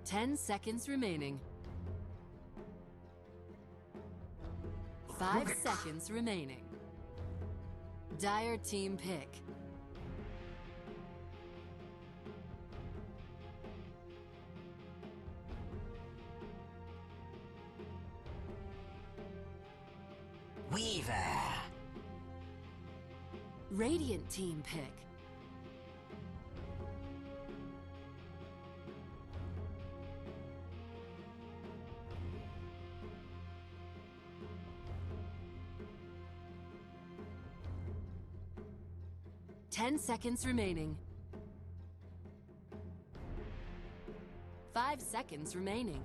10 seconds remaining. 5 seconds remaining. Dire team pick. Weaver. Radiant team pick. Ten seconds remaining. 5 seconds remaining.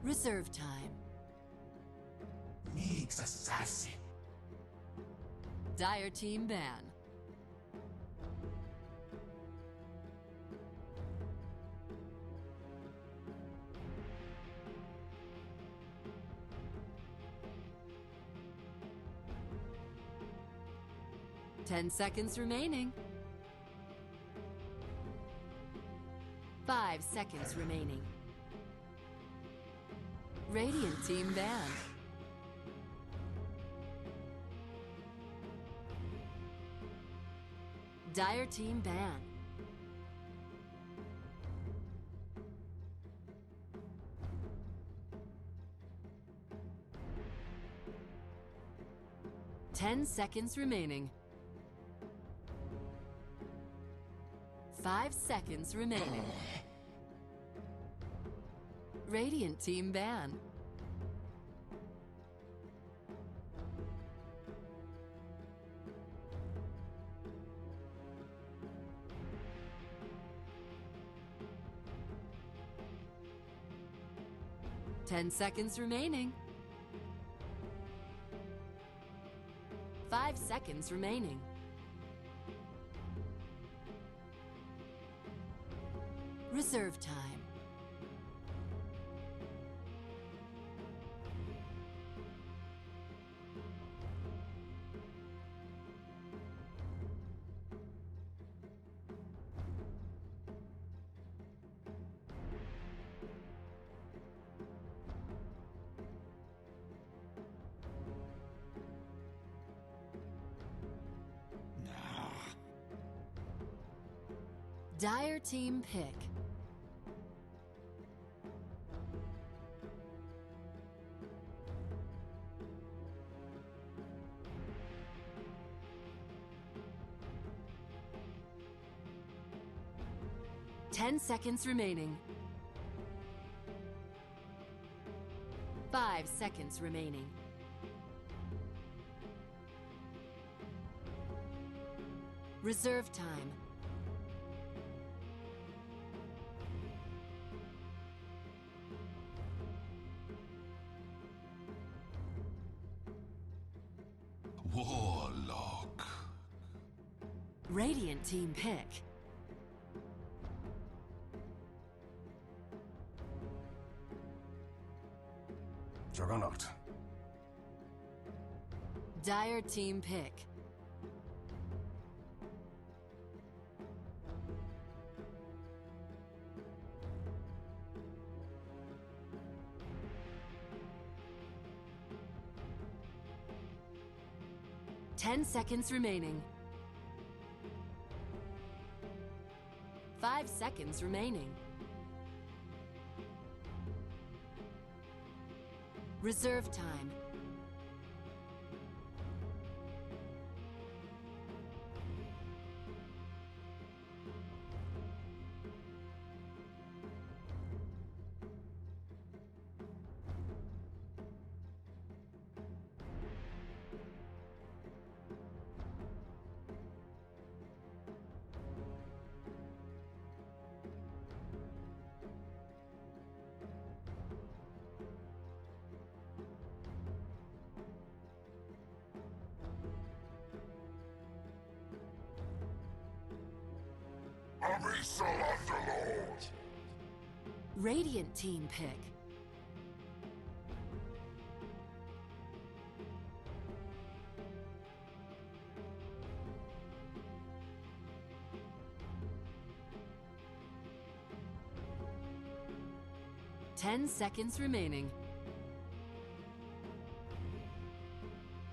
Reserve time. Needs assassin. Dire team ban. Ten seconds remaining. 5 seconds remaining. Radiant team banned. Dire team banned. Ten seconds remaining. 5 seconds remaining. Radiant team ban. Ten seconds remaining. 5 seconds remaining. Reserve time. Dire team pick. Ten seconds remaining. 5 seconds remaining. Reserve time. Warlock. Radiant team pick. Juggernaut. Dire team pick. Ten seconds remaining. 5 seconds remaining. Reserve time. Abyssal Underlord. Radiant team pick. 10 seconds remaining.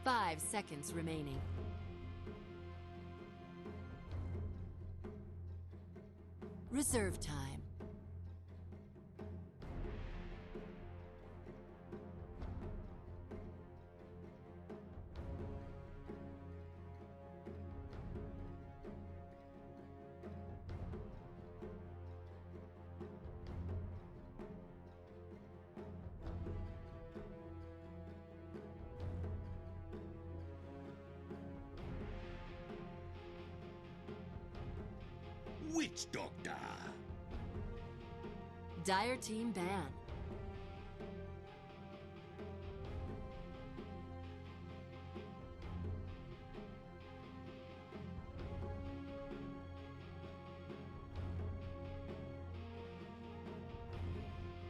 5 seconds remaining. Reserve time. Witch Doctor. Dire team ban.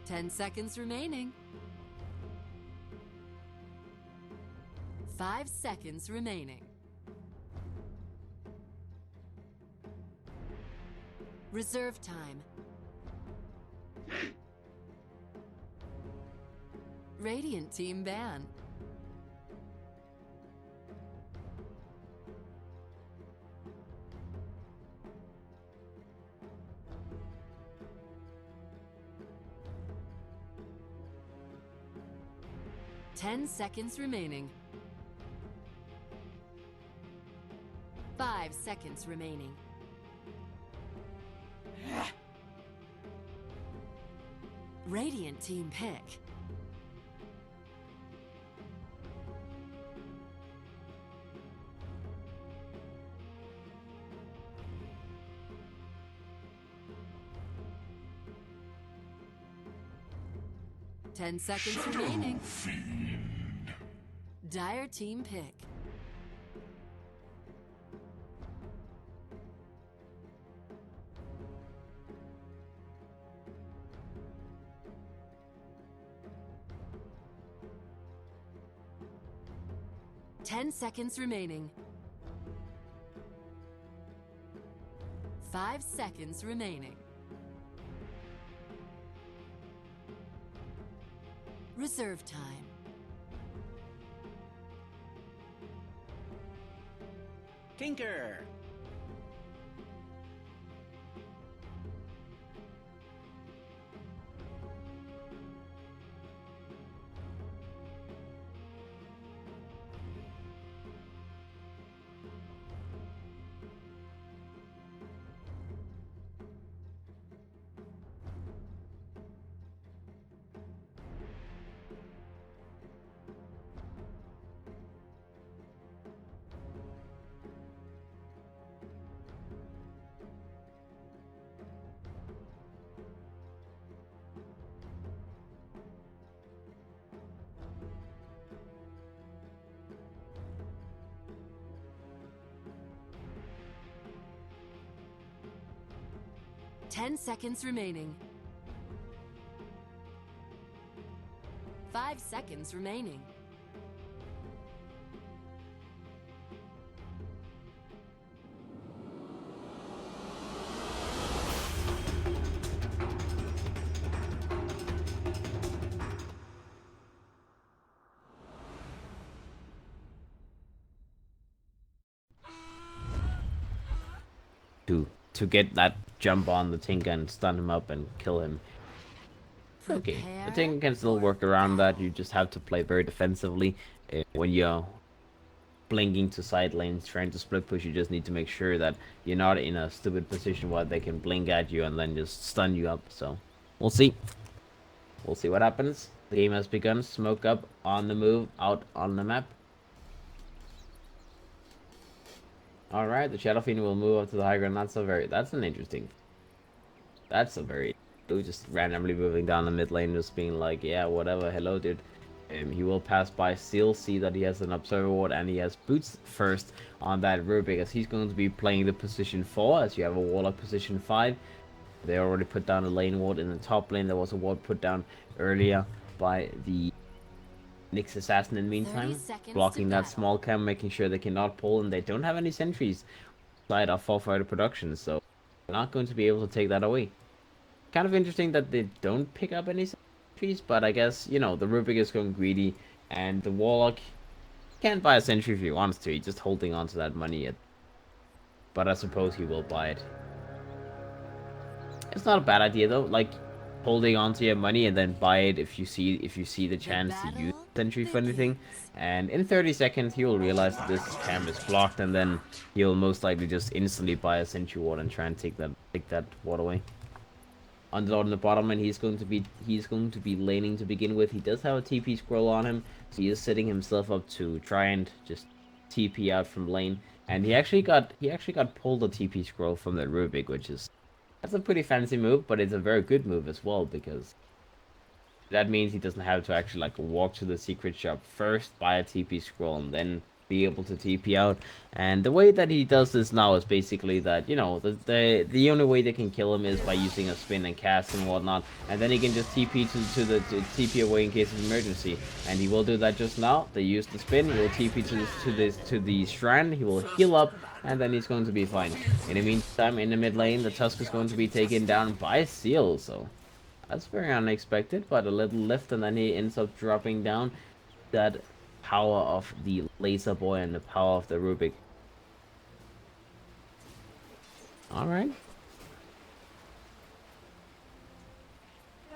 Ten seconds remaining. 5 seconds remaining. Reserve time. Radiant team ban. Ten seconds remaining. 5 seconds remaining. Radiant team pick. Ten seconds remaining. Dire team pick. Ten seconds remaining. 5 seconds remaining. Reserve time. Tinker! Ten seconds remaining. 5 seconds remaining. To get that jump on the Tinker and stun him up and kill him. Okay, the Tinker can still work around that. You just have to play very defensively. When you're blinking to side lanes, trying to split push, you just need to make sure that you're not in a stupid position where they can blink at you and then just stun you up. So, we'll see. We'll see what happens. The game has begun. Smoke up on the move, out on the map. Alright, the Shadow Fiend will move up to the high ground. That's an interesting. That's a very, just randomly moving down the mid lane, just being like, yeah, whatever, hello, dude. He will pass by, still see that he has an Observer Ward, and he has boots first on that route, because he's going to be playing the position 4, as you have a Warlock position 5. They already put down a lane ward in the top lane. There was a ward put down earlier by the Nyx Assassin in the meantime, blocking that small cam, making sure they cannot pull, and they don't have any sentries side of Firefighter production, so they're not going to be able to take that away. Kind of interesting that they don't pick up any sentries sentries, but I guess, you know, the Rubik is going greedy, and the Warlock can't buy a sentry if he wants to. He's just holding on to that money yet. But I suppose he will buy it. It's not a bad idea though, like holding on to your money and then buy it if you see the chance to use sentry for anything. And in 30 seconds he will realize that this camp is blocked, and then he'll most likely just instantly buy a sentry ward and try and take that ward away. Underlord in the bottom, and he's going to be laning to begin with. He does have a TP scroll on him, so he is setting himself up to try and just TP out from lane. And he actually got pulled a TP scroll from the Rubik, that's a pretty fancy move, but it's a very good move as well, because that means he doesn't have to actually like walk to the secret shop first, buy a TP scroll, and then be able to TP out. And the way that he does this now is basically that, you know, the only way they can kill him is by using a spin and cast and whatnot, and then he can just TP to TP away in case of emergency. And he will do that just now. They use the spin, he will TP to the shrine, he will heal up, and then he's going to be fine. In the meantime, in the mid lane, the Tusk is going to be taken down by Seal, so that's very unexpected, but a little lift, and then he ends up dropping down. That power of the Laser Boy and the power of the Rubik. Alright.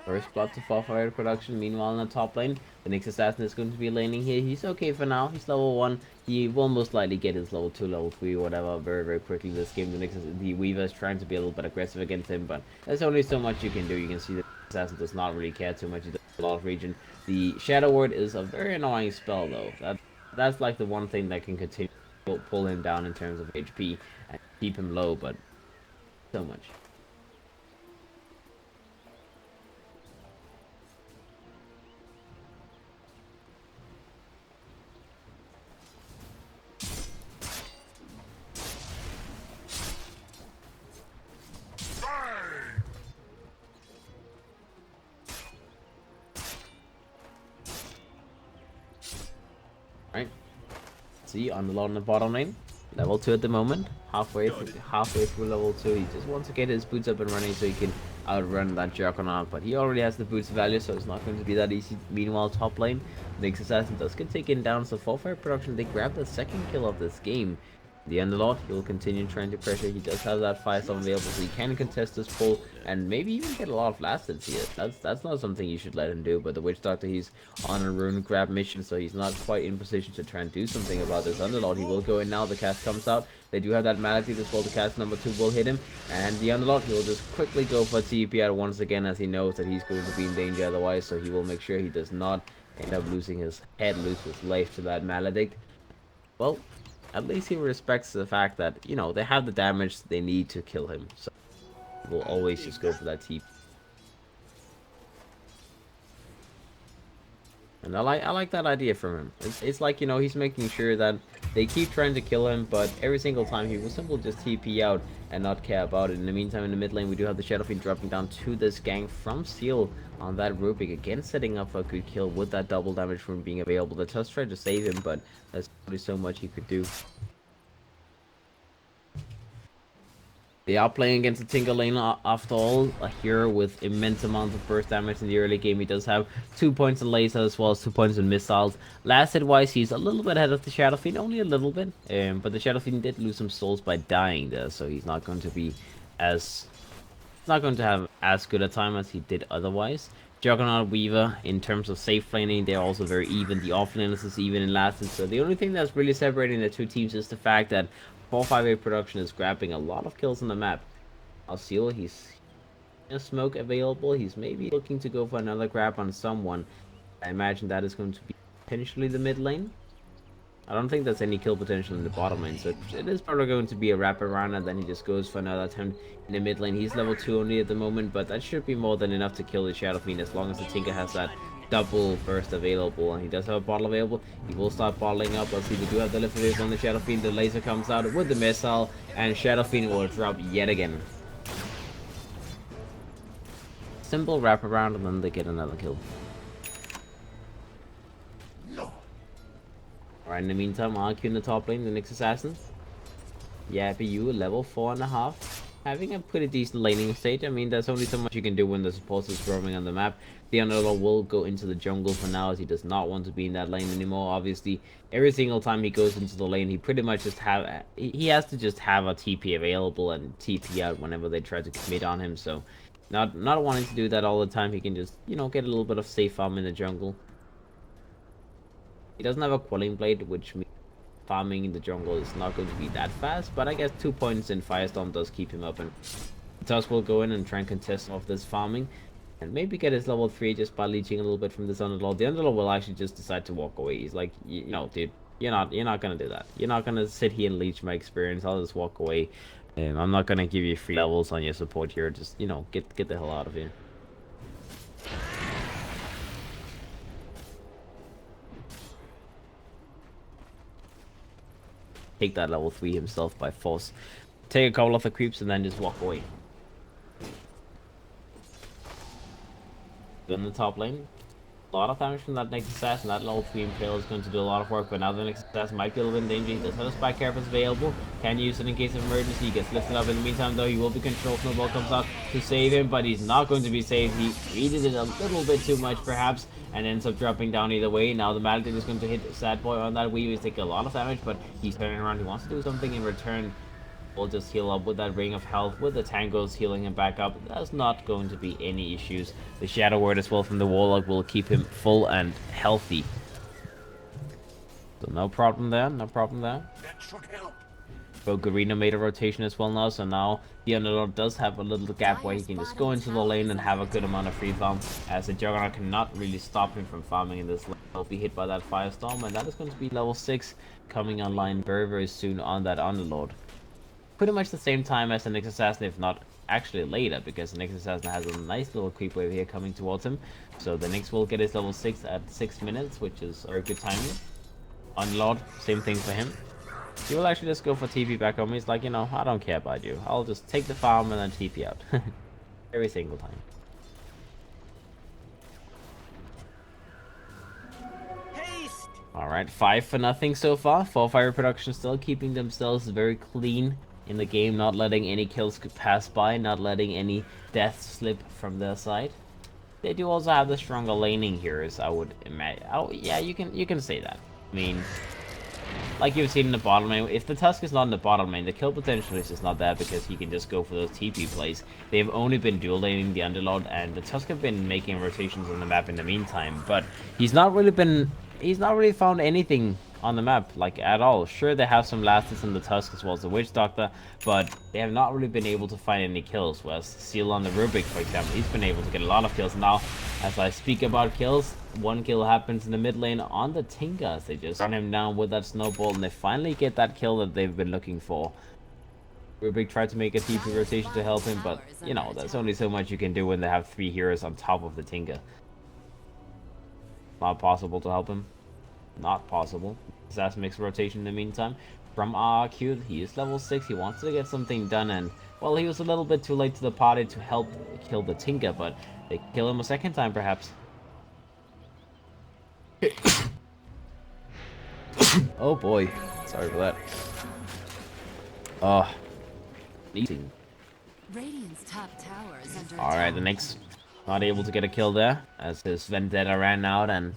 First blood to fall fire production. Meanwhile, in the top lane, the next assassin is going to be laning here. He's okay for now. He's level 1. He will most likely get his level 2, level 3, whatever, very, very quickly this game. The Weaver is trying to be a little bit aggressive against him, but there's only so much you can do. You can see that the assassin does not really care too much. He does a lot of region. The Shadow Word is a very annoying spell, though. That's like the one thing that can continue to pull him down in terms of HP and keep him low, but so much. Right. See, Underlord in the bottom lane, level 2 at the moment, halfway through level 2. He just wants to get his boots up and running so he can outrun that Juggernaut, but he already has the boots value, so it's not going to be that easy. Meanwhile, top lane, the next assassin does get taken down, so for fire production, they grab the second kill of this game. The Underlord, he will continue trying to pressure. He does have that Firestorm available, so he can contest this pull and maybe even get a lot of last hits here. That's not something you should let him do, but the Witch Doctor, he's on a rune grab mission, so he's not quite in position to try and do something about this Underlord. He will go in now, the cast comes out. They do have that Malady as well, the cast number 2 will hit him, and the Underlord, he will just quickly go for TP out once again, as he knows that he's going to be in danger otherwise, so he will make sure he does not end up losing his head, lose his life to that Maledict. Well, at least he respects the fact that, you know, they have the damage they need to kill him. So we'll always just go for that TP. And I like that idea from him. It's like, you know, he's making sure that they keep trying to kill him, but every single time he will simply just TP out and not care about it. In the meantime, in the mid lane, we do have the Shadow Fiend dropping down to this gang from Seal on that Rubik, again setting up for a good kill with that double damage from being available. The Tusk tried to save him, but there's only so much he could do. They are playing against a Tinker lane after all, a hero with immense amounts of burst damage in the early game. He does have 2 points in laser as well as 2 points in missiles. Last hit wise, he's a little bit ahead of the Shadow Fiend, only a little bit. But the Shadow Fiend did lose some souls by dying there, so he's not going to be have as good a time as he did otherwise. Juggernaut, Weaver, in terms of safe laning, they're also very even. The offlaners is even in last, and so the only thing that's really separating the two teams is the fact that 458 production is grabbing a lot of kills on the map. Seal, he's a smoke available. He's maybe looking to go for another grab on someone. I imagine that is going to be potentially the mid lane. I don't think there's any kill potential in the bottom lane, so it is probably going to be a wraparound, and then he just goes for another attempt in the mid lane. He's level 2 only at the moment, but that should be more than enough to kill the Shadow Fiend as long as the Tinker has that double burst available, and he does have a bottle available. He will start bottling up. Let's see, we do have the lift wave on the Shadow Fiend. The laser comes out with the missile, and Shadow Fiend will drop yet again. Simple wraparound, and then they get another kill. Alright, in the meantime, RQ in the top lane, the next assassin. Yeah, BU, level 4.5. having a pretty decent laning stage. I mean, there's only so much you can do when the support is roaming on the map. The Underlord will go into the jungle for now, as he does not want to be in that lane anymore. Obviously, every single time he goes into the lane, he pretty much just he has to just have a TP available and TP out whenever they try to commit on him. So, not wanting to do that all the time, he can just, you know, get a little bit of safe farm in the jungle. He doesn't have a Quelling Blade, which means farming in the jungle is not going to be that fast, but I guess 2 points in Firestorm does keep him up, and Tusk will go in and try and contest off this farming, and maybe get his level 3 just by leeching a little bit from this Underlord. The Underlord will actually just decide to walk away. He's like, you know, dude, you're not gonna do that. You're not gonna sit here and leech my experience. I'll just walk away. I'm not gonna give you free levels on your support here. Just, you know, get the hell out of here. Take that level 3 himself by force. Take a couple of the creeps and then just walk away. In the top lane, a lot of damage from that next assassin. That level 3 Impale is going to do a lot of work, but now the next assassin might be a little bit in danger. He does have a spike carapace available. Can use it in case of emergency. He gets lifted up in the meantime, though. He will be controlled. Snowball comes out to save him, but he's not going to be saved. He readed it a little bit too much, perhaps, and ends up dropping down either way. Now the Maledict is going to hit Sad Boy on that weave. He's taking a lot of damage, but he's turning around. He wants to do something in return. We'll just heal up with that ring of health, with the tangos healing him back up. That's not going to be any issues. The Shadow Word as well from the Warlock will keep him full and healthy. So no problem there, no problem there. That should help. Garena made a rotation as well now, so now the Underlord does have a little gap where he can just go into the lane and have a good amount of free farm, as the Juggernaut cannot really stop him from farming in this lane. He'll be hit by that Firestorm, and that is going to be level 6 coming online very, very soon on that Underlord. Pretty much the same time as the Nyx Assassin, if not actually later, because the Nyx Assassin has a nice little creep wave here coming towards him. So the Nyx will get his level 6 at 6 minutes, which is very good timing. Underlord, same thing for him. He will actually just go for TP back home. He's like, you know, I don't care about you. I'll just take the farm and then TP out. Every single time. Haste! Alright, 5-0 so far. 4 fire production still keeping themselves very clean in the game, not letting any kills pass by, not letting any deaths slip from their side. They do also have the stronger laning heroes, I would imagine. Oh, yeah, you can say that. I mean, like you've seen in the bottom lane, if the Tusk is not in the bottom lane, the kill potential is just not there because he can just go for those TP plays. They've only been dual laning the Underlord, and the Tusk have been making rotations on the map in the meantime, but he's not really found anything on the map, like, at all. Sure, they have some lasters in the Tusk as well as the Witch Doctor, but they have not really been able to find any kills, whereas Seal on the Rubik, for example, he's been able to get a lot of kills. Now, as I speak about kills, 1 kill happens in the mid lane on the Tinker, as they just run him down with that snowball, and they finally get that kill that they've been looking for. Rubik tried to make a TP rotation to help him, but, you know, there's only so much you can do when they have 3 heroes on top of the Tinker. Not possible to help him. Not possible. Assassin makes a rotation in the meantime. From RQ, he is level 6. He wants to get something done, and, well, he was a little bit too late to the party to help kill the Tinker, but they kill him a second time, perhaps. Oh boy. Sorry for that. Oh. Eating. Radiant's top tower is under Alright, the next not able to get a kill there, as his Vendetta ran out, and,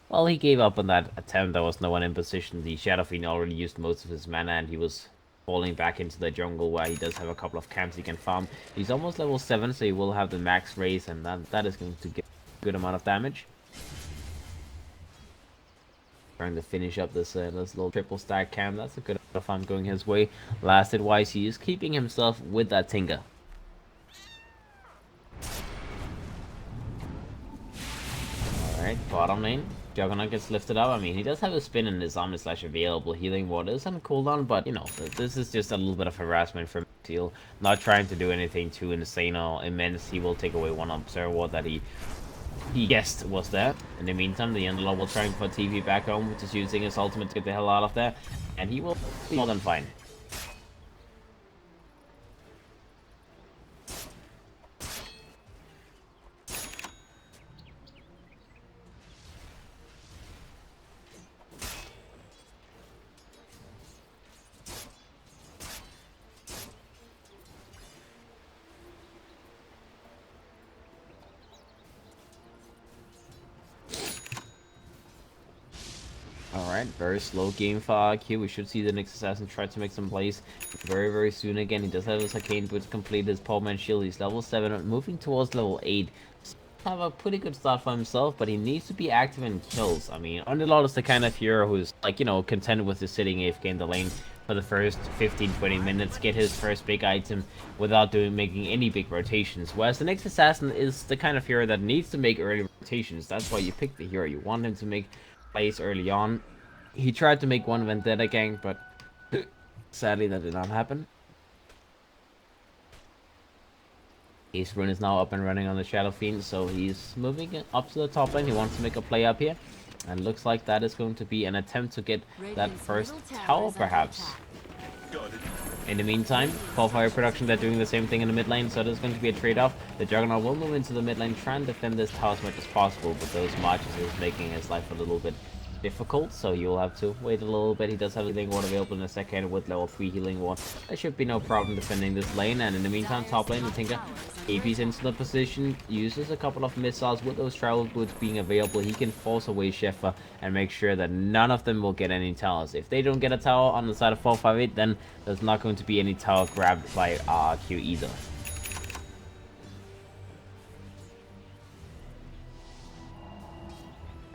well, he gave up on that attempt. There was no one in position. The Shadow Fiend already used most of his mana, and he was falling back into the jungle, where he does have a couple of camps he can farm. He's almost level 7, so he will have the max raise, and that is going to get a good amount of damage. Trying to finish up this little triple stack camp. That's a good amount of fun going his way. Lasted wise, he is keeping himself with that Tinker. Alright, bottom lane. Juggernaut gets lifted up. I mean, he does have a spin and his Omni Slash available. Healing Ward is on cooldown, but, you know, this is just a little bit of harassment from Seal. Not trying to do anything too insane or immense. He will take away one Observer Ward that he guessed was there. In the meantime, the Underlord will try for TP back home, which is using his ultimate to get the hell out of there, and he will be more than fine. Alright, very slow game for RQ. We should see the next assassin try to make some plays very, very soon again. He does have his arcane boots complete, his Paul Man shield. He's level 7, moving towards level 8. Have a pretty good start for himself, but he needs to be active in kills. I mean, Underlord is the kind of hero who's, like, you know, content with just sitting AFK in the lane for the first 15-20 minutes, get his first big item without making any big rotations. Whereas the next assassin is the kind of hero that needs to make early rotations. That's why you pick the hero. You want him to make plays early on. He tried to make one Vendetta gank, but sadly that did not happen. Ace Rune is now up and running on the Shadow Fiend, so he's moving up to the top lane. He wants to make a play up here. And looks like that is going to be an attempt to get that first tower, perhaps. In the meantime, Fire Production, they're doing the same thing in the mid lane, so there's going to be a trade-off. The Juggernaut will move into the mid lane, try and defend this tower as much as possible, but those marches is making his life a little bit difficult, so you'll have to wait a little bit. He does have healing ward available in a second with level 3 healing ward. There should be no problem defending this lane, and in the meantime, top lane, the Tinker APs into the position, uses a couple of missiles with those travel boots being available. He can force away Sheffer and make sure that none of them will get any towers. If they don't get a tower on the side of 458, then there's not going to be any tower grabbed by RQ either.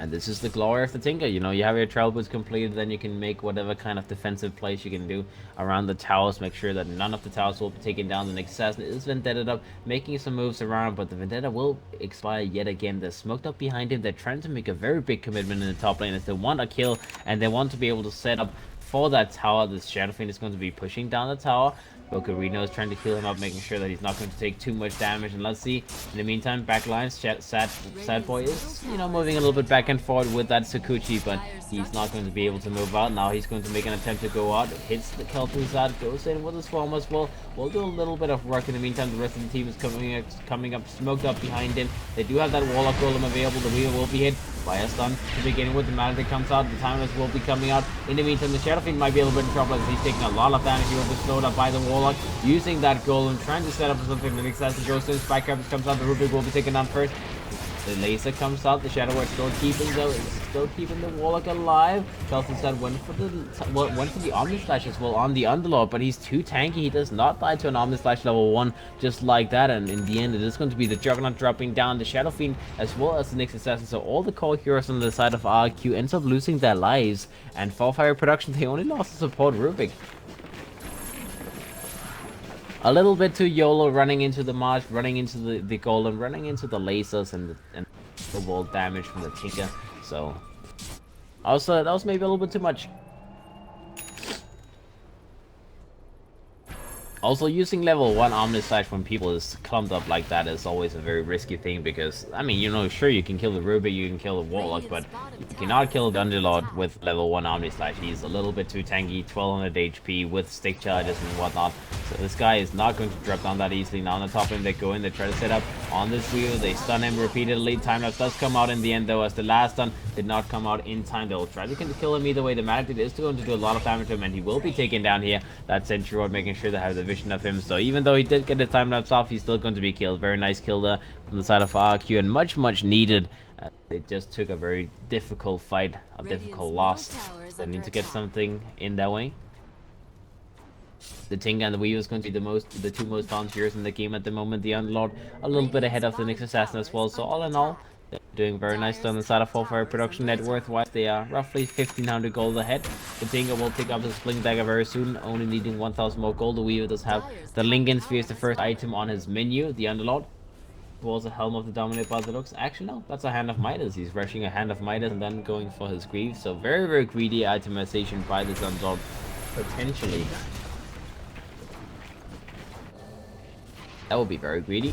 And this is the glory of the Tinker. You know, you have your travel boots completed, then you can make whatever kind of defensive plays you can do around the towers. Make sure that none of the towers will be taken down. The next assassin is Vendetta up, making some moves around, but the Vendetta will expire yet again. They're smoked up behind him. They're trying to make a very big commitment in the top lane as they want a kill, and they want to be able to set up for that tower. This Shadow Fiend is going to be pushing down the tower. Bocarino is trying to heal him up, making sure that he's not going to take too much damage. And let's see, in the meantime, backlines, Sad Boy is, you know, moving a little bit back and forth with that Sakuchi, but he's not going to be able to move out. Now he's going to make an attempt to go out, hits the Kel'Thuzad, goes in with his form as well. We'll do a little bit of work in the meantime. The rest of the team is coming up, smoked up behind him. They do have that Warlock Golem available. The Weaver will be hit by a stun to begin with. The Manatic comes out, the Timeless will be coming out. In the meantime, the Shadow Fiend might be a little bit in trouble as he's taking a lot of damage. He will be slowed up by the Warlock, using that Golem, trying to set up something. The next assassin goes in, Spike Carpus comes out, the Rubik will be taken down first. The laser comes out, the Shadow Word still keeping the Warlock alive. Kel'Thuzad went for the Omni Slash as well on the Underlord, but he's too tanky. He does not die to an Omni Slash level 1 just like that, and in the end it is going to be the Juggernaut dropping down, the Shadow Fiend as well as the next assassin. So all the core heroes on the side of RQ ends up losing their lives, and for Fire Production they only lost the support Rubik. A little bit too YOLO, running into the March, running into the Golem, running into the lasers and the wall damage from the Tinker. So also that was maybe a little bit too much. Also, using level 1 Omni Slash when people is clumped up like that is always a very risky thing, because, I mean, you know, sure, you can kill the Rubik, you can kill the Warlock, but you cannot kill the Underlord with level 1 Omni Slash. He's a little bit too tanky, 1200 HP with stick charges and whatnot. So this guy is not going to drop down that easily. Now on the top end, they go in, they try to set up on this wheel, they stun him repeatedly. Timelapse does come out in the end, though, as the last stun did not come out in time. They'll try to kill him either way. The Manatic is going to do a lot of damage to him, and he will be taken down here. That Sentry Rod making sure they have the vision of him. So even though he did get the time lapse off, he's still going to be killed. Very nice kill there from the side of RQ, and much needed. They just took a very difficult fight, a difficult loss. They need to get something in that way. The Tinker and the Weaver is going to be the two most found heroes in the game at the moment. The Underlord a little bit ahead of the next assassin as well. So all in all, they're doing very nicely on the side of Fire Production. Net worth-wise, they are roughly 1500 gold ahead. The Tinker will pick up his Fling Dagger very soon, only needing 1000 more gold. The Weaver does have the Lincoln Sphere as the first item on his menu. The Underlord was a Helm of the Dominate by the looks. Actually, no, that's a Hand of Midas. He's rushing a Hand of Midas and then going for his Greaves. So very greedy itemization by this Underlord, potentially. That would be very greedy.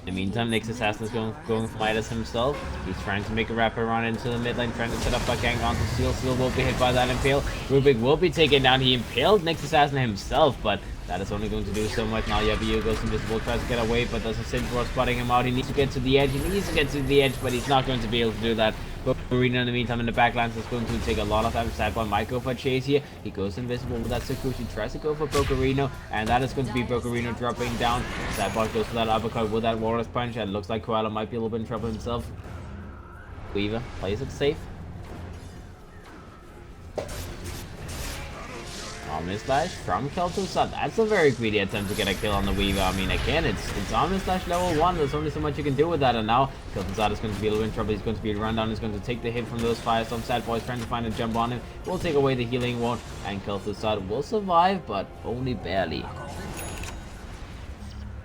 In the meantime, next assassin is going for Midas himself. He's trying to make a wrap around into the mid lane, trying to set up a gank onto Seal. Seal will be hit by that Impale. Rubik will be taken down. He impaled next assassin himself, but that is only going to do so much. Now Yabiyu goes invisible, tries to get away, but there's a Synthroid spotting him out. He needs to get to the edge. But he's not going to be able to do that. But Marina in the meantime in the backlines is going to take a lot of time. Sadboy might go for a chase here. He goes invisible with that Sakuchi, tries to go for Bocarino, and that is going to be Bocarino dropping down. Sadboy goes for that uppercut with that Warrior's Punch, and looks like Koala might be a little bit in trouble himself. Weaver plays it safe. Omnislash from Kel'Thuzad. That's a very greedy attempt to get a kill on the Weaver. I mean, again, it's Omnislash level 1. There's only so much you can do with that. And now Kel'Thuzad is going to be a little in trouble. He's going to be run down. He's going to take the hit from those Firestorm. Sad Boy's trying to find a jump on him. We'll take away the healing ward. And Kel'Thuzad will survive, but only barely.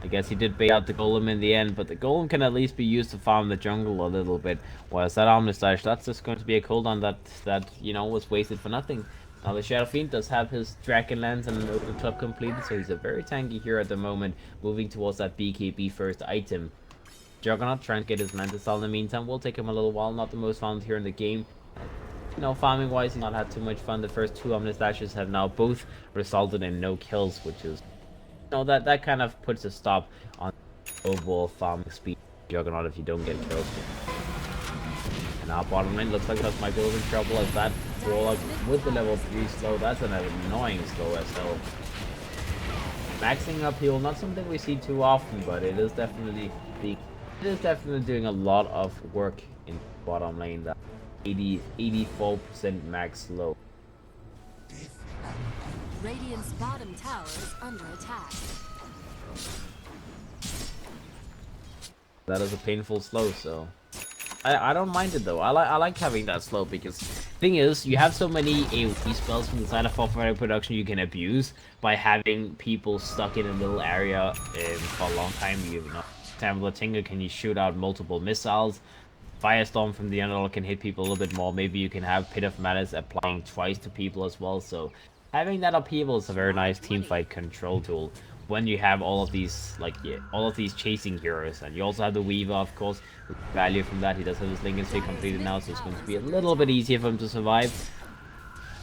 I guess he did bait out the Golem in the end, but the Golem can at least be used to farm the jungle a little bit. Whereas that Omnislash, that's just going to be a cooldown that you know, was wasted for nothing. Now the Shadow Fiend does have his Dragon Lance and over the top completed, so he's a very tanky hero at the moment, moving towards that BKB first item. Juggernaut trying to get his Mantis in the meantime. Will take him a little while, not the most fun here in the game. You know, farming wise, he's not had too much fun. The first two Omnislashes have now both resulted in no kills, which is, you know, that kind of puts a stop on overall farming speed Juggernaut if you don't get kills. And our bottom lane looks like that might be a little in trouble as that Warlock with the level 3 slow. That's an annoying slow as hell. Maxing up heal, not something we see too often, but it is definitely doing a lot of work in bottom lane. That 84% max slow. Radiant's bottom tower is under attack. That is a painful slow, so I don't mind it though. I like having that slow because thing is, you have so many AoE spells from the side of Fnatic production you can abuse by having people stuck in a little area for a long time. You know, for example, Tinga can shoot out multiple missiles. Firestorm from the Underlord can hit people a little bit more. Maybe you can have Pit of Madness applying twice to people as well. So having that upheaval is a very nice teamfight control tool when you have all of these, like, all of these chasing heroes. And you also have the Weaver, of course, with value from that. He does have his Lincoln Sphere completed now, so it's going to be a little bit easier for him to survive.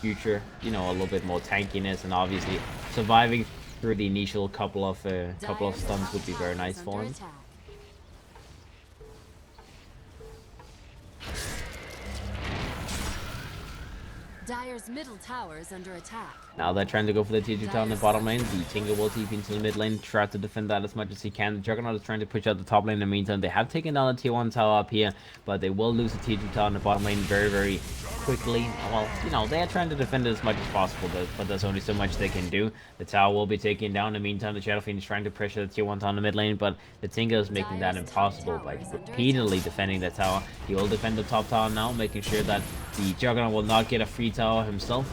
Future, you know, a little bit more tankiness, and obviously surviving through the initial couple of stuns would be very nice for him. Dire's middle tower is under attack. Now they're trying to go for the tier 2 tower in the bottom lane. The Tinga will TP into the mid lane, try to defend that as much as he can. The Juggernaut is trying to push out the top lane in the meantime. They have taken down the tier 1 tower up here, but they will lose the tier 2 tower in the bottom lane very, very quickly. Well, you know, they are trying to defend it as much as possible, but there's only so much they can do. The tower will be taken down. In the meantime, the Shadow Fiend is trying to pressure the tier 1 tower in the mid lane, but the Tinga is making that impossible by repeatedly defending the tower. He will defend the top tower now, making sure that the Juggernaut will not get a free tower himself.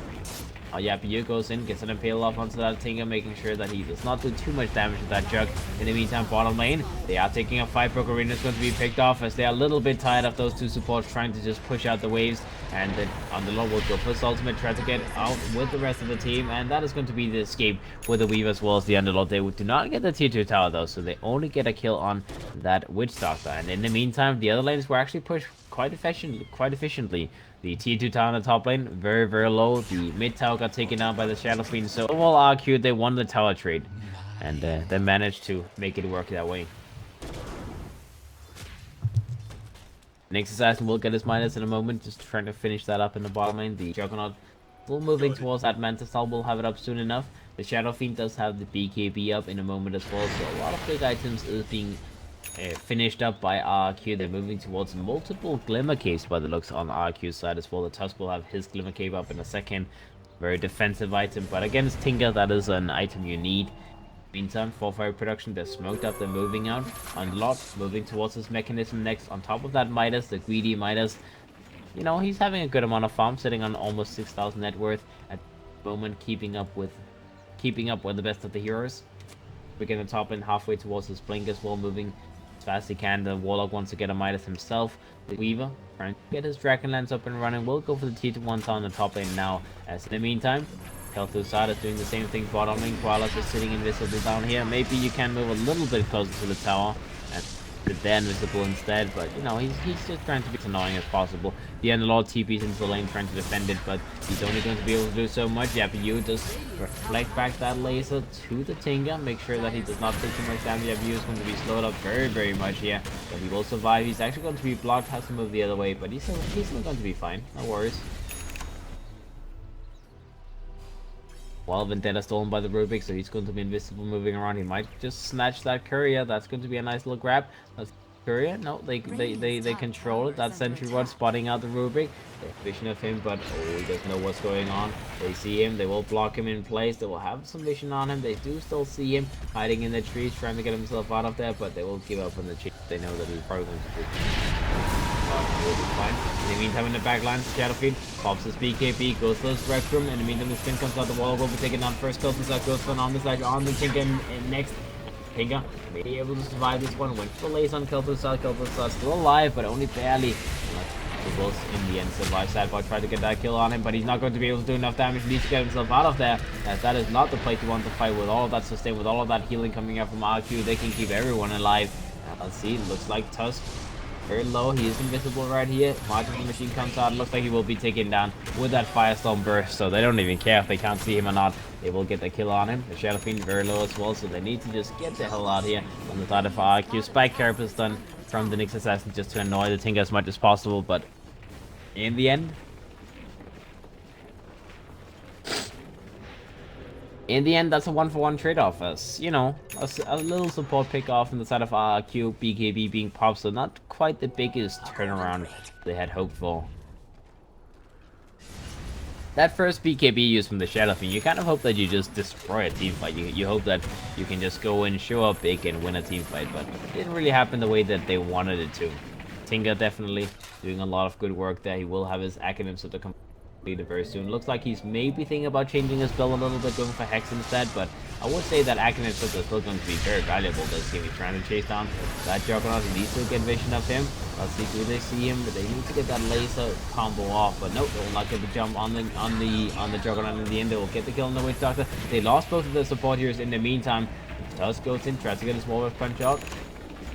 Yapiyu goes in, gets an impale off onto that Tinga, making sure that he does not do too much damage to that Jug. In the meantime, bottom lane, they are taking a fight. Brook Arena is going to be picked off as they are a little bit tired of those two supports trying to just push out the waves. And the Underlord will go for his ultimate, try to get out with the rest of the team. And that is going to be the escape with the Weaver as well as the Underlord. They do not get the tier 2 tower though, so they only get a kill on that Witch Doctor. And in the meantime, the other lanes were actually pushed quite efficiently. The tier 2 tower in the top lane, very, very low. The mid tower got taken out by the Shadow Fiend. So overall RQ, they won the tower trade. And they managed to make it work that way. Next Assassin will get his minus in a moment, just trying to finish that up in the bottom lane. The Juggernaut will moving towards that Mantis. We'll have it up soon enough. The Shadow Fiend does have the BKB up in a moment as well. So a lot of big items is being finished up by RQ. They're moving towards multiple Glimmer Caves by the looks on RQ's side as well. The Tusk will have his Glimmer Cave up in a second. Very defensive item, but against Tinga, that is an item you need. Meantime, for fire production, they're smoked up, they're moving out. Unlocked, moving towards his mechanism next. On top of that, Midas, the greedy Midas, you know, he's having a good amount of farm, sitting on almost 6,000 net worth at the moment, keeping up with the best of the heroes. We're getting the top lane halfway towards his blink as well, moving as fast as he can. The Warlock wants to get a Midas himself. The Weaver trying to get his Dragon Lance up and running. We'll go for the tier 1 tower on the top lane now. As in the meantime, Kel'Thuzad is doing the same thing bottom lane. Koalas is sitting invisible down here. Maybe you can move a little bit closer to the tower and sit there invisible instead, but you know, he's just trying to be as annoying as possible. The Underlord TP's into the lane trying to defend it, but he's only going to be able to do so much. Yapiyu does reflect back that laser to the Tinga, make sure that he does not take too much damage. Yapiyu is going to be slowed up very, very much here, but he will survive. He's actually going to be blocked, has to move the other way, but he's still going to be fine. No worries. Well, Vendetta stolen by the Rubik, so he's going to be invisible moving around. He might just snatch that courier. That's going to be a nice little grab. Let's Courier, no, they control it. That sentry ward spotting out the Rubik. They have vision of him, but oh, he doesn't know what's going on. They see him, they will block him in place. They will have some vision on him. They do still see him hiding in the trees, trying to get himself out of there, but they will give up on the chase. They know that he's probably going to be fine. In the meantime, in the back line, Shadowfiend pops his BKB, goes for his Rec Room. In the meantime, the spin comes out the wall, will be taken down first. Goes for on the side, on the Tinker, and next. Tinga may be able to survive this one. Went for the lace on Kel'Thuzad still alive, but only barely. He will in the end survive. Sadboy tried to get that kill on him, but he's not going to be able to do enough damage. He needs to get himself out of there, as that is not the play to want to fight. With all of that sustain, with all of that healing coming out from RQ, they can keep everyone alive. Let's see, looks like Tusk very low. He is invisible right here. Margin machine comes out. Looks like he will be taken down with that Firestorm burst, so they don't even care if they can't see him or not. They will get the kill on him. The Shadowfiend very low as well, so they need to just get the hell out here on the side of RQ. Spike Carp is done from the Nyx Assassin just to annoy the Tinker as much as possible, but in the end, that's a 1-for-1 trade-off. As you know, a little support pick off on the side of RQ, BKB being popped, so not quite the biggest turnaround they had hoped for. That first BKB used from the Shadowfiend, you kind of hope that you just destroy a teamfight. You hope that you can just go in, show up big, and win a teamfight, but it didn't really happen the way that they wanted it to. Tinga definitely doing a lot of good work there. He will have his Acronyms to completed very soon. Looks like he's maybe thinking about changing his build a little bit, going for Hex instead, but I would say that Acronyms is still going to be very valuable this game. He's trying to chase down that Juggernaut. He needs to get vision of him. Let's see, do they see him? But they need to get that laser combo off, but nope, they will not get the jump on the Juggernaut in the end. They will get the kill on the Witch Doctor. They lost both of their support heroes in the meantime. Tusk goes in, tries to get his Warcraft punch out.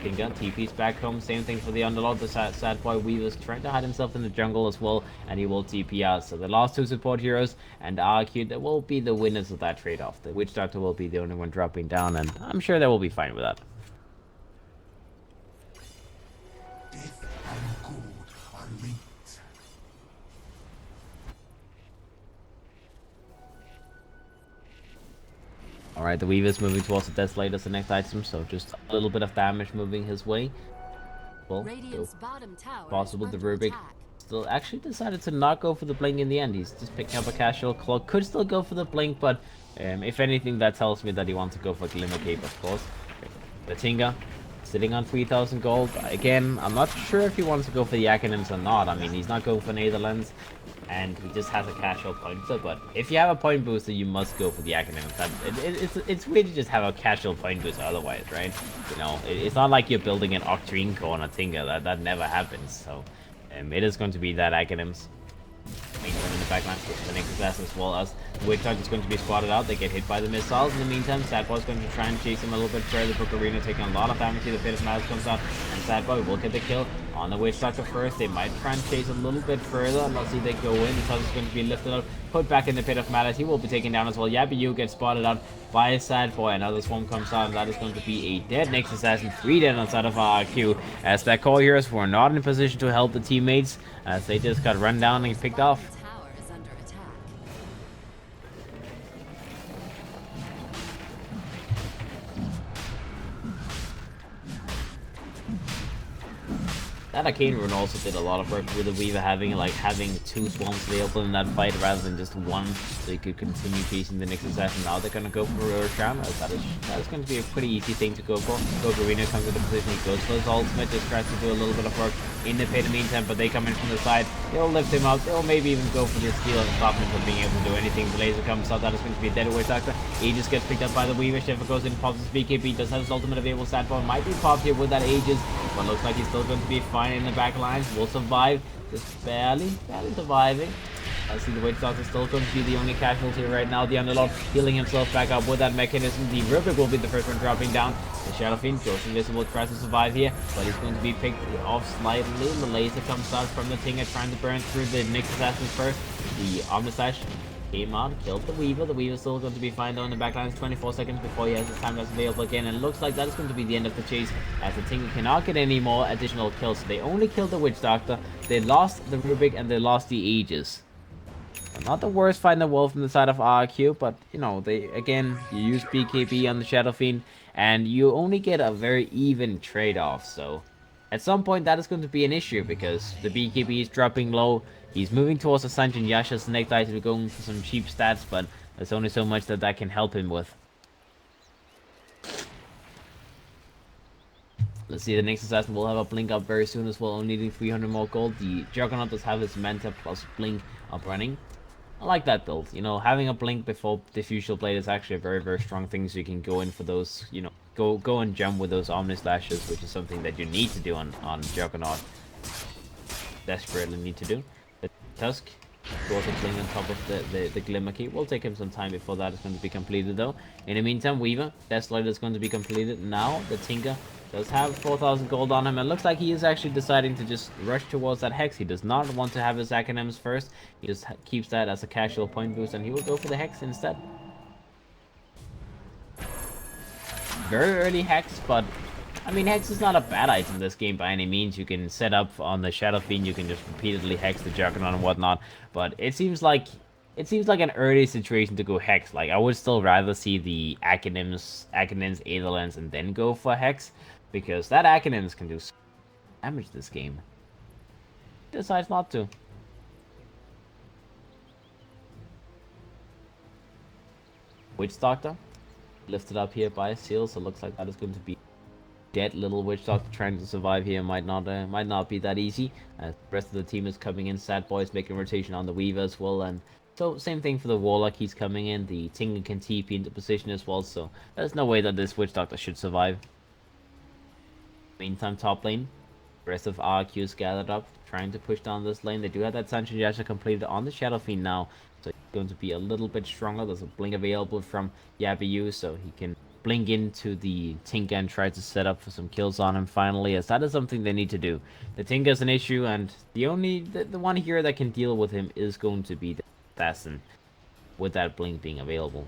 Tinga TP's back home, same thing for the Underlord. The sad boy Weaver's trying to hide himself in the jungle as well, and he will TP out. So the last two support heroes and RQ, they will be the winners of that trade-off. The Witch Doctor will be the only one dropping down, and I'm sure they will be fine with that. Death and good are linked. Alright, the Weaver's moving towards the Desolator as the next item, so just a little bit of damage moving his way. Well, possible the Rubik still actually decided to not go for the blink in the end. He's just picking up a casual cloak. Could still go for the blink, but if anything, that tells me that he wants to go for Glimmer Cape, of course. The Tinga sitting on 3,000 gold. Again, I'm not sure if he wants to go for the Acronyms or not. I mean, he's not going for Netherlands, and he just has a casual point booster, but if you have a point booster, you must go for the Acronyms. It's weird to just have a casual point booster otherwise, right? You know, it's not like you're building an Octarine core on a Tinga. That never happens, so it is going to be that Acronyms. In the backline, the next assassin as well as the Witch Doctor is going to be spotted out. They get hit by the missiles. In the meantime, Sadboy is going to try and chase him a little bit further. Book Arena taking a lot of damage here. The Pit of Malice comes out, and Sadboy will get the kill on the Witch Doctor first. They might try and chase a little bit further. Let's see, they go in. The Tusk is going to be lifted up, put back in the Pit of Malice. He will be taken down as well. Yabiyu gets spotted out by Sadboy. Another swarm comes out, and that is going to be a dead next assassin. 3 dead on side of RQ, as their core heroes were not in a position to help the teammates, as they just got run down and picked off. That Arcane Rune also did a lot of work with the Weaver having 2 swarms available in that fight rather than just one, so you could continue chasing the next assassin. Now they're gonna go for Roshan, as that is going to be a pretty easy thing to go for. Arena comes into position, he goes for his ultimate, just tries to do a little bit of work in the pit in the meantime, but they come in from the side. They'll lift him up, they'll maybe even go for the steal and stop him from being able to do anything. The laser comes out, that is going to be a dead Witch Doctor. Aegis gets picked up by the Weaver. Sheffer goes in, pops his BKB, does have his ultimate available. Sadboy might be popped here with that Aegis, but looks like he's still going to be fine in the back lines. Will survive, just barely surviving. I see the Witch Doctor still going to be the only casualty right now. The Underlord healing himself back up with that mechanism. The Rubik will be the first one dropping down. The Shadowfiend goes invisible, tries to survive here, but he's going to be picked off slightly. The laser comes out from the Tinga, trying to burn through the Nyx Assassins first. The Omnislash came out, killed the Weaver. The Weaver's still going to be fine though in the backlines. 24 seconds before he has his time that's available again, and it looks like that is going to be the end of the chase, as the Tinga cannot get any more additional kills. So they only killed the Witch Doctor, they lost the Rubik, and they lost the Aegis. Not the worst fight in the world from the side of RQ, but you know, you use BKB on the Shadowfiend, and you only get a very even trade-off, so At some point, that is going to be an issue because the BKB is dropping low. He's moving towards the Sanjin Yasha Snake Knight to be going for some cheap stats, but there's only so much that that can help him with. Let's see, the next assassin will have a blink up very soon as well, only needing 300 more gold. The Juggernaut does have his Manta plus blink up running. I like that build. You know, having a blink before Diffusal Blade is actually a very, very strong thing, so you can go in for those, you know, go and jump with those Omni Slashes, which is something that you need to do on Juggernaut. Desperately need to do. The Tusk goes a blink on top of the Glimmer Key. Will take him some time before that is going to be completed though. In the meantime, Weaver, Desolator is going to be completed now. The Tinker does have 4,000 gold on him, and looks like he is actually deciding to just rush towards that Hex. He does not want to have his Acronyms first. He just keeps that as a casual point boost, and he will go for the Hex instead. Very early Hex, but I mean, Hex is not a bad item in this game by any means. You can set up on the Shadow Fiend, you can just repeatedly Hex the Juggernaut and whatnot, but it seems like an early situation to go Hex. Like, I would still rather see the Acronyms, Aetherlands, and then go for Hex, because that Acronyms can do so much damage this game. He decides not to. Witch Doctor, lifted up here by Seal, so looks like that is going to be dead. Little Witch Doctor trying to survive here might not be that easy. The rest of the team is coming in. Sad Boy's making rotation on the Weaver as well, and so same thing for the Warlock. He's coming in. The Tinker can TP into position as well, so there's no way that this Witch Doctor should survive. Meantime, top lane, rest of RQ's gathered up, trying to push down this lane. They do have that Sanjin Yasha completed on the Shadow Fiend now, so he's going to be a little bit stronger. There's a blink available from Yabiyu, so he can blink into the Tinker and try to set up for some kills on him finally, as that is something they need to do. The Tinker is an issue, and the one here that can deal with him is going to be the assassin, with that blink being available.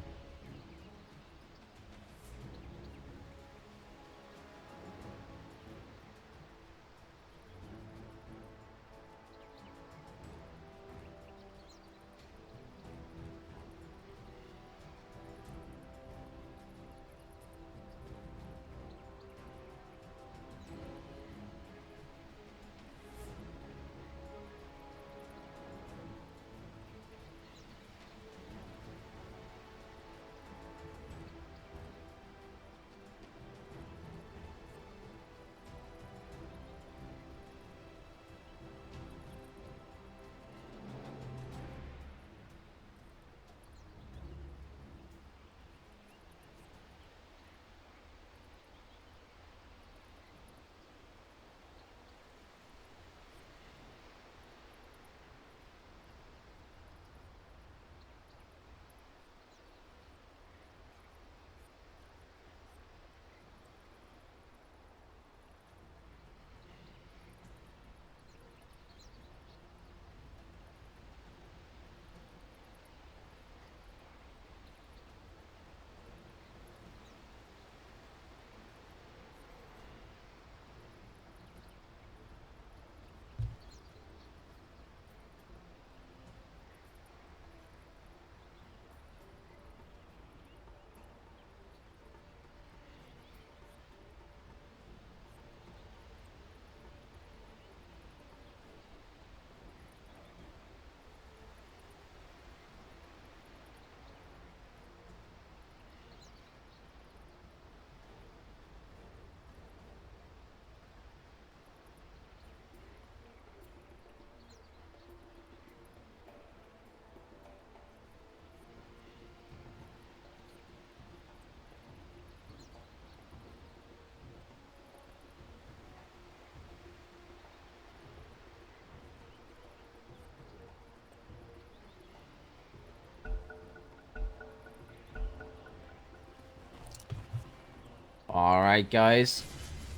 Alright guys,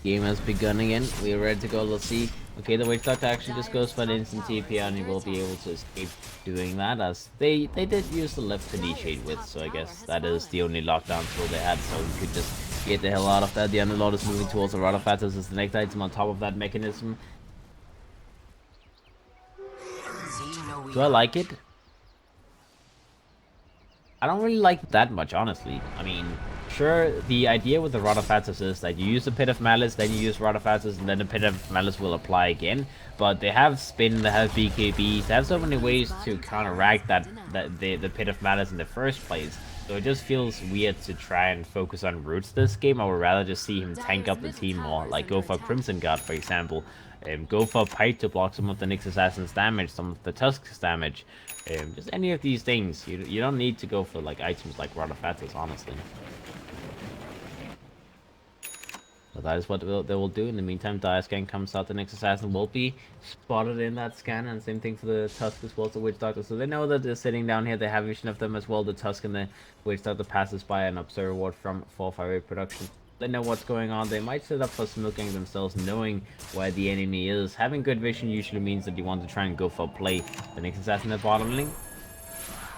game has begun again. We are ready to go. Let's see. Okay, the Witch Doctor actually just goes for an instant TP, and he will be able to escape doing that, as they did use the left to initiate with, so I guess that is the only lockdown tool they had, so we could just get the hell out of that. The Underlord is moving towards the Rotterfatters as the next item on top of that mechanism. Do I like it? I don't really like it that much, honestly. I mean, sure the idea with the Rod of Faceless is that you use the Pit of Malice, then you use Rod of Faceless, and then the Pit of Malice will apply again. But they have Spin, they have BKBs, they have so many ways to counteract the Pit of Malice in the first place. So it just feels weird to try and focus on roots this game. I would rather just see him tank up the team more, like go for Crimson Guard, for example. Go for Pipe to block some of the Nyx Assassin's damage, some of the Tusk's damage. Just any of these things. You don't need to go for like items like Rod of Faceless, honestly. But that is what they will do. In the meantime, Dire Scan comes out. The next assassin will be spotted in that scan, and same thing for the Tusk as well, the Witch Doctor. So they know that they're sitting down here. They have vision of them as well. The Tusk and the Witch Doctor passes by an observer ward from 458 production. They know what's going on. They might set up for smoking themselves, knowing where the enemy is. Having good vision usually means that you want to try and go for play. The next assassin at bottom lane,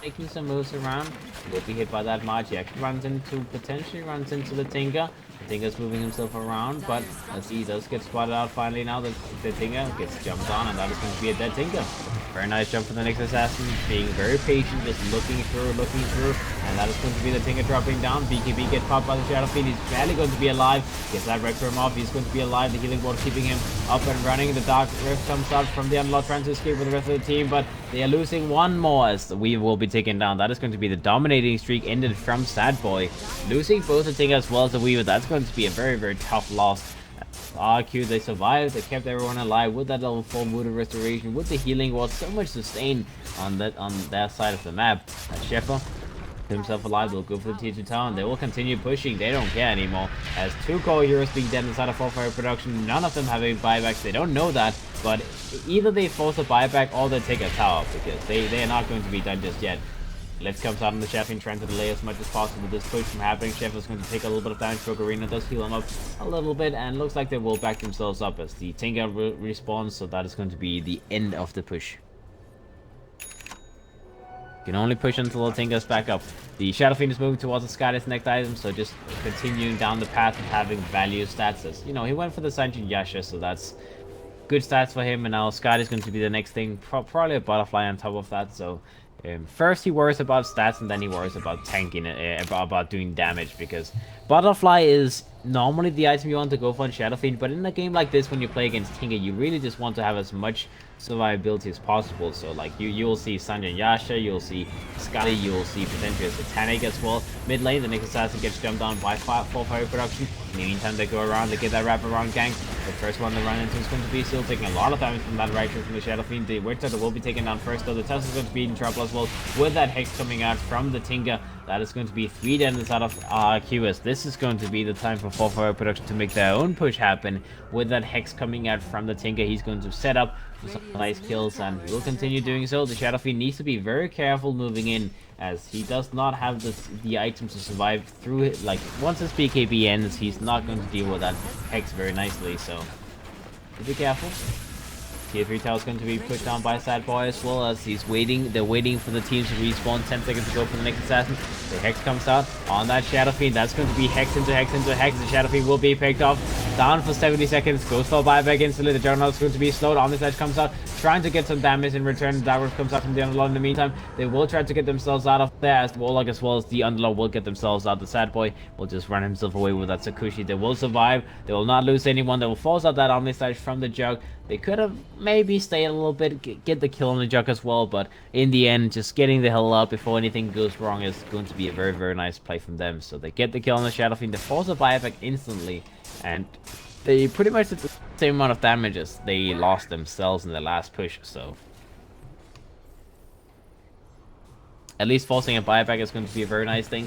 making some moves around, will be hit by that March. He actually potentially runs into the Tinker. The Tinker's moving himself around, but as he does get spotted out finally now, the Tinker gets jumped on, and that is going to be a dead Tinker. Very nice jump from the next assassin, being very patient, just looking through, and that is going to be the Tinker dropping down. BKB gets popped by the Shadow Fiend. He's barely going to be alive. Gets that Requiem off. He's going to be alive. The healing ward keeping him up and running. The Dark Rift comes out from the Unlock, trying to escape with the rest of the team, but they are losing one more as we will be taken down. That is going to be the dominating streak ended from Sad Boy. Losing both the Tinker as well as the Weaver. That's going to be a very, very tough loss. RQ, they survived, they kept everyone alive with that level 4 Voodoo Restoration, with the healing ward, so much sustain on their side of the map. Sheffer himself alive, they'll go for the tier 2 tower, and they will continue pushing. They don't care anymore. As 2 core heroes being dead inside of 4-fire production, none of them have any buybacks. They don't know that, but either they force a buyback or they take a tower, because they are not going to be done just yet. Let's comes out on the Sheffin, trying to delay as much as possible with this push from happening. Sheffin's going to take a little bit of damage. Arena does heal him up a little bit, and looks like they will back themselves up as the Tinker respawns, so that is going to be the end of the push. You can only push until the Tinker's back up. The Shadow Fiend is moving towards the Sky's next item, so just continuing down the path of having value stats. As you know, he went for the Sanjin Yasha, so that's good stats for him, and now Sky is going to be the next thing. Probably a butterfly on top of that, so first he worries about stats, and then he worries about tanking it, about doing damage, because Butterfly is normally the item you want to go for in Shadow Fiend, but in a game like this, when you play against Tinker, you really just want to have as much survivability as possible. So like you'll see Sanjay Yasha, you'll see Scully, you'll see potentially Satanic as well. Mid lane, the next assassin gets jumped down by 4-fire production. In the meantime, they go around, they get that wrap around gank. The first one they run into is going to be still taking a lot of damage from that right from the Shadow Fiend. The Witch Doctor will be taken down first, though the Tusk is going to be in trouble as well with that Hex coming out from the Tinker. That is going to be 3 damage out of QS. This is going to be the time for 4-fire production to make their own push happen. With that Hex coming out from the Tinker, he's going to set up for some nice kills, and he will continue doing so. The Shadow Fiend needs to be very careful moving in, as he does not have the items to survive through it. Like, once his BKB ends, he's not going to deal with that Hex very nicely, so be careful. Tier 3 tower is going to be pushed down by Sad Boy as well, as he's waiting. They're waiting for the teams to respawn. 10 seconds to go for the next assassin. The Hex comes out on that Shadow Fiend. That's going to be Hex into Hex into Hex. The Shadow Fiend will be picked off. Down for 70 seconds. Goes for a buyback instantly. The Juggernaut is going to be slowed. On this edge comes out, trying to get some damage in return. The Dark comes out from the Underlord. In the meantime, they will try to get themselves out of there, as the Warlock as well as the Underlord will get themselves out. The Sad Boy will just run himself away with that Sakushi. They will survive. They will not lose anyone. They will force out that Omni Slash from the Jug. They could have maybe stayed a little bit, get the kill on the Jug as well, but in the end, just getting the hell out before anything goes wrong is going to be a very, very nice play from them. So they get the kill on the Shadow Fiend, they force a buyback instantly, and they pretty much did the same amount of damage as they lost themselves in the last push, so at least forcing a buyback is going to be a very nice thing.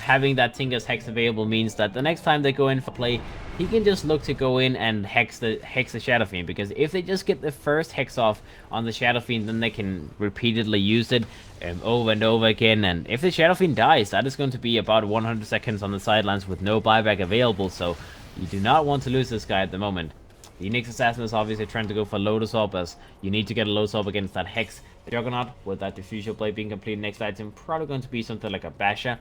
Having that Tinker's Hex available means that the next time they go in for play, he can just look to go in and hex the Shadow Fiend, because if they just get the first Hex off on the Shadow Fiend, then they can repeatedly use it over and over again, and if the Shadow Fiend dies, that is going to be about 100 seconds on the sidelines with no buyback available, so you do not want to lose this guy at the moment. The next assassin is obviously trying to go for Lotus Orb, as you need to get a Lotus Orb against that Hex. The Juggernaut, with that Diffusion Blade being complete, next item probably going to be something like a Basher.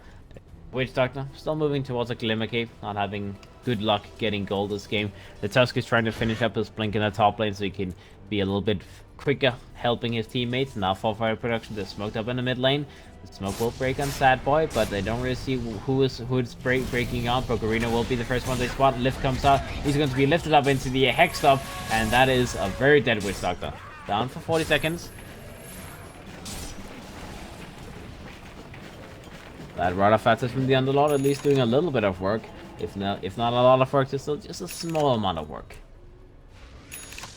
Witch Doctor still moving towards a Glimmer Cave, not having good luck getting gold this game. The Tusk is trying to finish up his blink in the top lane so he can be a little bit quicker helping his teammates. Now for fire production, they're smoked up in the mid lane. The smoke will break on Sad Boy, but they don't really see who's breaking on. Pokerino will be the first one they spot. Lift comes out. He's going to be lifted up into the Hex Stop, and that is a very dead Witch Doctor. Down for 40 seconds. That Rada Faceless from the Underlord at least doing a little bit of work. If not a lot of work, just a small amount of work.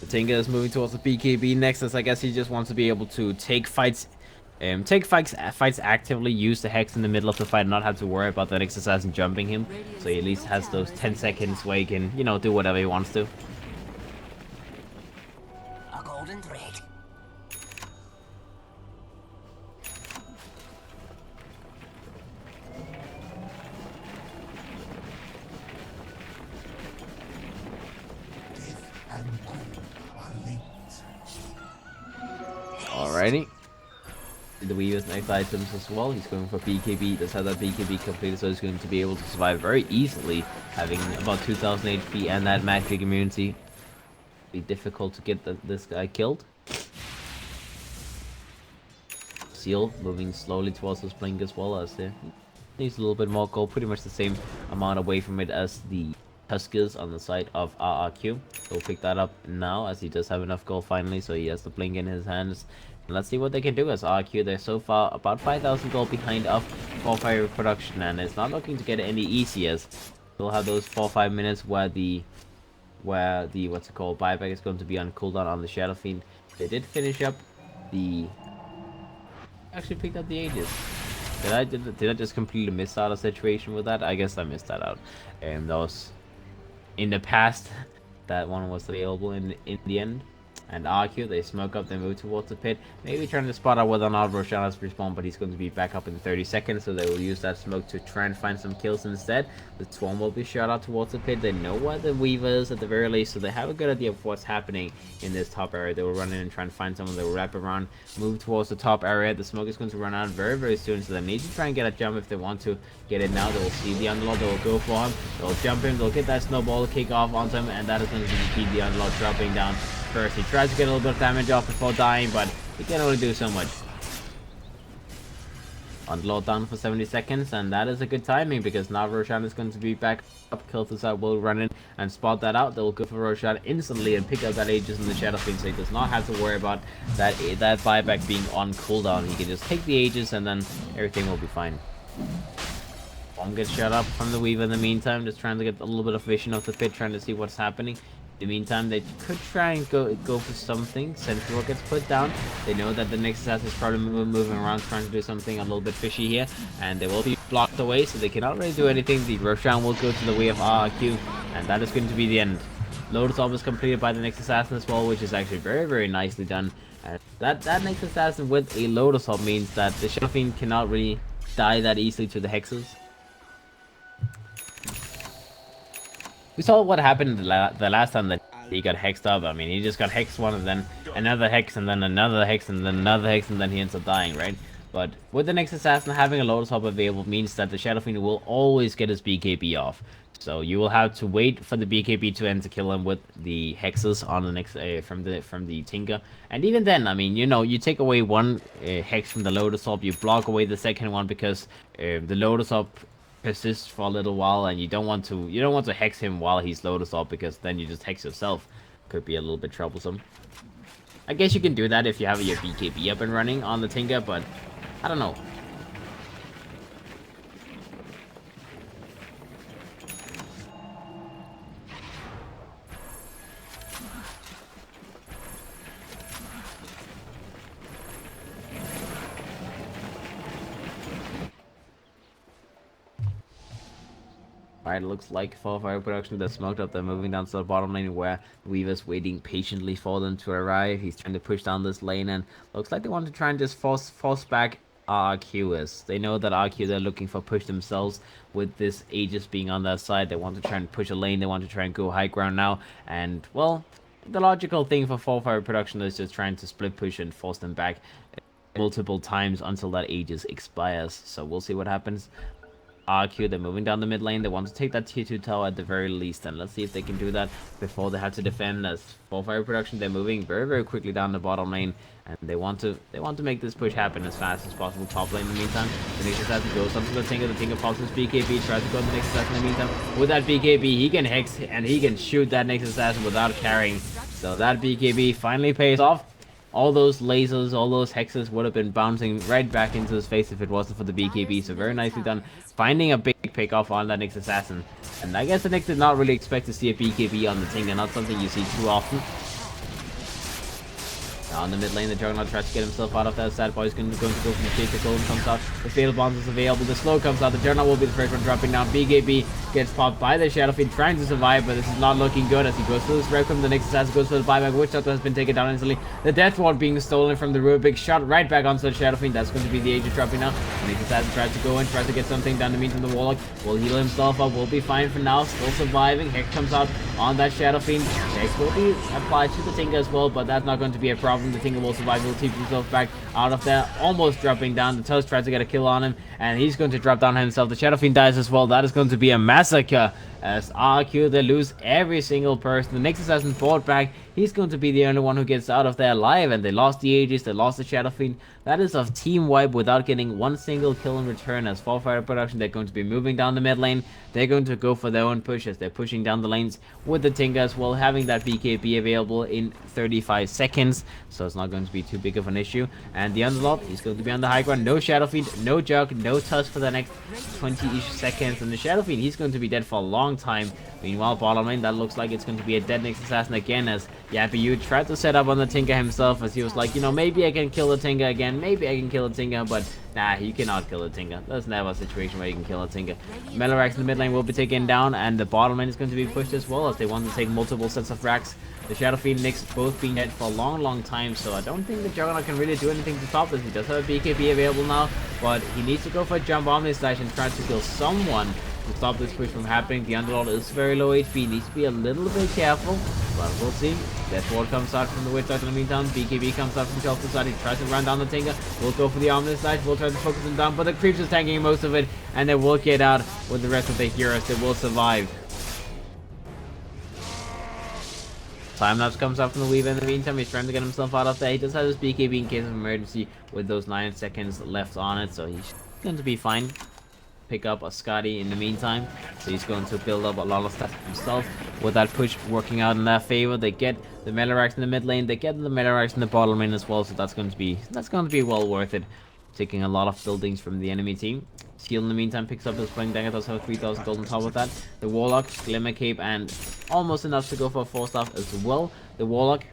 The Tinker is moving towards the BKB next, as I guess he just wants to be able to take fights actively, use the Hex in the middle of the fight, not have to worry about the next assassin jumping him. So he at least has those 10 seconds where he can, you know, do whatever he wants to. A golden thread. Alrighty. The Weaver's next items as well. He's going for BKB. Does have that BKB completed, so he's going to be able to survive very easily, having about 2000 HP and that magic immunity. Be difficult to get this guy killed. Seal moving slowly towards his blink as well, as there needs a little bit more gold, pretty much the same amount away from it as the Tusk is on the side of RRQ. He'll pick that up now, as he does have enough gold finally, so he has the blink in his hands. And let's see what they can do as RRQ. They're so far about 5,000 gold behind of 4-5 production, and it's not looking to get any easier. We'll have those 4-5 minutes where the what's it called, buyback is going to be on cooldown on the Shadow Fiend. They did finish up the actually picked up the Aegis. Did I just completely miss out a situation with that? I guess I missed that out. That was in the past. That one was available in the end. And RQ, they smoke up, they move towards the pit. Maybe trying to spot out whether or not Roshan has respawned, but he's going to be back up in 30 seconds, so they will use that smoke to try and find some kills instead. The Swarm will be shot out towards the pit. They know where the Weaver is at the very least, so they have a good idea of what's happening in this top area. They will run in and try and find someone. They will wrap around, move towards the top area. The smoke is going to run out very, very soon, so they need to try and get a jump if they want to get it now. They will see the Underlord, they will go for him, they'll jump him, they'll get that snowball kick off onto him, and that is going to keep the Underlord dropping down. First, he tries to get a little bit of damage off before dying, but he can only do so much. Underlord down for 70 seconds, and that is a good timing because now Roshan is going to be back up. Kilthusar will run in and spot that out. They'll go for Roshan instantly and pick up that Aegis in the Shadow Fiend, so he does not have to worry about that buyback being on cooldown. He can just take the Aegis and then everything will be fine. Bomb gets shut up from the Weaver in the meantime, just trying to get a little bit of vision of the pit, trying to see what's happening. In the meantime, they could try and go for something. Sentinel gets put down. They know that the next assassin is probably moving around trying to do something a little bit fishy here, and they will be blocked away, so they cannot really do anything. The Roshan will go to the way of RRQ, and that is going to be the end. Lotus Orb is completed by the next assassin as well, which is actually very, very nicely done. That next assassin with a Lotus Orb means that the Shadow Fiend cannot really die that easily to the hexes. We saw what happened the last time that he got hexed up. I mean, he just got hexed one, and then another hex, and then another hex, and then another hex, and then he ends up dying, right? But with the next assassin having a Lotus Orb available means that the Shadow Fiend will always get his BKB off. So you will have to wait for the BKB to end to kill him with the hexes on the next from the Tinker. And even then, I mean, you know, you take away one hex from the Lotus Orb, you block away the second one because the Lotus Orb persists for a little while, and you don't want to hex him while he's Lotus Orb, because then you just hex yourself. Could be a little bit troublesome. I guess you can do that if you have your BKB up and running on the Tinker, but I don't know. Alright, looks like for fire production they're smoked up. They're moving down to the bottom lane where Weaver's waiting patiently for them to arrive. He's trying to push down this lane, and looks like they want to try and just force back RQ. They know that RQ, they're looking for push themselves with this Aegis being on their side. They want to try and push a lane. They want to try and go high ground now. And, well, the logical thing for fire production is just trying to split push and force them back multiple times until that Aegis expires. So we'll see what happens. RQ. They're moving down the mid lane. They want to take that tier 2 tower at the very least, and let's see if they can do that before they have to defend. As for fire production, they're moving very, very quickly down the bottom lane, and they want to make this push happen as fast as possible. Top lane in the meantime, the next assassin goes up to the Tinker. The Tinker pops his BKB, tries to go to the next assassin in the meantime. With that BKB, he can hex and he can shoot that next assassin without carrying. So that BKB finally pays off. All those lasers, all those hexes would have been bouncing right back into his face if it wasn't for the BKB. So very nicely done, finding a big pick off on that next assassin. And I guess the Nick did not really expect to see a BKB on the Tinker, not something you see too often. Now in the mid lane, the Juggernaut tries to get himself out of that. Sad Boy is going to go for the chase. The golden comes out. The Fatal Bonds is available. The slow comes out. The Juggernaut will be the first one dropping down. BKB gets popped by the Shadow Fiend, trying to survive, but this is not looking good as he goes through this Requiem. The next assassin goes for the buyback. Witch Doctor has been taken down instantly. The Death Ward being stolen from the Rubik. Shot right back onto the Shadow Fiend. That's going to be the Aegis dropping now. The next assassin tries to go in, tries to get something down. The meantime, the Warlock will heal himself up. Will be fine for now. Still surviving. Hex comes out on that Shadow Fiend. Hex will be applied to the Tinker as well, but that's not going to be a problem. The Tinker will survive. He'll keep himself back out of there, almost dropping down. The Tusk tries to get a kill on him, and he's going to drop down himself. The Shadow Fiend dies as well. That is going to be a massacre as RQ, they lose every single person. The next assassin fought back. He's going to be the only one who gets out of there alive, and they lost the Aegis, they lost the Shadow Fiend. That is a team wipe without getting one single kill in return. As for fire production, they're going to be moving down the mid lane. They're going to go for their own push as they're pushing down the lanes with the Tinker as well, having that BKB available in 35 seconds, so it's not going to be too big of an issue. And the Underlord, he's going to be on the high ground. No Shadow Fiend, no Jug, no Tusk for the next 20-ish seconds, and the Shadow Fiend, he's going to be dead for a long time. Meanwhile, bottom lane, that looks like it's going to be a dead next assassin again, as Yappy tried to set up on the Tinker himself, as he was like, you know, maybe I can kill the Tinker again, maybe I can kill the Tinker, but nah, you cannot kill the Tinker. There's never a situation where you can kill a Tinker. Melorax in the mid lane will be taken down, and the bottom lane is going to be pushed as well, as they want to take multiple sets of racks. The Shadow Fiend Nyx both being dead for a long time, so I don't think the Juggernaut can really do anything to stop this. He does have a BKB available now, but he needs to go for a jump Omni Slash and try to kill someone to stop this push from happening. The Underlord is very low HP, needs to be a little bit careful, but we'll see. Death Ward comes out from the Witch Doctor in the meantime. BKB comes out from Chelsea's side. He tries to run down the Tinker. We'll go for the Omni Slash. We'll try to focus him down, but the Creeps is tanking most of it, and they will get out with the rest of the heroes. They will survive. Timelapse comes out from the Weaver in the meantime. He's trying to get himself out of there. He does have his BKB in case of emergency with those 9 seconds left on it, so he's going to be fine. Pick up a Scotty in the meantime, so he's going to build up a lot of stuff himself with that push working out in their favor. They get the Melorax in the mid lane, they get the Melorax in the bottom lane as well, so that's going to be well worth it, taking a lot of buildings from the enemy team. Seal in the meantime picks up his Flame Dagger, does have 3000 gold on top of that. The Warlock, Glimmer Cape, and almost enough to go for a 4-staff as well. The Warlock,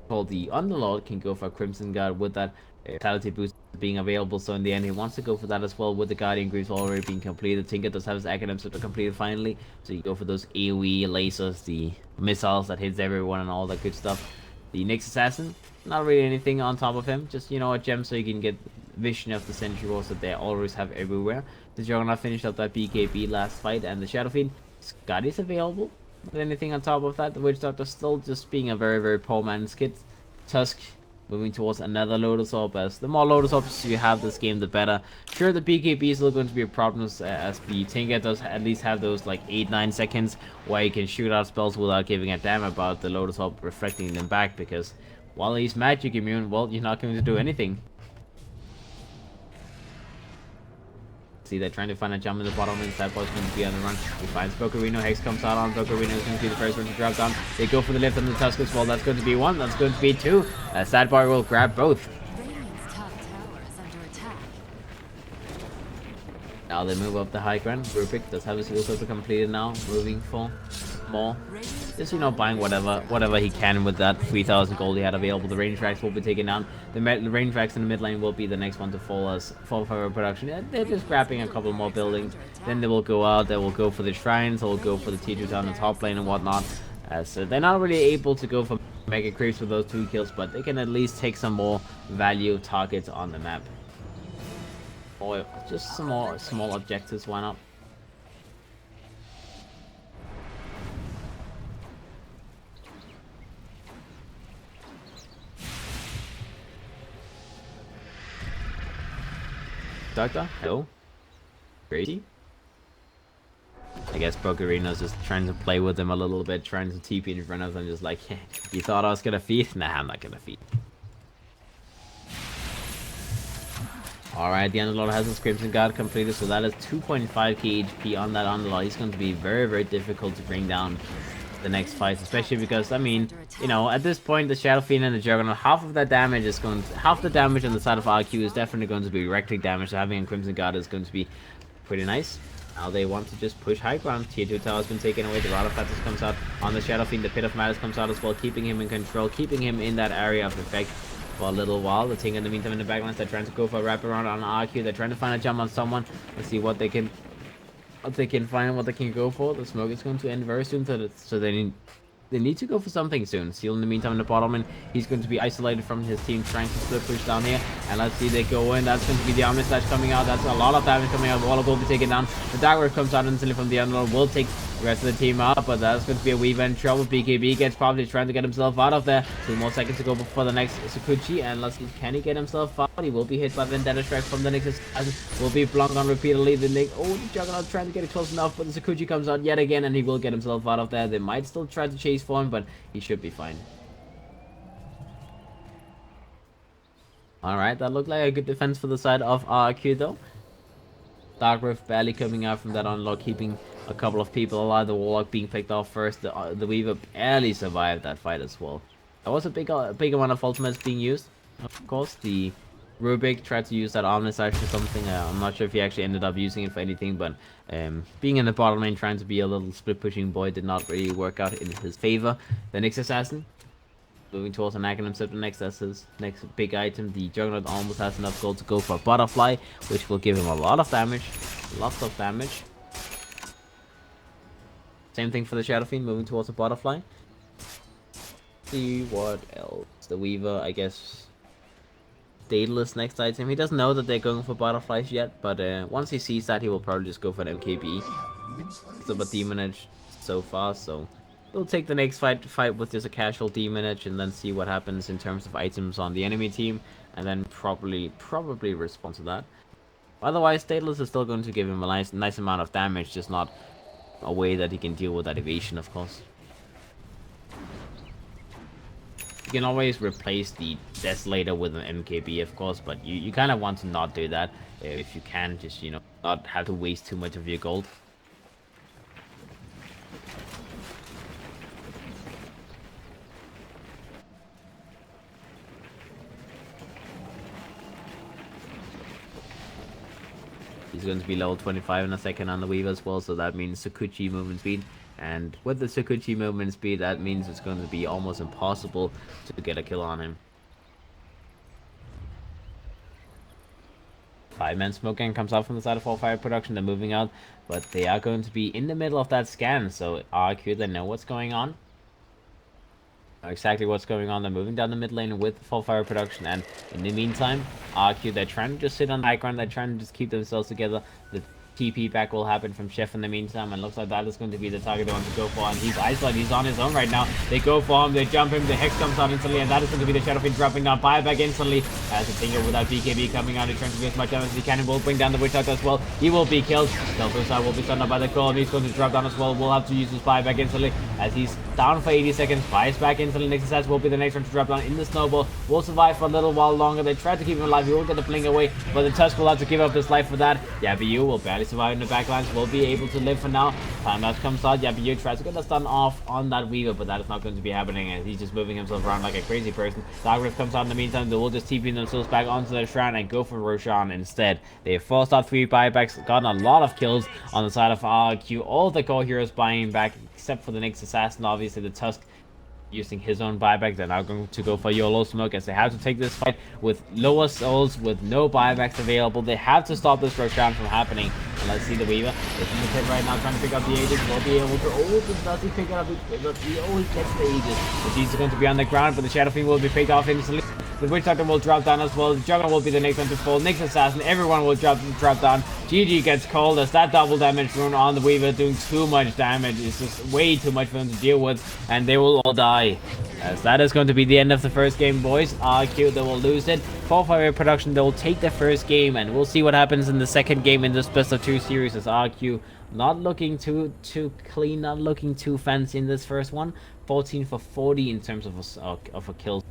called the Underlord, can go for a Crimson Guard with that Vitality boost being available, so in the end he wants to go for that as well, with the Guardian Greaves already being completed. Tinker does have his Academic Scepter completed finally, so you go for those AoE lasers, the missiles that hits everyone and all that good stuff. The next assassin, not really anything on top of him, just, you know, a gem so you can get vision of the Sentry Walls that they always have everywhere. The Juggernaut finished up that BKB last fight, and the Shadow Fiend, Scott is available. But anything on top of that, the Witch Doctor still just being a very poor man's kid. Tusk moving towards another Lotus Orb, as the more Lotus Orbs you have this game, the better. Sure, the BKB is still going to be a problem, as the Tinker does at least have those like 8-9 seconds where you can shoot out spells without giving a damn about the Lotus Orb reflecting them back, because while he's magic immune, well, you're not going to do anything. See, they're trying to find a jump in the bottom, and Sad Boy's going to be on the run. He finds Bocarino. Hex comes out on Bocarino. Is going to be the first one to drop down. They go for the lift on the Tusk as well. That's going to be one. That's going to be two. Sad Boy will grab both. Radiant's top tower is under attack. Now they move up the high ground. Rubik does have his heal circle completed now. Moving for more. Just, you know, buying whatever he can with that 3000 gold he had available. The range tracks will be taken down. The range tracks in the mid lane will be the next one to fall as for production. Yeah, they're just grabbing a couple more buildings. Then they will go out. They will go for the shrines. They will go for the tier 2 down the top lane and whatnot. So they're not really able to go for mega creeps with those 2 kills, but they can at least take some more value targets on the map. Or just some more small objectives. Why not? Doctor, hello. Crazy. I guess Bogarino's just trying to play with them a little bit, trying to TP in front of them, just like, hey, you thought I was gonna feed? Nah, I'm not gonna feed. Alright, the Underlord has his Crimson Guard completed, so that is 2.5k HP on that Underlord. He's going to be very, very difficult to bring down the next fight, especially because, I mean, you know, at this point, the Shadow Fiend and the Juggernaut, half the damage on the side of RQ is definitely going to be directly damage, so having a Crimson Guard is going to be pretty nice. Now they want to just push high ground. Tier 2 tower has been taken away. The Rod of Faceless comes out on the Shadow Fiend. The Pit of Madness comes out as well, keeping him in control, keeping him in that area of effect for a little while. The Ting in the meantime in the backlines, they're trying to go for a wraparound on RQ. They're trying to find a jump on someone. Let's see what they can find, what they can go for. The smoke is going to end very soon, so they need to go for something soon. Seal in the meantime in the bottom, and he's going to be isolated from his team, trying to split push down here. And let's see, they go in. That's going to be the Omni Slash coming out. That's a lot of damage coming out. Warlock will be taken down. The Dark Wave comes out instantly from the Underlord. Will take the rest of the team out, but that's going to be a Weaver in trouble. BKB gets probably trying to get himself out of there. 2 more seconds to go before the next Sakuchi, and let's see, can he get himself out? He will be hit by Vendetta Strike from the next assassin. Will be blocked on repeatedly. The Juggernaut trying to get it close enough, but the Sakuchi comes out yet again, and he will get himself out of there. They might still try to chase for him, but he should be fine. Alright, that looked like a good defense for the side of RQ though. Dark Rift barely coming out from that unlock, keeping a couple of people alive. The Warlock being picked off first. The Weaver barely survived that fight as well. There was a big amount of ultimates being used. Of course, the Rubik tried to use that Omnislash for something. I'm not sure if he actually ended up using it for anything, but being in the bottom lane, trying to be a little split pushing boy did not really work out in his favor. The next assassin, moving towards an Acronym Scepter next, that's his next big item. The Juggernaut almost has enough gold to go for a Butterfly, which will give him a lot of damage. Lots of damage. Same thing for the Shadow Fiend, moving towards a Butterfly. See what else. The Weaver, I guess. Daedalus next item. He doesn't know that they're going for butterflies yet, but once he sees that, he will probably just go for an MKB. So, but Demon Edge so far, so we'll take the next fight with just a casual Demon Edge, and then see what happens in terms of items on the enemy team, and then probably respond to that. Otherwise, Daedalus is still going to give him a nice amount of damage, just not a way that he can deal with that evasion, of course. You can always replace the Desolator with an MKB, of course, but you kind of want to not do that if you can, just, you know, not have to waste too much of your gold. He's going to be level 25 in a second on the Weaver as well, so that means Sakuchi movement speed. And with the Sakuchi movement speed, that means it's going to be almost impossible to get a kill on him. 5-man smoke gang comes out from the side of all fire production. They're moving out, but they are going to be in the middle of that scan, so RQ, they know what's going on. Exactly what's going on. They're moving down the mid lane with full fire production, and in the meantime, RQ, they're trying to just sit on the high ground. They're trying to just keep themselves together. The TP back will happen from Chef in the meantime, and looks like that is going to be the target they want to go for, and he's isolated, he's on his own right now. They go for him, they jump him, the Hex comes out instantly, and that is going to be the Shadow Fiend dropping down, buyback instantly, as the Finger without BKB coming out, he's trying to do as much damage as he can, and will bring down the Witch Doctor as well. He will be killed, Delphosa will be stunned up by the call, and he's going to drop down as well. We'll have to use his buyback instantly, as he's down for 80 seconds, buys back instantly. Next assassin will be the next one to drop down in the snowball, will survive for a little while longer. They try to keep him alive, he won't get the blink away, but the Tusk will have to give up his life for that. Yabiyu will barely survive in the backlines, will be able to live for now. Time that comes out, Yabiyu tries to get the stun off on that Weaver, but that is not going to be happening, as he's just moving himself around like a crazy person. Dark Rift comes out in the meantime, they will just TP themselves back onto their shrine and go for Roshan instead. They have forced out 3 buybacks, gotten a lot of kills on the side of RQ. All of the core heroes buying back, except for the next assassin, obviously the Tusk using his own buyback. They're now going to go for YOLO smoke, as they have to take this fight with lower souls, with no buybacks available. They have to stop this Roshan from happening. And let's see the Weaver is in the pit right now, trying to pick up the Aegis. Will be able to, does he pick it up? He always gets the Aegis. The Aegis are going to be on the ground, but the Shadow Fiend will be picked off instantly. The Witch Doctor will drop down as well. The Juggernaut will be the next one to fall. Next assassin, everyone will drop down. GG gets called, as that double damage thrown on the Weaver, doing too much damage. It's just way too much for them to deal with, and they will all die. As that is going to be the end of the first game, boys. RQ, they will lose it. For fire production, they will take the first game, and we'll see what happens in the second game in this best of 2 series, as RQ Not looking too clean, not looking too fancy in this first one. 14 for 40 in terms of a kill.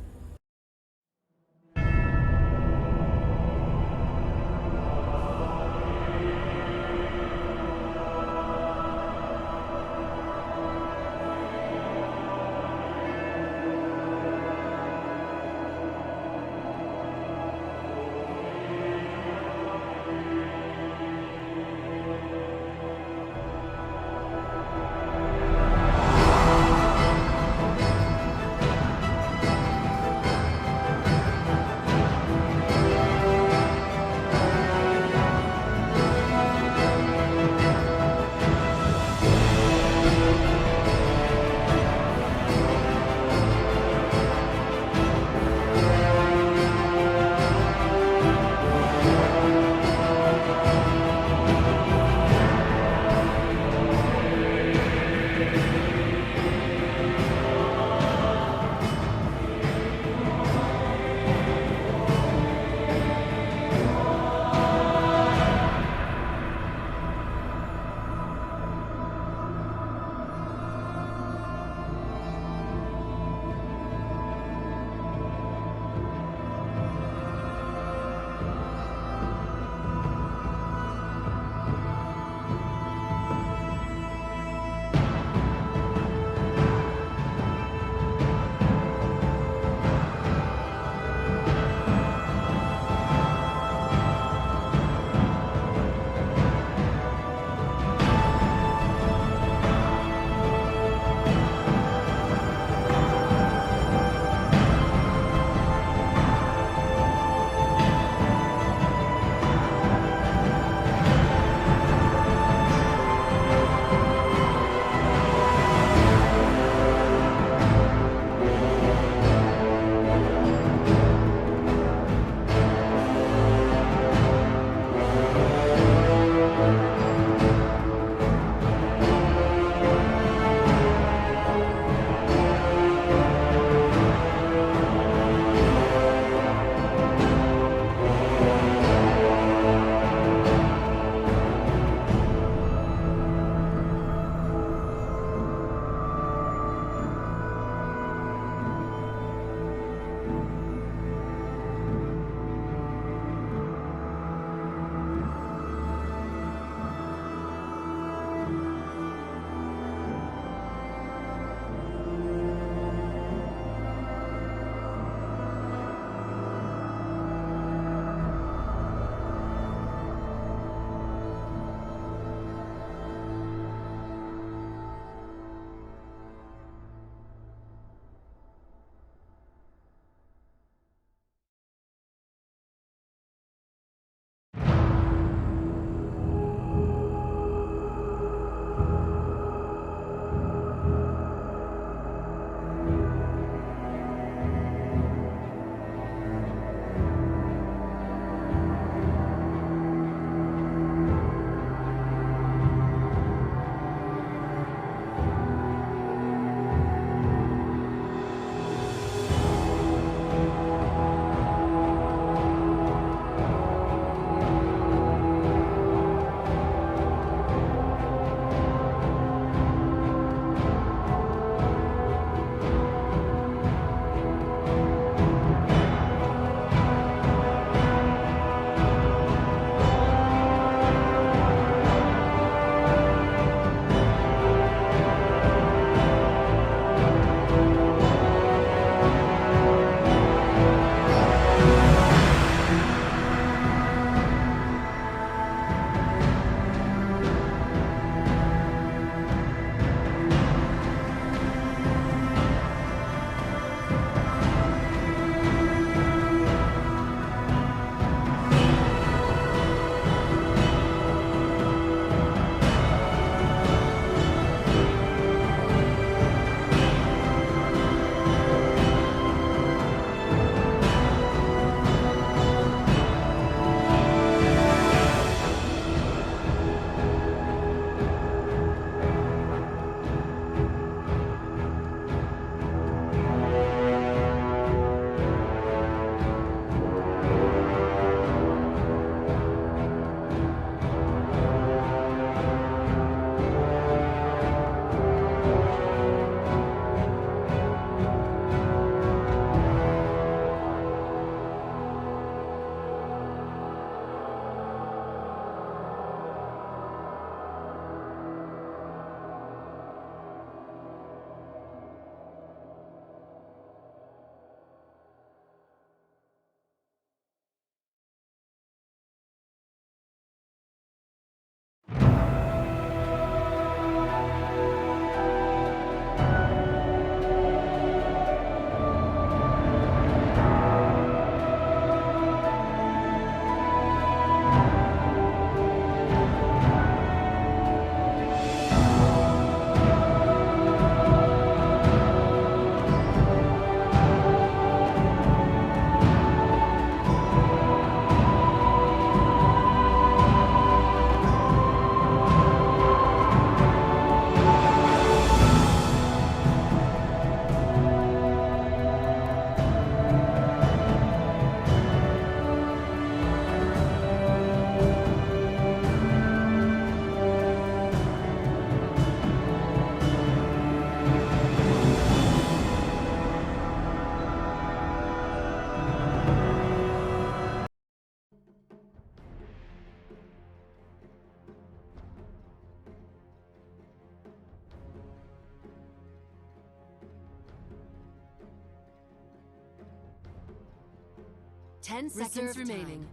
10 seconds remaining.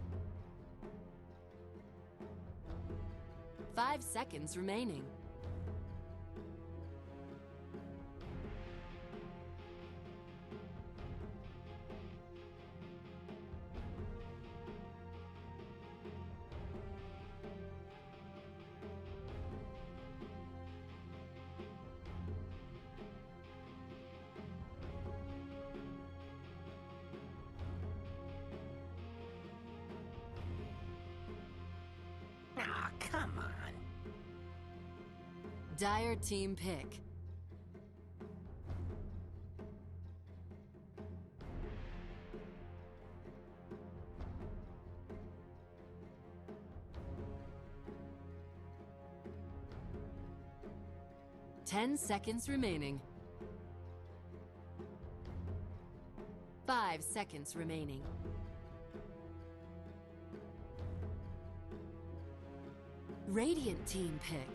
5 seconds remaining. Aw, come on. Dire team pick. Ten seconds remaining. 5 seconds remaining. Radiant team pick.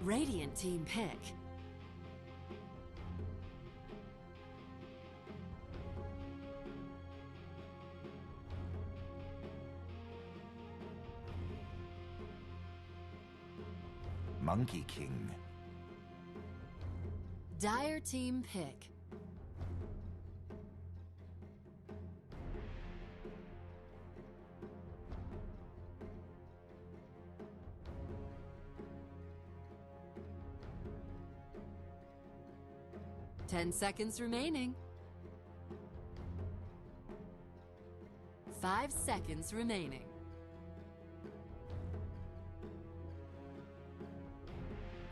Radiant team pick. Monkey King. Dire team pick. Ten seconds remaining. 5 seconds remaining.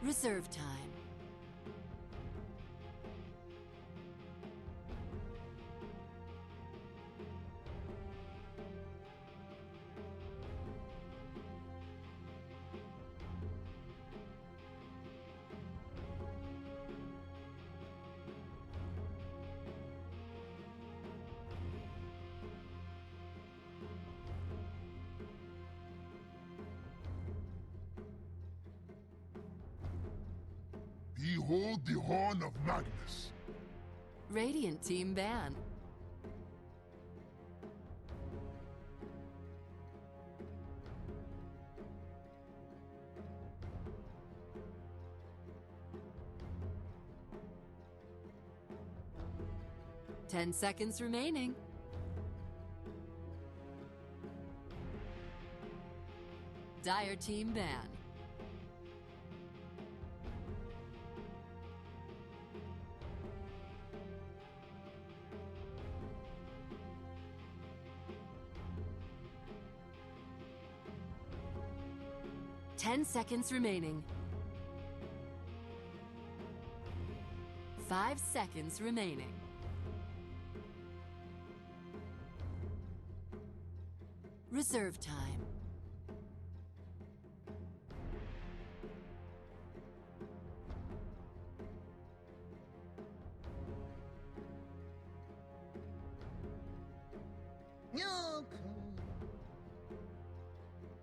Reserve time. Behold the horn of Magnus. Radiant team ban. Ten seconds remaining. Dire team ban. Ten seconds remaining. 5 seconds remaining. Reserve time.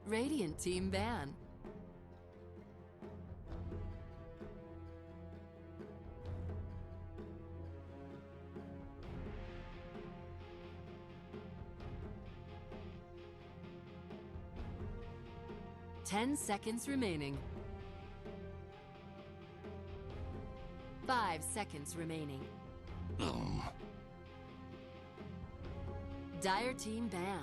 Radiant team ban. Ten seconds remaining. 5 seconds remaining. Dire team ban.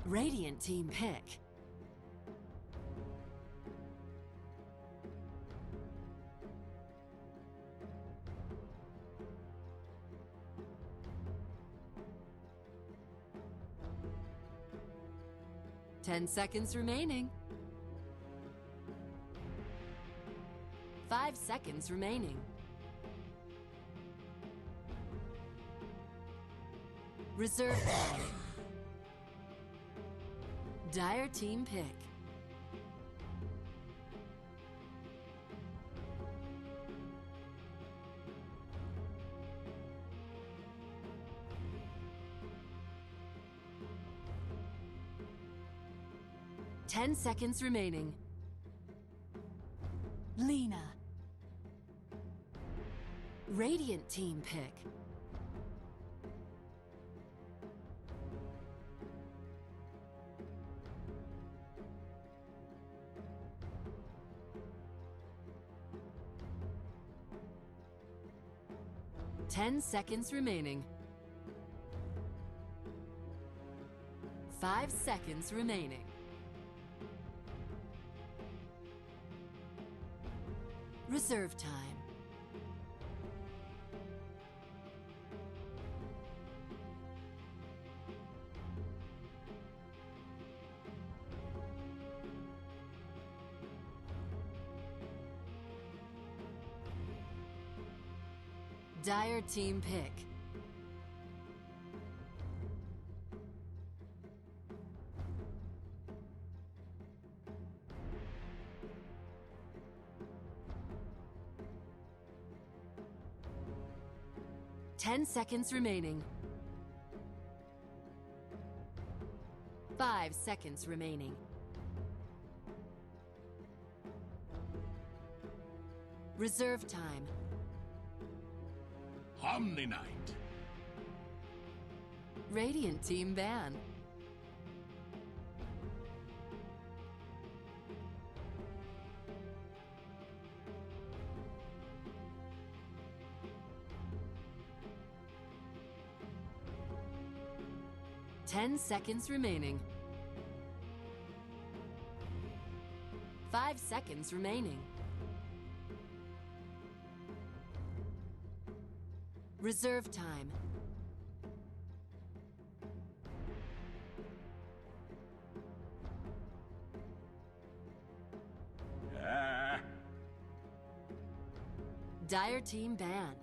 Radiant team pick. Ten seconds remaining. 5 seconds remaining. Reserve time. Dire team pick. 10 seconds remaining. Lena. Radiant team pick. Ten seconds remaining. 5 seconds remaining. Reserve time. Dire team pick. Ten seconds remaining. 5 seconds remaining. Reserve time. Omni Knight. Radiant team ban. Ten seconds remaining. 5 seconds remaining. Reserve time. Dire team ban.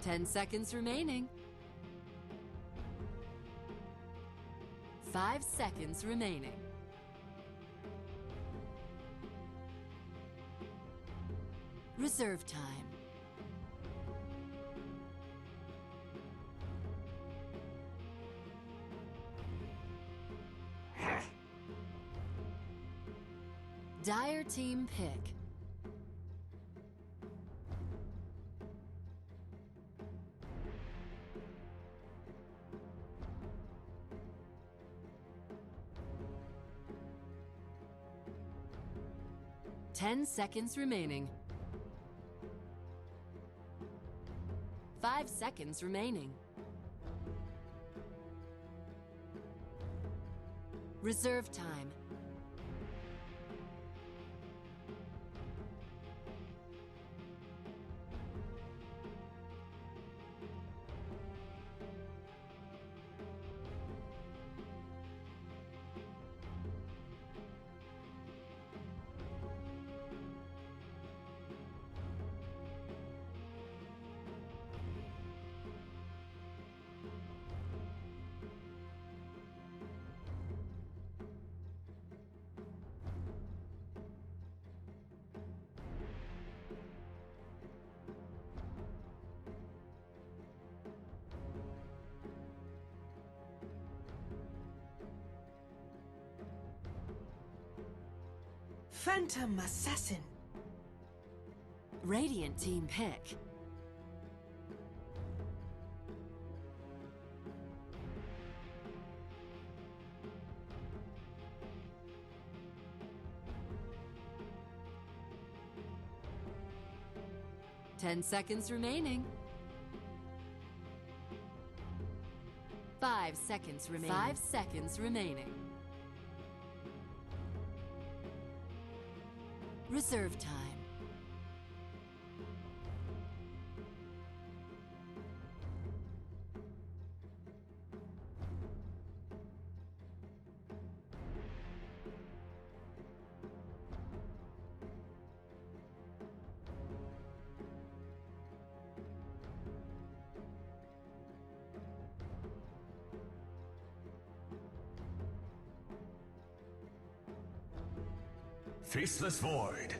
Ten seconds remaining. 5 seconds remaining. Reserve time. Dire team pick. Ten seconds remaining. 5 seconds remaining. Reserve time. Phantom Assassin. Radiant team pick. Ten seconds remaining. 5 seconds remaining. 5 seconds remaining. Reserve time. Faceless Void.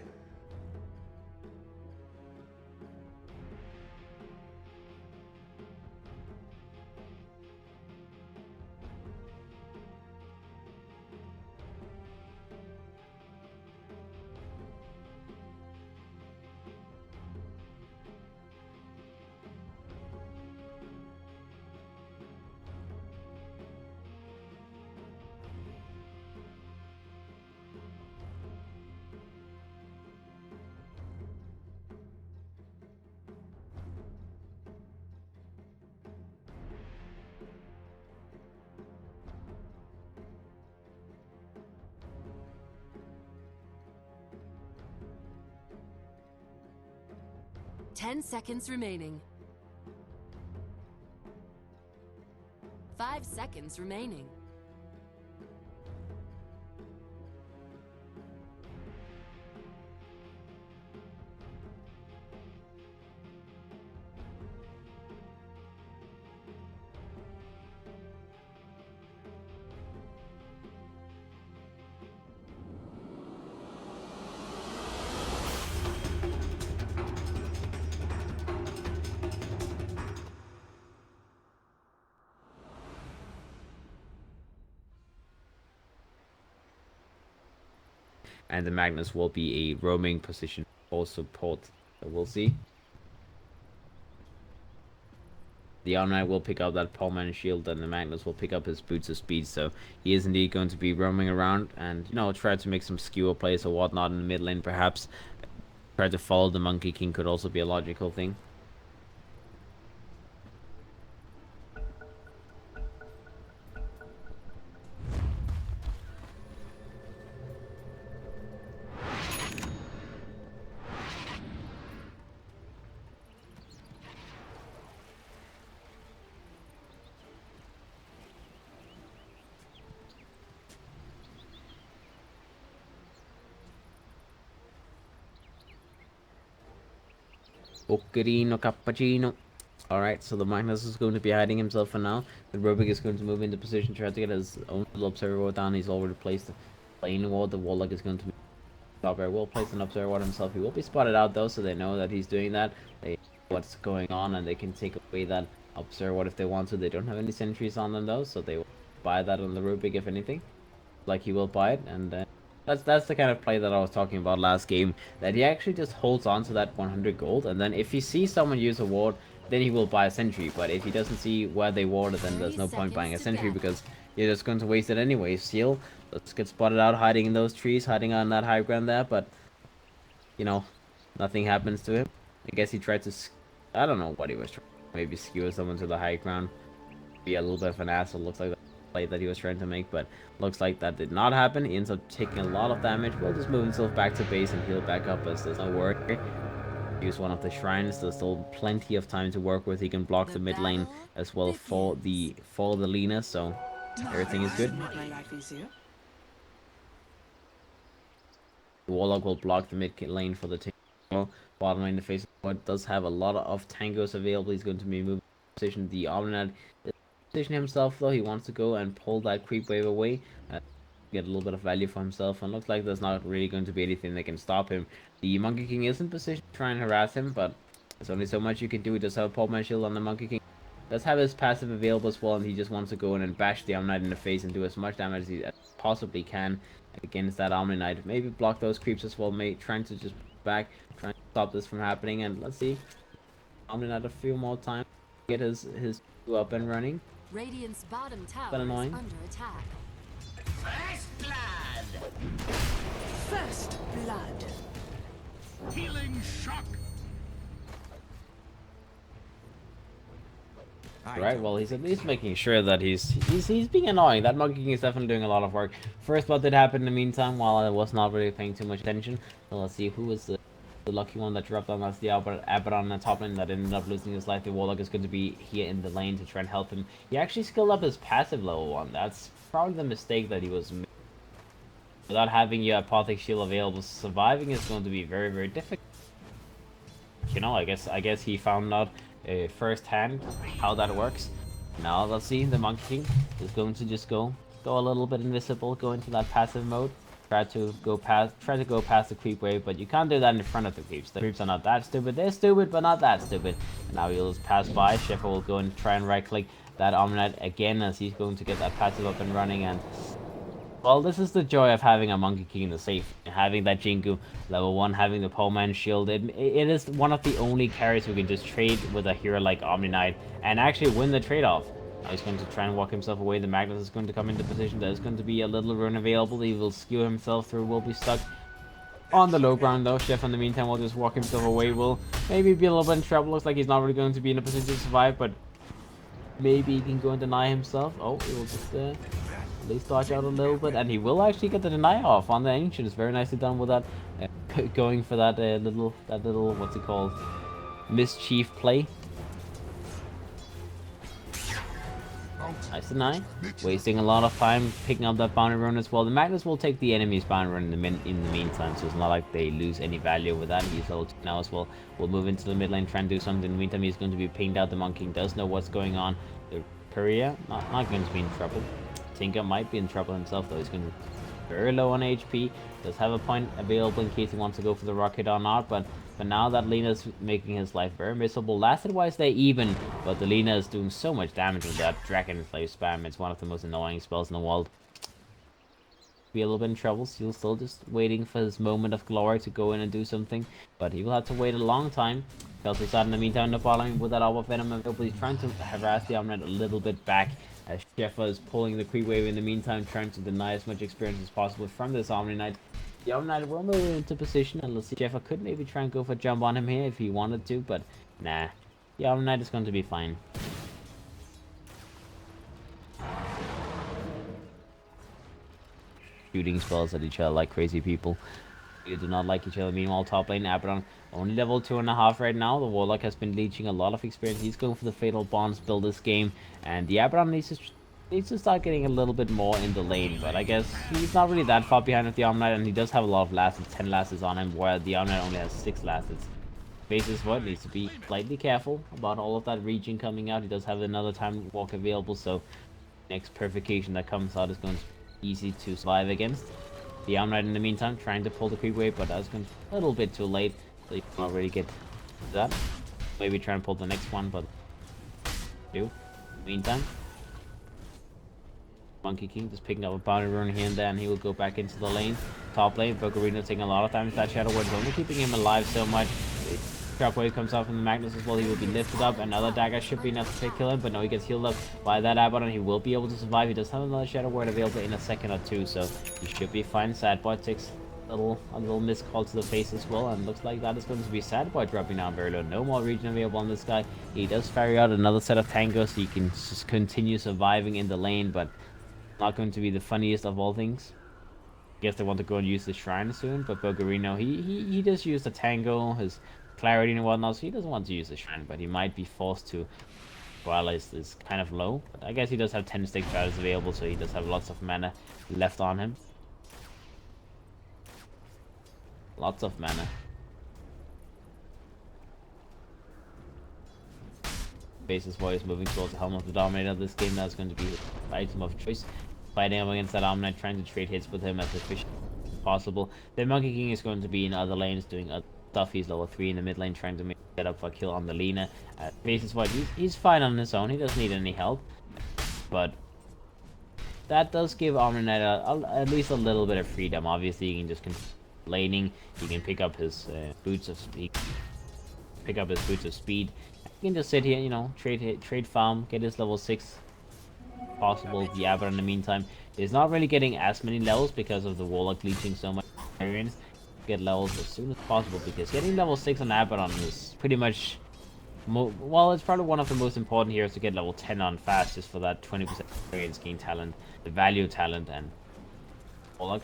Ten seconds remaining. 5 seconds remaining. And the Magnus will be a roaming position for support. So we'll see. The Omni will pick up that Poleman shield, and the Magnus will pick up his boots of speed. So he is indeed going to be roaming around and, you know, try to make some skewer plays or whatnot in the mid lane perhaps. Try to follow the Monkey King could also be a logical thing. Boccherino Cappuccino. Alright, so the Magnus is going to be hiding himself for now. The Rubik is going to move into position, try to get his own little observer ward down. He's already placed the lane ward. The Warlock is going to stop there. Will place an observer ward himself. He will be spotted out though, so they know that he's doing that. They know what's going on, and they can take away that observer ward if they want to. They don't have any sentries on them though, so they will buy that on the Rubik if anything. Like he will buy it, and that's the kind of play that I was talking about last game, that he actually just holds on to that 100 gold, and then if he sees someone use a ward, then he will buy a sentry. But if he doesn't see where they warded, then there's no point buying a sentry because you're just going to waste it anyway. Seal, let's get spotted out hiding in those trees, hiding on that high ground there, but you know, nothing happens to him. I guess he tried to, I don't know what he was trying, maybe skewer someone to the high ground, be a little bit of an asshole. Looks like play that he was trying to make, but looks like that did not happen. He ends up taking a lot of damage. We'll just move himself back to base and heal back up as there's no worry. Use one of the shrines. There's still plenty of time to work with. He can block the mid lane as well for the Lina, so everything is good. The Warlock will block the mid lane for the tango. Bottom lane, the face does have a lot of tangos available. He's going to be moving position. The Omnad position himself though. He wants to go and pull that creep wave away, get a little bit of value for himself, and looks like there's not really going to be anything that can stop him. The Monkey King is in position to try and harass him, but there's only so much you can do. He does have a Poleman shield on the Monkey King. Does have his passive available as well, and he just wants to go in and bash the Omni Knight in the face and do as much damage as he possibly can against that Omni Knight. Maybe block those creeps as well, mate. Trying to just back, trying to stop this from happening, and let's see. Omni Knight a few more times, get his up and running. Radiant's bottom tower But annoying. is under attack. First blood! First blood. Healing shock. Right, well, he's at least making sure that he's being annoying. That Monkey King is definitely doing a lot of work. First blood did happen in the meantime while I was not really paying too much attention. So let's see who was the lucky one that dropped on. That's the Abbott on the top lane that ended up losing his life. The Warlock is going to be here in the lane to try and help him. He actually skilled up his passive level 1. That's probably the mistake that he was making. Without having your Apothic Shield available, surviving is going to be very, very difficult. You know, I guess he found out firsthand how that works. Now let's see, the Monkey King is going to just go a little bit invisible, go into that passive mode. try to go past the creep wave, but you can't do that in front of the creeps. The creeps are not that stupid. They're stupid, but not that stupid. And now he'll just pass by. Sheffer will go and try and right-click that Omnite again as he's going to get that passive up and running. And well, this is the joy of having a Monkey King in the safe, having that Jingu level 1, having the Poleman shield. It is one of the only carries who can just trade with a hero like Omni Knight and actually win the trade-off. Now he's going to try and walk himself away. The Magnus is going to come into position. There's going to be a little rune available. He will skew himself through. Will be stuck on the low ground though. Chef in the meantime will just walk himself away. Will maybe be a little bit in trouble. Looks like he's not really going to be in a position to survive, but maybe he can go and deny himself. Oh, he will just at least dodge out a little bit, and he will actually get the deny off on the Ancient. It's very nicely done with that, going for that little what's it called, mischief play. Nice deny. Wasting a lot of time picking up that bounty rune as well. The Magnus will take the enemy's bounty rune in the meantime, so it's not like they lose any value with that. He's level 2 now as well. We'll move into the mid lane, try and do something. In the meantime, he's going to be pinged out. The Monkey King does know what's going on. The Korea, not going to be in trouble. Tinker might be in trouble himself though. He's going to be very low on HP. Does have a point available in case he wants to go for the rocket or not, but now that Lena's making his life very miserable. Lasted wise they even, but the Lena is doing so much damage with that Dragon Slave spam. It's one of the most annoying spells in the world. Be a little bit in trouble. He'll still just waiting for his moment of glory to go in and do something, but he will have to wait a long time. Kelsis out in the meantime, the following with that Alpha Venom available. He's trying to harass the Omnite a little bit back as Sheffa is pulling the creep wave in the meantime, trying to deny as much experience as possible from this Omni Knight. The Omni Knight will move into position, and let's see, Sheffa could maybe try and go for a jump on him here if he wanted to, but nah. The Omni Knight is going to be fine. Shooting spells at each other like crazy people. They do not like each other. Meanwhile, top lane Abaddon only level 2.5 right now. The Warlock has been leeching a lot of experience. He's going for the Fatal Bonds build this game, and the Abaddon needs to start getting a little bit more in the lane. But I guess he's not really that far behind with the Omnite, and he does have a lot of lasts, 10 lasts on him, while the Omnite only has 6 lasts. Faces what needs to be slightly careful about all of that region coming out. He does have another time walk available, so next purification that comes out is going to be easy to survive against. The Omnite in the meantime trying to pull the creep wave, but that's going to be a little bit too late, so you can't really get that. Maybe try and pull the next one, but do. Meantime, Monkey King just picking up a bounty rune here and there, and he will go back into the lane. Top lane, Bogarino taking a lot of damage. That Shadow Word is only keeping him alive so much. Shockwave comes out from the Magnus as well. He will be lifted up. Another dagger should be enough to kill him, but no, he gets healed up by that Abaddon. He will be able to survive. He does have another Shadow Word available in a second or two, so he should be fine. Sadboy takes a little missed call to the face as well, and looks like that is going to be Sadboy dropping down very low. No more region available on this guy. He does ferry out another set of tangos, so he can just continue surviving in the lane, but not going to be the funniest of all things. Guess they want to go and use the shrine soon, but Bogarino, he just used a tango, his clarity and whatnot, so he doesn't want to use the shrine, but he might be forced to while is kind of low. But I guess he does have 10 stake shadows available, so he does have lots of mana left on him. Lots of mana. Faceless Boy is moving towards the Helm of the Dominator. This game, that's going to be his item of choice. Fighting up against that Omnite, trying to trade hits with him as efficient as possible. The Monkey King is going to be in other lanes doing other stuff. He's level 3 in the mid lane, trying to make set up for a kill on the Lina. Faceless Boy, he's fine on his own. He doesn't need any help. But that does give Omni Knight at least a little bit of freedom. Obviously, he can just continue laning. He can pick up his boots of speed. He can just sit here, you know, trade farm, get his level 6 possible. The Abaddon in the meantime is not really getting as many levels because of the Warlock leeching so much experience. Get levels as soon as possible, because getting level 6 on Abaddon is pretty much well, it's probably one of the most important heroes to get level 10 on fast, just for that 20% experience gain talent, the value talent, and Warlock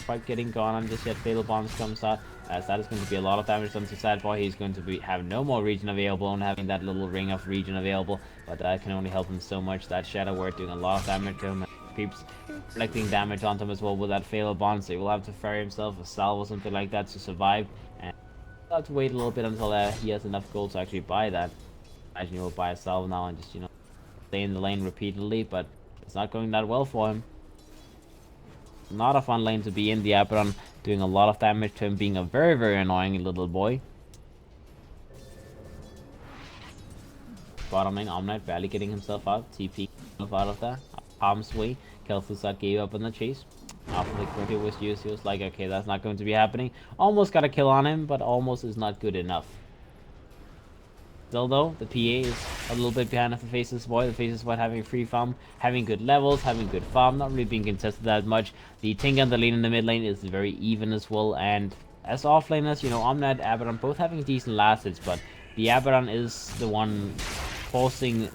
quite getting gone on just yet. Fatal Bombs comes out, as that is going to be a lot of damage done to Sadboy. He's going to have no more region available, and having that little ring of region available, but that can only help him so much. That Shadow Word doing a lot of damage to him, and keeps reflecting damage onto him as well with that Fatal Bond, so he will have to ferry himself a salve or something like that to survive, and he'll have to wait a little bit until he has enough gold to actually buy that. Imagine he will buy a salve now and just, you know, stay in the lane repeatedly, but it's not going that well for him. not a fun lane to be in. The Abaddon doing a lot of damage to him, being a very, very annoying little boy. Bottom lane, Omnite barely getting himself out. TP out of that. Harm's way. Kel'Thuzad gave up on the chase. After the crit was used, he was like, okay, that's not going to be happening. Almost got a kill on him, but almost is not good enough. Still though, the PA is a little bit behind of the Faceless Void. The Faceless Void having free farm, having good levels, having good farm, not really being contested that much. The Tinker and the lane in the mid lane is very even as well, and as offlaners, you know, Omnite, Abaddon both having decent last hits, but the Abaddon is the one forcing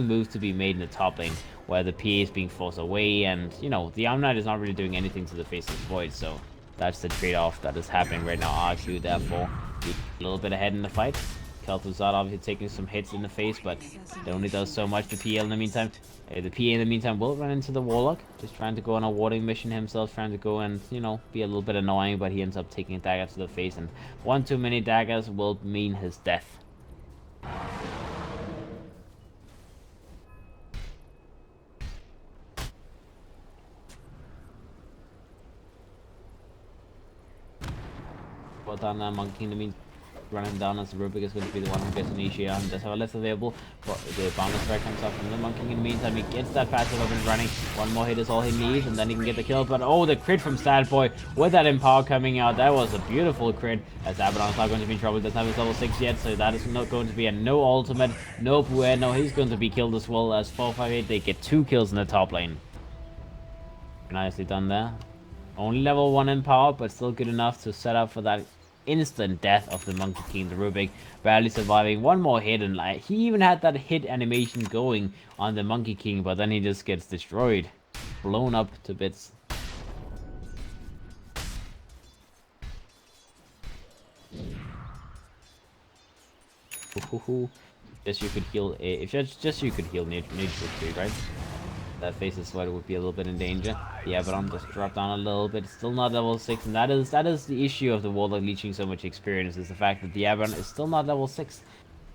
moves to be made in the top lane, where the PA is being forced away, and, you know, the Omnite is not really doing anything to the Faceless Void, so that's the trade-off that is happening right now. RQ, therefore, a little bit ahead in the fight. Kel'Thuzad obviously taking some hits in the face, but it only does so much. The PL in the meantime, will run into the Warlock, just trying to go on a warding mission himself, trying to go and, you know, be a little bit annoying, but he ends up taking a dagger to the face, and one too many daggers will mean his death. ProDotA Monkey in the meantime running down, as Rubik is going to be the one who gets initiated and does have a list available. But the boundless strike comes out from the Monkey. In the meantime, he gets that passive up and running. One more hit is all he needs, and then he can get the kill. But oh, the crit from Sad Boy with that Empower coming out. That was a beautiful crit, as Abaddon's not going to be in trouble. He doesn't have his level 6 yet, so that is not going to be a no ultimate, no bueno. He's going to be killed as well, as 458. They get 2 kills in the top lane. Nicely done there. Only level 1 Empower, but still good enough to set up for that instant death of the Monkey King. The Rubik barely surviving. One more hit, and like, he even had that hit animation going on the Monkey King, but then he just gets destroyed, blown up to bits. Just you could heal. If just you could heal neutral too, right? That Faceless Void would be a little bit in danger. The Abaddon just dropped down a little bit. Still not level 6, and that is the issue of the Warlock leeching so much experience, is the fact that the Abaddon is still not level 6.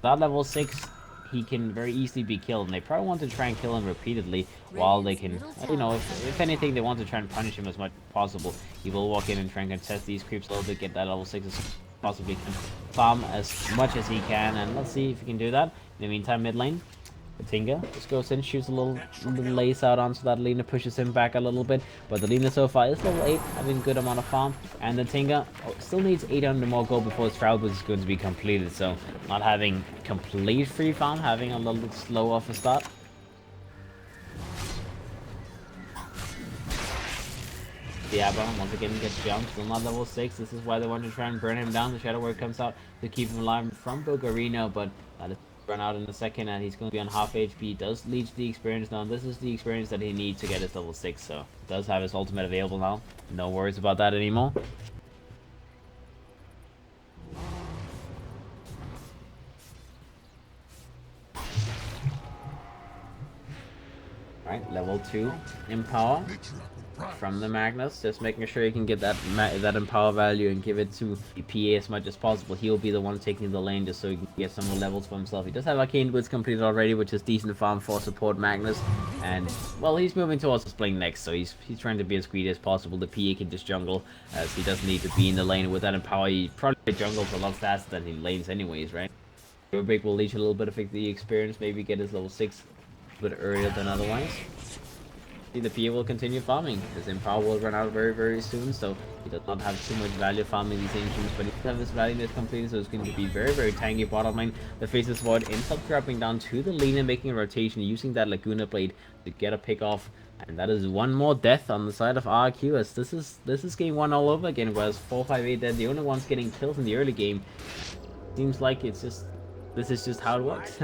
Without level 6, he can very easily be killed, and they probably want to try and kill him repeatedly while they can, you know, if anything, they want to try and punish him as much as possible. He will walk in and try and contest these creeps a little bit, get that level 6 as possibly can, farm as much as he can, and let's see if he can do that. In the meantime, mid lane, Tinga just goes in, shoots a little lace out onto that Lina, pushes him back a little bit, but the Lina so far is level 8, having a good amount of farm, and the Tinga still needs 800 more gold before his trial boost is going to be completed, so not having complete free farm, having a little bit slow off the start. The Abaddon once again gets jumped, still not level 6, this is why they want to try and burn him down. The Shadow Word comes out to keep him alive from Bogarino, but that is run out in a second, and he's going to be on half HP. Does leech the experience now, and this is the experience that he needs to get his level 6, so does have his ultimate available now. No worries about that anymore. Alright, level 2 Empower from the Magnus, just making sure you can get that Empower value and give it to the PA as much as possible. He'll be the one taking the lane just so he can get some more levels for himself. He does have Arcane Boots completed already, which is decent farm for support Magnus, and well, he's moving towards his playing next, so he's trying to be as greedy as possible. The PA can just jungle, as he doesn't need to be in the lane. With that Empower, he probably jungles a lot faster than he lanes anyways, right? Rubik will leech a little bit of the experience, maybe get his level 6 a bit earlier than otherwise. The PA will continue farming. His Empower will run out very, very soon, so he does not have too much value farming these ancients, but he does have his value that's completed, so it's going to be very, very tanky bottom lane. The Faceless Void ends up dropping down to the lane and making a rotation, using that Laguna Blade to get a pick off, and that is one more death on the side of RQ, as this is game 1 all over again, whereas 458 they're the only ones getting kills in the early game. Seems like this is just how it works.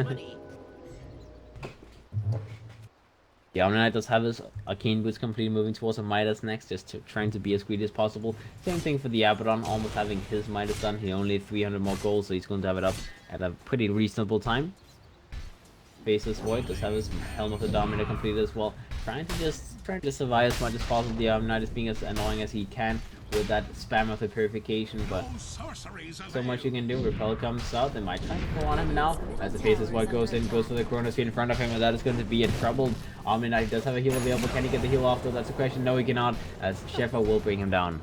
The Omni does have his Arcane Boots completely, moving towards a Midas next, just trying to be as greedy as possible. Same thing for the Abaddon, almost having his Midas done. He only had 300 more gold, so he's going to have it up at a pretty reasonable time. Faceless Void does have his Helm of the Dominator completed as well, trying to survive as much as possible. The Omni is being as annoying as he can, with that spam of the purification, but so much you can do. Repel comes out, they might try to pull on him now, as the Faceless Void goes in, goes for the Chronosphere in front of him, and that is going to be a troubled Omni-Knight. Does have a heal available, can he get the heal off though? That's a question, no he cannot, as Sheffa will bring him down.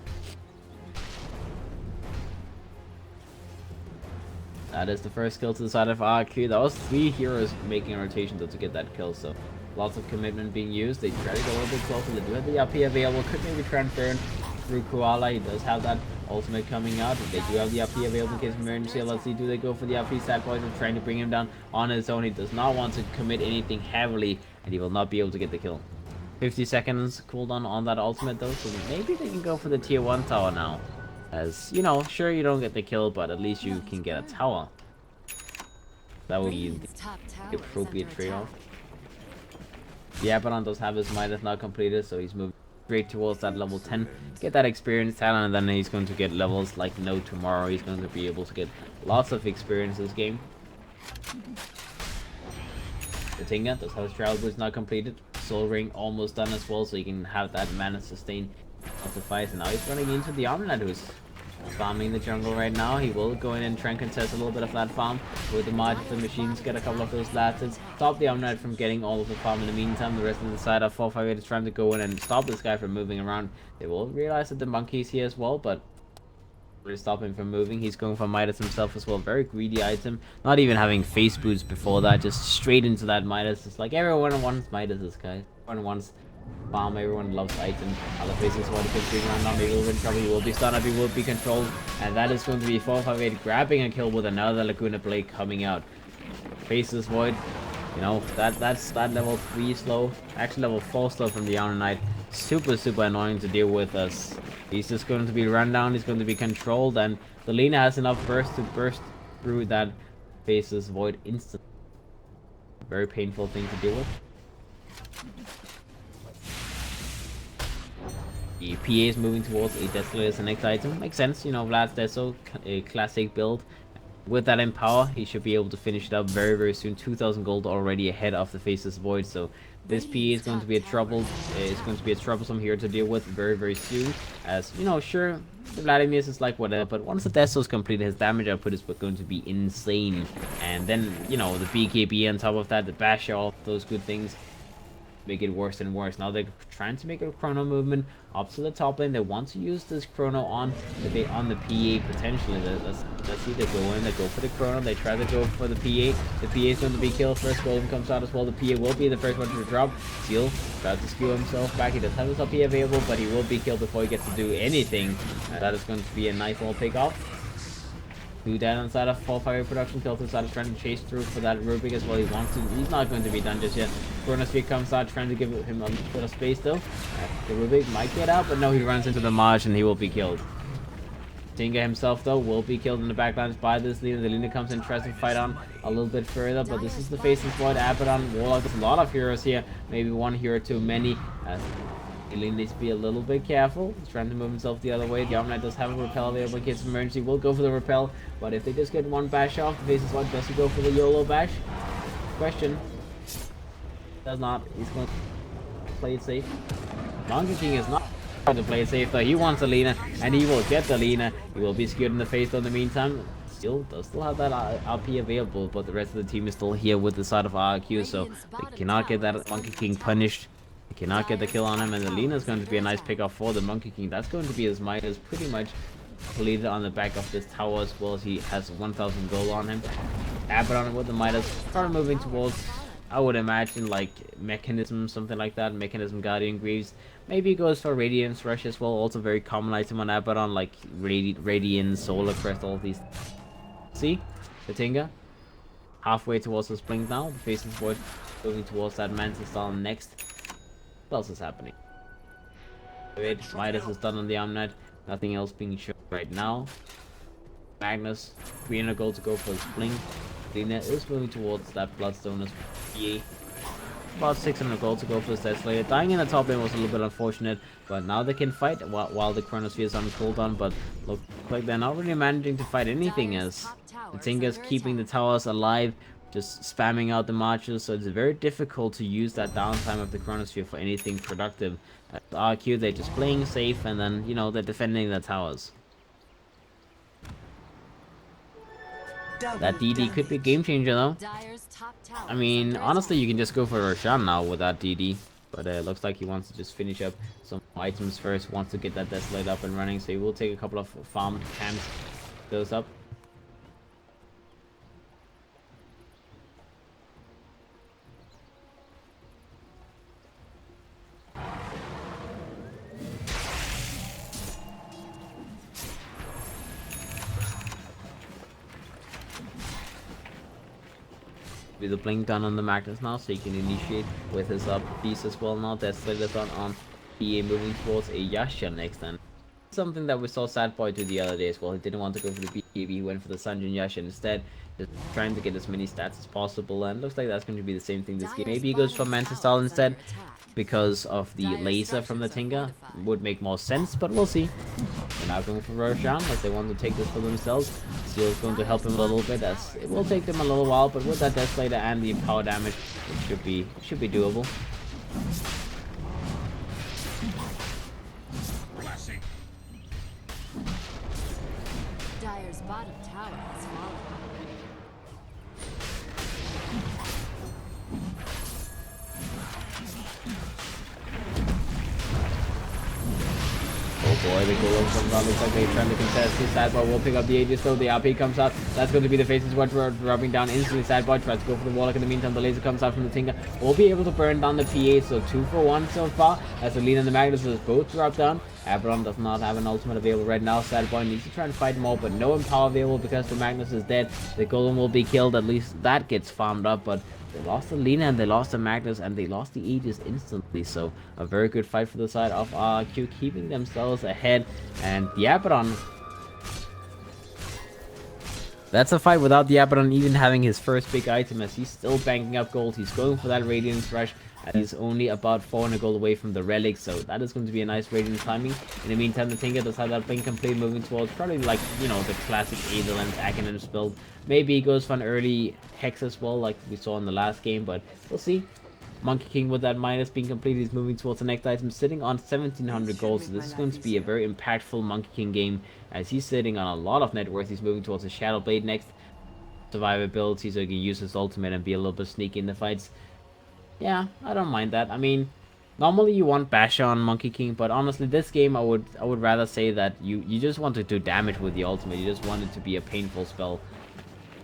That is the first kill to the side of RQ. That was 3 heroes making a rotation though to get that kill, so lots of commitment being used. They try to go a little bit closer, they do have the RP available, could maybe transfer in through Koala. He does have that ultimate coming out. They do have the RP available in case of emergency. Let's see, do they go for the RP? Sad Poison trying to bring him down on his own. He does not want to commit anything heavily, and he will not be able to get the kill. 50 seconds cooldown on that ultimate though, so maybe they can go for the tier 1 tower now. As, you know, sure you don't get the kill, but at least you can get a tower. That would be the appropriate trade-off. The Abaddon does have his Midas not completed, so he's moving straight towards that level 10, get that experience talent, and then he's going to get levels like no tomorrow. He's going to be able to get lots of experience this game. The Tinga does have his Travel Boots not completed, Soul Ring almost done as well, so you can have that mana sustain of the fight. And now he's running into the Omni-Knight, who's farming the jungle right now. He will go in and try and contest a little bit of that farm with the March of the machines, get a couple of those lasts, stop the Omni-Knight from getting all of the farm in the meantime. The rest of the side of 458 is trying to go in and stop this guy from moving around. They will realize that the monkey's here as well, but to stop him from moving, he's going for Midas himself as well. Very greedy item, not even having face boots before that, just straight into that Midas. It's like everyone wants Midas, guys. Everyone wants farm, everyone loves item. Other Faces want to continue around now, maybe a little bit in trouble. He will be stunned up, he will be controlled, and that is going to be 458 grabbing a kill with another Laguna Blade coming out. Faceless Void, you know, that's that level 3 slow, actually level 4 slow from the Omni-Knight. Super annoying to deal with, as he's just going to be run down, he's going to be controlled, and the Lina has enough burst to burst through that Faceless Void instantly. Very painful thing to deal with. The PA is moving towards a Desolator as the next item. Makes sense, you know, Vlad's Deso, a classic build. With that Empower, he should be able to finish it up very soon. 2,000 gold already ahead of the Faceless Void, so this PA is going to be a troublesome hero to deal with very soon. As, you know, sure, the Vladimir's is like whatever, but once the Deso is completed, his damage output is going to be insane. And then, you know, the BKB on top of that, the bash off, those good things make it worse and worse. Now they're trying to make a chrono movement up to the top lane. They want to use this chrono on the PA potentially. Let's see, they go in, they go for the chrono, they try to go for the PA. The PA is going to be killed first. Golden comes out as well. The PA will be the first one to drop. Seal tries to skew himself back. He does have his LP available, but he will be killed before he gets to do anything. That is going to be a nice little pick off. Do that on side of 458 production. Tilted side is trying to chase through for that Rubik as well. He wants to. He's not going to be done just yet. Chronosphere comes out, trying to give him a bit of space though. The Rubik might get out, but no, he runs into the Marsh and he will be killed. Tinga himself though will be killed in the backlines by this Lina. The Lina comes in, tries to fight on a little bit further, but this is the Faceless Void, Abaddon, Warlock. There's a lot of heroes here. Maybe one hero too many. Lina needs to be a little bit careful. He's trying to move himself the other way. The Omni-Knight does have a repel available in case of emergency. Will go for the repel, but if they just get one bash off, the Faceless Void does he go for the YOLO bash? Question. Does not. He's going to play it safe. Monkey King is not going to play it safe though. He wants a Lina, and he will get the Lina. He will be skewed in the face though in the meantime. Still have that RP available, but the rest of the team is still here with the side of RQ, so they cannot get that Monkey King punished. They cannot get the kill on him, and the Lina is going to be a nice pickup for the Monkey King. That's going to be his Midas pretty much completed on the back of this tower, as well as he has 1,000 gold on him. Abaddon with the Midas, start moving towards, I would imagine, like Mechanism, something like that. Mechanism, Guardian Greaves. Maybe he goes for Radiance Rush as well, also very common item on Abaddon, like Radiance, Solar Crest, all of these. See? The Tinga. Halfway towards his blink now. The Faceless Void moving towards that Mantis style next. What else is happening? Wait, Midas is done on the Omni-Knight. Nothing else being shown right now. Magnus, 300 gold to go for his blink. Lina is moving towards that Bloodstone as PA. About 600 gold to go for his Desolator. Dying in the top lane was a little bit unfortunate, but now they can fight while the Chronosphere is on cooldown, but look like they're not really managing to fight anything, as the Tinga's keeping the towers alive, just spamming out the marches, so it's very difficult to use that downtime of the Chronosphere for anything productive. At RQ, they're just playing safe, and then, you know, they're defending the towers. That DD could be a game changer, though. Dire's top tower I mean, is under honestly, attack. you can just go for Roshan now with that DD. But it looks like he wants to just finish up some items first, wants to get that Desolate up and running. So he will take a couple of farmed camps, those up. With the blink done on the Magnus now, so he can initiate with his up piece as well now. Desolate is on PA moving towards a Yasha next, and something that we saw Sad Boy do the other day as well. He didn't want to go for the BKB, he went for the Sanjin Yasha instead, just trying to get as many stats as possible, and looks like that's going to be the same thing this game. Maybe he goes for Manta Style instead, because of the laser from the Tinker. Would make more sense, but we'll see. They're now going for Roshan, as they want to take this for themselves. Seal's going to help him a little bit, as it will take them a little while, but with that Desolator and the power damage, it should be doable. Dire's bottom tower has fallen. Oh boy, the Golem comes on. Looks like they're trying to contest this. Sad Boy will pick up the Aegis though. The RP comes out. That's going to be the Faceless one dropping down instantly. Sad Boy tries to go for the Warlock in the meantime. The laser comes out from the Tinker. Will be able to burn down the PA. So 2 for 1 so far. As the Lean and the Magnus is both dropped down. Abaddon does not have an ultimate available right now. Sad Boy needs to try and fight more, but no empower available because the Magnus is dead. The Golem will be killed. At least that gets farmed up, but they lost the Lina and they lost the Magnus and they lost the Aegis instantly. So a very good fight for the side of RQ, keeping themselves ahead. And the Abaddon, that's a fight without the Abaddon even having his first big item, as he's still banking up gold. He's going for that Radiance Rush. He's only about 400 gold away from the relic, so that is going to be a nice Radiant timing. In the meantime, the Tinker does have that blink complete, moving towards probably, like, you know, the classic Aetherlands Acronyms build. Maybe he goes for an early Hex as well, like we saw in the last game, but we'll see. Monkey King with that minus being completed, he's moving towards the next item, sitting on 1700 gold, so this is going to be a very impactful Monkey King game, as he's sitting on a lot of net worth. He's moving towards the Shadow Blade next. Survivability, so he can use his ultimate and be a little bit sneaky in the fights. Yeah, I don't mind that. I mean, normally you want Basher on Monkey King, but honestly, this game I would rather say that you just want to do damage with the ultimate. You just want it to be a painful spell.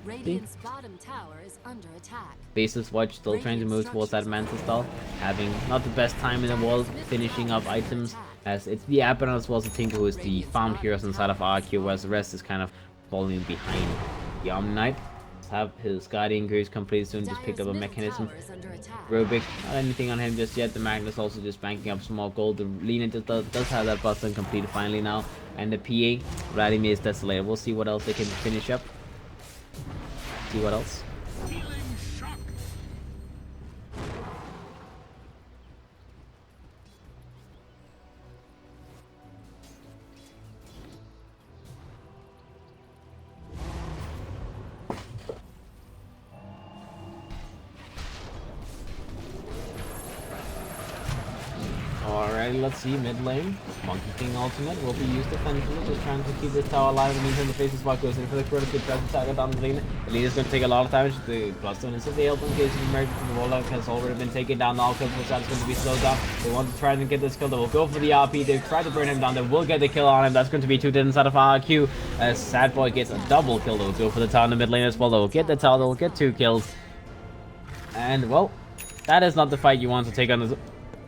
Radiant's bottom tower is under attack. Faceless Watch still trying to move towards that Manta style, having not the best time in the world finishing up items, as it's the Abaddon as well as the Tinker who is the farmed heroes inside of RQ, whereas the rest is kind of falling behind. The Omni Knight have his Guardian Gears completed soon, just picked up a mechanism. Rubik, not anything on him just yet. The Magnus also just banking up some more gold. The Lina just does have that button completed finally now. And the PA, Vladimir's Desolator. We'll see what else they can finish up. See what else. Alrighty, let's see, mid lane. Monkey King ultimate will be used defensively, just trying to keep this tower alive. In the meantime, the Faceless Watch goes in for the critical, tries to target down the lane. The lead is going to take a lot of damage. The Bloodstone is available in case of emergency. The Warlock has already been taken down. The Alchemist is going to be slowed down. They want to try and get this kill. They will go for the RP. They try to burn him down. They will get the kill on him. That's going to be 2 dead inside of RQ. As Sad Boy gets a double kill. They will go for the tower in the mid lane as well. They will get the tower. They will get 2 kills. And, well, that is not the fight you want to take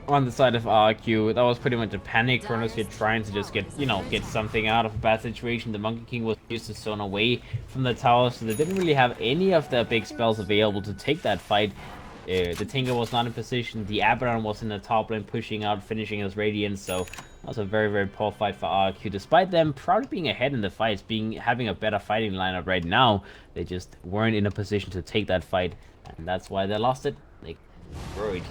on the side of RQ. That was pretty much a panic. Kronos here trying to just get something out of a bad situation. The Monkey King was used to zone away from the tower, so they didn't really have any of their big spells available to take that fight. The Tinker was not in position. The Abaddon was in the top lane pushing out, finishing his Radiance, so that was a very, very poor fight for RQ. Despite them probably being ahead in the fights, having a better fighting lineup right now, they just weren't in a position to take that fight, and that's why they lost it. They destroyed.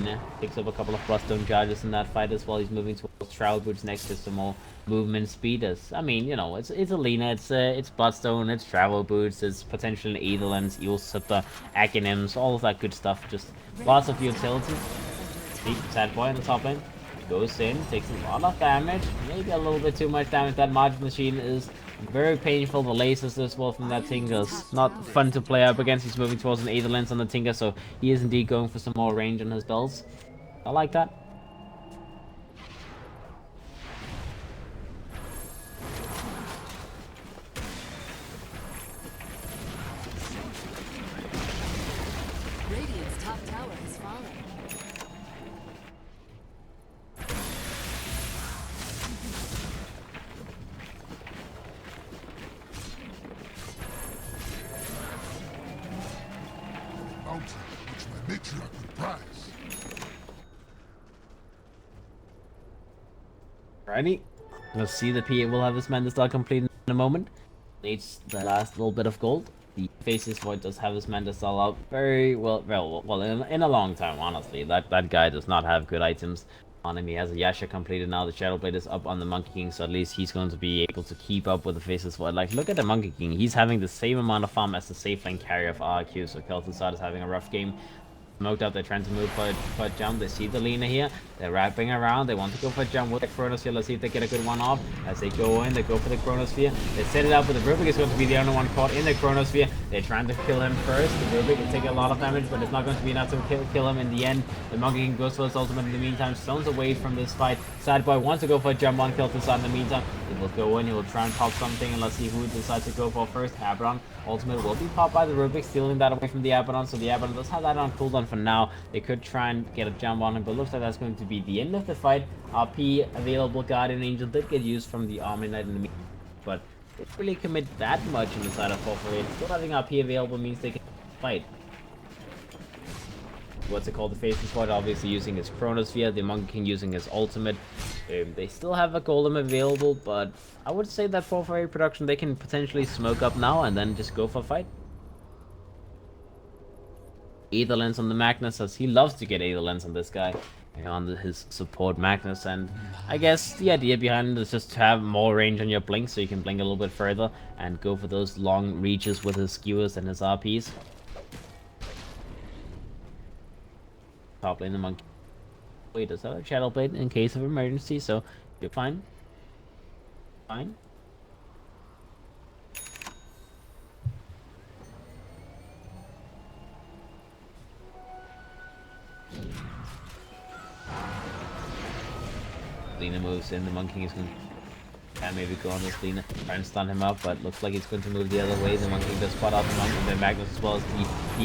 Lina. Picks up a couple of Bloodstone charges in that fight as well. He's moving towards Travel Boots next to some more movement speed. As I mean, you know, it's a Lina, it's Bloodstone, it's Travel Boots, it's potential Aetherlands, Eel Scepter, Acronyms, all of that good stuff. Just lots of utility. See, Sad Boy in the top lane. Goes in, takes a lot of damage, maybe a little bit too much damage. That Magic Machine is very painful. The lasers as well from that Tinker is not fun to play up against. He's moving towards an Aetherlands on the Tinker, so he is indeed going for some more range on his bells. I like that. Radiant's top tower has fallen. Mountain which my matriarch would prize. Alrighty. Let's see, the PA will have his Manta Star complete in a moment. Needs the last little bit of gold. The Faceless Void does have his Manta Star out very well, in a long time, honestly. That guy does not have good items on him. He has a Yasha completed now. The Shadow Blade is up on the Monkey King, so at least he's going to be able to keep up with the Faceless Void. Like, look at the Monkey King. He's having the same amount of farm as the safe lane carrier of RQ, so Kel'Thuzad is having a rough game. Smoked up, they're trying to move for a jump. They see the Lina here, they're wrapping around, they want to go for a jump with the Chronosphere. Let's see if they get a good one off. As they go in, they go for the Chronosphere, they set it up, but the Rubik is going to be the only one caught in the Chronosphere. They're trying to kill him first. The Rubik is taking a lot of damage, but it's not going to be enough to kill him in the end. The Monkey King goes for his ultimate in the meantime, stones away from this fight. Sad Boy wants to go for a jump on Kel'Thuzad in the meantime. He will go in, he will try and pop something, and let's see who decides to go for first. Abaddon ultimate will be popped by the Rubik, stealing that away from the Abaddon, so the Abaddon does have that on cooldown for now. They could try and get a jump on him, but looks like that's going to be the end of the fight. RP available Guardian Angel did get used from the Army Knight in the meantime, but didn't really commit that much on the side of 448. Still having RP available means they can fight. What's it called? The Faceless Void obviously using his Chronosphere, the Monkey King using his ultimate. They still have a Golem available, but I would say that 448 production, they can potentially smoke up now and then just go for a fight. Aetherlands on the Magnus, as he loves to get Aetherlands on this guy, on his support Magnus, and I guess the idea behind it is just to have more range on your blink, so you can blink a little bit further and go for those long reaches with his skewers and his RPs. Top lane the Monkey. Wait, does that have a Shadow Blade in case of emergency, so you're fine. Fine. Lina moves in, the Monkey King is going to maybe go on this Lina, try and stun him up, but looks like he's going to move the other way. The Monkey King does spot out the Monkey, and then Magnus as well as the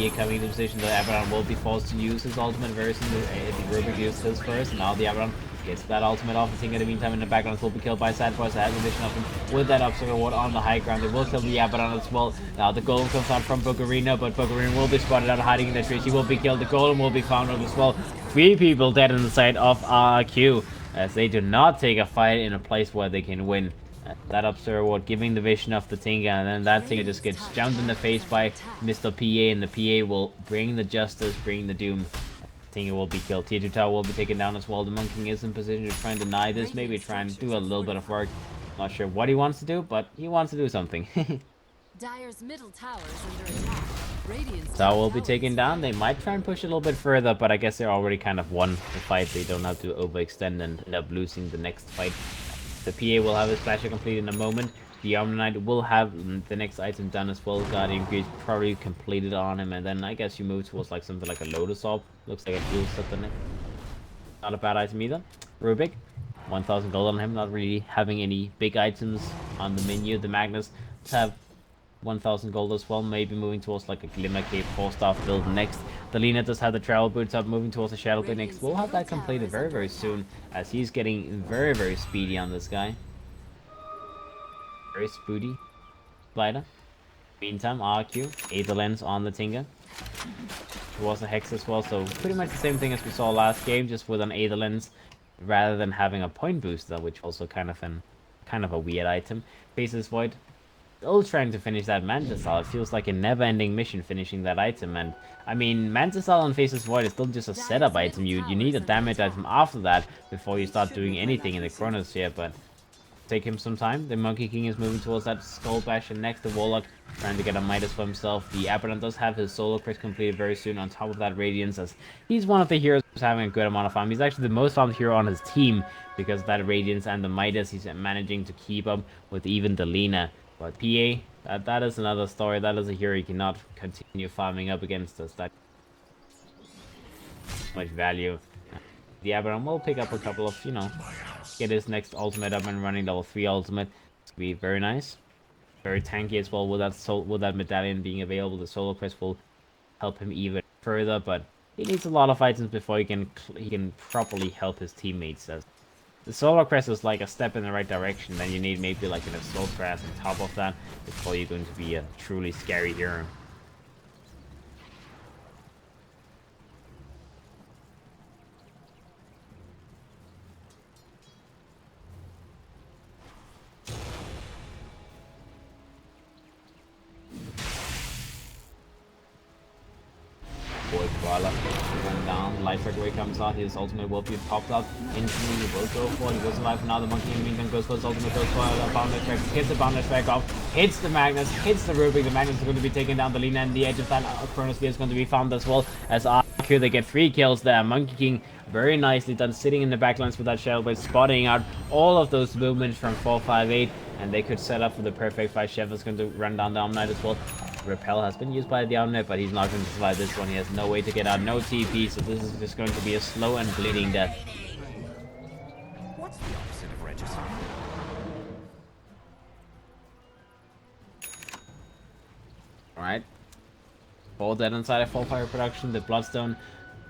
PA coming into position. The Abaddon will be forced to use his ultimate very soon. The Rubik used his first, and now the Abaddon gets that ultimate off. The thing in the meantime in the background will be killed by Sad Boy, so has a vision of him with that obstacle ward on the high ground. They will kill the Abaddon as well. Now the Golem comes out from Bugarina, but Bugarina will be spotted out hiding in the trees. He will be killed. The Golem will be found out as well. 3 people dead on the side of RQ, as they do not take a fight in a place where they can win. That Observer Ward giving the vision of the Tinker, and then that Tinker just gets jumped in the face by Mr. PA, and the PA will bring the justice, bring the doom. Tinker will be killed. Tier 2 tower will be taken down as well. The Monkey King is in position to try and deny this, maybe try and do a little bit of work. Not sure what he wants to do, but he wants to do something. Dyer's middle tower is under attack. Radiant's Tower will top be tower taken is down. fallen. They might try and push a little bit further, but I guess they're already kind of won the fight. They don't have to overextend and end up losing the next fight. The PA will have his splasher complete in a moment. The Armor Knight will have the next item done as well. Guardian Grease probably completed on him, and then I guess you move towards like something like a Lotus Orb. Looks like a heal set on it. Not a bad item either. Rubik, 1000 gold on him, not really having any big items on the menu. The Magnus have 1000 gold as well, maybe moving towards like a Glimmer Cape 4-star build next. The Lina does have the Travel Boots up, moving towards the Shadow Blade next. We'll have that completed very soon, as he's getting very speedy on this guy. Very spoody. Slider. Meantime, RQ, Aetherlands on the Tinker. There was a Hex as well, so pretty much the same thing as we saw last game, just with an Aetherlands rather than having a point booster, which also kind of a weird item. Faceless Void still trying to finish that Mantisal. It feels like a never-ending mission finishing that item, and I mean, Mantisal on Faceless Void is still just a setup item. You need a damage item after that before you start doing anything in the Chronosphere, but take him some time. The Monkey King is moving towards that Skull Bash, and next the Warlock trying to get a Midas for himself. The Abaddon does have his solo quest completed very soon on top of that Radiance, as he's one of the heroes who's having a good amount of farm. He's actually the most farmed hero on his team because of that Radiance and the Midas. He's managing to keep up with even the Lina. But PA, that is another story. That is a hero you cannot continue farming up against us. That much value. The Abaddon will pick up a couple of, get his next ultimate up and running, level 3 ultimate. It's gonna be very nice. Very tanky as well with that medallion being available. The solo quest will help him even further, but he needs a lot of items before he can properly help his teammates. As the solo quest is like a step in the right direction, then you need maybe like an assault class on top of that before you're going to be a truly scary hero. Going down, Life Breakaway comes out, his ultimate will be popped out instantly. He will go for it, he goes alive for now. The Monkey in the meantime goes for his ultimate, goes for a boundless track, hits the boundless track off, hits the Magnus, hits the Rubik. The Magnus is going to be taken down. The Lina and the edge of that Chronosphere is going to be found as well. As RQ, they get 3 kills there. Monkey King very nicely done, sitting in the backlines with that Shadowblade, spotting out all of those movements from 458, and they could set up for the perfect fight. Chef is going to run down the Omnight as well. Repel has been used by the Omnight, but he's not going to survive this one. He has no way to get out, no TP, so this is just going to be a slow and bleeding death. What's the opposite of register? Alright. All dead inside of full fire production. The Bloodstone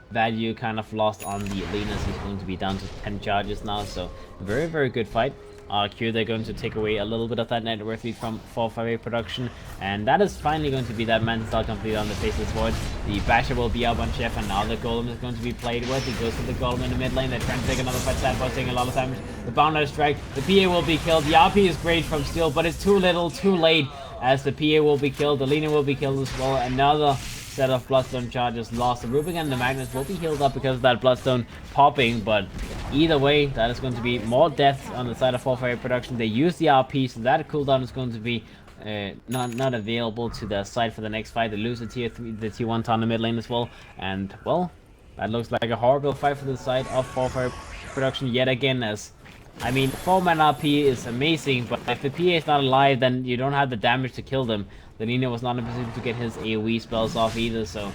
value kind of lost on the Linus. He's going to be down to 10 charges now, so very, very good fight. RQ, they're going to take away a little bit of that net worth lead from 458 production, and that is finally going to be that Mantisal complete on the Faceless Void. The Basher will be up on Chef, and now the Golem is going to be played with. He goes to the Golem in the mid lane. They're trying to take another fight. Sadboy taking a lot of damage. The Boundless Strike. The PA will be killed. The RP is great from Steel, but it's too little, too late, as the PA will be killed. The Lina will be killed as well. Another set of Bloodstone charges lost. The Rubik and the Magnus will be healed up because of that Bloodstone popping, but either way, that is going to be more deaths on the side of 458 production. They use the RP, so that cooldown is going to be not available to their side for the next fight. They lose the tier 3, the tier 1 town in the mid lane as well, and well, that looks like a horrible fight for the side of 458 production yet again. As I mean, 4-man RP is amazing, but if the PA is not alive, then you don't have the damage to kill them. The Nina was not in a position to get his AoE spells off either, so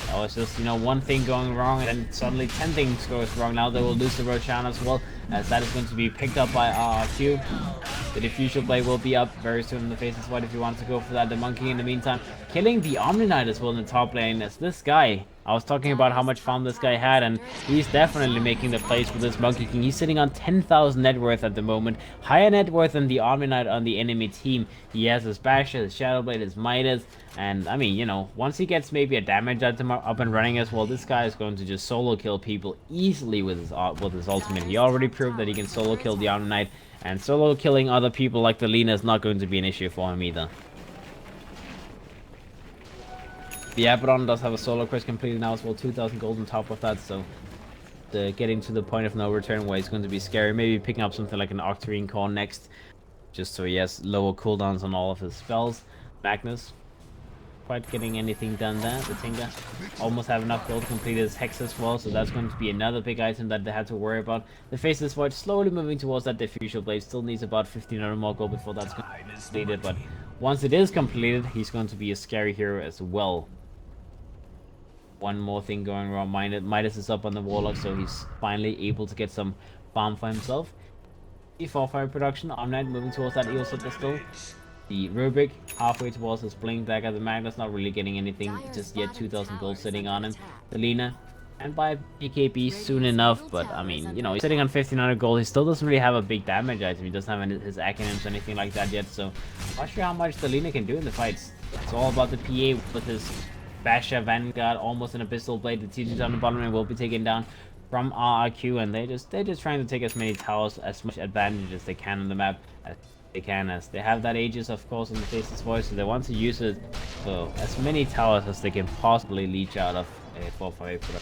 that was just, one thing going wrong, and then suddenly 10 things goes wrong. Now they will lose the Roshan as well, as that is going to be picked up by RRQ. The Diffusion Blade will be up very soon in the Faceless Void if you want to go for that. The Monkey in the meantime killing the Omni Knight as well in the top lane, as this guy, I was talking about how much farm this guy had, and he's definitely making the plays for this Monkey King. He's sitting on 10,000 net worth at the moment, higher net worth than the Omni Knight on the enemy team. He has his Basher, his Shadowblade, his Midas, and I mean, once he gets maybe a damage item up and running as well, this guy is going to just solo kill people easily with his ultimate. He already proved that he can solo kill the Omni Knight, and solo killing other people like the Lina is not going to be an issue for him either. The Abaddon does have a solo quest completed now as well, 2,000 gold on top of that, so getting to the point of no return where he's going to be scary. Maybe picking up something like an Octarine Core next, just so he has lower cooldowns on all of his spells. Magnus, quite getting anything done there. The Tinker almost have enough gold to complete his Hex as well, so that's going to be another big item that they had to worry about. The Faceless Void slowly moving towards that Diffusion Blade, still needs about 1,500 more gold before that's completed, but once it is completed, he's going to be a scary hero as well. One more thing going wrong. Midas is up on the Warlock, so he's finally able to get some farm for himself. The 4-5 production, Omnight moving towards that Eel Scepter still. The Rubik halfway towards his Blink Dagger. The Magnus not really getting anything just yet, 2,000 gold sitting on him. The Lina, and by BKB soon enough, but I mean, he's sitting on 1,500 gold. He still doesn't really have a big damage item. He doesn't have his acronyms or anything like that yet, so not sure how much the Lina can do in the fights. It's all about the PA with his Basher, Vanguard, almost an Abyssal Blade. The TGs on the bottom lane will be taken down from RRQ, and they're just trying to take as many towers, as much advantage as they can on the map. they can, as they have that Aegis, of course, in the Faceless Void, so they want to use it for as many towers as they can possibly leech out of a 4-5 production.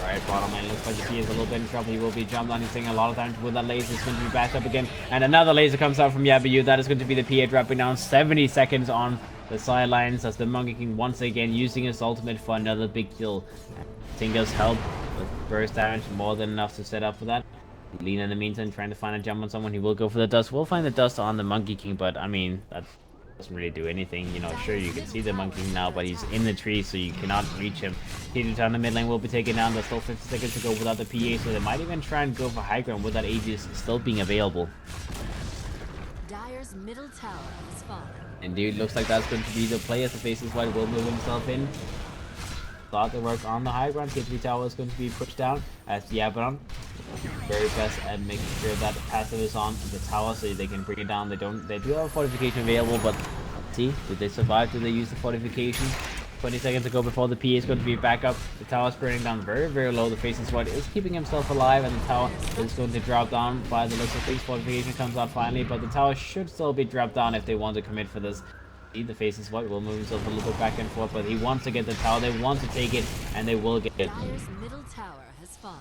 Alright, bottom lane looks like he is a little bit in trouble. He will be jumped on. He's taking a lot of damage with that laser. It's going to be backed up again. And another laser comes out from Yabayu. That is going to be the PA dropping down 70 seconds on the sidelines as the Monkey King once again using his ultimate for another big kill. Tinker's help with burst damage, more than enough to set up for that. Lina in the meantime trying to find a jump on someone. He will go for the dust. We'll find the dust on the Monkey King, but I mean, that doesn't really do anything. You know, sure, you can see the Monkey King now, but he's in the tree, so you cannot reach him. T2 down the mid lane will be taken down. There's still 50 seconds to go without the PA, so they might even try and go for high ground with that Aegis still being available. Dire's middle tower has fallen. Indeed, looks like that's going to be the play as the Faceless Void will move himself in. Thought the work on the high ground. T3 tower is going to be pushed down as the Abaddon very best at making sure that passive is on the tower so they can bring it down. They do have a fortification available, but see, did they survive? Did they use the fortification? 20 seconds to go before the PA is going to be back up. The tower is burning down very, very low. The Faceless Void is keeping himself alive, and the tower is going to drop down by the looks of things. Fortification comes out finally, but the tower should still be dropped down if they want to commit for this. The Faceless Void will move himself a little bit back and forth, but he wants to get the tower. They want to take it, and they will get it. Dire's middle tower has fallen.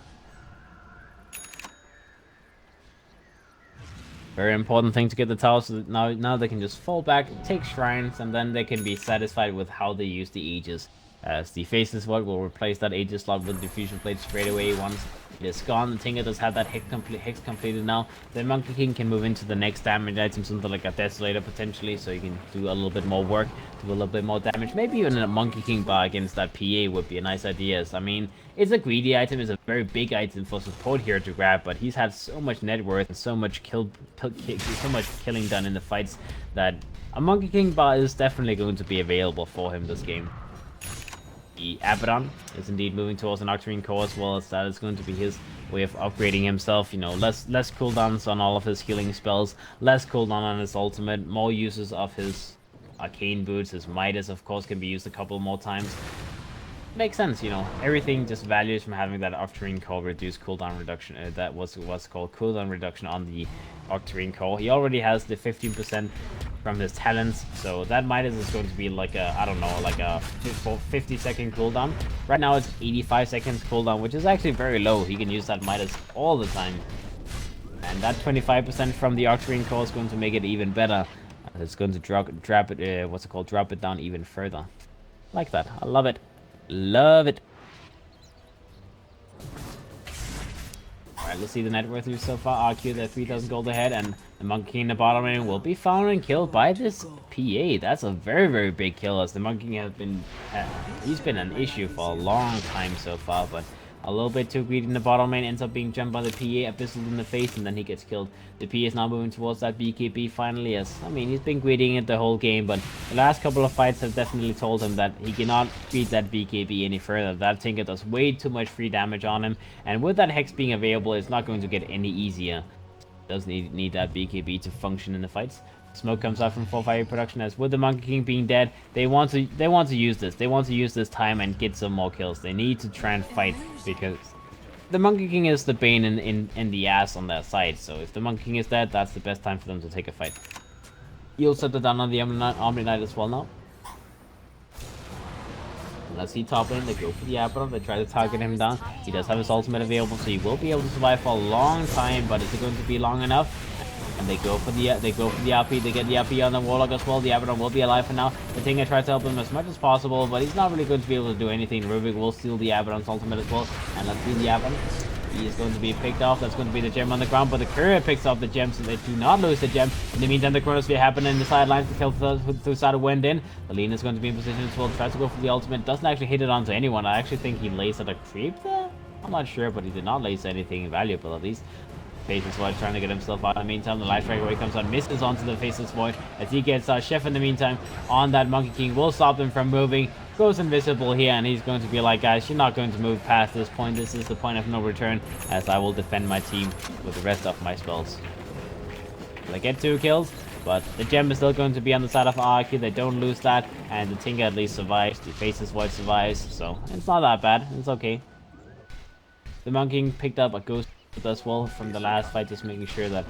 Very important thing to get the tower, so that now they can just fall back, take shrines, and then they can be satisfied with how they use the Aegis. As the Faceless Void will replace that Aegis slot with Diffusion Blade straight away once it is gone. The Tinker does have that hex completed now. The Monkey King can move into the next damage item, something like a Desolator potentially, so you can do a little bit more work, do a little bit more damage. Maybe even a Monkey King bar against that PA would be a nice idea. I mean, it's a greedy item, it's a very big item for support here to grab, but he's had so much net worth and so much so much killing done in the fights that a Monkey King bar is definitely going to be available for him this game. The Abaddon is indeed moving towards an Octarine Core as well, as that is going to be his way of upgrading himself. You know, less cooldowns on all of his healing spells, less cooldown on his ultimate, more uses of his arcane boots. His Midas, of course, can be used a couple more times. Makes sense, you know. Everything just values from having that Octarine Core reduced cooldown reduction. That was what's called cooldown reduction on the Octarine Core. He already has the 15% from his talents, so that Midas is going to be like a, I don't know, like a 50-second cooldown. Right now it's 85 seconds cooldown, which is actually very low. He can use that Midas all the time. And that 25% from the Octarine Core is going to make it even better. It's going to drop it down even further. Like that. I love it. Love it. Alright, let's see the net worth so far. RQ, they're 3,000 gold ahead, and the Monkey King in the bottom lane will be found and killed by this PA. That's a very, very big kill, as the Monkey King has been, he's been an issue for a long time so far, but a little bit too greedy in the bottom lane, ends up being jumped by the PA, Abyssal in the face, and then he gets killed. The PA is now moving towards that BKB finally, as, I mean, he's been greedying it the whole game, but the last couple of fights have definitely told him that he cannot beat that BKB any further. That Tinker does way too much free damage on him, and with that Hex being available, it's not going to get any easier. Does need that BKB to function in the fights. Smoke comes out from 4-5 production, as with the Monkey King being dead, they want to use this. They want to use this time and get some more kills. They need to try and fight, because the Monkey King is the bane in the ass on their side. So if the Monkey King is dead, that's the best time for them to take a fight. You'll set it down on the Omni Knight as well now. Let's see top lane, they go for the Abaddon, they try to target him down. He does have his ultimate available, so he will be able to survive for a long time, but is it going to be long enough? And they go for the RP, they get the RP on the Warlock as well. The Abaddon will be alive for now. The Tinker tries to help him as much as possible, but he's not really going to be able to do anything. Rubik will steal the Abaddon's ultimate as well, and let's see the Abaddon. He is going to be picked off. That's going to be the gem on the ground, but the courier picks up the gem, so they do not lose the gem. In the meantime, the Chronosphere happen in the sidelines to kill through side of wind in. The Lean is going to be in position as well. Tries to go for the ultimate. Doesn't actually hit it onto anyone. I actually think he lays at a creep there. I'm not sure, but he did not lace anything valuable at least. Faceless Void trying to get himself out. In the meantime, the Light Strike away comes on, misses onto the Faceless Void as he gets Chef in the meantime on that Monkey King. Will stop them from moving. Goes invisible here, and he's going to be like, guys, you're not going to move past this point. This is the point of no return, as I will defend my team with the rest of my spells. Will I get 2 kills? But the gem is still going to be on the side of Arky. They don't lose that, and the Tinker at least survives. The Faceless Void survives, so it's not that bad. It's okay. The Monkey picked up a Ghost as well from the last fight, just making sure that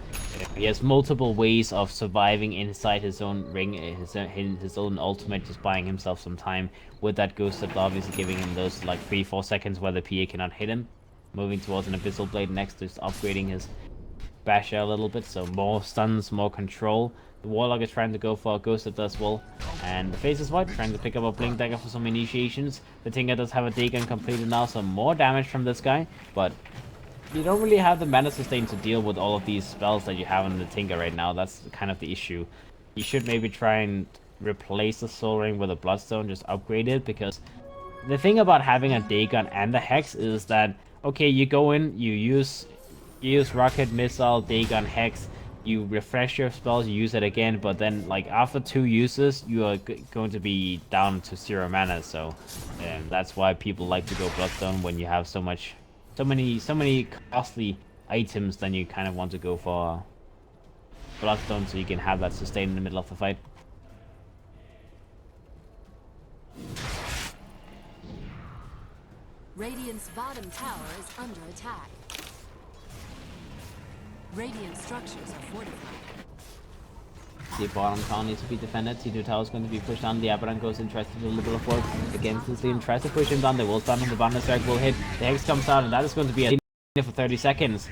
he has multiple ways of surviving inside his own ring, his own ultimate, just buying himself some time with that Ghost, obviously giving him those like 3-4 seconds where the PA cannot hit him. Moving towards an Abyssal Blade next, just upgrading his basher a little bit, so more stuns, more control. The Warlock is trying to go for a Ghost as well, and the Faceless Void trying to pick up a Blink Dagger for some initiations. The Tinker does have a Dagon completed now, so more damage from this guy, but you don't really have the mana sustain to deal with all of these spells that you have on the Tinker right now. That's kind of the issue. You should maybe try and replace the Soul Ring with a Bloodstone, just upgrade it, because the thing about having a Dagon and a Hex is that, okay, you go in, you use Rocket, Missile, Dagon, Hex, you refresh your spells, you use it again, but then like after 2 uses, you are going to be down to 0 mana, so that's why people like to go Bloodstone when you have so many costly items. Then you kind of want to go for Bloodstone so you can have that sustain in the middle of the fight. Radiant's bottom tower is under attack. Radiant structures are fortified. The bottom tower needs to be defended. T2 tower is going to be pushed down. The Abaddon goes in, tries to do a little bit of work against this team, tries to push him down. They will stun him. The Boundless Strike will hit. The Hex comes out, and that is going to be a for 30 seconds.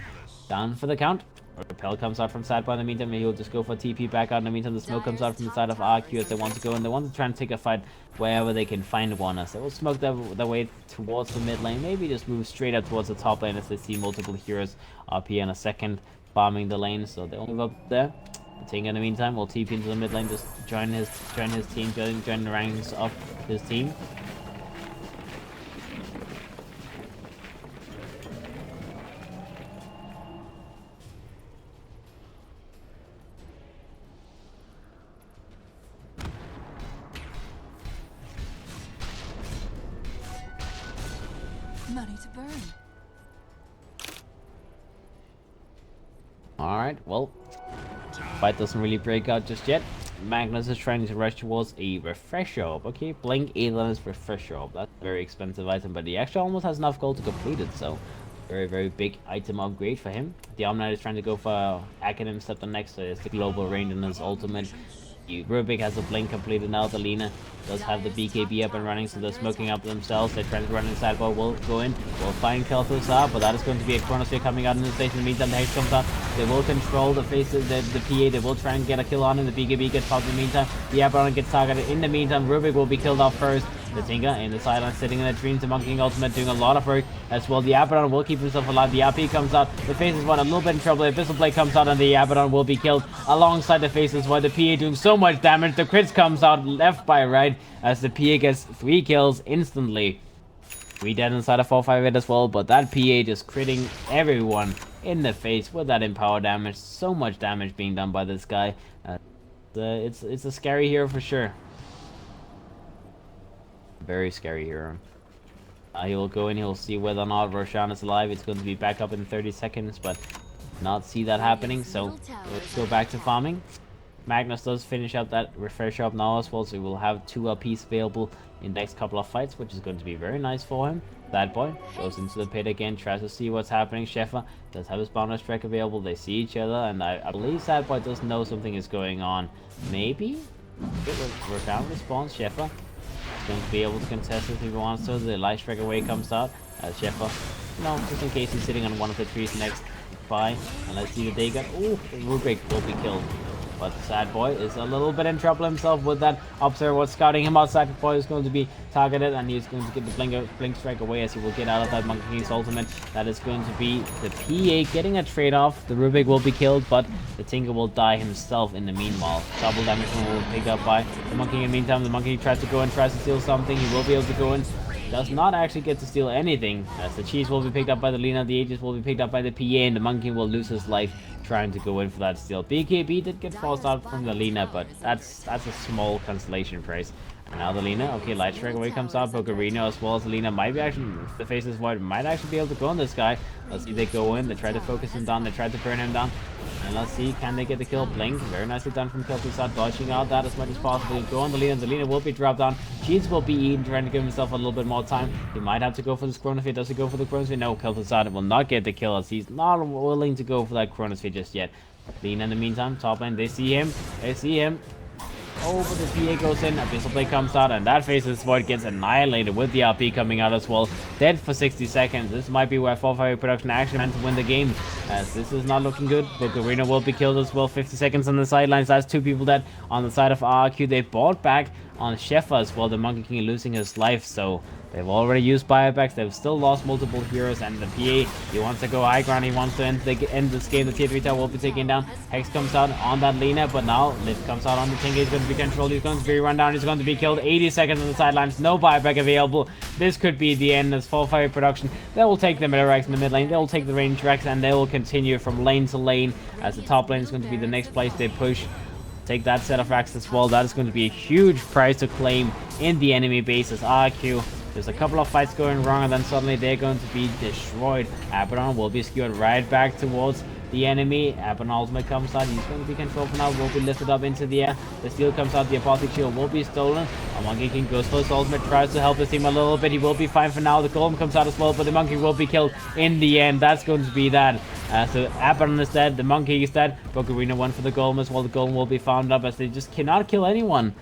Down for the count. Repel comes out from Sad Boy in the meantime. He'll just go for TP back out. In the meantime, the smoke comes out from the side of RQ as they want to go, and they want to try and take a fight wherever they can find one. As they will smoke their way towards the mid lane. Maybe just move straight up towards the top lane as they see multiple heroes up here in a second, farming the lane. So they'll move up there. The Tinker in the meantime will TP into the mid lane, just join his team, join the ranks of his team. Money to burn. Alright, well, fight doesn't really break out just yet. Magnus is trying to rush towards a refresher orb. Okay, Blink Aeon's refresher orb. That's a very expensive item, but he actually almost has enough gold to complete it, so very, very big item upgrade for him. The Omnight is trying to go for Academ Scepter next, so it's the global range in his ultimate. Rubik has a Blink completed now. The Lina does have the BKB up and running, so they're smoking up themselves. They're trying to run inside, but will go in. Will find Kel'Thuzar, but that is going to be a Chronosphere coming out in the station. In the meantime, the Hex comes out. They will control the faces, the PA. They will try and get a kill on him. The BKB gets popped in the meantime. The Abaddon gets targeted. In the meantime, Rubik will be killed off first. The Tinker in the sideline, sitting in the dreams, the Monkey ultimate doing a lot of work as well. The Abaddon will keep himself alive. The RP comes out. The Faceless Void a little bit in trouble. The Abyssal Blade comes out, and the Abaddon will be killed alongside the Faceless Void. The PA doing so much damage. The crits comes out left by right as the PA gets 3 kills instantly. 3 dead inside of 4-5-8 as well, but that PA just critting everyone in the face with that empower damage. So much damage being done by this guy. It's a scary hero for sure. Very scary hero. He will go in, he'll see whether or not Roshan is alive. It's going to be back up in 30 seconds, but not see that happening, so let's go back to farming. Magnus does finish up that refresh up now as well, so we will have 2 LPs available in the next couple of fights, which is going to be very nice for him. That boy goes into the pit again, tries to see what's happening. Sheffer does have his Boundless Strike available. They see each other, and I believe Sad Boy does know something is going on. Maybe? Roshan responds. Sheffer going to be able to contest it if he wants to. The Light Strike away comes out. Sheffer, no, just in case he's sitting on one of the trees next by. And let's see the Dagon. Ooh, Rubik will be killed. But Sad Boy is a little bit in trouble himself with that Observer was scouting him out. Sad Boy is going to be targeted, and he's going to get the Blink Strike away as he will get out of that Monkey King's ultimate. That is going to be the PA getting a trade-off. The Rubik will be killed, but the Tinker will die himself in the meanwhile. Double damage will pick up by the Monkey King. In the meantime, the Monkey King tries to go and tries to steal something. He will be able to go in. Does not actually get to steal anything, as the cheese will be picked up by the Lina, the Aegis will be picked up by the PA, and the Monkey will lose his life trying to go in for that steal. BKB did get forced out from the Lina, but that's a small consolation prize. Now the Lina, okay, Light Strike away comes out, Bogarino as well as the Lina might be actually, the Faceless Void might actually be able to go on this guy. Let's see, they go in, they try to focus him down, they try to burn him down. And let's see, can they get the kill? Blink, very nicely done from Kel'Thuzad, dodging out that as much as possible. Go on the Lina, and the Lina will be dropped down. Shields will be eaten, trying to give himself a little bit more time. He might have to go for this Chronosphere. Does he go for the Chronosphere? No, Kel'Thuzad will not get the kill as he's not willing to go for that Chronosphere just yet. Lina in the meantime, top lane, they see him. Oh, but the PA goes in, Abyssal Blade comes out, and that Faceless Void gets annihilated with the RP coming out as well. Dead for 60 seconds. This might be where Fire Production actually meant to win the game, as this is not looking good. But Garena will be killed as well. 50 seconds on the sidelines. That's 2 people dead on the side of RQ. They bought back on Shefa as well. The Monkey King losing his life, so they've already used buybacks. They've still lost multiple heroes, and the PA, he wants to go high ground. He wants to end this game. The tier 3 tower will be taken down. Hex comes out on that Lina, but now Lift comes out on the Tinker. He's going to be controlled. He's going to be run down. He's going to be killed. 80 seconds on the sidelines. No buyback available. This could be the end as Fire Production. They will take the middle Rex in the mid lane. They will take the range Rex, and they will continue from lane to lane, as the top lane is going to be the next place they push. Take that set of racks as well. That is going to be a huge prize to claim in the enemy base as RQ. There's a couple of fights going wrong, and then suddenly they're going to be destroyed. Abaddon will be skewed right back towards the enemy. Abaddon ultimate comes out. He's going to be controlled for now. Will be lifted up into the air. The steel comes out. The Apothec shield will be stolen. A Monkey King goes for his ultimate. Tries to help his team a little bit. He will be fine for now. The Golem comes out as well, but the Monkey will be killed in the end. That's going to be that. So Abaddon is dead. The Monkey is dead. Bogarino went for the Golem as well. The Golem will be found up, as they just cannot kill anyone.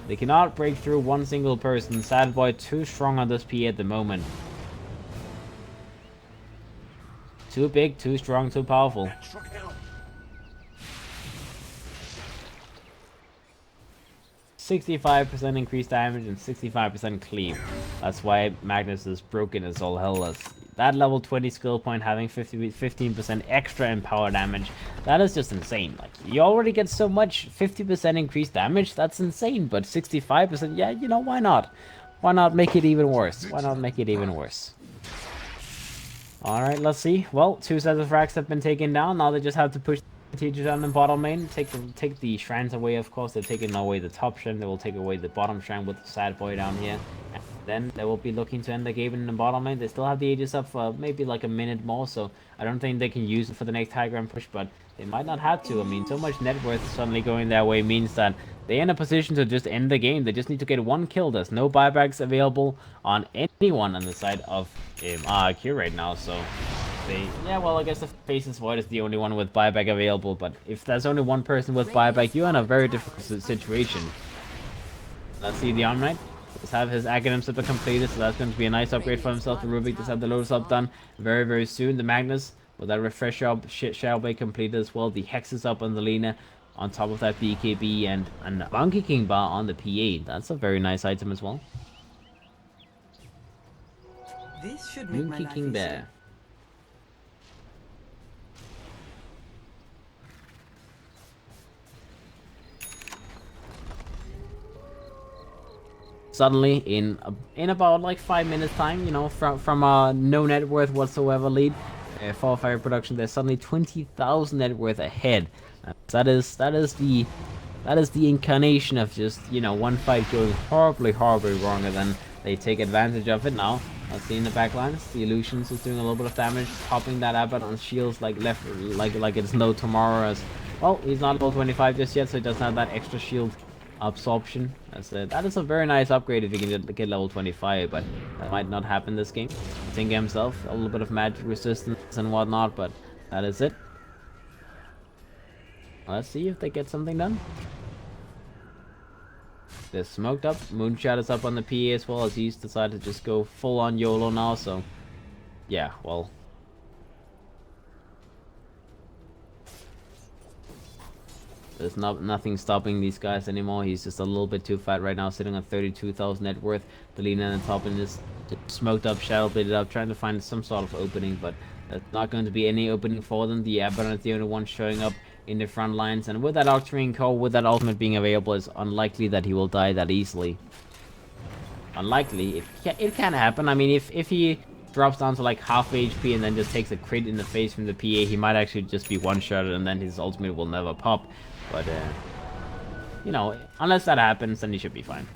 They cannot break through one single person. Sad Boy too strong on this P at the moment. Too big, too strong, too powerful. 65% increased damage and 65% clean. That's why Magnus is broken as all hell is. That level 20 skill point having 15% extra in power damage, that is just insane. Like, you already get so much 50% increased damage, that's insane. But 65%, yeah, you know, why not? Why not make it even worse? Why not make it even worse? Alright, let's see. Well, 2 sets of racks have been taken down. Now they just have to push the teachers down in bottom lane. Take the shrines away, of course. They're taking away the top shrine. They will take away the bottom shrine with the Sad Boy down here. And then they will be looking to end the game in the bottom lane. They still have the Aegis up for maybe like a minute more, so I don't think they can use it for the next high ground push, but they might not have to. I mean, so much net worth suddenly going their way means that they're in a position to just end the game. They just need to get 1 kill. There's no buybacks available on anyone on the side of RQ right now, so yeah, well, I guess the Faceless Void is the only one with buyback available, but if there's only 1 person with buyback, you're in a very difficult situation. Let's see the Arm Knight. Just have his Academ Slipper completed, so that's going to be a nice upgrade for himself. The Rubik just have the Lotus up done very, very soon. The Magnus, with that Refresh Shadow Blade completed as well. The Hex is up on the Lina. On top of that, BKB and Monkey King bar on the PA. That's a very nice item as well. This should make Monkey my King life there. easier. Suddenly, in about like 5 minutes time, you know, from a no net worth whatsoever lead, Fire Production, they're suddenly 20,000 net worth ahead. That is the incarnation of just, you know, one fight going horribly wrong, and then they take advantage of it now. Let's see in the backlines, the Illusions is doing a little bit of damage, popping that Abbott on shields like it's no tomorrow. As well, he's not level 25 just yet, so he doesn't have that extra shield absorption. That is a very nice upgrade if you can get level 25, but that might not happen this game. Tinker himself, a little bit of magic resistance and whatnot, but that is it. Let's see if they get something done. They're smoked up. Moonshot is up on the PA as well, as he's decided to just go full on YOLO now, so yeah, well. There's nothing stopping these guys anymore. He's just a little bit too fat right now, sitting on 32,000 net worth. The Lina on the top and just smoked up, shadow bladed up, trying to find some sort of opening, but there's not going to be any opening for them. The Abaddon is the only one showing up in the front lines, and with that Octarine Core, with that ultimate being available, it's unlikely that he will die that easily. Unlikely. It can happen. I mean, if he drops down to like half HP and then just takes a crit in the face from the PA, he might actually just be one-shotted, and then his ultimate will never pop. But, you know, unless that happens, then he should be fine.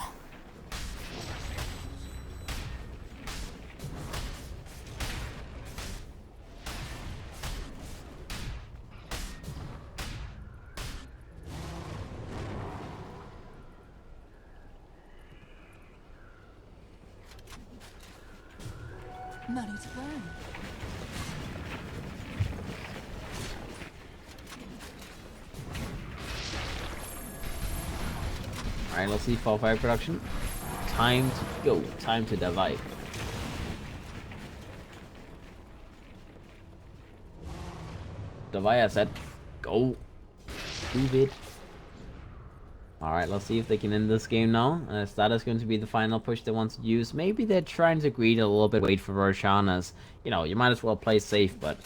Money to burn. Alright, let's see for fire production. Time to go. Time to divide. Divide, I said. Go. Move it. Alright, let's see if they can end this game now. That is going to be the final push they want to use. Maybe they're trying to greed a little bit, wait for Roshan, as, you know, you might as well play safe, but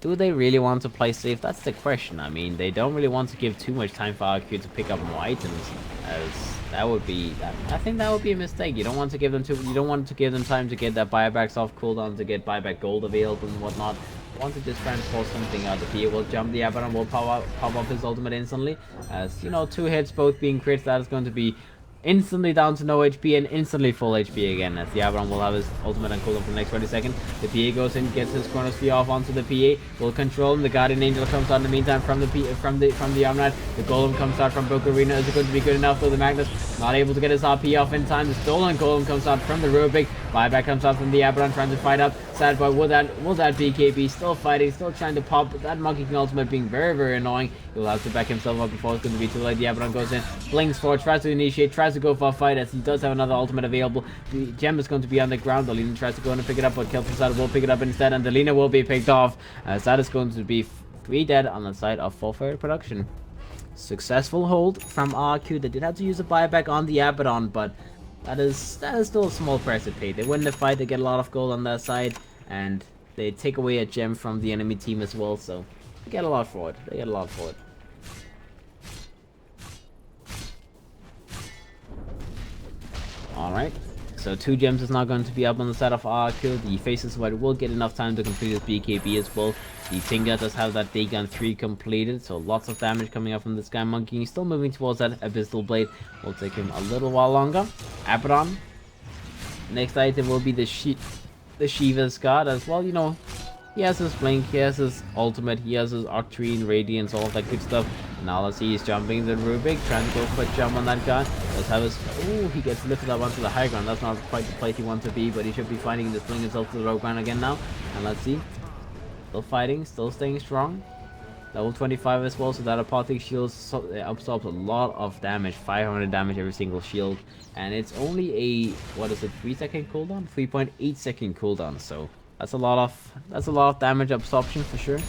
do they really want to play safe? That's the question. I mean, they don't really want to give too much time for RQ to pick up more items, as that would be, I think that would be a mistake. You don't want to give them time to get that buybacks off cooldown, to get buyback gold available and whatnot. You want to just try and force something out. The PA will jump the Abaddon, will pop up his ultimate instantly, as, you know, 2 hits, both being crits. That is going to be instantly down to no HP and instantly full HP again, as the Abaddon will have his ultimate on cooldown for the next 20 seconds. The PA goes in, gets his Chronosphere off onto the PA, will control him. The Guardian Angel comes out in the meantime from the Omnite. The Golem comes out from Broke Arena. Is it going to be good enough though? The Magnus not able to get his RP off in time. The stolen Golem comes out from the Rubik. Buyback comes out from the Abaddon, trying to fight up. Sad boy, will that BKB still fighting, still trying to pop. That Monkey King ultimate being very, very annoying. He'll have to back himself up before it's going to be too late. The Abaddon goes in, blinks forward, tries to initiate, tries to go for a fight, as he does have another ultimate available. The gem is going to be on the ground. Delina tries to go in and pick it up, but Kel'Thuzad will pick it up instead, and Delina will be picked off, as that is going to be 3 dead on the side of full fire production. Successful hold from RQ. They did have to use a buyback on the Abaddon, but that is still a small price to pay. They win the fight, they get a lot of gold on their side, and they take away a gem from the enemy team as well, so they get a lot for it. Alright, so 2 gems is not going to be up on the side of RQ. The Faceless will get enough time to complete his BKB as well. The Tinga does have that Day Gun 3 completed, so lots of damage coming up from this guy Monkey. He's still moving towards that Abyssal Blade. Will take him a little while longer. Abaddon. Next item will be the Shiva's Guard as well. You know, he has his Blink, he has his Ultimate, he has his Octarine, Radiance, all of that good stuff. Now let's see, he's jumping the Rubik, trying to go for a jump on that guy. Let's have his... Ooh, he gets lifted up onto the high ground. That's not quite the place he wants to be, but he should be finding to fling himself to the low ground again now. And let's see. Still fighting, still staying strong. Level 25 as well, so that Apothic shield absorbs a lot of damage, 500 damage every single shield, and it's only a, what is it, 3-second cooldown, 3.8 second cooldown, so that's a lot of damage absorption for sure.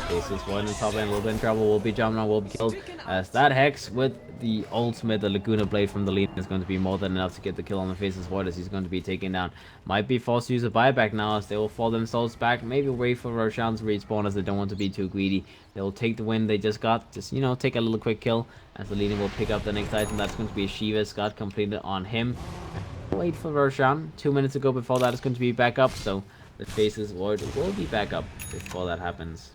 Faceless one in the top lane, a little bit in trouble, will be jumped on, will be killed, as that Hex with the ultimate, the Laguna Blade from the lead, is going to be more than enough to get the kill on the Faceless Void, as he's going to be taken down. Might be forced to use a buyback now, as they will fall themselves back, maybe wait for Roshan's respawn, as they don't want to be too greedy. They will take the win they just got, just, you know, take a little quick kill, as the leader will pick up the next item. That's going to be a Shiva's Guard completed on him. Wait for Roshan, 2 minutes ago before that is going to be back up, so the Faceless Void will be back up before that happens.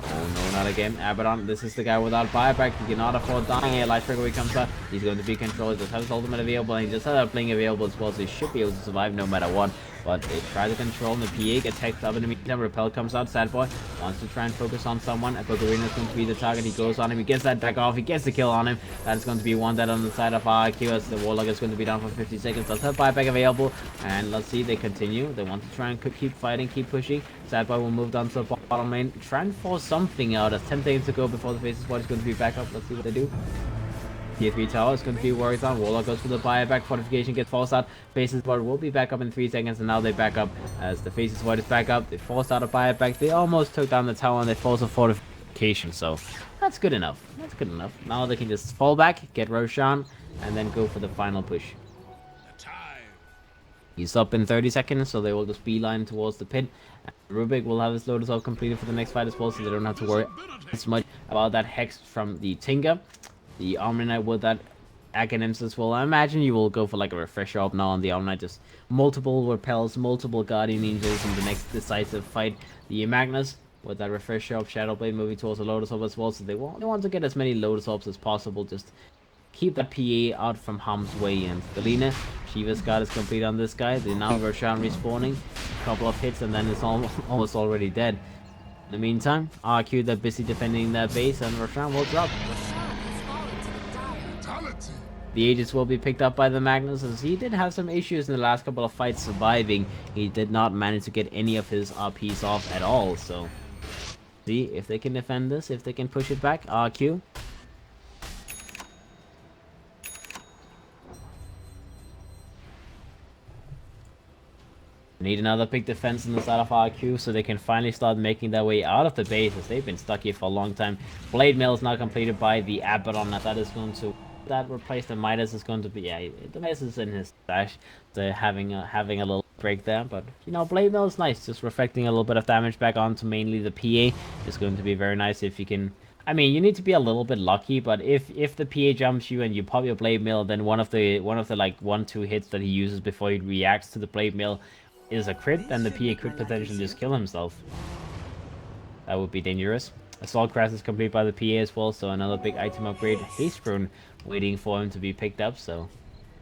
Oh no, not again. Abaddon, this is the guy without buyback. He cannot afford dying here. Light Trigger comes out. He's going to be controlled. He just has his ultimate available, and he just has that Blink available as well, so he should be able to survive no matter what. But they try to control him. The PA gets hexed up in the meantime. Repel comes out. Sad boy wants to try and focus on someone. Bogarina is going to be the target. He goes on him. He gets that back off. He gets the kill on him. That is going to be one dead on the side of RQ, as the Warlock is going to be down for 50 seconds. Does have buyback available. And let's see, they continue. They want to try and keep fighting, keep pushing. Sad boy will move down to the bottom lane. Try and force something out, as 10 seconds to go before the Faceless Void is going to be back up. Let's see what they do. Tier 3 tower is going to be worked on. Warlock goes for the buyback. Fortification gets forced out. Faceless Void will be back up in 3 seconds, and now they back up as the Faceless Void is back up. They forced out a buyback. They almost took down the tower, and they forced a fortification, so that's good enough. That's good enough. Now they can just fall back, get Roshan, and then go for the final push. He's up in 30 seconds, so they will just beeline towards the pit. Rubik will have his Lotus Orb completed for the next fight as well, so they don't have to worry as much about that Hex from the Tinga. The Omni-Knight with that Aghanim's as well. I imagine you will go for like a refresher up now on the Omni-Knight, just multiple repels, multiple Guardian Angels in the next decisive fight. The Magnus with that refresher up, Shadow Blade moving towards the Lotus Orb as well, so they want to get as many Lotus Orbs as possible, just keep that PA out from harm's way. And the Lina, Shiva's guard is complete on this guy. They now Roshan respawning, a couple of hits, and then it's almost already dead. In the meantime, RQ, they're busy defending their base, and Roshan will drop. Fatality. The Aegis will be picked up by the Magnus, as he did have some issues in the last couple of fights surviving. He did not manage to get any of his RPs off at all, so see if they can defend this, if they can push it back. RQ. Need another big defense on the side of RQ so they can finally start making their way out of the base, as they've been stuck here for a long time. Blade Mill is now completed by the Abaddon. That is going to replace the Midas. Is going to be, yeah, the Midas is in his stash. They're having a little break there, but you know, Blade Mill is nice, just reflecting a little bit of damage back onto mainly the PA. It's going to be very nice if you can. I mean, you need to be a little bit lucky, but if the PA jumps you and you pop your Blade Mill, then one of the like 1-2 hits that he uses before he reacts to the Blade Mill is a crit, then the PA could potentially just kill himself. That would be dangerous. Assault Crash is complete by the PA as well, so another big item upgrade. Haste Rune waiting for him to be picked up, so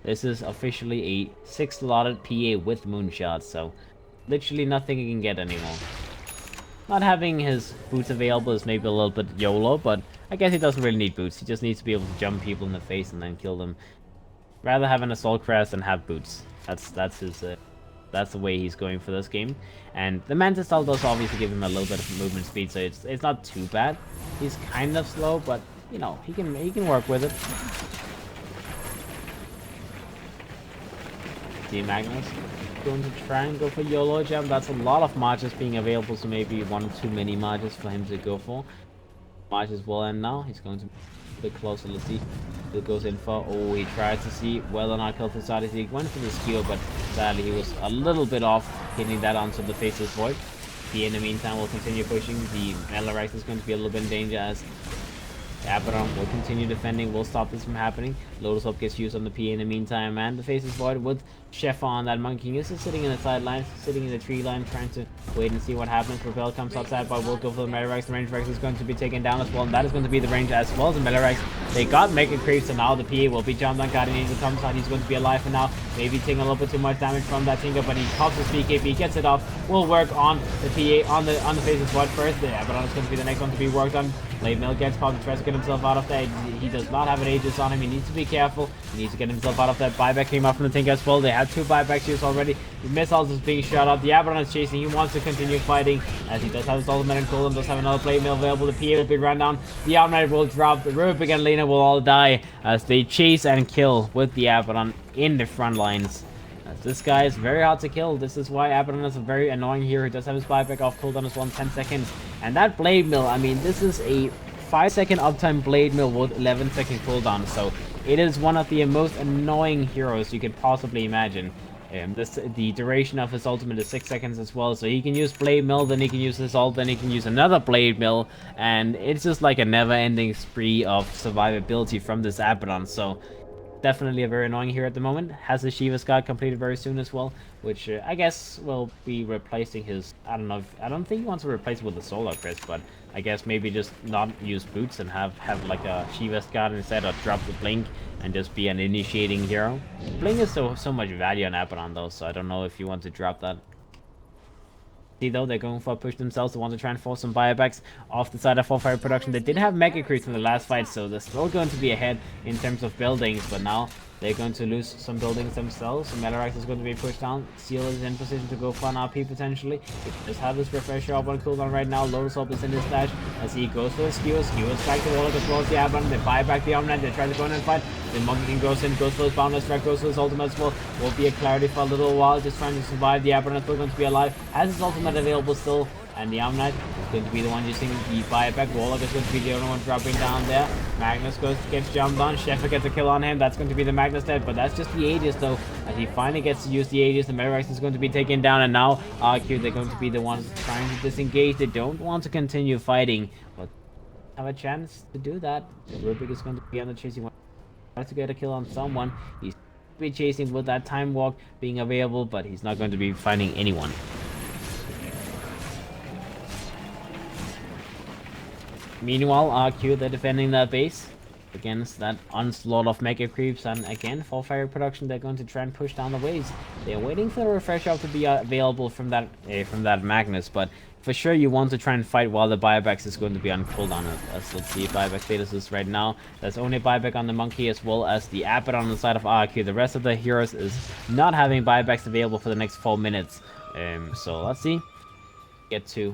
this is officially a 6-slotted PA with Moonshot, so literally nothing he can get anymore. Not having his boots available is maybe a little bit YOLO, but I guess he doesn't really need boots. He just needs to be able to jump people in the face and then kill them. Rather have an Assault Crash than have boots. That's his... That's the way he's going for this game. And the Mantis style does obviously give him a little bit of movement speed, so it's not too bad. He's kind of slow, but you know, he can work with it. See Magnus going to try and go for YOLO jump. That's a lot of marches being available, so maybe one or too many marches for him to go for. Marches will end now. He's going to be a bit closer. Let's see. He goes in for. Oh, he tried to see whether or not kill Facade. He went for the skewer, but sadly he was a little bit off, hitting that onto the Faceless Void. He, in the meantime, will continue pushing. The Melarax is going to be a little bit in danger, as Abaddon will continue defending, will stop this from happening. Lotus Hope gets used on the PA in the meantime, and the Faceless Void with Sheffer on that Monkey. He's just sitting in the sidelines, sitting in the tree line, trying to wait and see what happens. Repel comes outside, but will go for the Melarax. The Range Rex is going to be taken down as well, and that is going to be the range as well as the Melarax. They got Mega Creeps, so now the PA will be jumped on. Guardian Angel comes out, he's going to be alive for now. Maybe taking a little bit too much damage from that Tinker, but he pops his BKB, gets it off. Will work on the PA, on the Faceless Void first. The Abaddon is going to be the next one to be worked on. Blade Mill gets popped, tries to get himself out of that. He does not have an Aegis on him. He needs to be careful. He needs to get himself out of that. Buyback came up from the Tinker as well. They had 2 buybacks used already. The missiles is being shot up. The Abaddon is chasing. He wants to continue fighting, as he does have his ultimate and cooldown. Does have another Blade Mill available. The PA will be run down. The Omnight will drop. The Rubik and Lena will all die as they chase and kill with the Abaddon in the front lines. This guy is very hard to kill. This is why Abaddon is a very annoying hero. He does have his buyback off cooldown as well in 10 seconds. And that Blade Mill, I mean, this is a 5-second uptime Blade Mill with 11-second cooldown. So it is one of the most annoying heroes you could possibly imagine. The duration of his ultimate is 6 seconds as well, so he can use Blade Mill, then he can use his ult, then he can use another Blade Mill, and it's just like a never-ending spree of survivability from this Abaddon. So definitely a very annoying hero at the moment. Has the Shiva's Guard completed very soon as well, which I guess will be replacing his... I don't think he wants to replace it with the Solar Crest, but I guess maybe just not use boots and have like a Shiva's Guard instead, or drop the Blink and just be an initiating hero. Blink is so much value on Abaddon though, so I don't know if you want to drop that. See though, they're going for a push themselves. They want to try and force some buybacks off the side of Full Fire Production. They did have Mega Creeps in the last fight, so they're still going to be ahead in terms of buildings, but now they're going to lose some buildings themselves. So Melarax is going to be pushed down. Seal is in position to go for an RP potentially. He does have this refresher up on cooldown right now. Lotus Hope is in his dash as he goes for the skewer. Skewers back to the wall as well as the Abaddon. They buy back the Omnight. They try to go in and fight. The Monkey goes in, goes for his Boundless Strike, goes for his ultimate as well. Will be a Clarity for a little while, just trying to survive. The Abaddon is still going to be alive. Has his ultimate available still. And the Omnight is going to be the one using the buyback. Warlock is going to be the only one dropping down there. Magnus gets jumped on. Sheffer gets a kill on him. That's going to be the Magnus dead. But that's just the Aegis though. As he finally gets to use the Aegis, the Melarax is going to be taken down. And now RQ, they're going to be the ones trying to disengage. They don't want to continue fighting, but have a chance to do that. Rubik is going to be on the chase. He wants to get a kill on someone. He's going to be chasing with that Time Walk being available, but he's not going to be finding anyone. Meanwhile, RQ, they're defending their base. against that onslaught of mega creeps, and again for fire production they're going to try and push down the waves. They're waiting for the refresh up to be available from that Magnus, but for sure you want to try and fight while the buybacks is going to be on cooldown. Let's see buyback statuses right now. There's only buyback on the monkey as well as the Abbot on the side of RQ. The rest of the heroes is not having buybacks available for the next 4 minutes. So let's see. Get to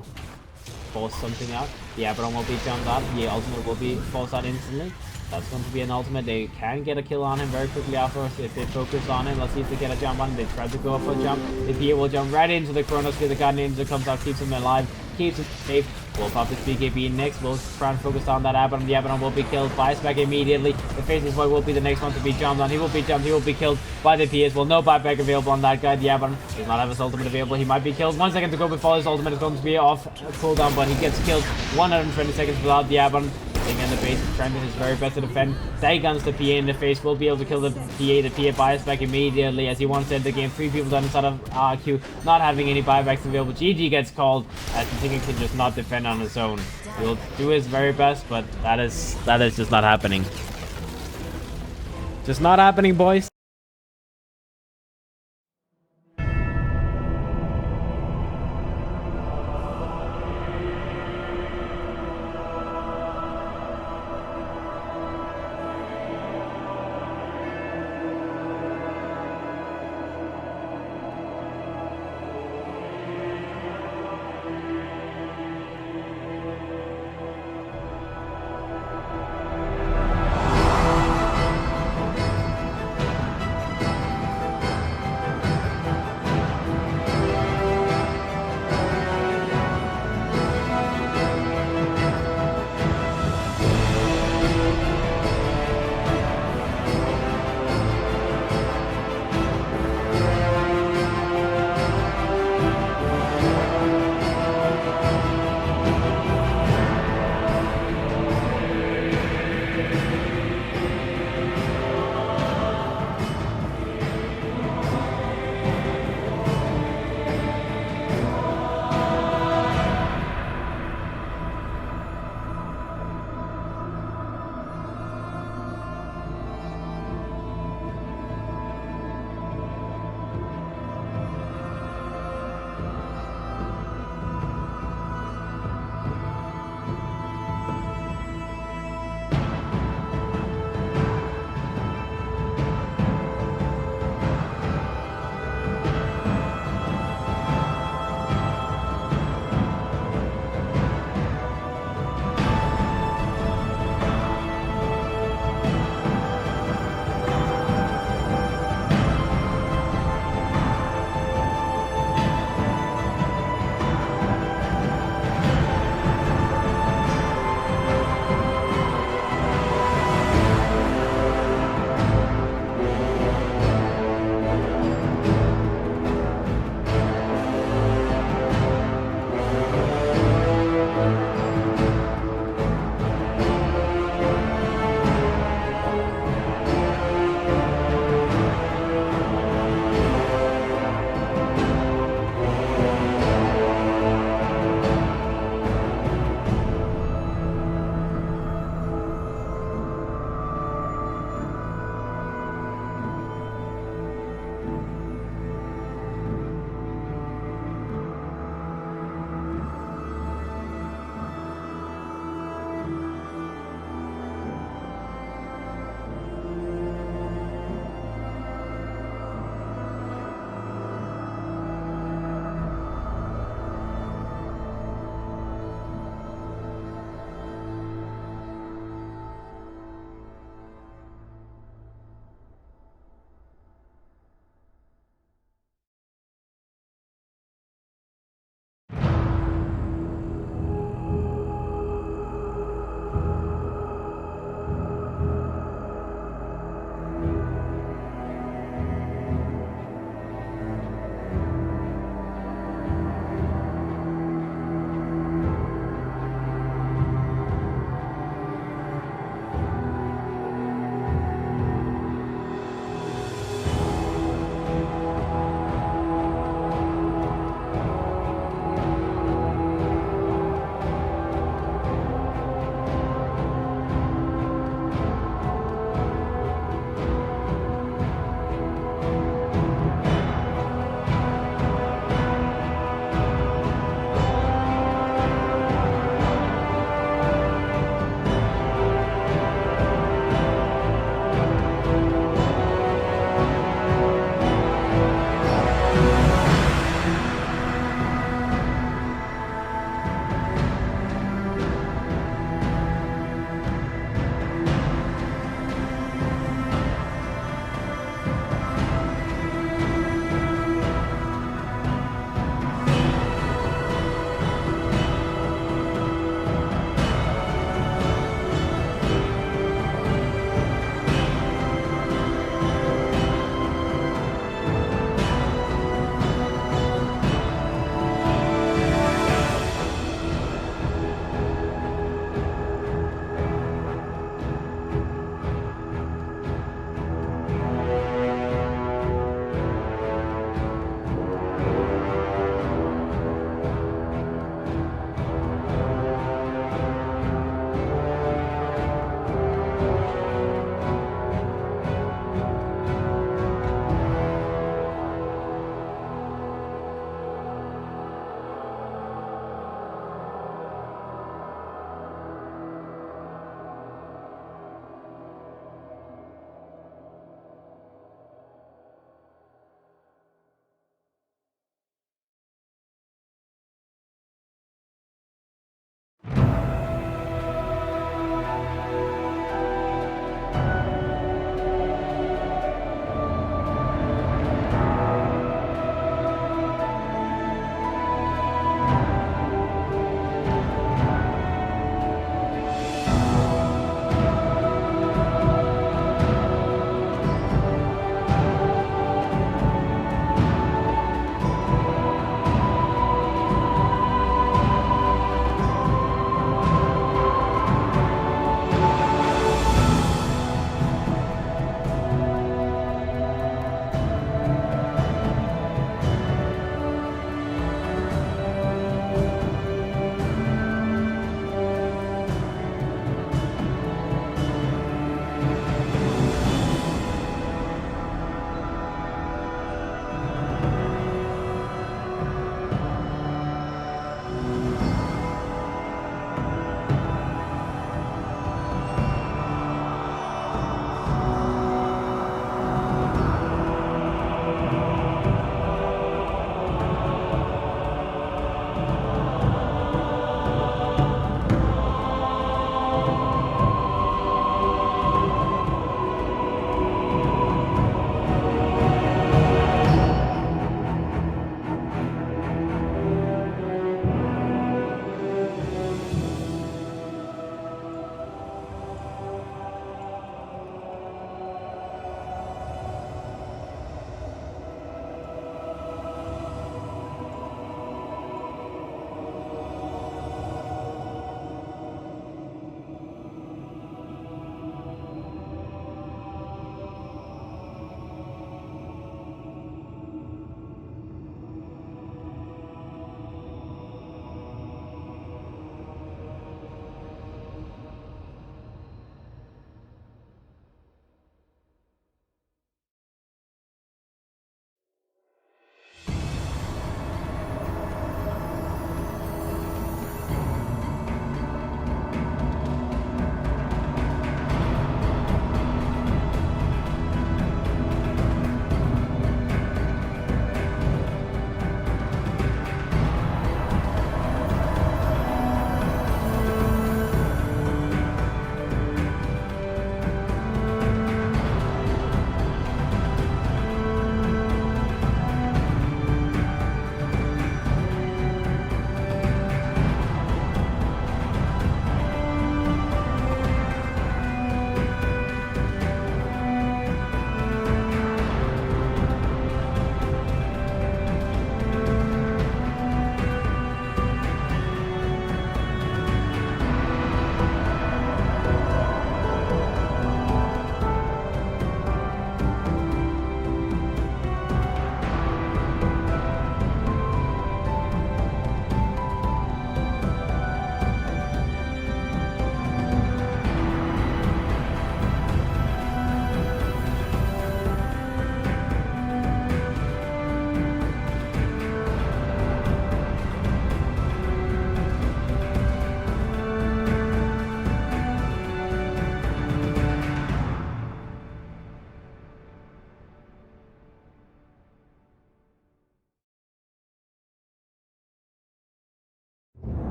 force something out. The Abaddon will be jumped out. The ultimate will be forced out instantly. That's going to be an ultimate. They can get a kill on him very quickly afterwards if they focus on him. Let's see if they get a jump on him. They try to go for a jump. The PA will jump right into the Chronosphere. The Guardian Ninja comes out, keeps him alive, keeps him safe. We'll pop this BKB next. We'll try and focus on that Abaddon. The Abaddon will be killed. Buys back immediately. The Faceless boy will be the next one to be jumped on. He will be jumped. He will be killed by the PS. Well, no buyback available on that guy. The Abaddon does not have his ultimate available. He might be killed. 1 second to go before his ultimate is going to be off cooldown, but he gets killed. 120 seconds without the Abaddon. Sitting in the base, trying to his very best to defend. Dagon's the PA in the face, will be able to kill the PA. The PA buys back immediately as he wants to end the game. 3 people down inside of RQ, not having any buybacks available. GG gets called as the Ticket can just not defend on his own. He'll do his very best, but that is just not happening. Just not happening, boys.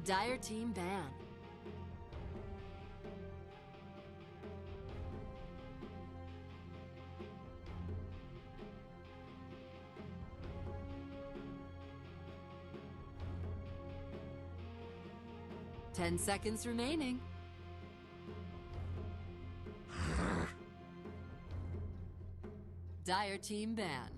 Dire team ban. Ten seconds remaining. Dire team ban.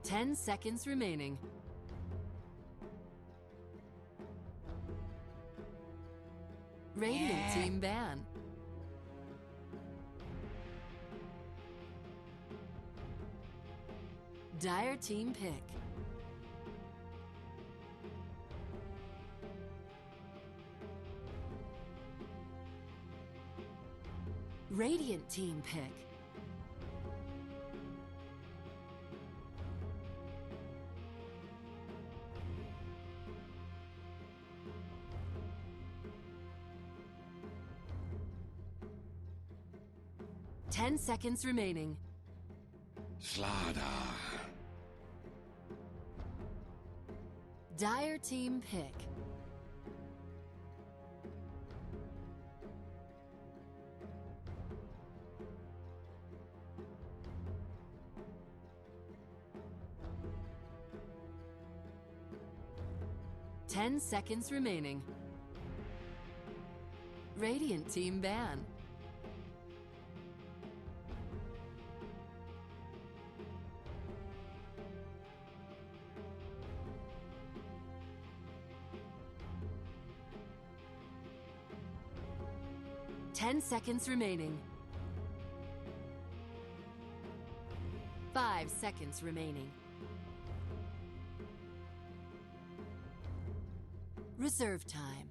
Ten seconds remaining. Radiant team ban. Dire team pick. Radiant team pick. Ten seconds remaining. Slaughter. Dire team pick. Ten seconds remaining. Radiant team ban. Ten seconds remaining. 5 seconds remaining. Reserve time.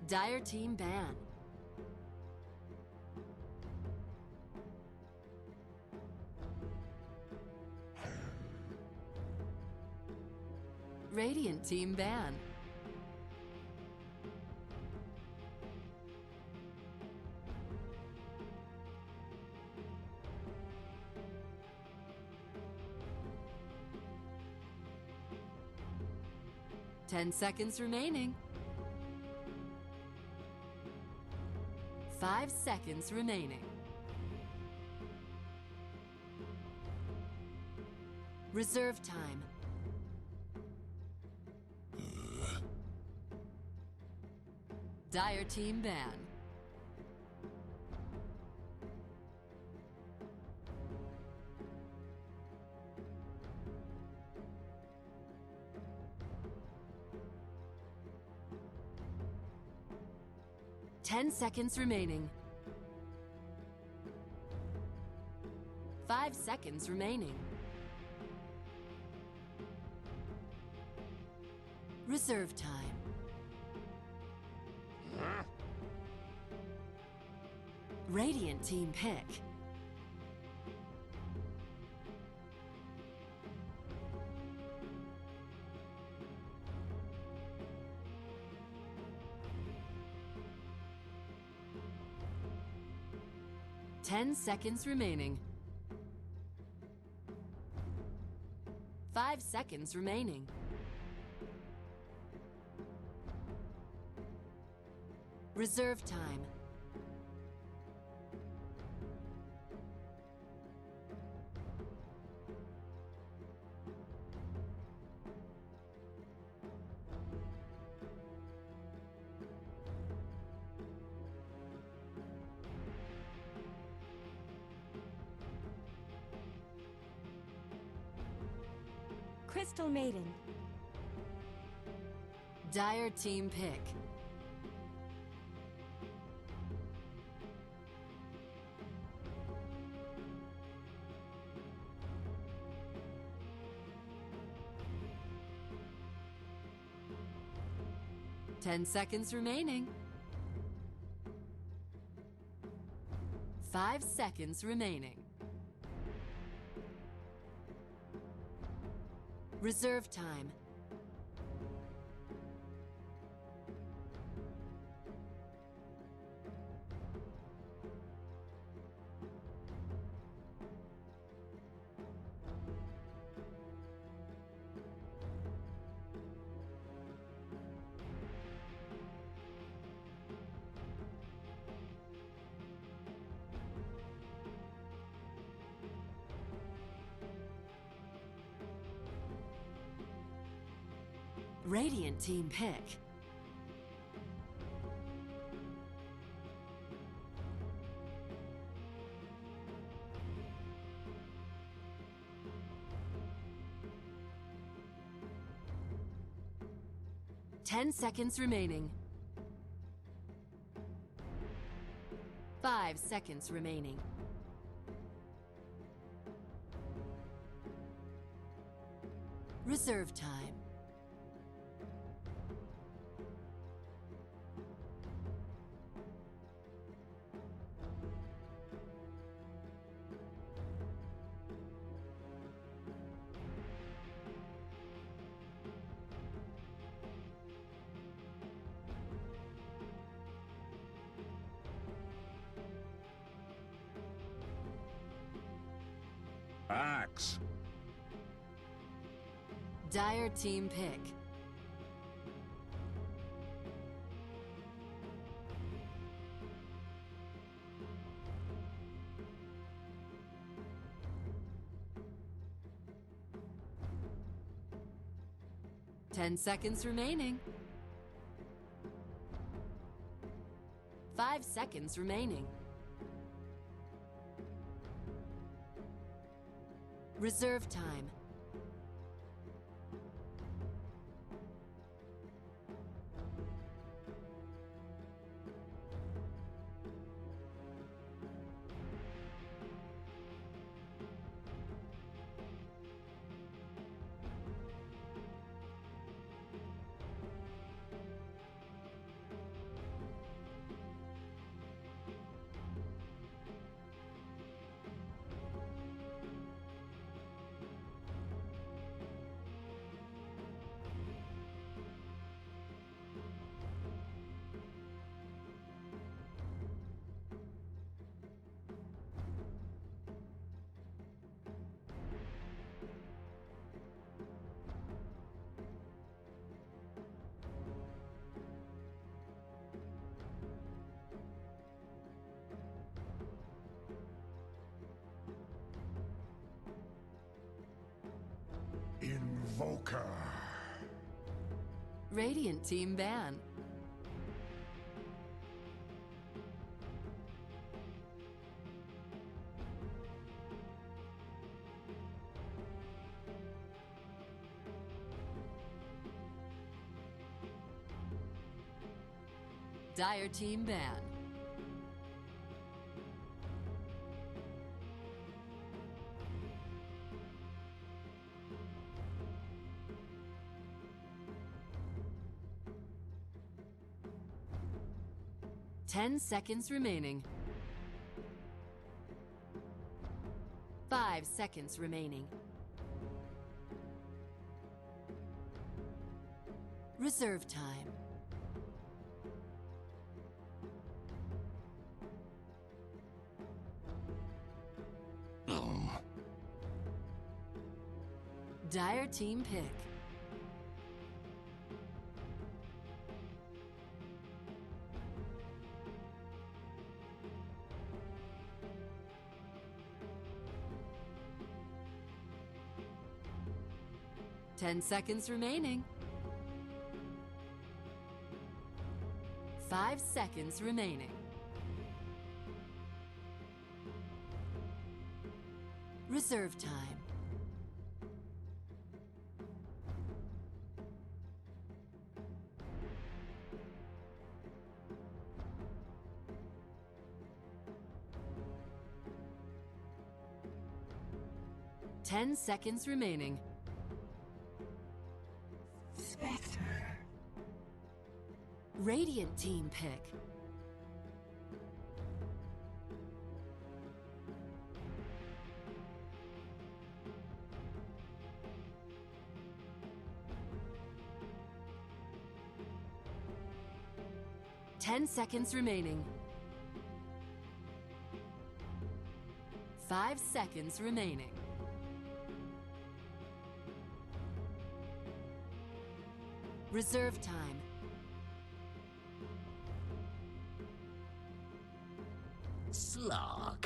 Dire team ban. Radiant team ban. Ten seconds remaining. 5 seconds remaining. Reserve time. Dire team ban. Ten seconds remaining. 5 seconds remaining. Reserve time. Radiant team pick. Ten seconds remaining. 5 seconds remaining. Reserve time. Crystal Maiden. Dire team pick. Ten seconds remaining. 5 seconds remaining. Reserve time. Radiant team pick. Ten seconds remaining. 5 seconds remaining. Reserve time. Axe. Dire team pick. Ten seconds remaining. 5 seconds remaining. Reserve time. Invoker. Radiant team ban. Dire team ban. Ten seconds remaining. 5 seconds remaining. Reserve time. Dire team pick. Ten seconds remaining. 5 seconds remaining. Reserve time. Ten seconds remaining. Radiant team pick. 10 seconds remaining. 5 seconds remaining. Reserve time. Slog.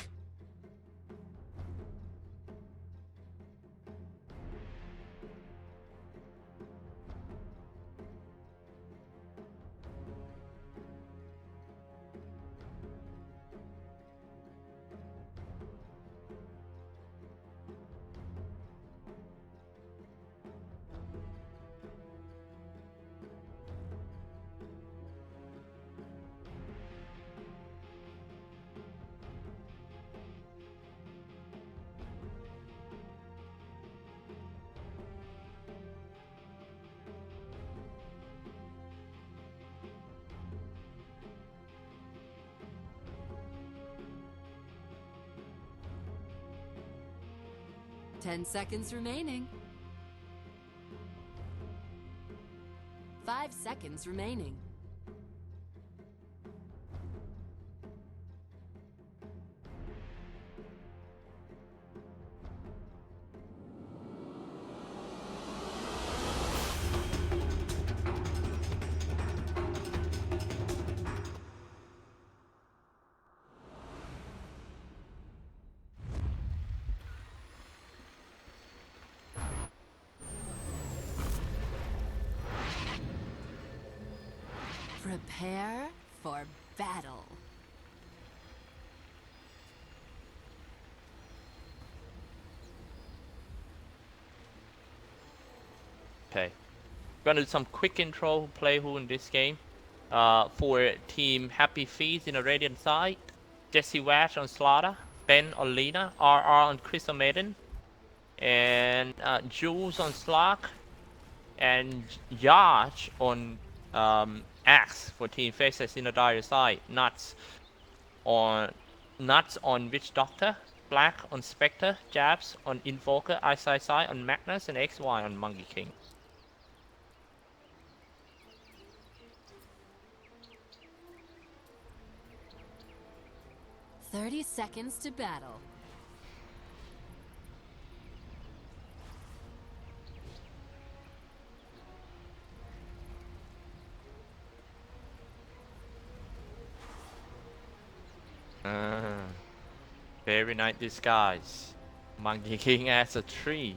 Ten seconds remaining. 5 seconds remaining. Prepare for battle. Okay, gonna do some quick intro. Who play who in this game? For team Happy Feet in the Radiant side, Jesse Wash on Slaughter, Ben on Lina, RR on Crystal Maiden, and Jules on Slark, and Yarch on Axe for team Faceless in the Dire side. Nuts on Witch Doctor, Black on Spectre, Jabs on Invoker, Eyesight on Magnus, and XY on Monkey King. "30 seconds to battle." Very nice disguise. Monkey King as a tree.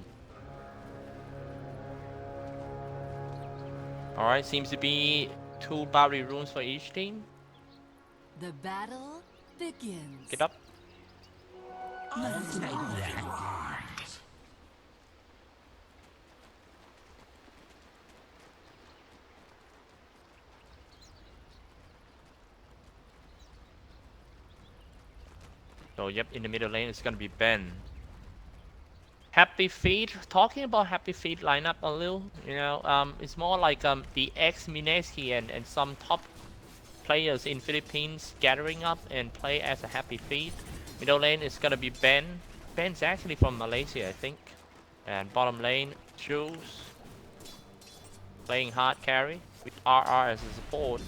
Alright, seems to be 2 boundary runes for each team. The battle begins. Get up. So yep, in the middle lane it's gonna be Ben. Happy Feet. Talking about Happy Feet lineup a little, you know, it's more like the ex-Mineski and some top players in Philippines gathering up and play as a Happy Feet. Middle lane is gonna be Ben. Ben's actually from Malaysia, I think. And bottom lane, Jules playing hard carry with RR as a support.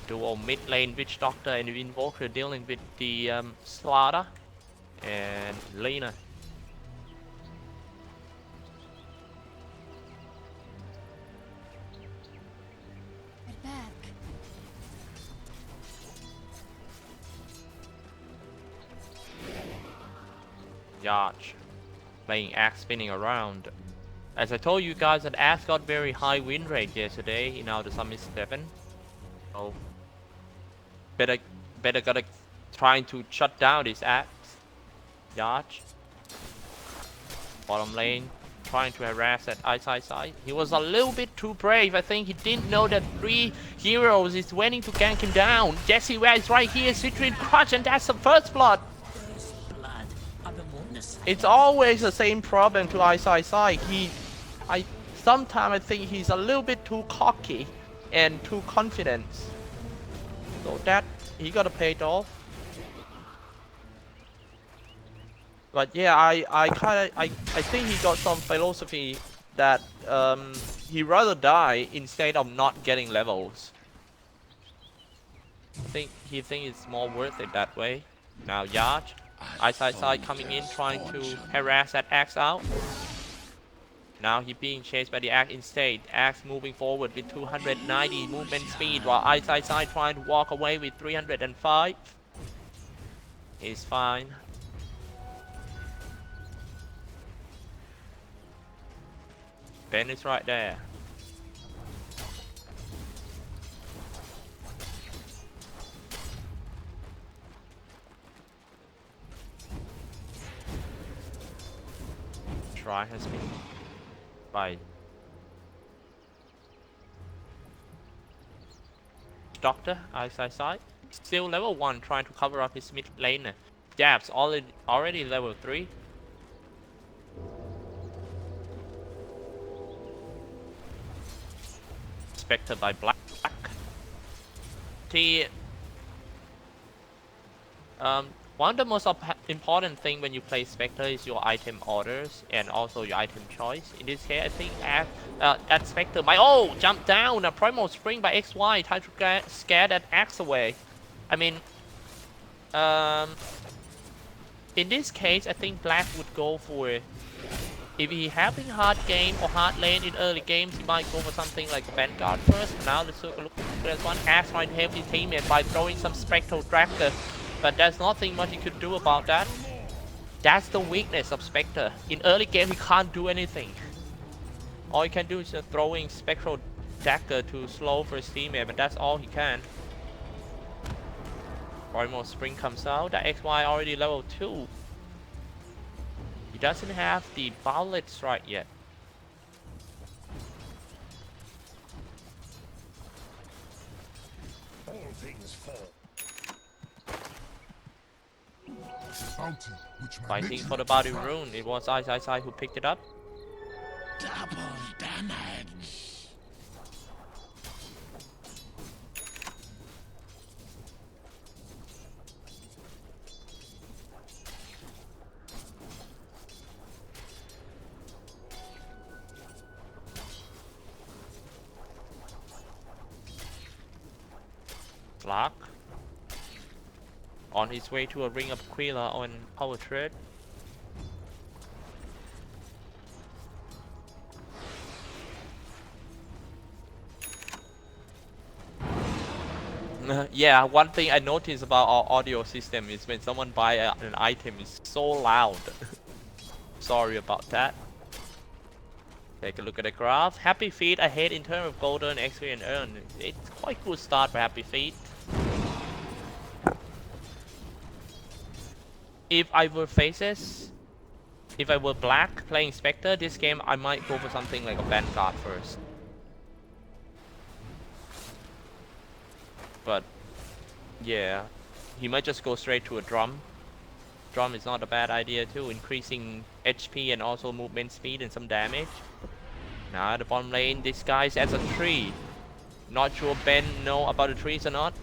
Dual mid lane Witch Doctor and Invoker dealing with the Slaughter and Lina. Get back. Yarch playing Axe spinning around. As I told you guys that Axe got very high win rate yesterday in the Summit 7. So better gotta trying to shut down this Axe. Yarch. Bottom lane trying to harass that Eyesight side. He was a little bit too brave. I think he didn't know that 3 heroes is waiting to gank him down. Jesse Ware is right here, Citrine Crush, and that's the first blood. It's always the same problem to Eyesight side. Sometimes I think he's a little bit too cocky and too confident. So that he gotta pay it off. But yeah, I think he got some philosophy that he rather die instead of not getting levels. think it's more worth it that way. Now Yacht, Side coming in trying to harass that Axe out. Now he being chased by the Axe instead. Axe moving forward with 290 movement speed while Side trying to walk away with 305. He's fine. Ben is right there. Try has been by Doctor, side. Still level 1 trying to cover up his mid lane. Dabs already level 3. Spectre by Black. One of the most important thing when you play Spectre is your item orders and also your item choice. In this case, I think that Spectre jump down a Primal Spring by XY, try to scare that Axe away. I mean, in this case, I think Black would go for, if he having hard game or hard lane in early games, he might go for something like Vanguard first. Now let's look at this one. Axe trying to help his teammate by throwing some Spectral Dragger. But there's nothing much he could do about that. That's the weakness of Spectre. In early game, he can't do anything. All he can do is throwing Spectral Dagger to slow for his teammate, but that's all he can. Primal Spring comes out. That XY already level 2. He doesn't have the Bullet Strike yet. All things fall. Bounty, which my Fighting matriarch for the body would rune. It was Side who picked it up. Double damage. Clark. On his way to a Ring of Aquila on Power Trade. Yeah, one thing I noticed about our audio system is when someone buy an item, it's so loud. Sorry about that. Take a look at the graph. Happy Feet ahead in terms of golden, XP and earn. It's quite good start for Happy Feet. If I were Faceless, if I were Black playing Spectre, this game I might go for something like a Vanguard first. But yeah, he might just go straight to a Drum. Drum is not a bad idea too, increasing HP and also movement speed and some damage. Now the bottom lane disguised as a tree. Not sure Ben know about the trees or not.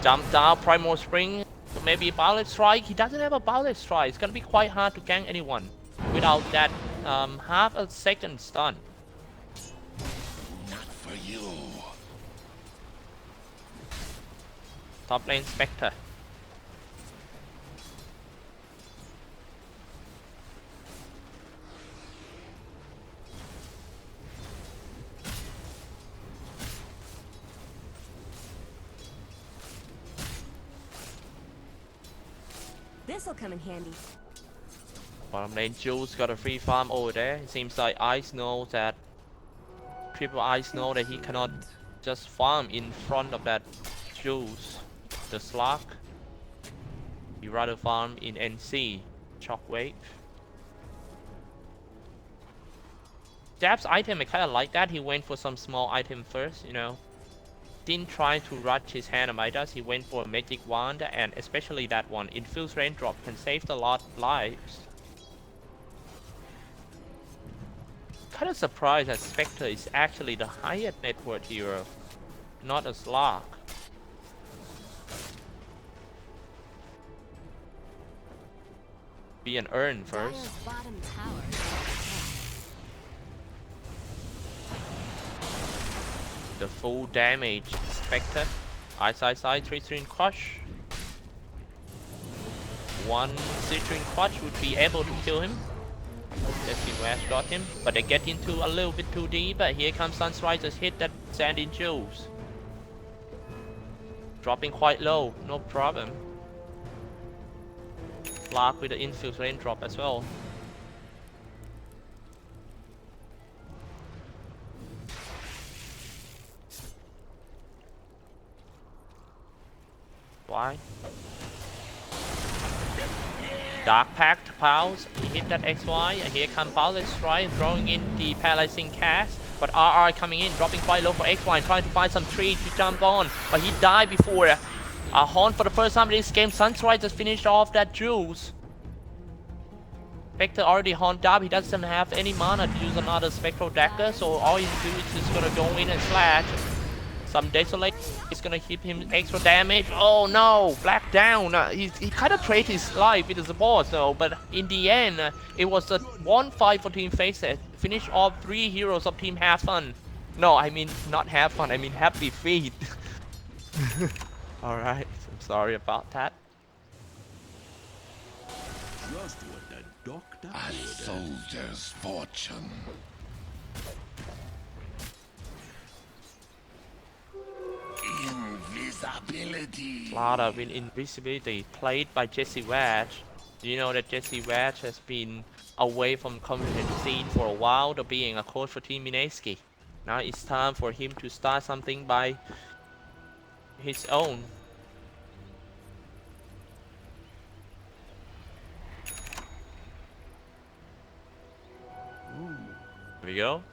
Jump down, Primal Spring. Maybe Bullet Strike. He doesn't have a Bullet Strike. It's gonna be quite hard to gank anyone without that half a second stun. Not for you. Top lane Spectre. This'll come in handy. Bottom lane Jules got a free farm over there. It seems like Ice knows that Triple Ice know that he cannot just farm in front of that Jules. The Slug. He rather farm in NC. Shockwave. Dab's item I kinda like that. He went for some small item first, you know. Didn't try to rush his hand Midas. He went for a magic wand, and especially that one, infused raindrop, can save a lot of lives. Kinda surprised that Spectre is actually the highest net worth hero, not a Slug. Be an Urn first. Dire's bottom tower. The full damage Spectre. Side, 3-3 crush. One Citrine Clutch would be able to kill him. Jesse Wash got him, but they get into a little bit too deep. But here comes Sunrise's hit that Sandy Jules. Dropping quite low, no problem. Lark with the infuse raindrop as well. Why? Dark Pact Pulse, he hit that XY, and here comes Faceless Strike, throwing in the paralyzing cast. But RR coming in, dropping quite low for XY, trying to find some tree to jump on. But he died before a Horn for the first time in this game. Sunrise just finished off that Juice. Spectre already horned up, he doesn't have any mana to use another Spectral Dagger, so all he can do is just gonna go in and slash. Some Desolate is gonna hit him extra damage. Oh no, Black down. He kind of traded his life with the support, so, but in the end, it was a 1-5 for Team Faceless. Finish off 3 heroes of Team Have Fun. No, I mean not Have Fun, I mean Happy Feet. Alright, I'm sorry about that. Just what the doctor a soldier's fortune. Invisibility. Slaughter with invisibility, played by Jesse Wash. You know that Jesse Wash has been away from competitive scene for a while, to being a coach for Team Minaski. Now it's time for him to start something by his own. Here we go.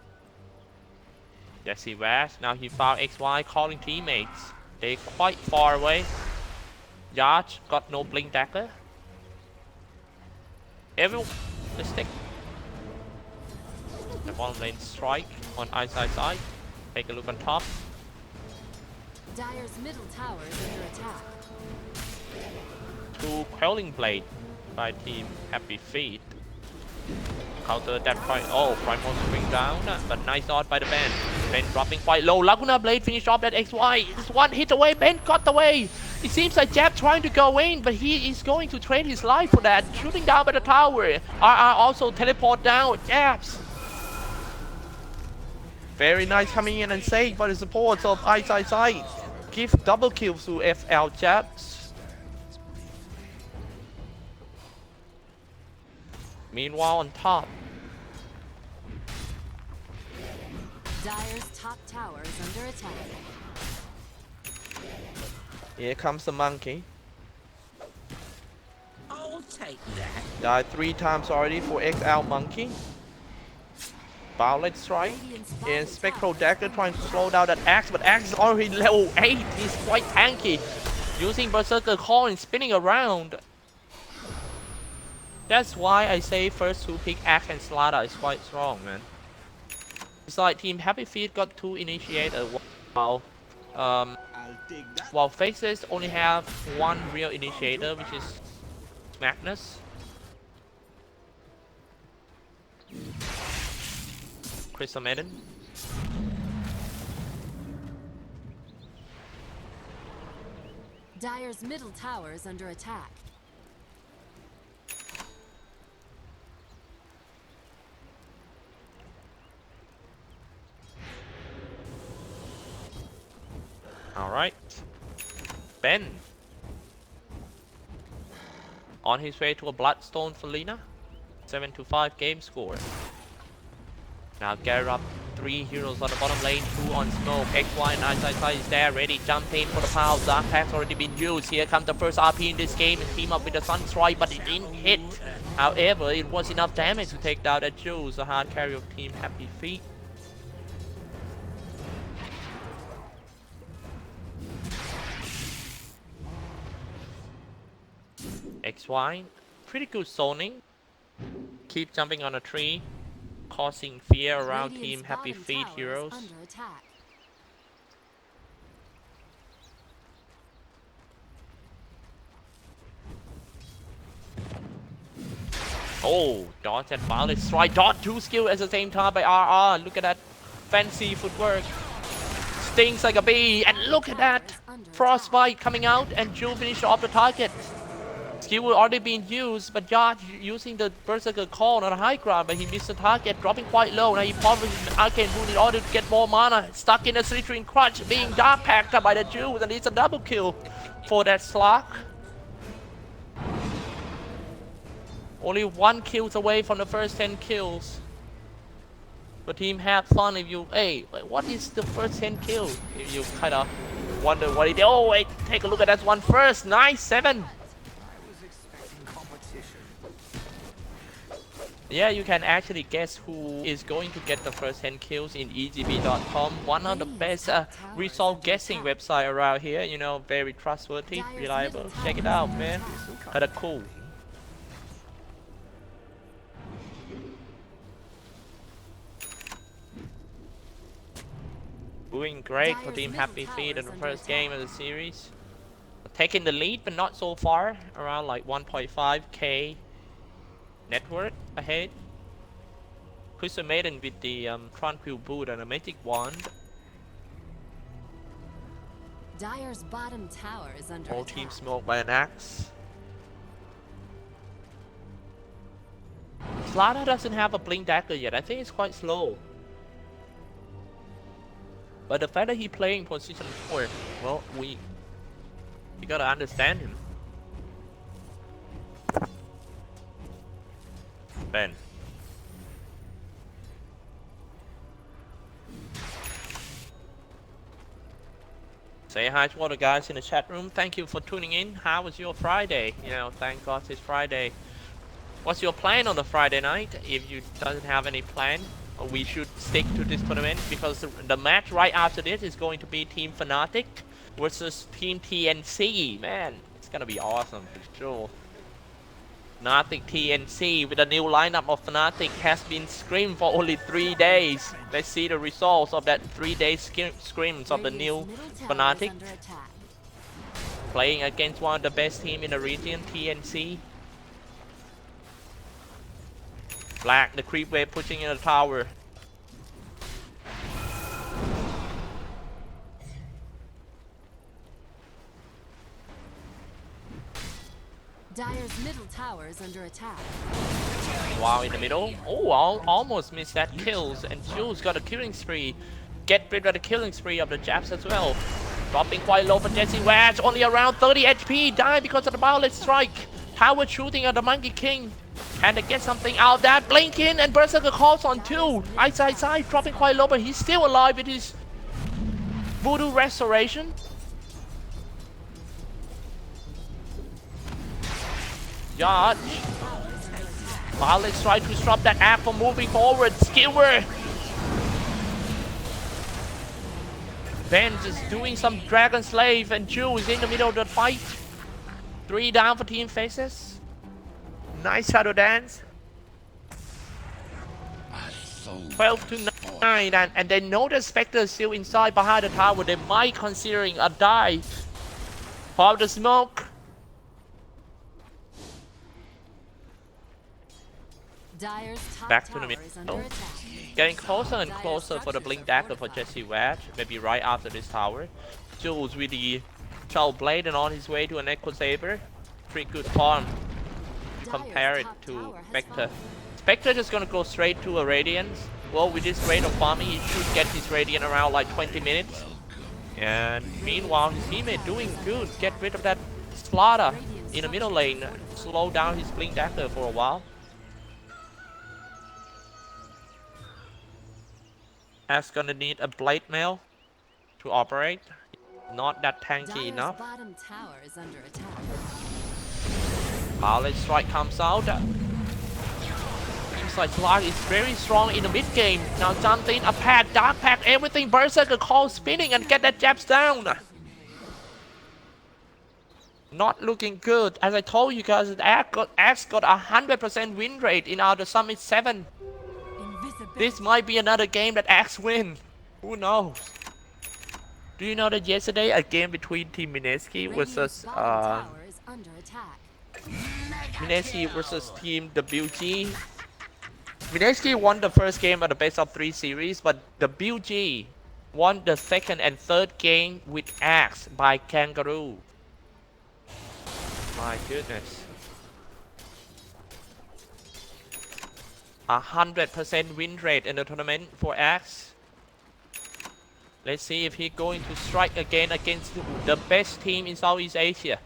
Jesse Wash, now he found XY calling teammates. They're quite far away. Yarch got no blink dagger. Everyone, let's take the bottom lane strike on side. Take a look on top. Dire's middle tower is under attack. 2 Quelling Blade by Team Happy Feet. Counter that Primal Spring down, but nice dodge by the Ben. Ben dropping quite low. Laguna Blade finished off that XY. Just one hit away, Ben got away. It seems like Jab trying to go in, but he is going to trade his life for that. Shooting down by the tower. RR also teleport down. Jabs. Very nice coming in and saved by the supports of side. Give double kills to FL Jabs. Meanwhile on top, Dire's top tower is under attack. here comes the monkey. I'll take that. Died 3 times already for XL monkey. Violet Strike and Spectral Dagger trying to slow down that Axe, but Axe is already level 8. He's quite tanky. Using Berserker Call and spinning around. That's why I say first 2 pick Axe and Slaughter is quite strong, man. It's like Team Happy Feet got 2 initiators, while Faces only have 1 real initiator, which is Magnus. Chrysamidon. Dire's middle tower is under attack. Alright. Ben. On his way to a Bloodstone for Lina. 7-5 game score. Now gather up 3 heroes on the bottom lane, 2 on smoke. XY and side is there, ready, jump in for the power. Dark Pack's already been used. Here comes the first RP in this game and team up with the Sunstrike, but it didn't hit. However, it was enough damage to take down that Jules, the hard carry of Team Happy Feet. XY, pretty good zoning. Keep jumping on a tree, causing fear around Radiant's Team Happy bottom Feet tower is heroes. under attack. Oh, dodge and Violet Strike. Dodge 2 skill at the same time by RR. Look at that fancy footwork. Stings like a bee. And look at that. under Frostbite coming out and Jewel finished off the target. Skill will already been used, but Yard using the Berserker Call on the high ground, but he missed the target, dropping quite low. Now he popped with an Arcane Boon in order to get more mana. Stuck in a Slithering Crutch, being dark packed by the Jewels, and it's a double kill for that Slark. Only 1 kills away from the first 10 kills. The team had fun if you, hey, what is the first 10 kill? If you kind of wonder what it is. Oh wait, take a look at that one first. Nice, 7. Yeah, you can actually guess who is going to get the first 10 kills in EGB.com. One of the best result guessing website around here. You know, very trustworthy, reliable. Check it out, man. Kinda cool. Doing great for Team Happy Feet in the first game of the series. Taking the lead, but not so far. Around like 1.5k network ahead. Crystal Maiden with the Tranquil Boot and a Magic Wand. Dire's bottom tower is under All attack. teams smoked by an axe. Slaughter doesn't have a Blink Dagger yet. I think it's quite slow. But the fact that he playing position 4, well, we gotta understand him. Ben. Say hi to all the guys in the chat room. Thank you for tuning in. How was your Friday? You know, thank God it's Friday. What's your plan on the Friday night? If you doesn't have any plan, we should stick to this tournament because the match right after this is going to be Team Fnatic versus Team TNC. Man, it's gonna be awesome for sure. Fnatic TNC with a new lineup of Fnatic has been scrimmed for only 3 days. Let's see the results of that 3-day scrims of the new Fnatic. Playing against one of the best teams in the region, TNC. Black, the creep wave pushing in the tower. Dire's middle tower is under attack. Wow, in the middle. Oh, almost missed that kills. And Jules got a killing spree. Get rid of the killing spree of the Japs as well. Dropping quite low for Jesse Wash. Only around 30 HP. Die because of the Violet Strike. Tower shooting at the Monkey King. Can they get something out of that? Blinking and Berserker calls on 2. Side, dropping quite low, but he's still alive with his Voodoo Restoration. Yard. Violet's trying to stop that app from moving forward. Skewer. Ben just doing some Dragon Slave and Jew is in the middle of the fight. 3 down for Team Faceless. Nice shadow dance. 12 to 9 and they know the Spectre is still inside behind the tower. They might considering a dive. Pop the smoke. Dire's top Back to the tower middle. is under attack. Getting closer and closer for the Blink Dagger for Jesse Wash. Maybe right after this tower. Jules with the Shell Blade and on his way to an Echo Saber. Pretty good farm. Compare it to Spectre. Spectre just gonna go straight to a Radiance. Well, with this rate of farming, he should get his Radiant around like 20 minutes. And meanwhile, his teammate doing good. Get rid of that Slaughter in the middle lane. Slow down his Blink Dagger for a while. Ash gonna need a Blade Mail to operate. Not that tanky Dire's enough. bottom tower is under attack. Violet Strike comes out. Seems like Slark is very strong in the mid game. Now jumped in a pad, dark pack, everything. Berserker call spinning and get that jabs down. Not looking good. As I told you guys, Axe got 100% win rate in our Summit 7. This might be another game that Axe win. Who knows? Do you know that yesterday a game between Team Mineski versus Mineski versus Team WG. Mineski won the first game of the best of 3 series, but the WG won the second and third game with Axe by Kangaroo. My goodness. 100% win rate in the tournament for Axe. Let's see if he's going to strike again against the best team in Southeast Asia.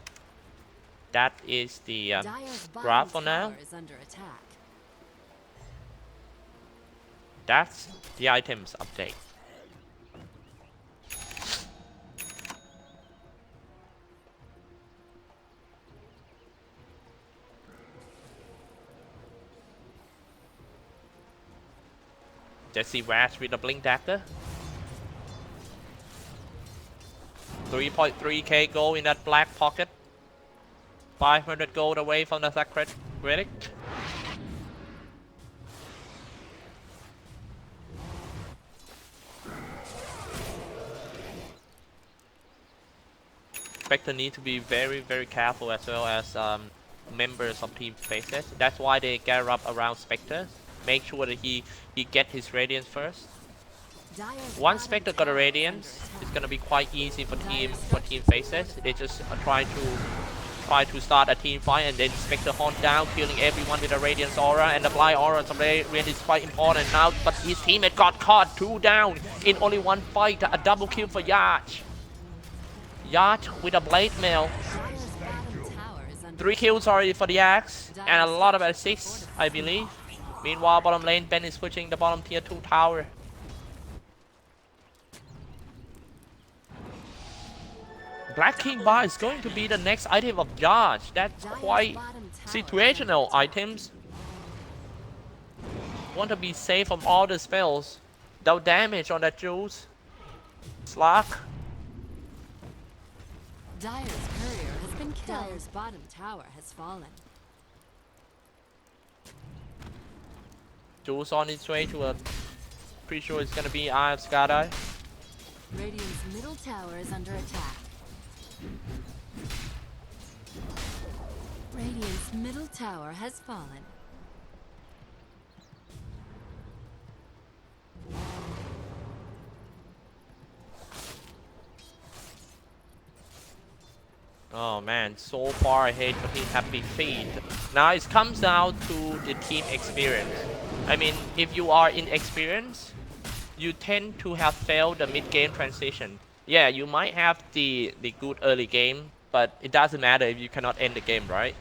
That is the Dire's graph for bottom now. tower is under attack. That's the items update. Jesse Rash with a blink dagger. 3.3k gold in that black pocket. 500 gold away from the sacred relic. Spectre need to be very careful as well as members of Team Faceless. That's why they gather up around Spectre. Make sure that he get his Radiance first. Dire's Once bottom Spectre got a tower is Radiance, under it's attack. gonna be quite easy for Team Faceless. They just try to start a team fight, and then Spectre hunt down, killing everyone with a Radiance aura, and the Blind aura is quite important now. But his teammate got caught, 2 down in only 1 fight. A double kill for Yacht. Yacht with a blade mail. Dire's bottom tower is under 3 kills already for the Axe, and a lot of assists, I believe. Meanwhile, bottom lane, Ben is pushing the bottom tier 2 tower. Black King Bar is going to be the next item of Judge. That's Dire's quite bottom tower is situational under attack. items. Want to be safe from all the spells. No damage on that Juice. Slack. Dire's courier has been killed. Dire's bottom tower has fallen. Juice on its way to a... Pretty sure it's gonna be Eye of Skydai. Radiant's middle tower is under attack. Radiant's middle tower has fallen. Oh man, so far ahead for Team Happy Feet. Now it comes down to the team experience. I mean, if you are inexperienced, you tend to have failed the mid-game transition. Yeah, you might have the good early game, but it doesn't matter if you cannot end the game, right?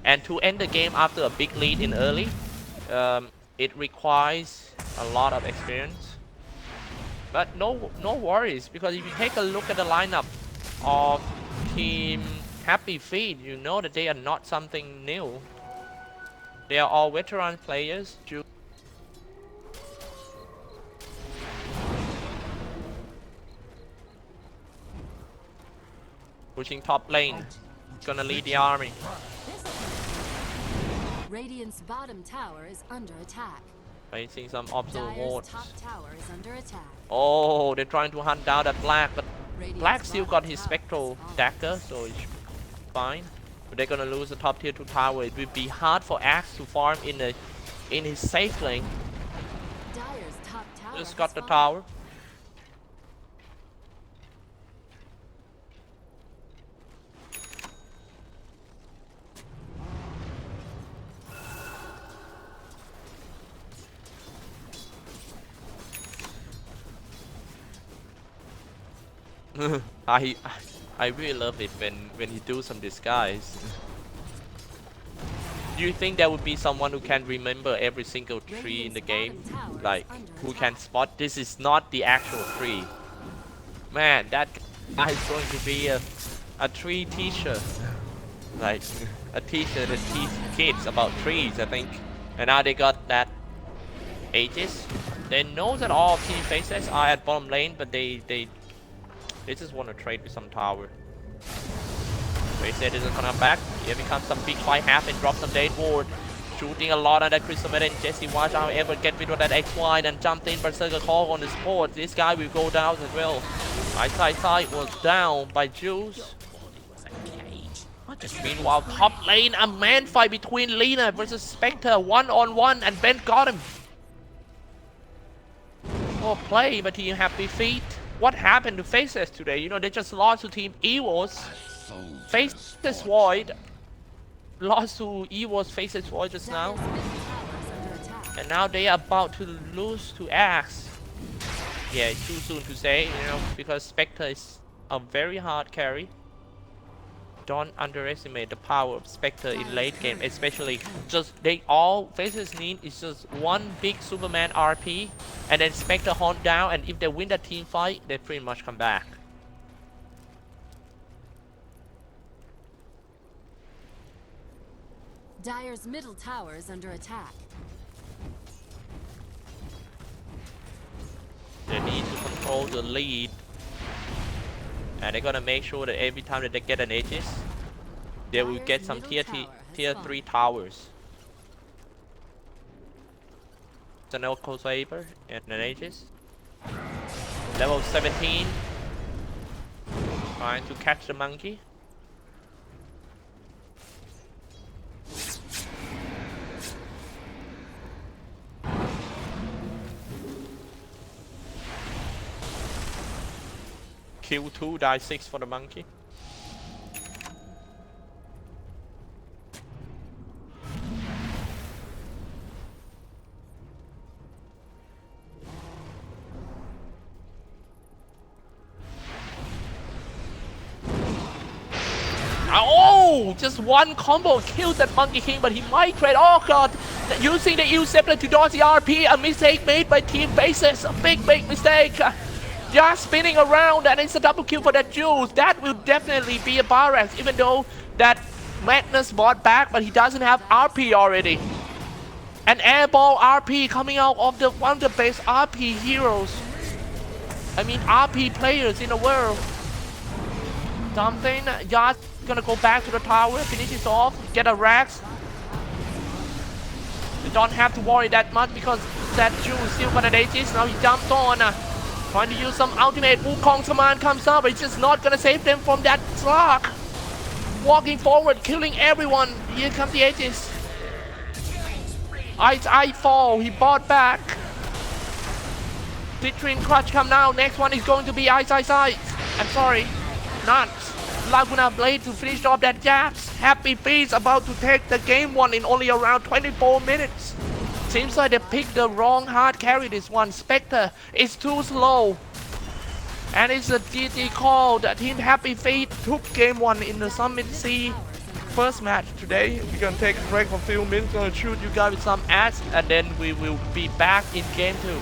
And to end the game after a big lead in early, it requires a lot of experience. But no worries, because if you take a look at the lineup of Team Happy Feet, you know that they are not something new. They are all veteran players. Pushing top lane, gonna lead the army. Radiant's bottom tower is under attack. Facing some obstacle Dire's wards. top tower is under attack. Oh, they're trying to hunt down that Black, but Radiant's Black still got bottom his tower spectral has fallen. dagger, so it's fine. But they're gonna lose the top tier 2 tower. It will be hard for Axe to farm in his safe lane. Dire's top tower Just has got the fallen. tower. I really love it when he do some disguise. Do you think there would be someone who can remember every single tree in the game? Like, who can spot this is not the actual tree? Man, that guy is going to be a tree teacher. Like, a teacher that teaches kids about trees, I think. And now they got that Aegis. They know that all Team Faceless are at bottom lane, but they just want to trade with some tower. Faceless isn't gonna back. Here becomes some big fight happen. Drop some Date Ward. Shooting a lot on that Crystal Maiden. Jesse watch however get rid of that XY and jumped in Berserker Call on the spot. This guy will go down as well. My side was down by Juice. Meanwhile, top lane, a man fight between Lina versus Spectre. 1-on-1 and Ben got him. Oh, play by Team Happy Feet. what happened to Faceless today? You know, they just lost to Team Evil's. Faceless Void lost to Evil's Faceless Void just now. Dire's middle tower is under attack. And now they are about to lose to Axe. Yeah, too soon to say, you know, because Spectre is a very hard carry. Don't underestimate the power of Spectre in late game, especially just Faceless need is just one big Superman RP, and then Spectre hunt down, and if they win the team fight, they pretty much come back. Dire's middle tower is under attack. They need to control the lead. And they're gonna make sure that every time that they get an Aegis, they will get some tier 3 towers. It's an Elko Saber and an Aegis. Level 17. Trying to catch the monkey. Kill 2, die 6 for the monkey. Oh! Just one combo killed that Monkey King, but he might trade. Oh god! Using the Scepter to dodge the RP, a mistake made by Team Faceless. A big mistake. Just spinning around, and it's a double kill for that Jules. That will definitely be a Barax, even though that Madness bought back, but he doesn't have RP already. An airball RP coming out of one of the best RP heroes. I mean RP players in the world. Something, just gonna go back to the tower, finish it off, get a Rax. You don't have to worry that much because that Jules still got an Aegis. Now he jumped on. Trying to use some ultimate. Wukong's command comes up, but it's just not gonna save them from that slug. Walking forward, killing everyone. Here comes the Aegis. I fall. He bought back. Citrine Clutch come now. Next one is going to be Ice. I'm sorry. Not. Laguna Blade to finish off that Japs. Happy Feast about to take the game one in only around 24 minutes. Seems like they picked the wrong hard carry this one. Spectre is too slow. And it's a GG call that Team Happy Feet took game 1 in the Summit C first match today. We're gonna take a break for a few minutes, gonna shoot you guys with some ads, and then we will be back in game 2.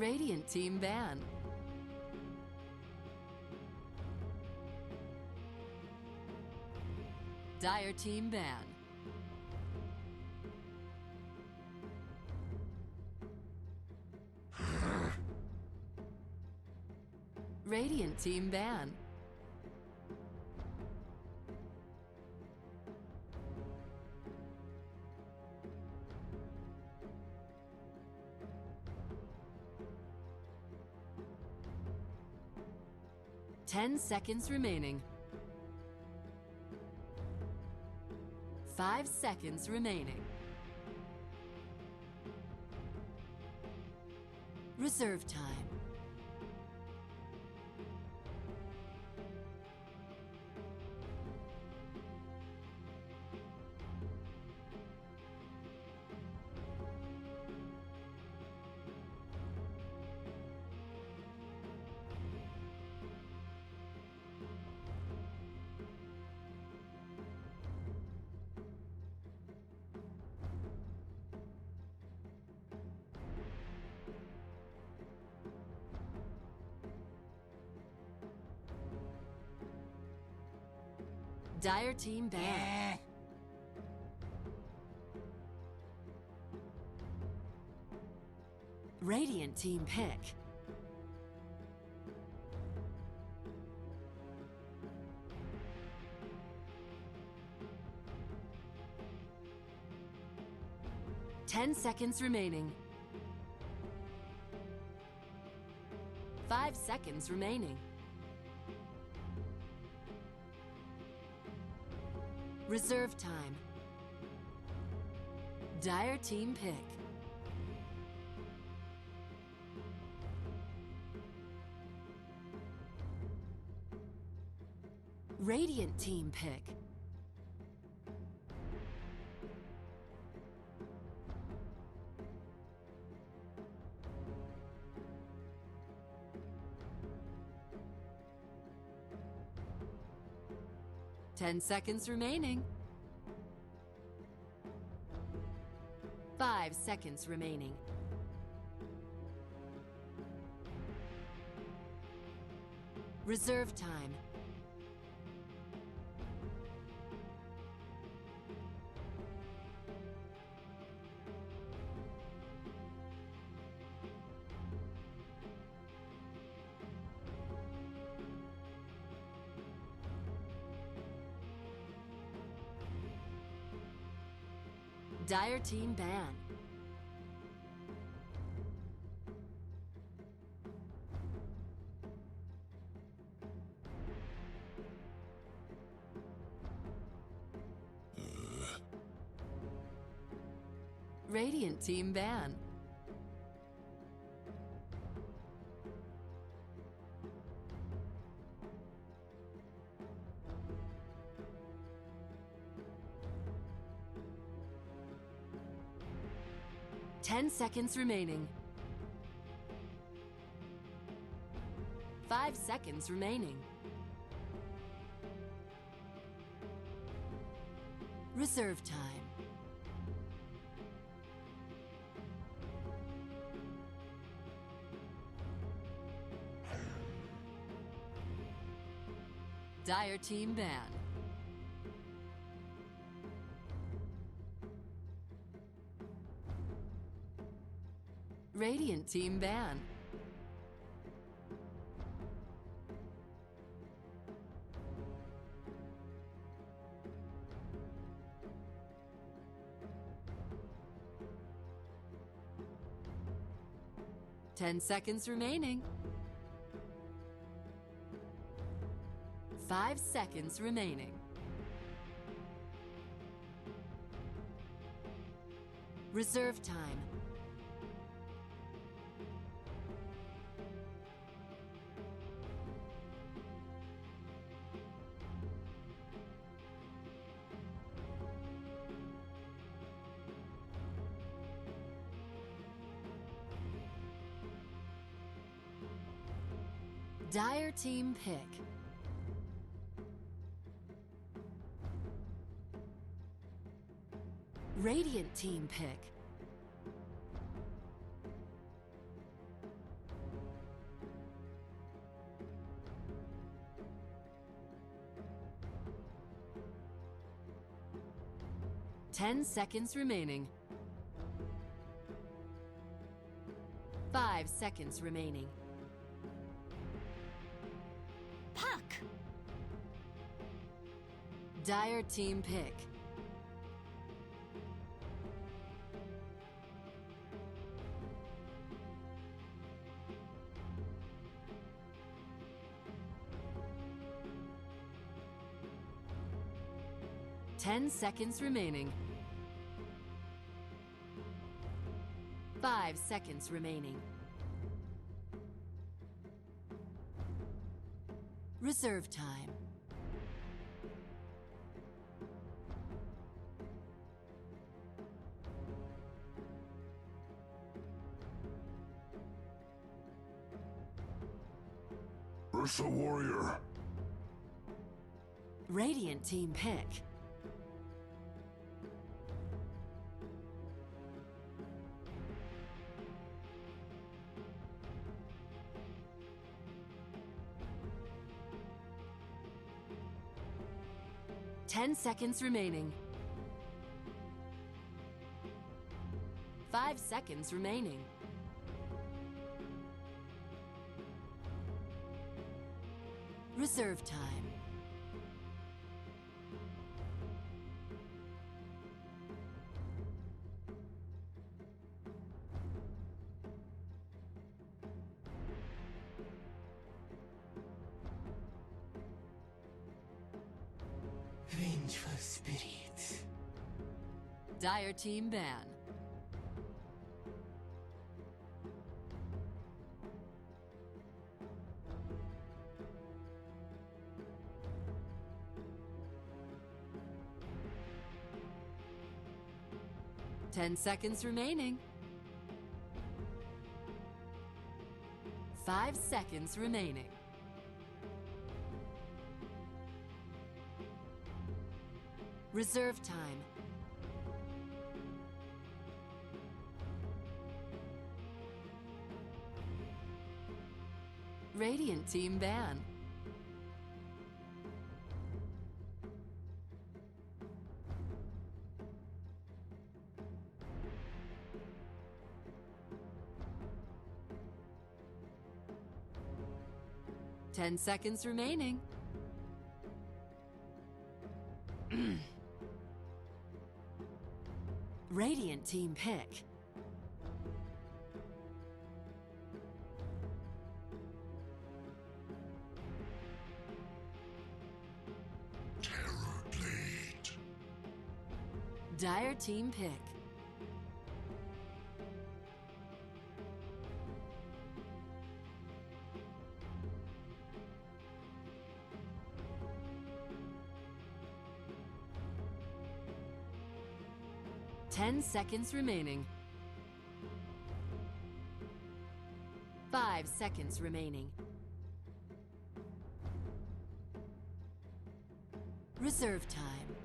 Radiant team ban. Dire team ban. Radiant team ban. Ten seconds remaining. 5 seconds remaining. Reserve time. Dire team ban. Radiant team pick. Ten seconds remaining. 5 seconds remaining. Reserve time. Dire team pick. Radiant team pick. Ten seconds remaining. 5 seconds remaining. Reserve time. Dire team ban. Radiant team ban. Ten seconds remaining. 5 seconds remaining. Reserve time. Dire team ban. Radiant team ban. Ten seconds remaining. 5 seconds remaining. Reserve time. Dire team pick. Radiant team pick. 10 seconds remaining. 5 seconds remaining. Puck! Dire team pick. Ten seconds remaining. 5 seconds remaining. Reserve time. Ursa Warrior. Radiant team pick. Ten seconds remaining. 5 seconds remaining. Reserve time. Vengeful spirits. Dire team ban. Ten seconds remaining. 5 seconds remaining. Reserve time. Radiant team ban. Ten seconds remaining. Radiant team pick. Terror Blade. Dire team pick. Ten seconds remaining. 5 seconds remaining. Reserve time.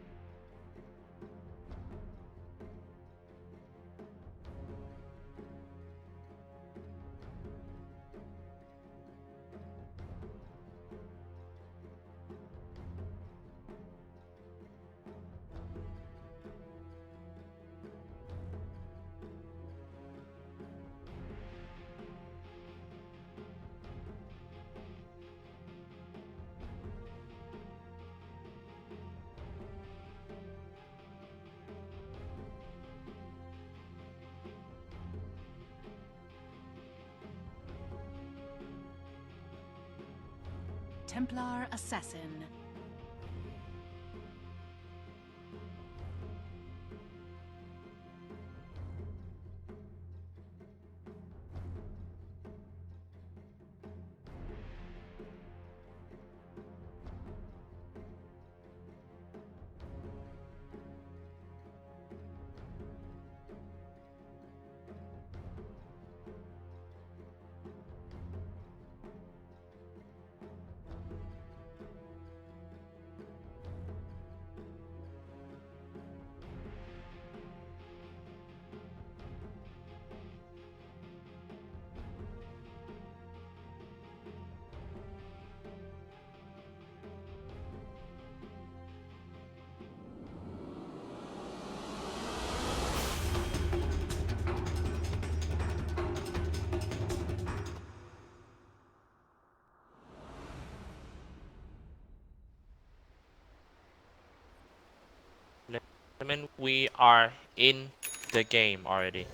Templar Assassin. gentlemen, we are in the game already.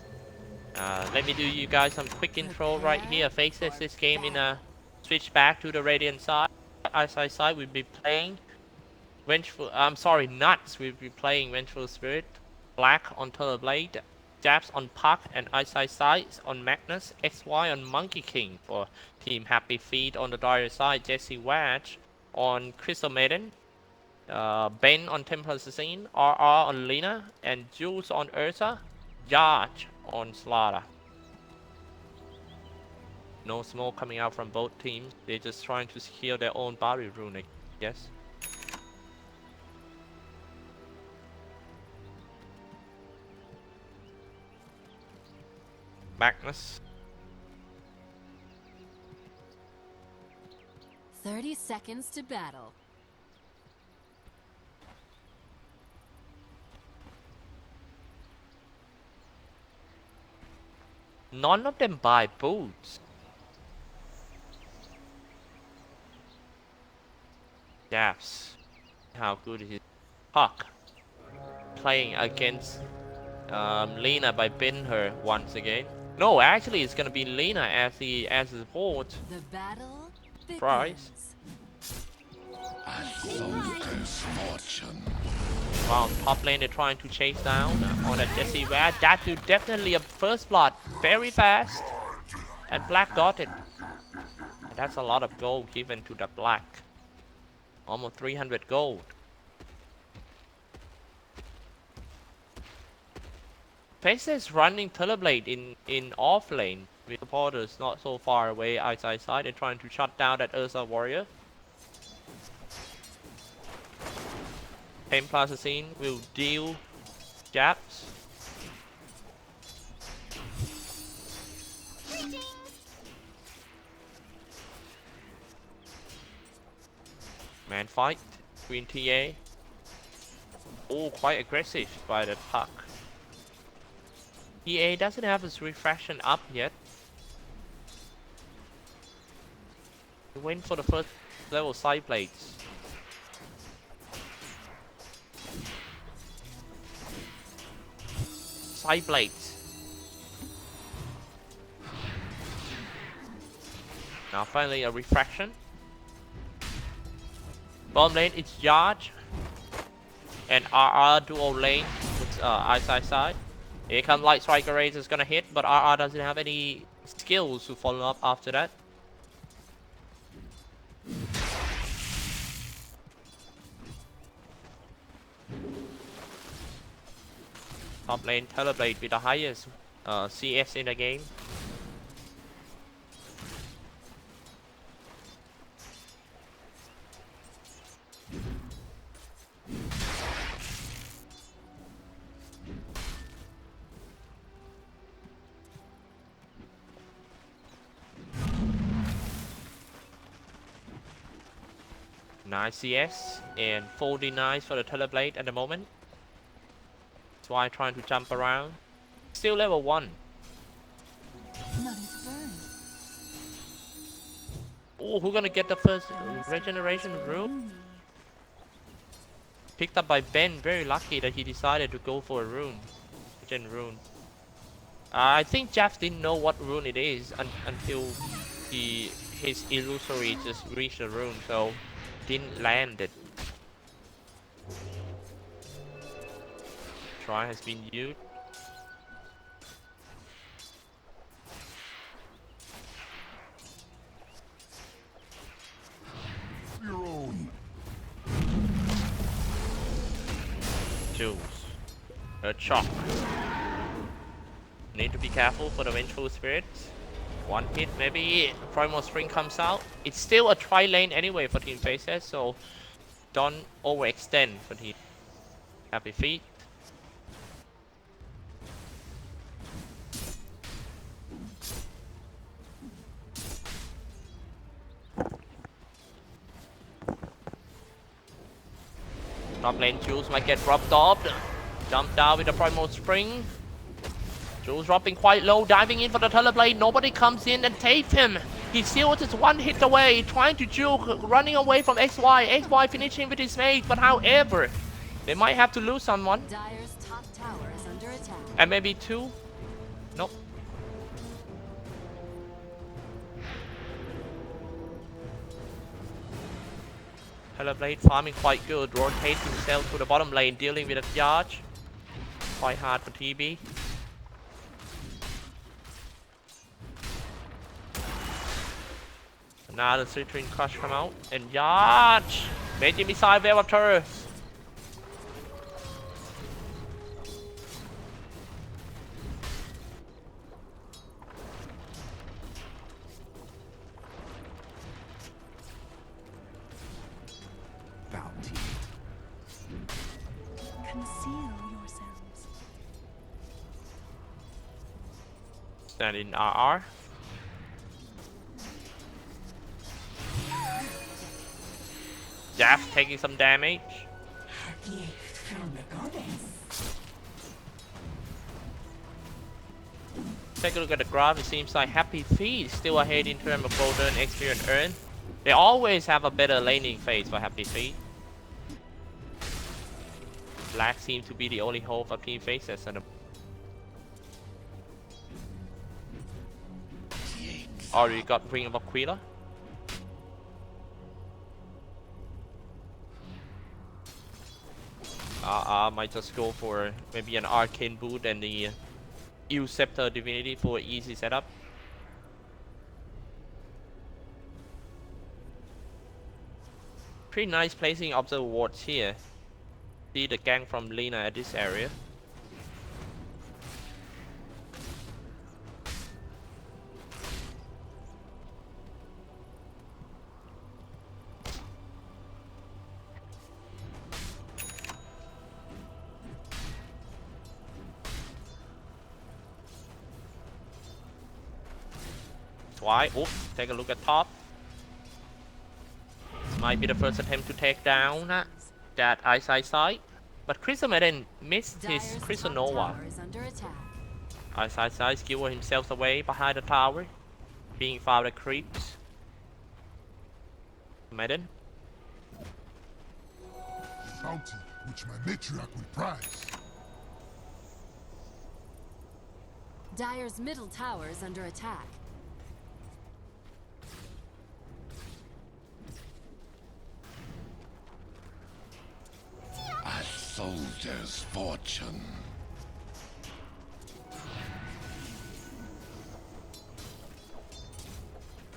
Let me do you guys some quick intro right here. Faceless this game in a switch back to the Radiant side. Side we'll be playing Vengeful. I'm sorry, Nuts. We'll be playing Vengeful Spirit. Black on Terrorblade. Jabs on Puck and Side on Magnus. XY on Monkey King for Team Happy Feet. On the Dire side, Jesse Wedge on Crystal Maiden. Ben on Temple Assassin. RR on Lina. And Jules on Ursa. Yarch on Slaughter. No smoke coming out from both teams. They're just trying to secure their own barrier runic. Yes. Magnus. 30 seconds to battle. None of them buy boots. Jabs. How good is his Puck? Playing against Lina by Ben her once again. No, actually it's gonna be Lina as the support. The battle begins. Price. A soldier's fortune. Wow, top lane they're trying to chase down on a Jesse Ware. That dude definitely a first blood. Very fast. And Black got it. And that's a lot of gold given to the Black. Almost 300 gold. Faceless running Terrorblade in off lane with supporters not so far away outside side. They're trying to shut down that Ursa warrior. Templar Assassin will deal jabs. Man fight between TA. Oh, quite aggressive by the Puck. TA doesn't have his refraction up yet. He went for the first level side plates. Side blades. Now finally a refraction. Bottom lane it's Yarch and RR dual lane with side. Here comes Light Striker Raze is gonna hit, but RR doesn't have any skills to follow up after that. Top lane Terrorblade with the highest CS in the game. Nice CS and 49 for the Terrorblade at the moment. That's why I'm trying to jump around. Still level 1. Oh, who's gonna get the first regeneration rune? Picked up by Ben. Very lucky that he decided to go for a rune. Regen rune. I think Jeff didn't know what rune it is until his illusory just reached the rune, so didn't land it. Try has been used. Your own. Jules. A chalk. Need to be careful for the Vengeful Spirit. One hit, maybe Primal Spring comes out. It's still a tri-lane anyway for Team Faceless, so don't overextend for Team Happy Feet. Top lane Jules might get dropped off. Jump down with the Primal Spring. Jules dropping quite low, diving in for the Terrorblade. Nobody comes in and takes him. He's still just one hit away, trying to juke, running away from XY. XY finishing with his mate, but however, They might have to lose someone. Dire's top tower is under attack. And maybe 2. Nope. Blade farming quite good. Rotate himself to the bottom lane, dealing with a charge. Quite hard for TB. Now the Citrine Crush come out. And Yarch! Magic Missile Wave of Turrets. Bounty. Conceal yourselves. Stand in RR. Jaff taking some damage. A gift from the goddess. Take a look at the graph. It seems like Happy Feet is still ahead in terms of golden XP and earn. They always have a better laning phase for Happy Feet. Black seems to be the only hope for Team Faceless. And already got Ring of Aquila. Might just go for maybe an Arcane Boot and the Eel Scepter Divinity for easy setup. Pretty nice placing of the wards here. See the gang from Lina at this area. Why? Oops, take a look at top. This might be the first attempt to take down that Eyesight side. But Chrysomaden missed his Dire's top Chrysonova. tower is under attack. Eyesight side skewer himself away behind the tower. Being found by creeps. Maiden. Bounty which my matriarch would prize. Dire's middle tower is under attack. A soldier's fortune.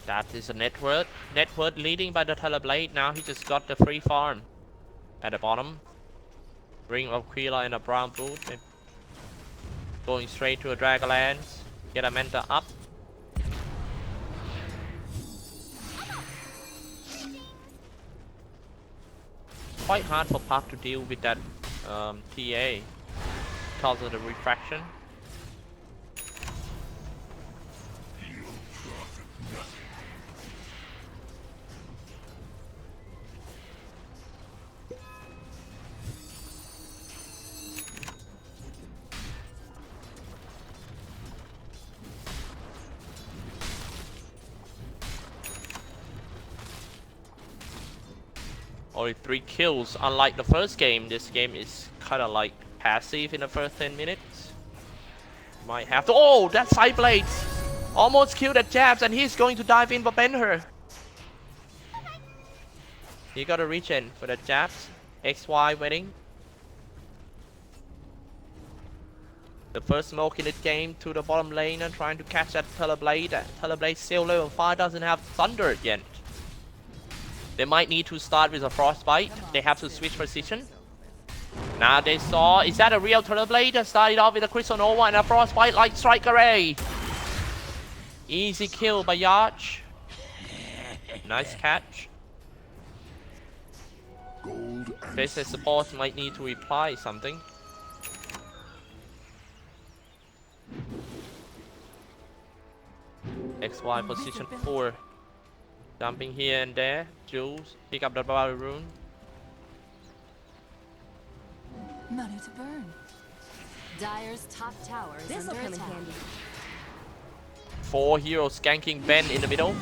That is a network. Network leading by the Teleblade. Now he just got the free farm. At the bottom. Ring of Aquila and a brown boot. And going straight to a Dragonlance. Get a Manta up. Quite hard for Park to deal with that TA because of the refraction. Only 3 kills. Unlike the first game, this game is kind of like passive in the first 10 minutes. Might have to. Oh, that side blades! Almost killed that jabs, and he's going to dive in but bend her. He got a regen for the jabs. XY waiting. The first smoke in the game to the bottom lane and trying to catch that Teleblade. That Teleblade still level 5 doesn't have Thunder yet. They might need to start with a Frostbite. They have to switch position. Now they saw, is that a real Teleblade? That started off with a Chrysonova and a Frostbite like Strike Array. Easy kill by Yarch. Nice catch. Gold and Faceless support might need to reply something. XY position 4. Jumping here and there. Jules, pick up the Battle Rune. Money to burn. Dire's top tower is This'll under come in attack. handy. 4 heroes skanking Ben in the middle.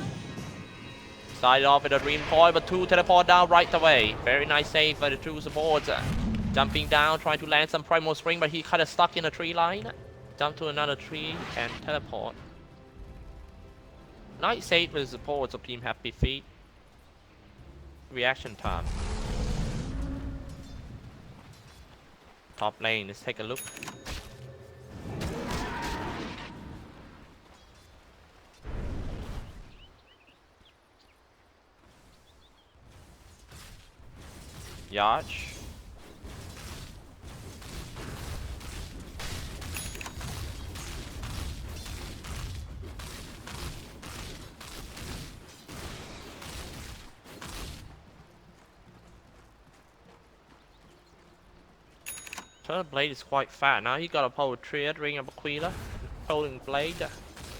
Started off with a Dream Toy, but 2 teleport down right away. Very nice save by the 2 supports. Jumping down, trying to land some Primal Spring, but he kind of stuck in a tree line. Jump to another tree and teleport. Nice save with supports of Team Happy Feet. Reaction time. Top lane, let's take a look. Yacht. Turtle Blade is quite fat. Now he got a power triad, Ring of Aquila, Rolling Blade,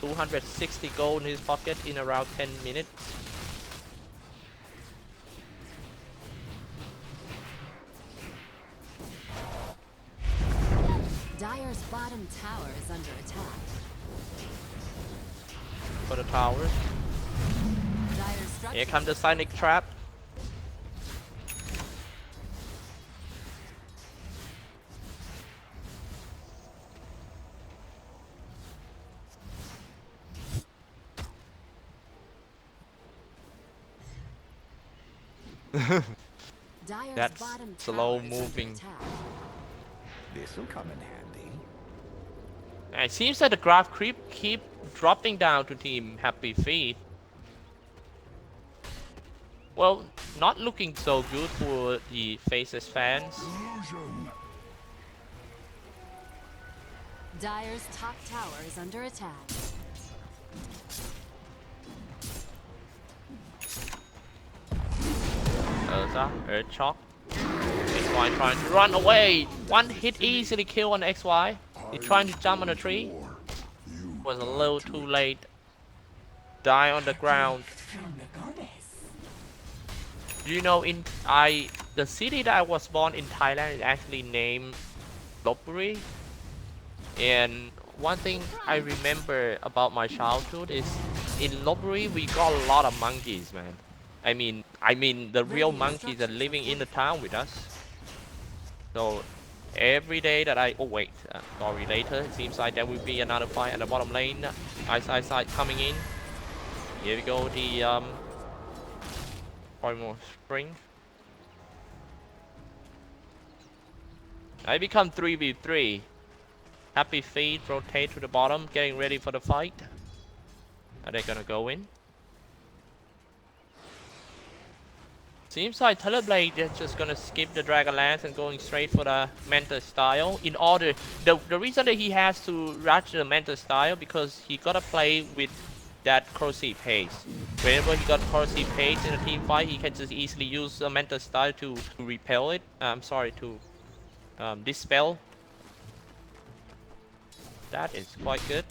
260 gold in his pocket in around 10 minutes. Dire's bottom tower is under attack. For the towers. Dire's structure. Here comes the Cynic Trap. Dire's That's bottom slow tower is under moving. attack. This'll come in handy. And it seems that the graph keep dropping down to Team Happy Feet. Well, not looking so good for the Faceless fans. Illusion. Dire's top tower is under attack. Urza, Earth Shock. XY trying to run away. One hit easily kill on XY. He's trying to jump on a tree. Was a little too late. Die on the ground. From the goddess. You know, the city that I was born in Thailand is actually named Lopburi. And one thing I remember about my childhood is in Lopburi we got a lot of monkeys, man. I mean the real monkeys are living in the town with us. So every day that sorry, later it seems like there will be another fight at the bottom lane. Ice side coming in. Here we go, the Primal Spring. I become 3v3. Happy Feet rotate to the bottom, getting ready for the fight. Are they gonna go in? Seems like Teleblade is just gonna skip the Dragonlance and going straight for the Mentor style. In order, the reason that he has to rush the Mentor style because he gotta play with that corrosive haze. Whenever he got corrosive haze in a team fight, he can just easily use the Mentor style to repel it. I'm sorry, to dispel. That is quite good.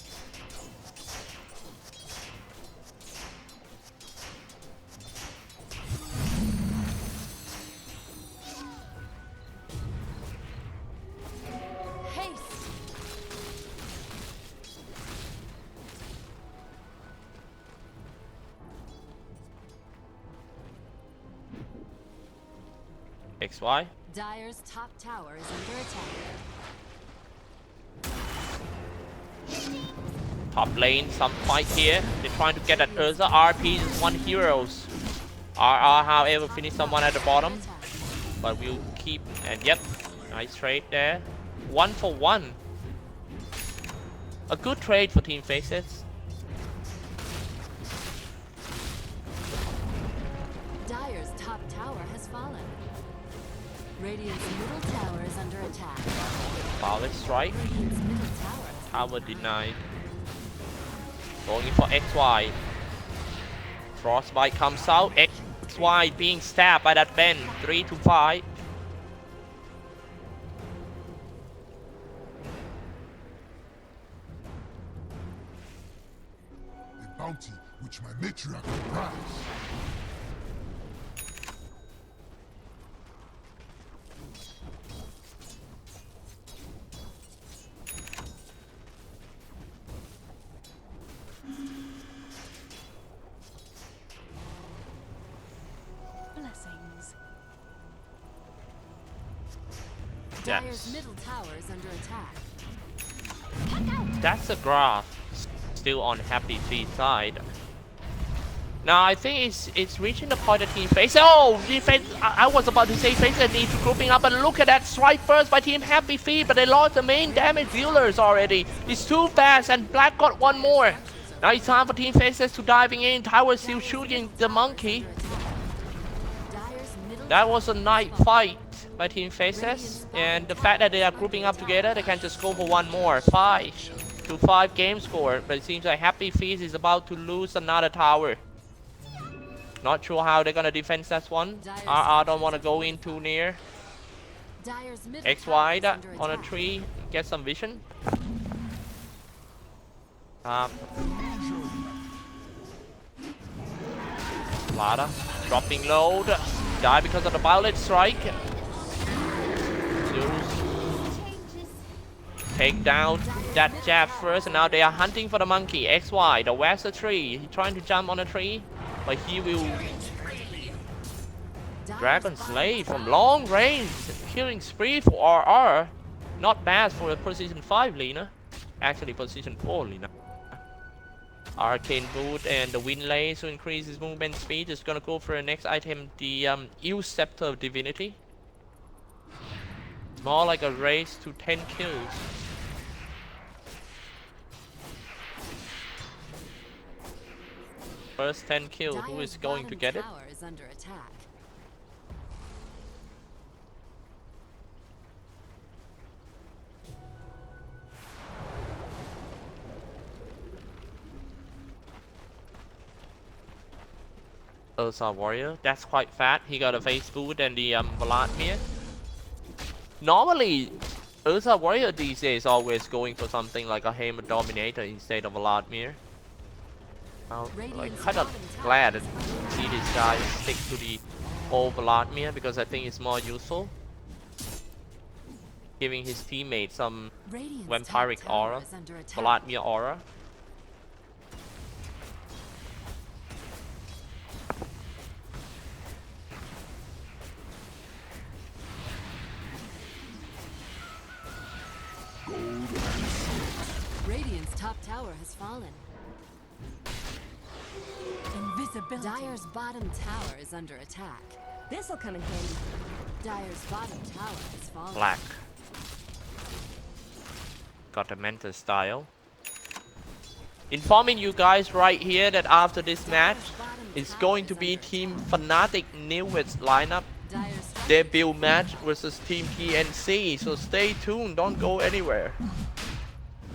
XY. Dire's top tower is under attack. Top lane, some fight here. They're trying to get that Urza. RP is one heroes. RR, however, finish someone at the bottom. But we'll keep, and yep, nice trade there. 1 for 1. A good trade for Team Faceless. Dire's top tower has fallen. Radiant's middle tower is under attack. Flawless strike. Radiant's middle tower is Tower denied. Going in for XY. Frostbite comes out. XY being stabbed by that Ben. 3 to 5. A bounty which my matriarch will prize. Blessings. Dyer's middle tower is under attack. That's a graph still on Happy Feet side. Now I think it's reaching the point that Team Face. Oh, defense! I was about to say Faceless needs to grouping up, but look at that strike first by Team Happy Feet, but they lost the main damage dealers already. It's too fast, and Black got one more. Now it's time for Team Faceless to diving in. Tower still shooting the monkey. That was a nice fight by Team Faceless, and the fact that they are grouping up together, they can just go for one more. 5-5 game score, but it seems like Happy Feet is about to lose another tower. Not sure how they're gonna defend that one. I don't want to go in too near. X wide on a tree, get some vision. Lada dropping load, die because of the violet strike. Zeus take down that jab first, and now they are hunting for the monkey. XY, the where's the tree? He's trying to jump on a tree, but he will Dragon Slay from long range, killing spree for RR. Not bad for a position 5 Lina. Actually position 4 Lina. Arcane Boot and the Wind Lay to increase his movement speed. Is gonna go for the next item, the Eel Scepter of Divinity. More like a race to 10 kills. First 10 kills, who is going to get it? Ursa Warrior, that's quite fat. He got a face boot and the Vladimir. Normally, Ursa Warrior these days always going for something like a Hammer Dominator instead of a Vladimir. I'm kind of glad to see this guy stick to the old Vladimir because I think it's more useful. Giving his teammates some vampiric aura, Vladimir aura. Radiant's top tower has fallen. Invisibility. Dyer's bottom tower is under attack. This'll come in handy. Dyer's bottom tower has fallen. Black. Got a mental style. Informing you guys right here that after this match, it's going to be Team Fnatic newest lineup. Debut match versus Team TNC. So stay tuned, don't go anywhere.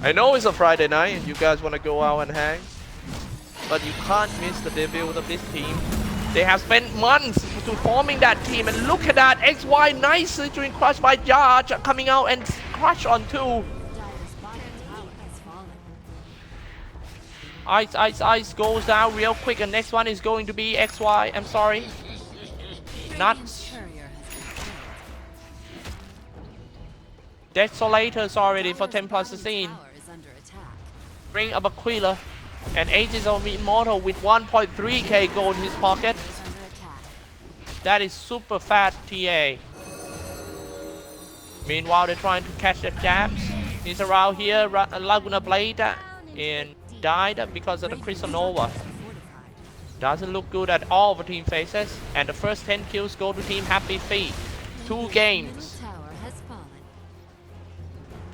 I know it's a Friday night and you guys want to go out and hang, but you can't miss the debut of this team. They have spent months to forming that team, and look at that, XY nicely doing crush by Judge, coming out and crush on 2. Ice goes down real quick, and next one is going to be XY, I'm sorry. Nuts. Desolators already for 10 plus the scene. Ring of Aquila and Ages of Immortal with 1.3k gold in his pocket. That is super fat TA. Meanwhile, they're trying to catch the jabs. He's around here, Laguna Blade, and died because of the Crystal Nova. Doesn't look good at all for Team Faces. And the first 10 kills go to Team Happy Feet. 2 games.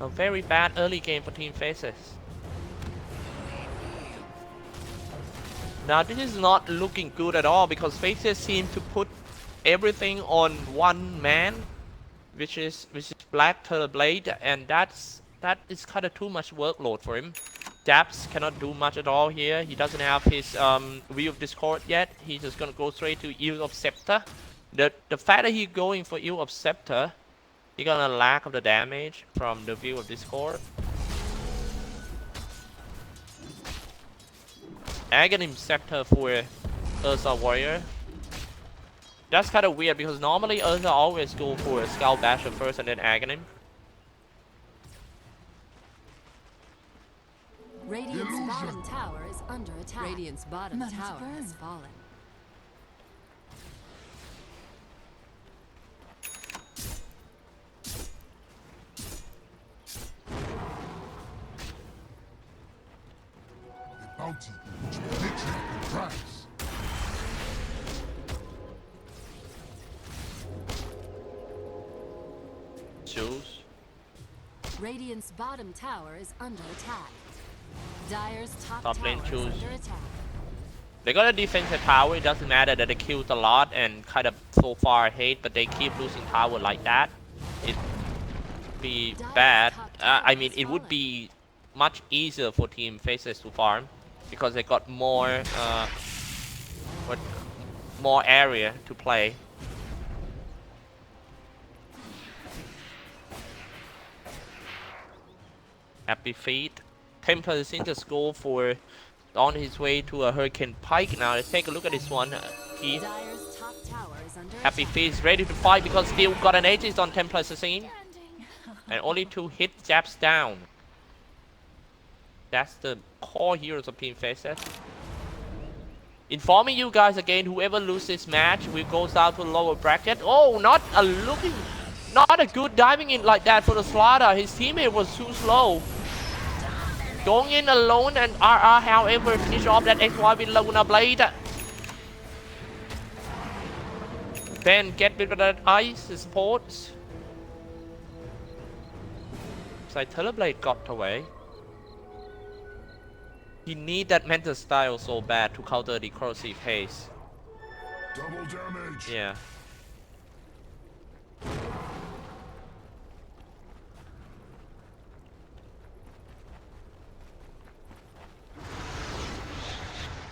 A very bad early game for Team Faces. Now this is not looking good at all because Faces seem to put everything on one man, which is Black Blade, and that is kind of too much workload for him. Daps cannot do much at all here. He doesn't have his Wheel of Discord yet. He's just gonna go straight to Eel of Scepter. The fact that he's going for Eel of Scepter, he's gonna lack of the damage from the Wheel of Discord. Aghanim Scepter for Ursa Warrior. That's kind of weird because normally Ursa always go for a Skull Basher first and then Aghanim. Radiant's bottom tower is under attack. Radiant's bottom tower has fallen. bounty which my matriarch would prize. Choose. Radiant's bottom tower is under attack. Dire's top Top tower lane is choose. under attack. They got a defensive tower. It doesn't matter that they killed a lot and kind of so far ahead, but they keep losing tower like that. It'd be bad. I mean, it would be much easier for Team Faceless to farm because they got more more area to play. Happy feet. Templar is in the score for on his way to a Hurricane Pike now. Let's take a look at this one. He Dire's top tower is under Happy attack. feet is ready to fight because still got an Aegis on Templar Assassin. And only 2 hit jabs down. That's the core heroes of Team Faceless. Informing you guys again, whoever loses this match will go down to the lower bracket. Oh, not a good diving in like that for the Slaughter. His teammate was too slow. Going in alone and RR, however, finish off that XY with Laguna Blade. Then get rid of that ice supports. Like Teleblade got away. He need that mental style so bad to counter the corrosive haze. Double damage. Yeah.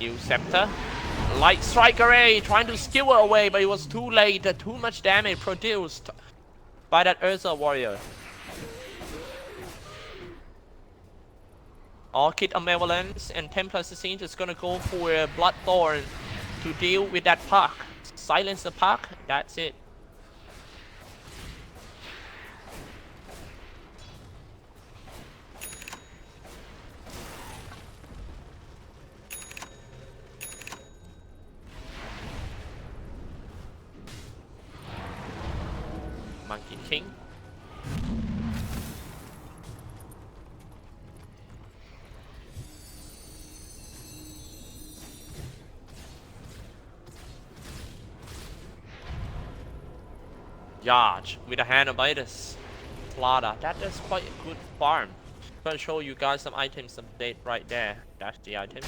New Scepter. Light Strike Array trying to skewer away, but it was too late. Too much damage produced by that Ursa Warrior. Orchid of Malevolence and Templar Assassin just gonna go for a Bloodthorn to deal with that Puck. Silence the Puck, that's it. Monkey King. Yarge with a hand of Midas. Plata. That is quite a good farm. I'm gonna show you guys some items update right there. That's the item.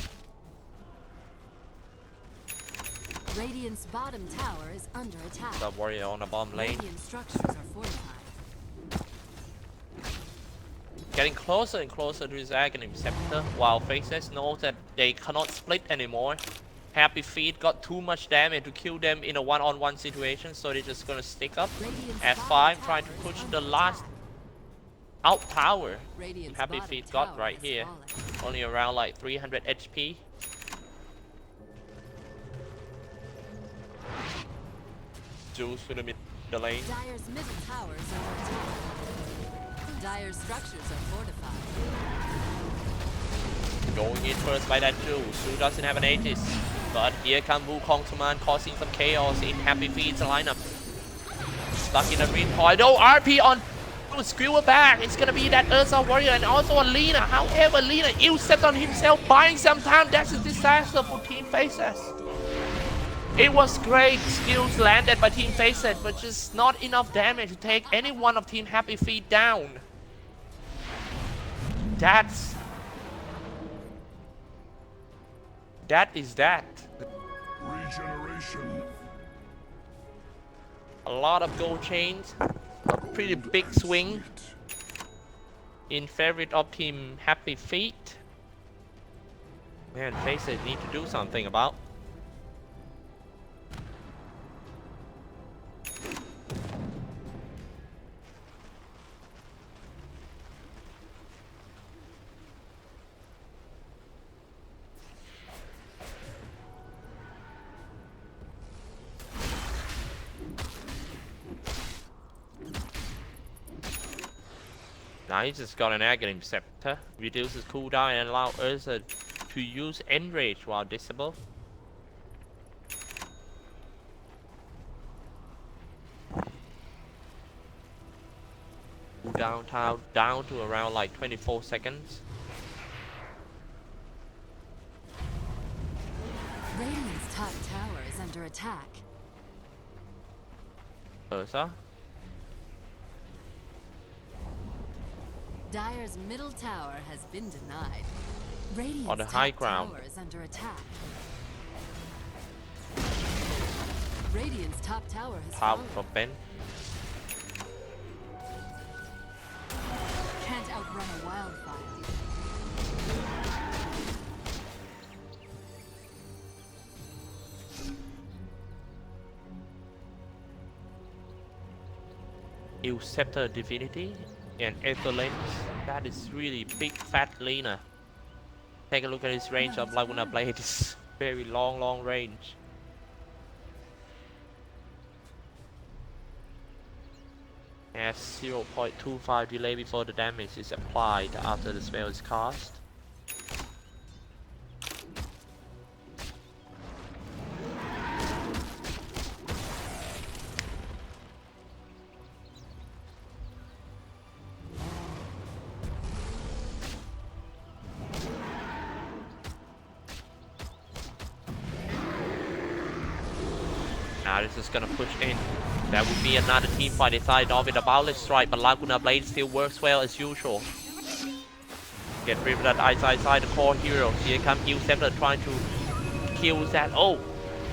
Radiant's bottom tower is under attack. The warrior on the bottom lane. Radiant structures are fortified. Getting closer and closer to his Aghanim Scepter, while Faceless knows that they cannot split anymore. Happy Feet got too much damage to kill them in a one-on-one situation, so they're just gonna stick up. Radiant's F5 bottom trying to tower is push under the last attack. out tower. Radiant's Happy bottom Feet got tower right has here. fallen. Only around like 300 HP. Juice to the mid lane. Dire's middle tower is under attack. Dire's structures are fortified. Going in first by that Juice, who doesn't have an Aegis. But here comes Wukong to man, causing some chaos in Happy Feet's lineup. Stuck in a green point. Oh, RP on Skewer back. It's gonna be that Ursa Warrior and also a Lina. However, Lina ill set on himself, buying some time. That's a disaster for Team Faceless. It was great skills landed by Team Faceless, but just not enough damage to take any one of Team Happy Feet down. That is that. Regeneration. A lot of gold chains. A pretty big swing in favor of Team Happy Feet. Man, Faceless need to do something about. Now he just got an Aghanim Scepter, reduces cooldown and allows Ursa to use Enrage while disable. Cooldown down to around like 24 seconds. under attack. Sao? Dire's middle tower has been denied. Radiant's On the high top ground. tower is under attack. Radiant's top tower has Power fallen. from Ben. Can't outrun a wildfire. You Scepter Divinity and Etherlens. That is really big fat Lena. Take a look at his range of Laguna Blade. It's very long range. Has 0.25 delay before the damage is applied after the spell is cast. Now this is gonna push in. That would be another team fight inside off with a Boundless Strike, but Laguna Blade still works well as usual. Get rid of that side, the core hero. Here comes you Scepter trying to kill that. Oh,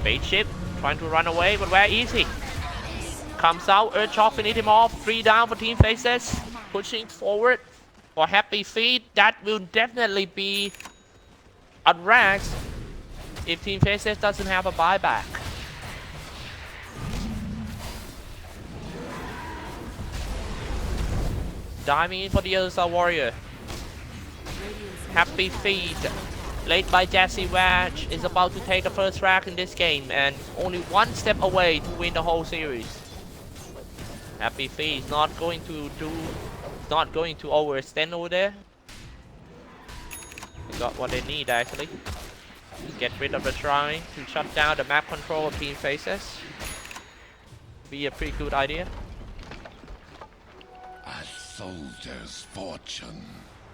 bait ship trying to run away, but where is he? Comes out, Earth Shock, finish him off. 3 down for Team Faceless. Pushing forward for Happy Feet. That will definitely be a rags if Team Faceless doesn't have a buyback. Diving in for the other side warrior. Happy Feet, led by Jesse Wedge, is about to take the first rack in this game and only 1 step away to win the whole series. Happy Feet is not going to overextend over there. They got what they need actually. Get rid of the shrine to shut down the map control of Team Faces. Be a pretty good idea. A soldier's fortune.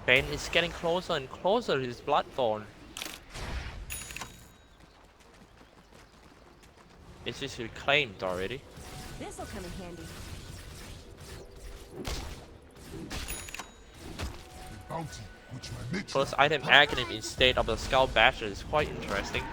Ben is getting closer and closer to his Bloodthorn. Is this reclaimed already? This'll come in handy. The bounty which my matriarch First item Aghanim instead of the Skull Basher is quite interesting.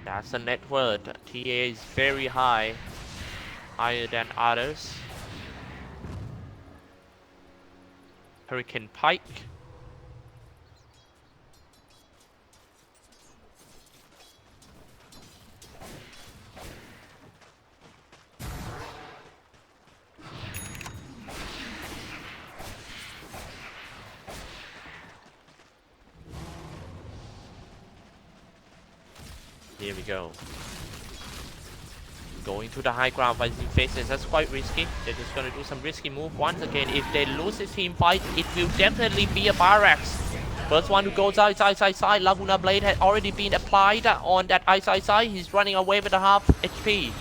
That's the net worth. TA is very high, higher than others. Hurricane Pike. Here we go. Going to the high ground by Team Faces, that's quite risky. They're just gonna do some risky move once again. If they lose this team fight, it will definitely be a Barracks. First one who goes out side. Laguna Blade had already been applied on that side. He's running away with a half HP.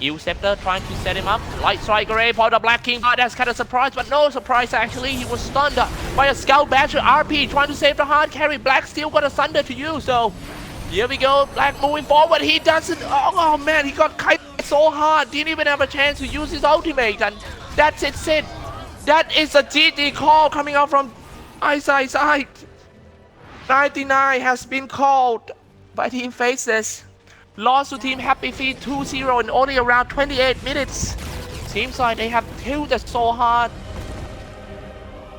Eel Scepter trying to set him up. Light Strike Array for the Black King. That's kind of surprise, but no surprise actually. He was stunned by a Scout Basher RP trying to save the hard carry. Black still got a Thunder to use, so here we go. Black moving forward. He doesn't. Oh man, he got kite so hard. Didn't even have a chance to use his ultimate, and that's it. That is a GG call coming out from side. 99 has been called by Team Faceless. Lost to Team Happy Feet 2-0 in only around 28 minutes. Seems like they have killed us so hard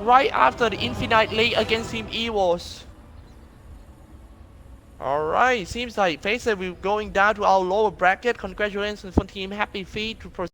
right after the Infinite League against Team Evos. Alright, seems like Faceless will be going down to our lower bracket. Congratulations for Team Happy Feet to proceed.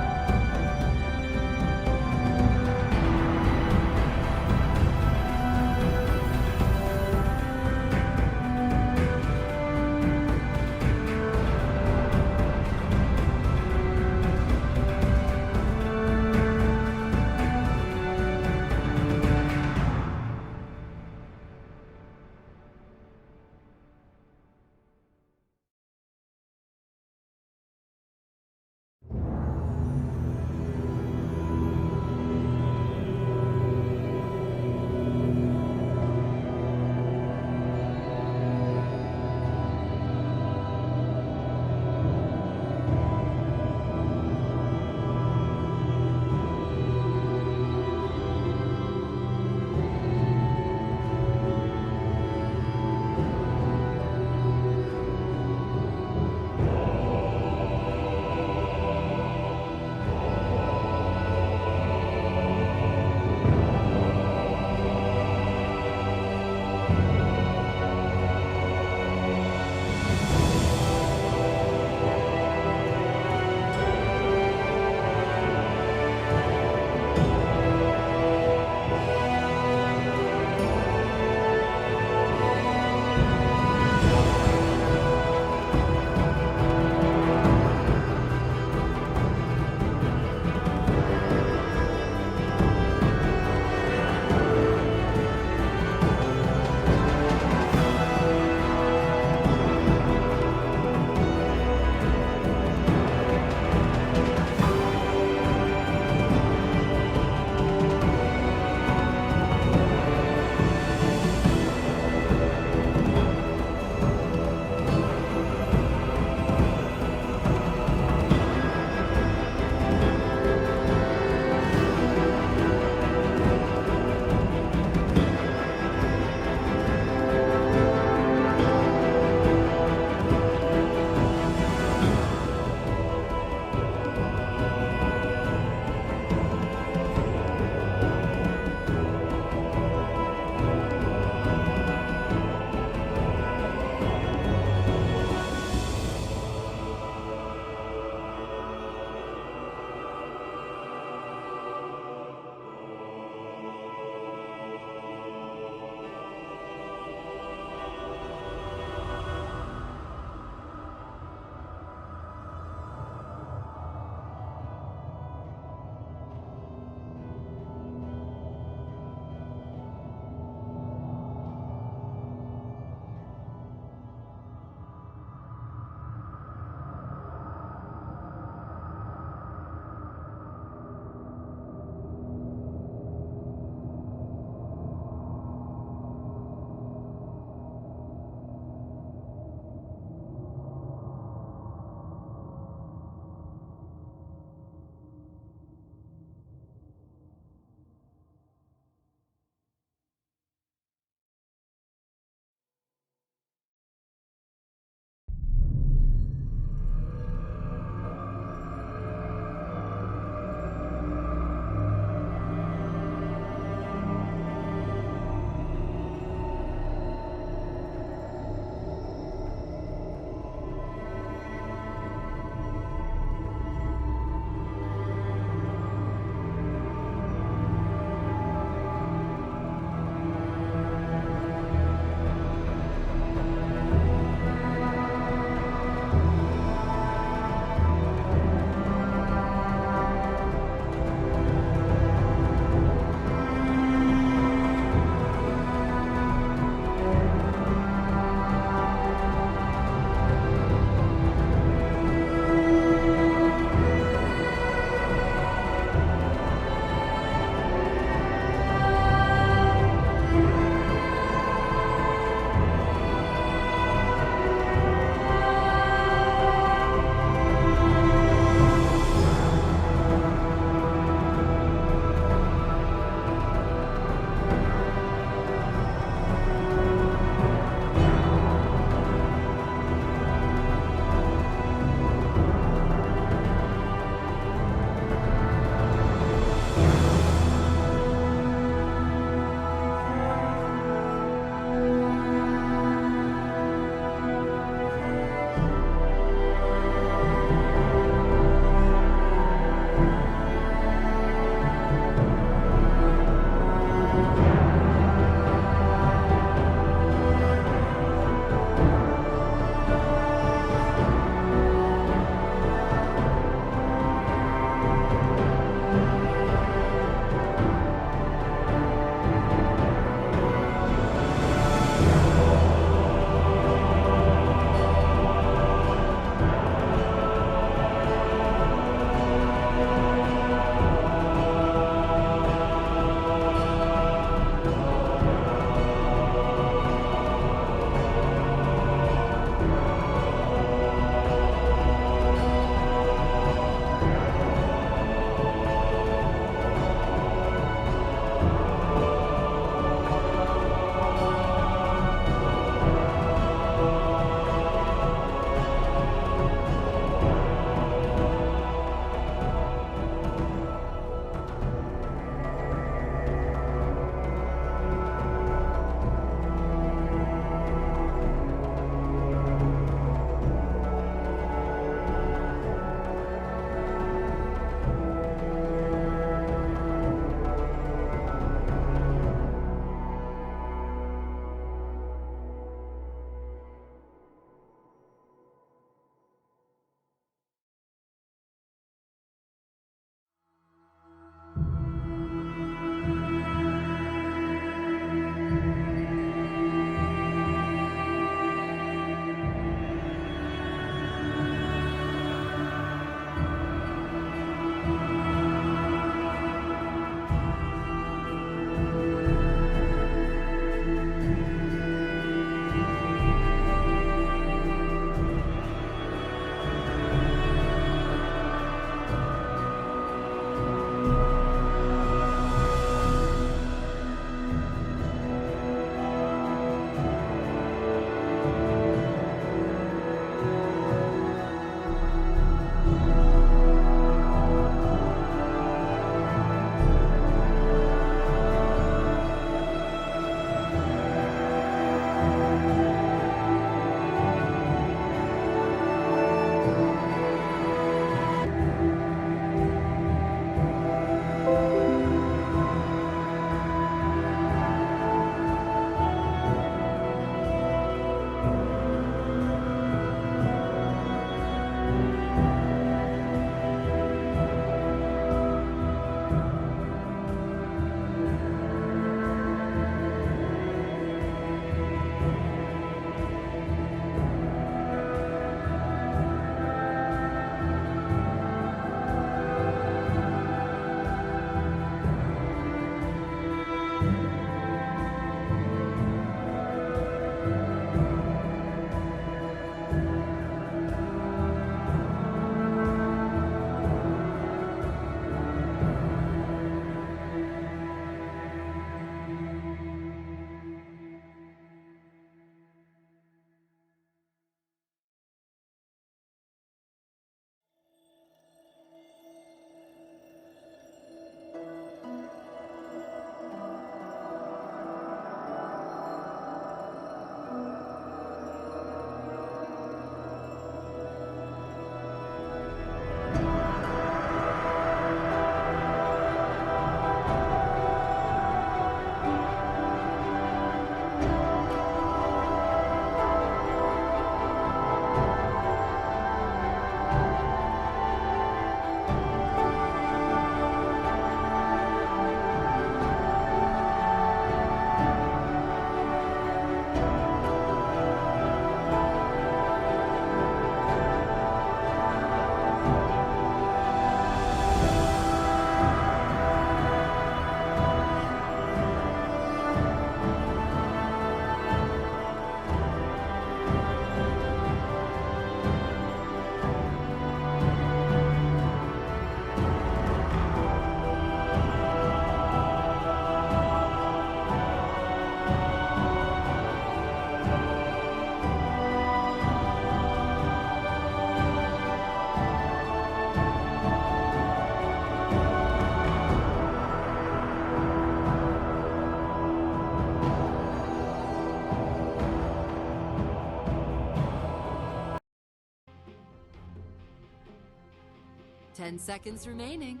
10 seconds remaining.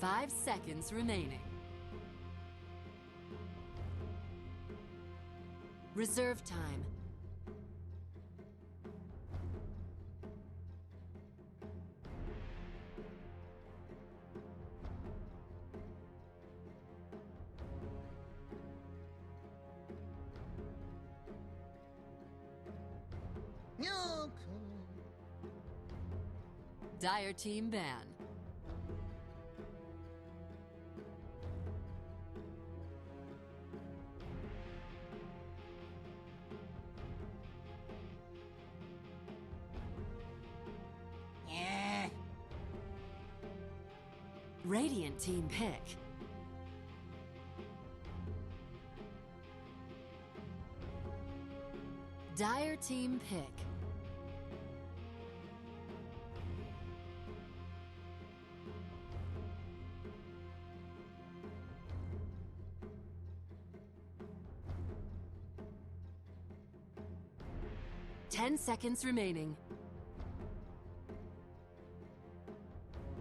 5 seconds remaining. Reserve time. Dire team ban. Yeah. Radiant team pick. Dire team pick. Ten seconds remaining.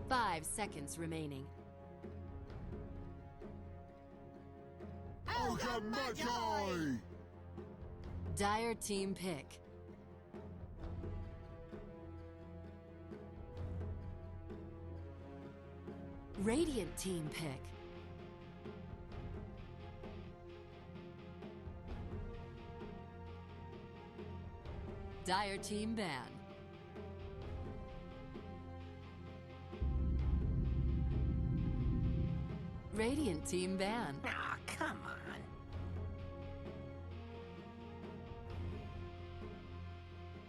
5 seconds remaining. Ogre Magi! Dire team pick. Radiant team pick. Dire team ban. Radiant team ban. Aw, come on.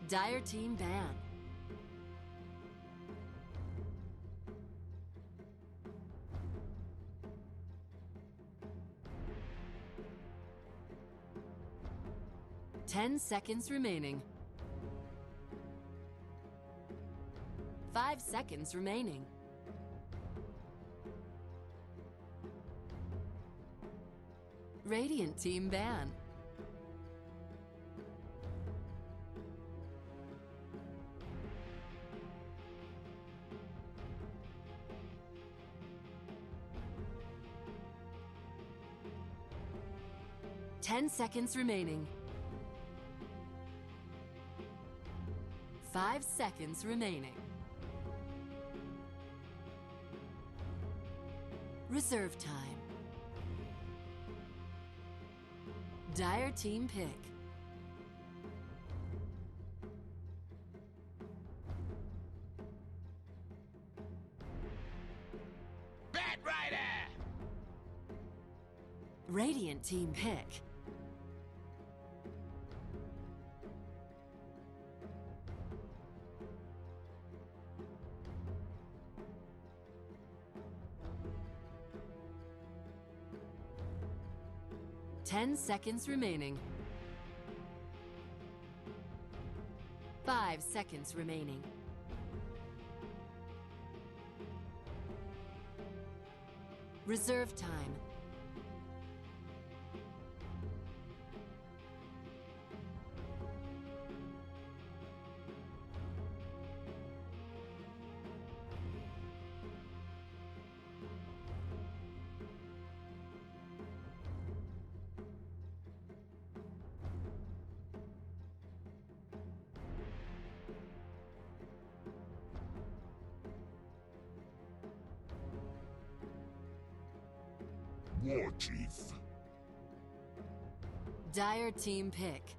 Dire team ban. Ten seconds remaining. 5 seconds remaining. Radiant team ban. Ten seconds remaining. 5 seconds remaining. Reserve time. Dire team pick. Bat Rider! Radiant team pick. Ten seconds remaining. 5 seconds remaining. Reserve time. War Chief. Dire team pick.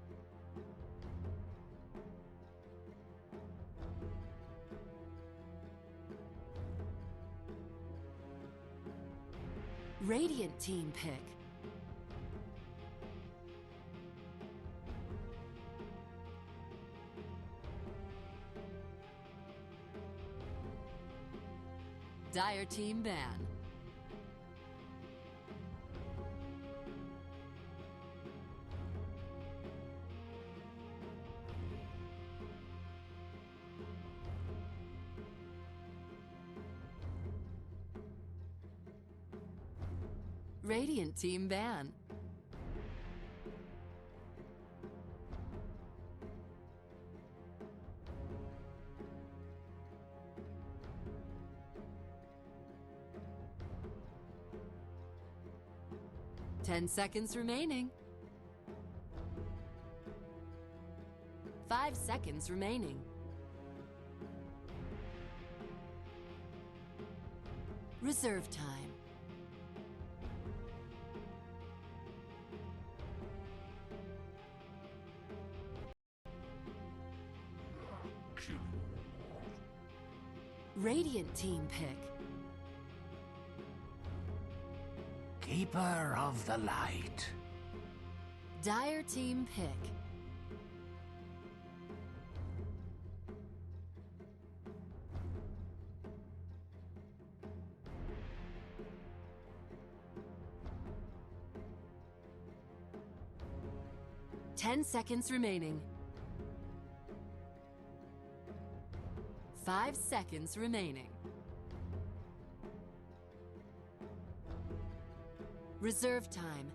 Radiant team pick. Dire team ban. Radiant team ban. 10 seconds remaining. 5 seconds remaining. Reserve time. Radiant team pick. Keeper of the light. Dire team pick. Ten seconds remaining. 5 seconds remaining. Reserve time.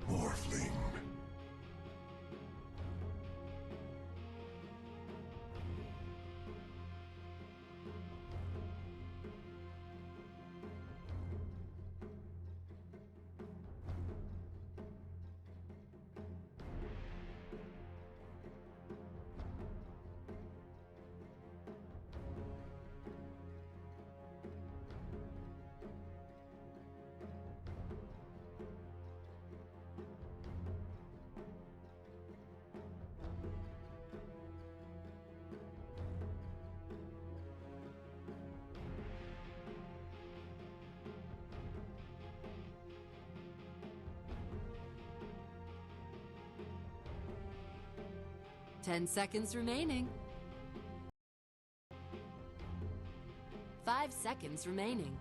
Morphling. Ten seconds remaining. 5 seconds remaining.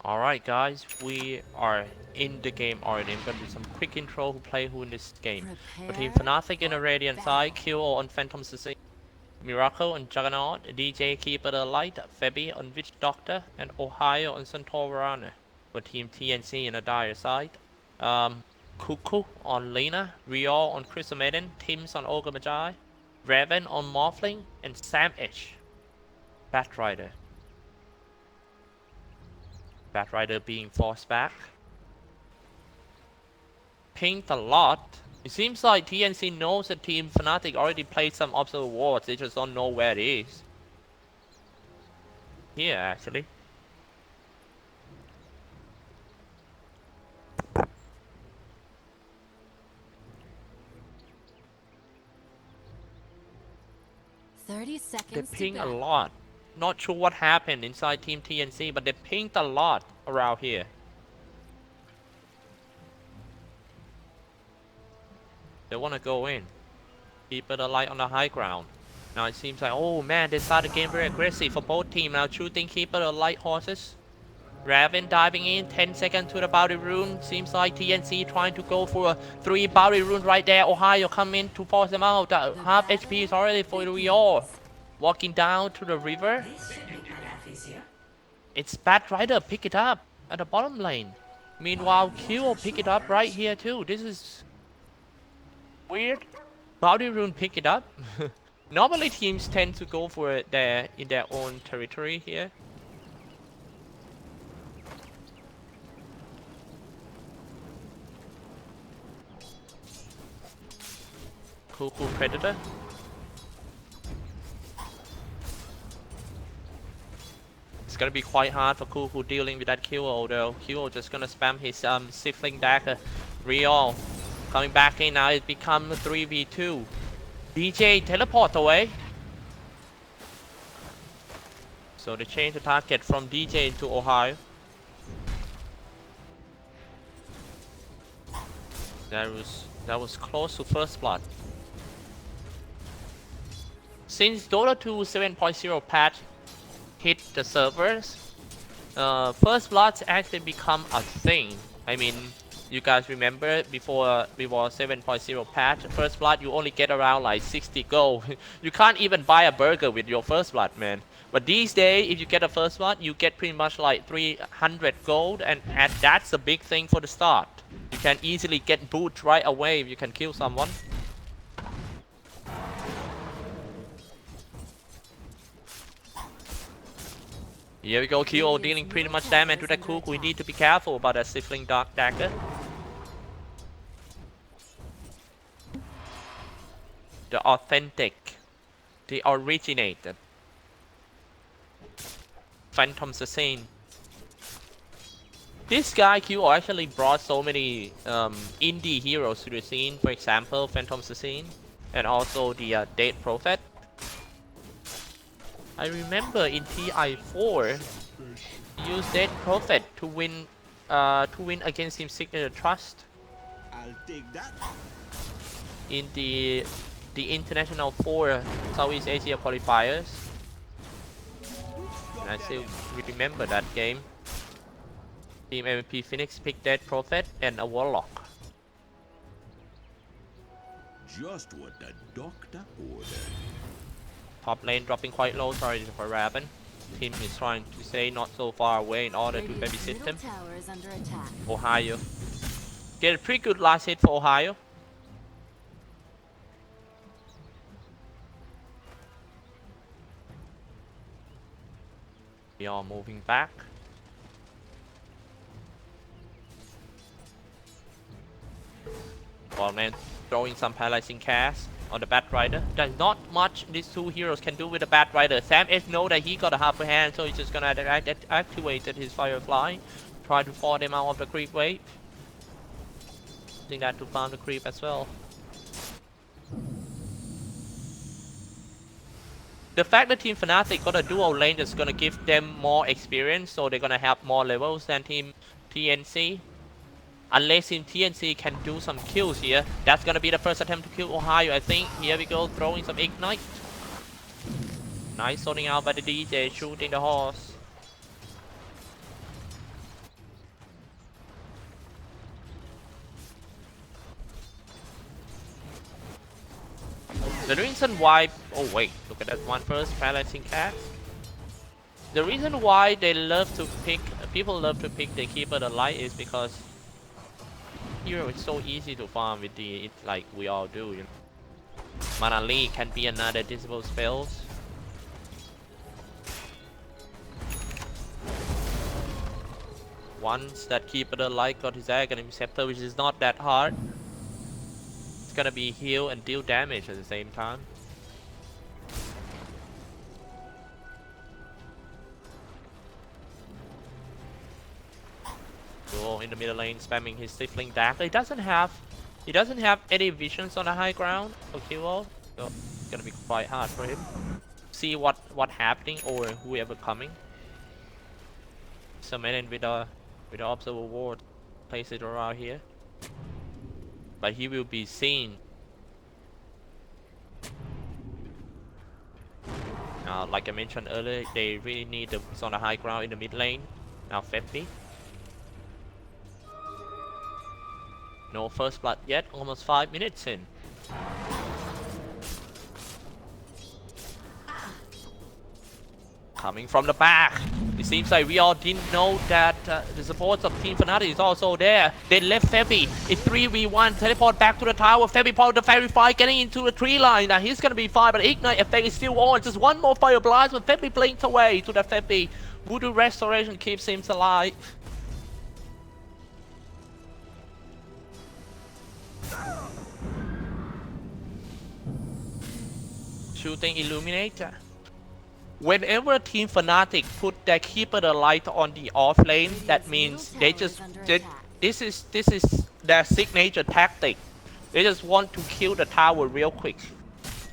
Alright guys, we are in the game already. I'm gonna do some quick intro who play who in this game. For Team Fnatic in the Radiant side, Q on Phantom CC, Miracle on Juggernaut, DJ Keeper the Light, Febby on Witch Doctor, and Ohio on Centaur Runner. For Team TNC in the Dire side, Cuckoo on Lena, Riol on Chrysomaiden, Tims on Ogre Magi, Raven on Morphling, and Sam H. Batrider. Batrider being forced back. Pinged a lot. It seems like TNC knows that Team Fnatic already played some Observer Wars, they just don't know where it is. Here actually. They 30 seconds ping to a battle. lot. Not sure what happened inside Team TNC, but they pinged a lot around here. They want to go in. Keep it alight on the high ground. Now it seems like, oh man, they started the game very aggressive for both teams. Now shooting keep it alight horses. Raven diving in, 10 seconds to the boundary rune. Seems like TNC trying to go for a 3 boundary rune right there. Ohio come in to force them out. Half HP is already for Rior. Walking down to the river. This should be Parath easier. It's Bat Rider, pick it up at the bottom lane. Meanwhile, Q pick it up right here too. This is weird. Boundary rune pick it up. Normally teams tend to go for it there in their own territory here. Cool Predator. It's gonna be quite hard for Kuku dealing with that Kyo though. Kyo just gonna spam his Sifling Dagger. Real coming back in now, it becomes 3v2. DJ teleport away. So they change the target from DJ to Ohio. That was close to first blood. Since Dota 2 7.0 patch hit the servers, first bloods actually become a thing. I mean, you guys remember before 7.0 patch, first blood you only get around like 60 gold. You can't even buy a burger with your first blood, man. But these days, if you get a first blood, you get pretty much like 300 gold, and that's a big thing for the start. You can easily get boots right away if you can kill someone. Here we go, Kyo dealing pretty much damage to that Cook. We need to be careful about that Sifling Dark Dagger. The authentic. The originated. Phantom Assassin. This guy, Kyo, actually brought so many indie heroes to the scene. For example, Phantom Assassin. And also the Dead Prophet. I remember in TI4, he used Dead Prophet to win against Team Signature Trust. I'll take that. In the International 4 Southeast Asia qualifiers. And I still remember that game. Team MVP Phoenix picked Dead Prophet and a Warlock. Just what the doctor ordered. Top lane dropping quite low, sorry for Raven. Team is trying to stay not so far away in order to babysit him. Tower is under attack. Ohio. Get a pretty good last hit for Ohio. We are moving back. Well, man, throwing some paralyzing cast on the Bat Rider. There's not much these two heroes can do with the Bat Rider. Sam S know that he got a half a hand, so he's just gonna activate his Firefly. Try to force them out of the creep wave. Using that to farm the creep as well. The fact that Team Fnatic got a dual lane is gonna give them more experience, so they're gonna have more levels than Team TNC. Unless Team TNC can do some kills here. That's gonna be the first attempt to kill Ohio, I think. Here we go, throwing some Ignite. Nice sorting out by the DJ, shooting the horse. The reason why... Oh wait, look at that one first, paralyzing cast. The reason why they love to pick... People love to pick the Keeper the Light is because hero is so easy to farm with it's like we all do, you know. Mana Lee can be another disable spells. Once that Keeper the Light got his Aghanim Scepter, which is not that hard. It's gonna be heal and deal damage at the same time. Duo in the middle lane spamming his Sifling Dagger. He doesn't have any visions on the high ground for Kilo, so it's gonna be quite hard for him. See what what happening or whoever coming. Submitted with the observer ward, place it around here. But he will be seen. Now, like I mentioned earlier, they really need the on the high ground in the mid lane. Now Febby. No first blood yet, almost 5 minutes in. Coming from the back. It seems like we all didn't know that the supports of Team Fnatic is also there. They left Febby. It's 3v1. Teleport back to the tower. Febby part of the Fairy Fire getting into the tree line. Now he's gonna be fine, but Ignite effect is still on. Just one more Fire Blast, but Febby blinks away to the Febby. Voodoo Restoration keeps him alive. Shooting Illuminator. Whenever Team Fnatic put their Keeper the Light on the off lane, that means this is their signature tactic. They just want to kill the tower real quick.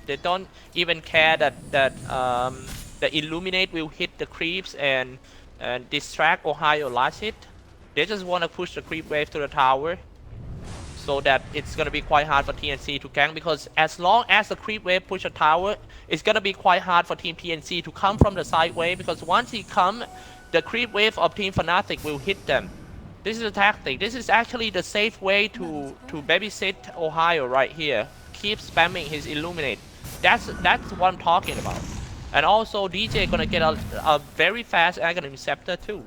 They don't even care that the Illuminate will hit the creeps and distract Ohio last hit. They just want to push the creep wave to the tower, so that it's gonna be quite hard for TNC to gank, because as long as the creep wave push a tower, it's gonna be quite hard for Team TNC to come from the side wave, because once he come, the creep wave of Team Fnatic will hit them. This is a tactic. This is actually the safe way to babysit Ohio right here. Keep spamming his Illuminate. That's what I'm talking about. And also DJ gonna get a very fast Aghanim Scepter too.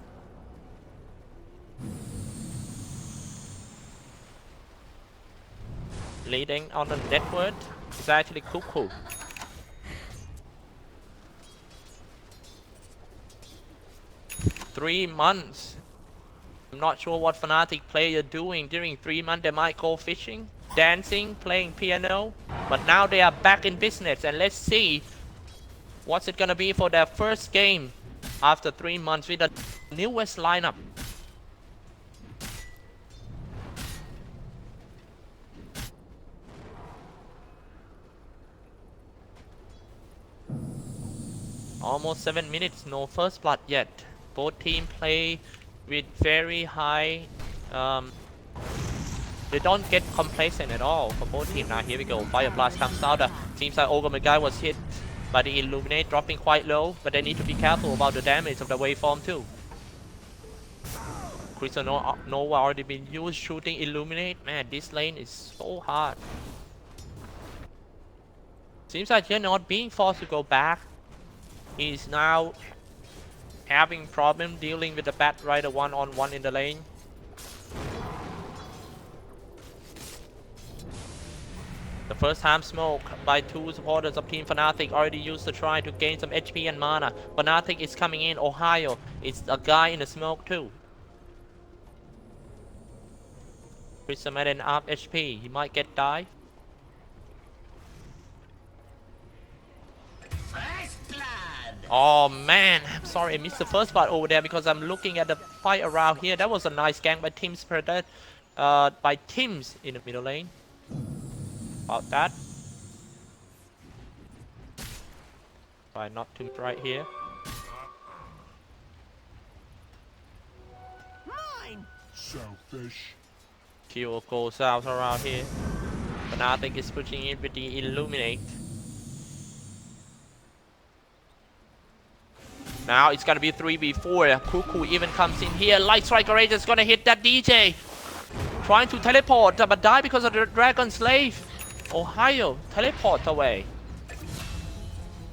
Leading on the network is actually Cuckoo. Three months. I'm not sure what Fnatic player doing during 3 months. They might go fishing, dancing, playing piano. But now they are back in business, and let's see what's it gonna be for their first game after 3 months with the newest lineup. Almost 7 minutes, no first blood yet. Both teams play with very high. They don't get complacent at all for both teams. Now here we go. Fire Blast comes out. Seems like Ogre was hit by the Illuminate, dropping quite low, but they need to be careful about the damage of the waveform too. Crystal Nova already been used shooting Illuminate. Man, this lane is so hard. Seems like they're not being forced to go back. He's now having problem dealing with the Bat Rider one-on-one in the lane. The first time smoke by two supporters of Team Fnatic already used to try to gain some HP and mana. Fnatic is coming in. Ohio, it's a guy in the smoke too. Crystal Madden up HP. He might get dive. Oh man, I'm sorry I missed the first part over there because I'm looking at the fight around here. That was a nice gank by Teams by Teams in the middle lane. About that. Try not to right here. Selfish. Kill goes out around here. Fnatic is pushing in with the Illuminate. Now it's gonna be 3v4. Cuckoo even comes in here. Light Striker Rage is gonna hit that DJ. Trying to teleport, but die because of the Dragon Slave. Ohio teleport away.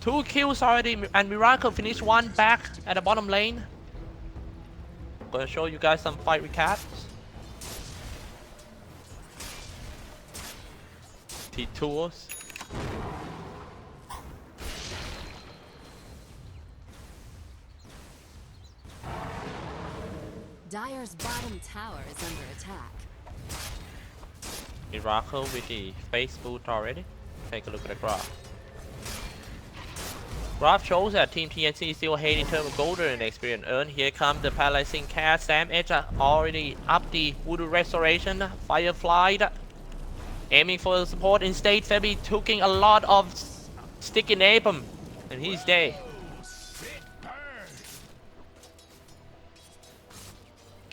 2 kills already, and Miracle finished 1 back at the bottom lane. I'm gonna show you guys some fight recaps. T-Tools. Dire's bottom tower is under attack. Miracle with the face boot already. Take a look at the graph. Graph shows that Team TNC is still ahead in terms of golden experience earned. Here comes the paralyzing cast. Sam Edge already up the Voodoo Restoration. Firefly aiming for the support. Instead, Febby taking a lot of sticky napalm, and he's dead.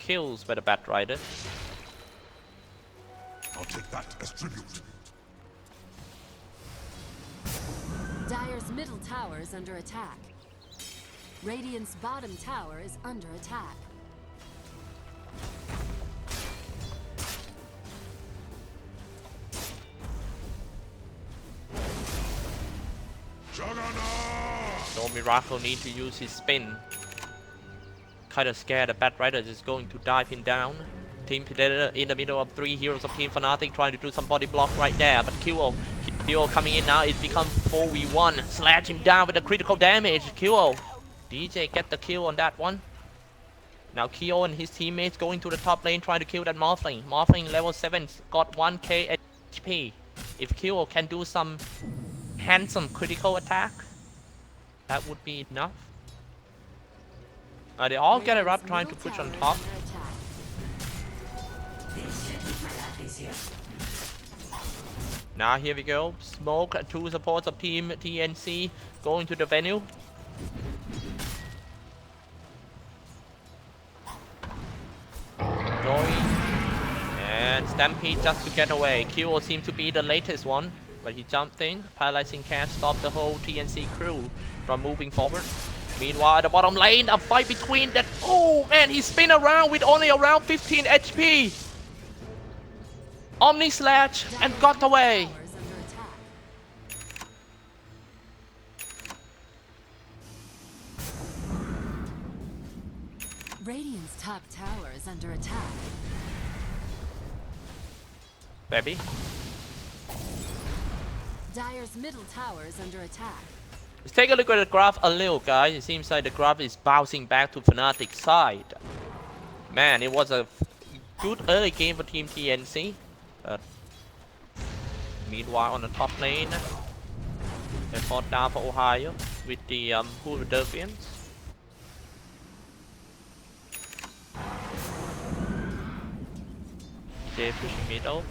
kills by the Bat Rider. I'll take that as tribute. Dire's middle tower is under attack. Radiant's bottom tower is under attack. So Miracle need to use his spin. Kinda scared the Bat Rider is going to dive him down. Team Predator in the middle of 3 heroes of Team Fnatic trying to do some body block right there, but Kyo coming in now, it becomes 4v1. Slash him down with the critical damage. Kyo, DJ get the kill on that one. Now Kyo and his teammates going to the top lane trying to kill that Morphling. Morphling level 7 got 1k HP. If Kyo can do some handsome critical attack, that would be enough. They all get it up trying to push on top. Now here we go. Smoke and 2 supports of Team TNC going to the venue. Going. And Stampede just to get away. Kyo seems to be the latest one. But he jumped in. Paralyzing Cast stopped the whole TNC crew from moving forward. Meanwhile, at the bottom lane, a fight between that. Oh man, he spin around with only around 15 HP. Omni Slash and got away. Radiant's top tower is under attack. Baby. Dire's middle tower is under attack. Let's take a look at the graph a little, guys. It seems like the graph is bouncing back to Fnatic's side. Man, it was a good early game for Team TNC. Meanwhile, on the top lane, they fought down for Ohio with the Philadelphians. They're pushing middle.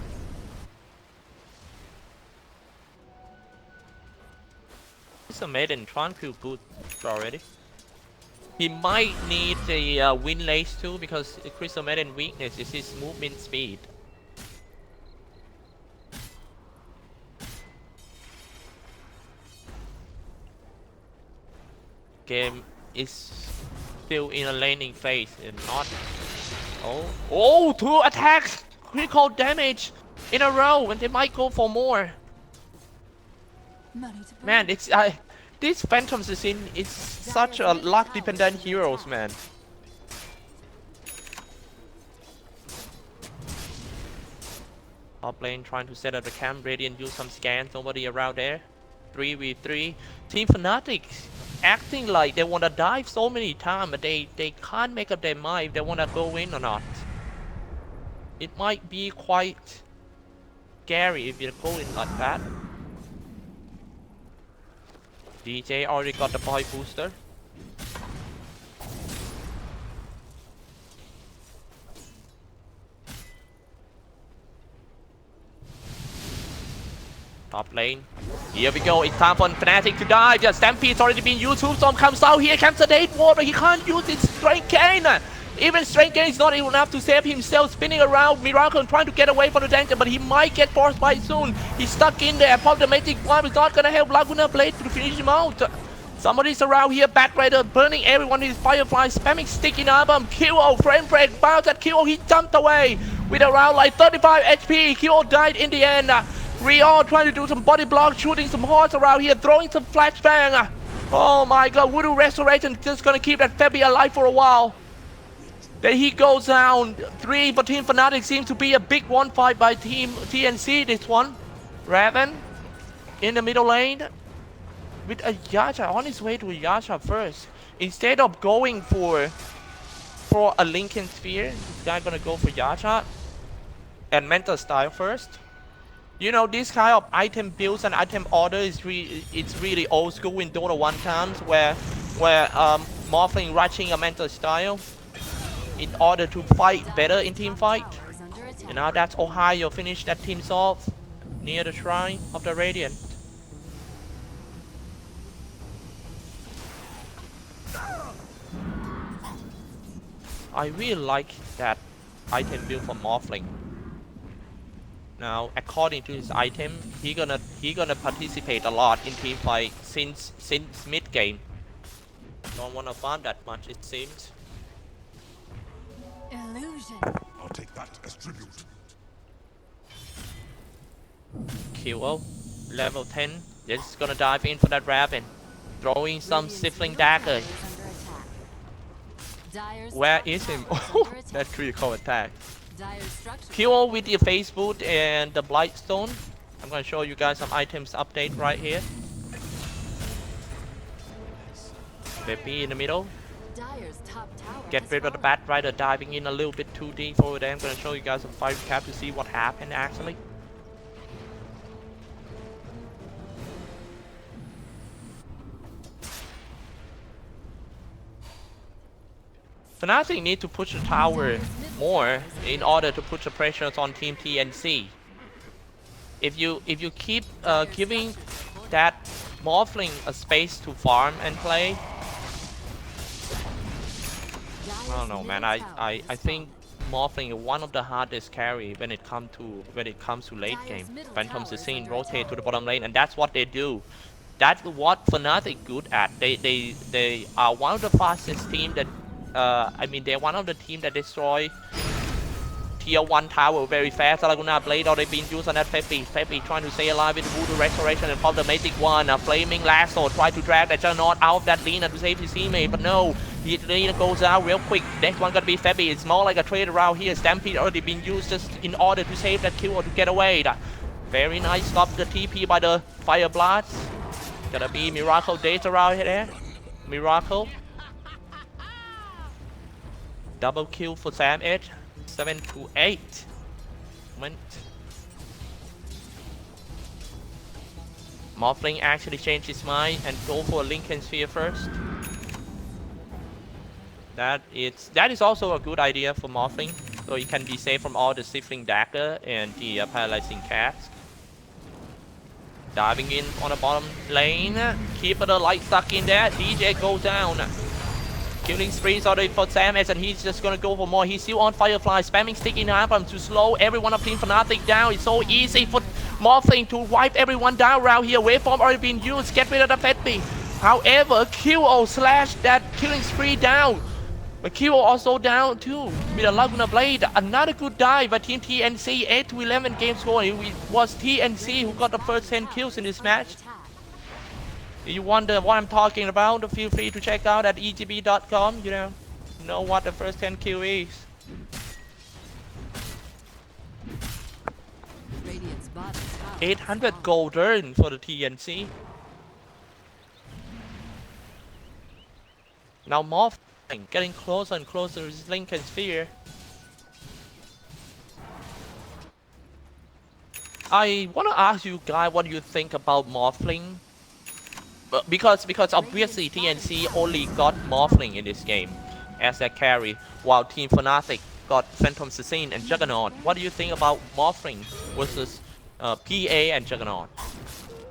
Crystal Maiden Tranquil boot already. He might need the Wind Lace too, because Crystal Maiden weakness is his movement speed. Game is still in a laning phase and not. Oh, 2 attacks! Critical damage in a row, and they might go for more. Man, it's this Phantom Assassin is such a luck dependent heroes, man. Top lane trying to set up the camp, Radiant use some scans, nobody around there. 3v3. Team Fnatic acting like they wanna dive so many times, but they can't make up their mind if they wanna go in or not. It might be quite scary if you go in like that. DJ already got the boy booster. Top lane. Here we go. It's time for Fnatic to dive. Yeah, Stampede's already been used. Tombstone comes out. Here comes the Date Ward, but he can't use his Strength Gain. Even Strength Gain is not enough to save himself. Spinning around. Miracle trying to get away from the danger, but he might get forced by soon. He's stuck in there. Pop the Magic Wand is not gonna help Laguna Blade to finish him out. Somebody's around here. Bat Rider burning everyone in his Firefly. Spamming Sticky Album. Kyo frame break. Bounce at Kyo. He jumped away with around like 35 HP. Kyo died in the end. Rio trying to do some body block, shooting some horse around here, throwing some flashbang. Oh my god, Voodoo Restoration just gonna keep that Febby alive for a while. Then he goes down 3, but Team Fnatic seems to be a big one fight by Team TNC this one. Raven in the middle lane with a Yasha on his way to a Yasha first. Instead of going for a Lincoln Sphere, this guy gonna go for Yasha and Mental Style first. You know, this kind of item builds and item order is it's really old school in Dota 1 times, where Morphling rushing a Mental Style in order to fight better in team fight. And now that's Ohio finished that team's off near the shrine of the Radiant. I really like that item build for Morphling. Now, according to his item, he gonna participate a lot in team fight since mid game. Don't wanna farm that much, it seems. Illusion. I'll take that as tribute. QO, level 10. Just gonna dive in for that Raven. Throwing some Radiant's Sifling middle Dagger. tower is under attack. Dire's Where top is him? tower is Oh, under that attack. critical attack. Dire's structure. QO with the Face Boot and the Blightstone. I'm gonna show you guys some items update right here. Baby in the middle. Dire's top tower Get has rid of the fallen. Bat Rider diving in a little bit too deep over there. I'm gonna show you guys some fight recap to see what happened actually. Fnatic need to push the tower more in order to put the pressures on Team TNC. If you keep giving that Morphling a space to farm and play, I don't know, man. I think Morphling is one of the hardest carry when it comes to late game. Phantom Assassin rotate to the bottom lane, and that's what they do. That's what Fnatic good at. They are one of the fastest team that I mean they're one of the team that destroy tier 1 tower very fast. Laguna Blade already been used on that Feppy. Feppy trying to stay alive with Voodoo Restoration and pop the Magic One. A Flaming Lasso try to drag that Juggernaut out of that Lina to save his teammate, but no. Lina goes out real quick. Next one gonna be Feppy. It's more like a trade around here. Stampede already been used just in order to save that kill or to get away. Very nice stop the TP by the Fire Blast. Gonna be Miracle Days around here. Miracle. Double kill for Sam Edge. 7 to 8. Moment. Morphling actually changed his mind and go for a Lincoln Sphere first. That is also a good idea for Morphling, so he can be safe from all the Sifling Dagger and the Paralyzing Cask. Diving in on the bottom lane, keep the light stuck in there. DJ goes down. Killing sprees already for Sam and he's just gonna go for more. He's still on Firefly, spamming stick in Album to slow everyone of Team Fnatic down. It's so easy for Morphling to wipe everyone down around here. Waveform already been used, get rid of the Fetby. However, QO slash that killing spree down. But QO also down too with a Laguna Blade. Another good dive by Team TNC, 8 to 11 game score. It was TNC who got the first 10 kills in this match. You wonder what I'm talking about? Feel free to check out at egb.com. You know what the first 10 kill is. Radiant's bottom tower 800 gold earned for the TNC. Now Morphling getting closer and closer to his Lincoln Sphere. I want to ask you guys what you think about Morphling. Because obviously TNC only got Morphling in this game as their carry, while Team Fnatic got Phantom Assassin and Juggernaut. What do you think about Morphling versus PA and Juggernaut?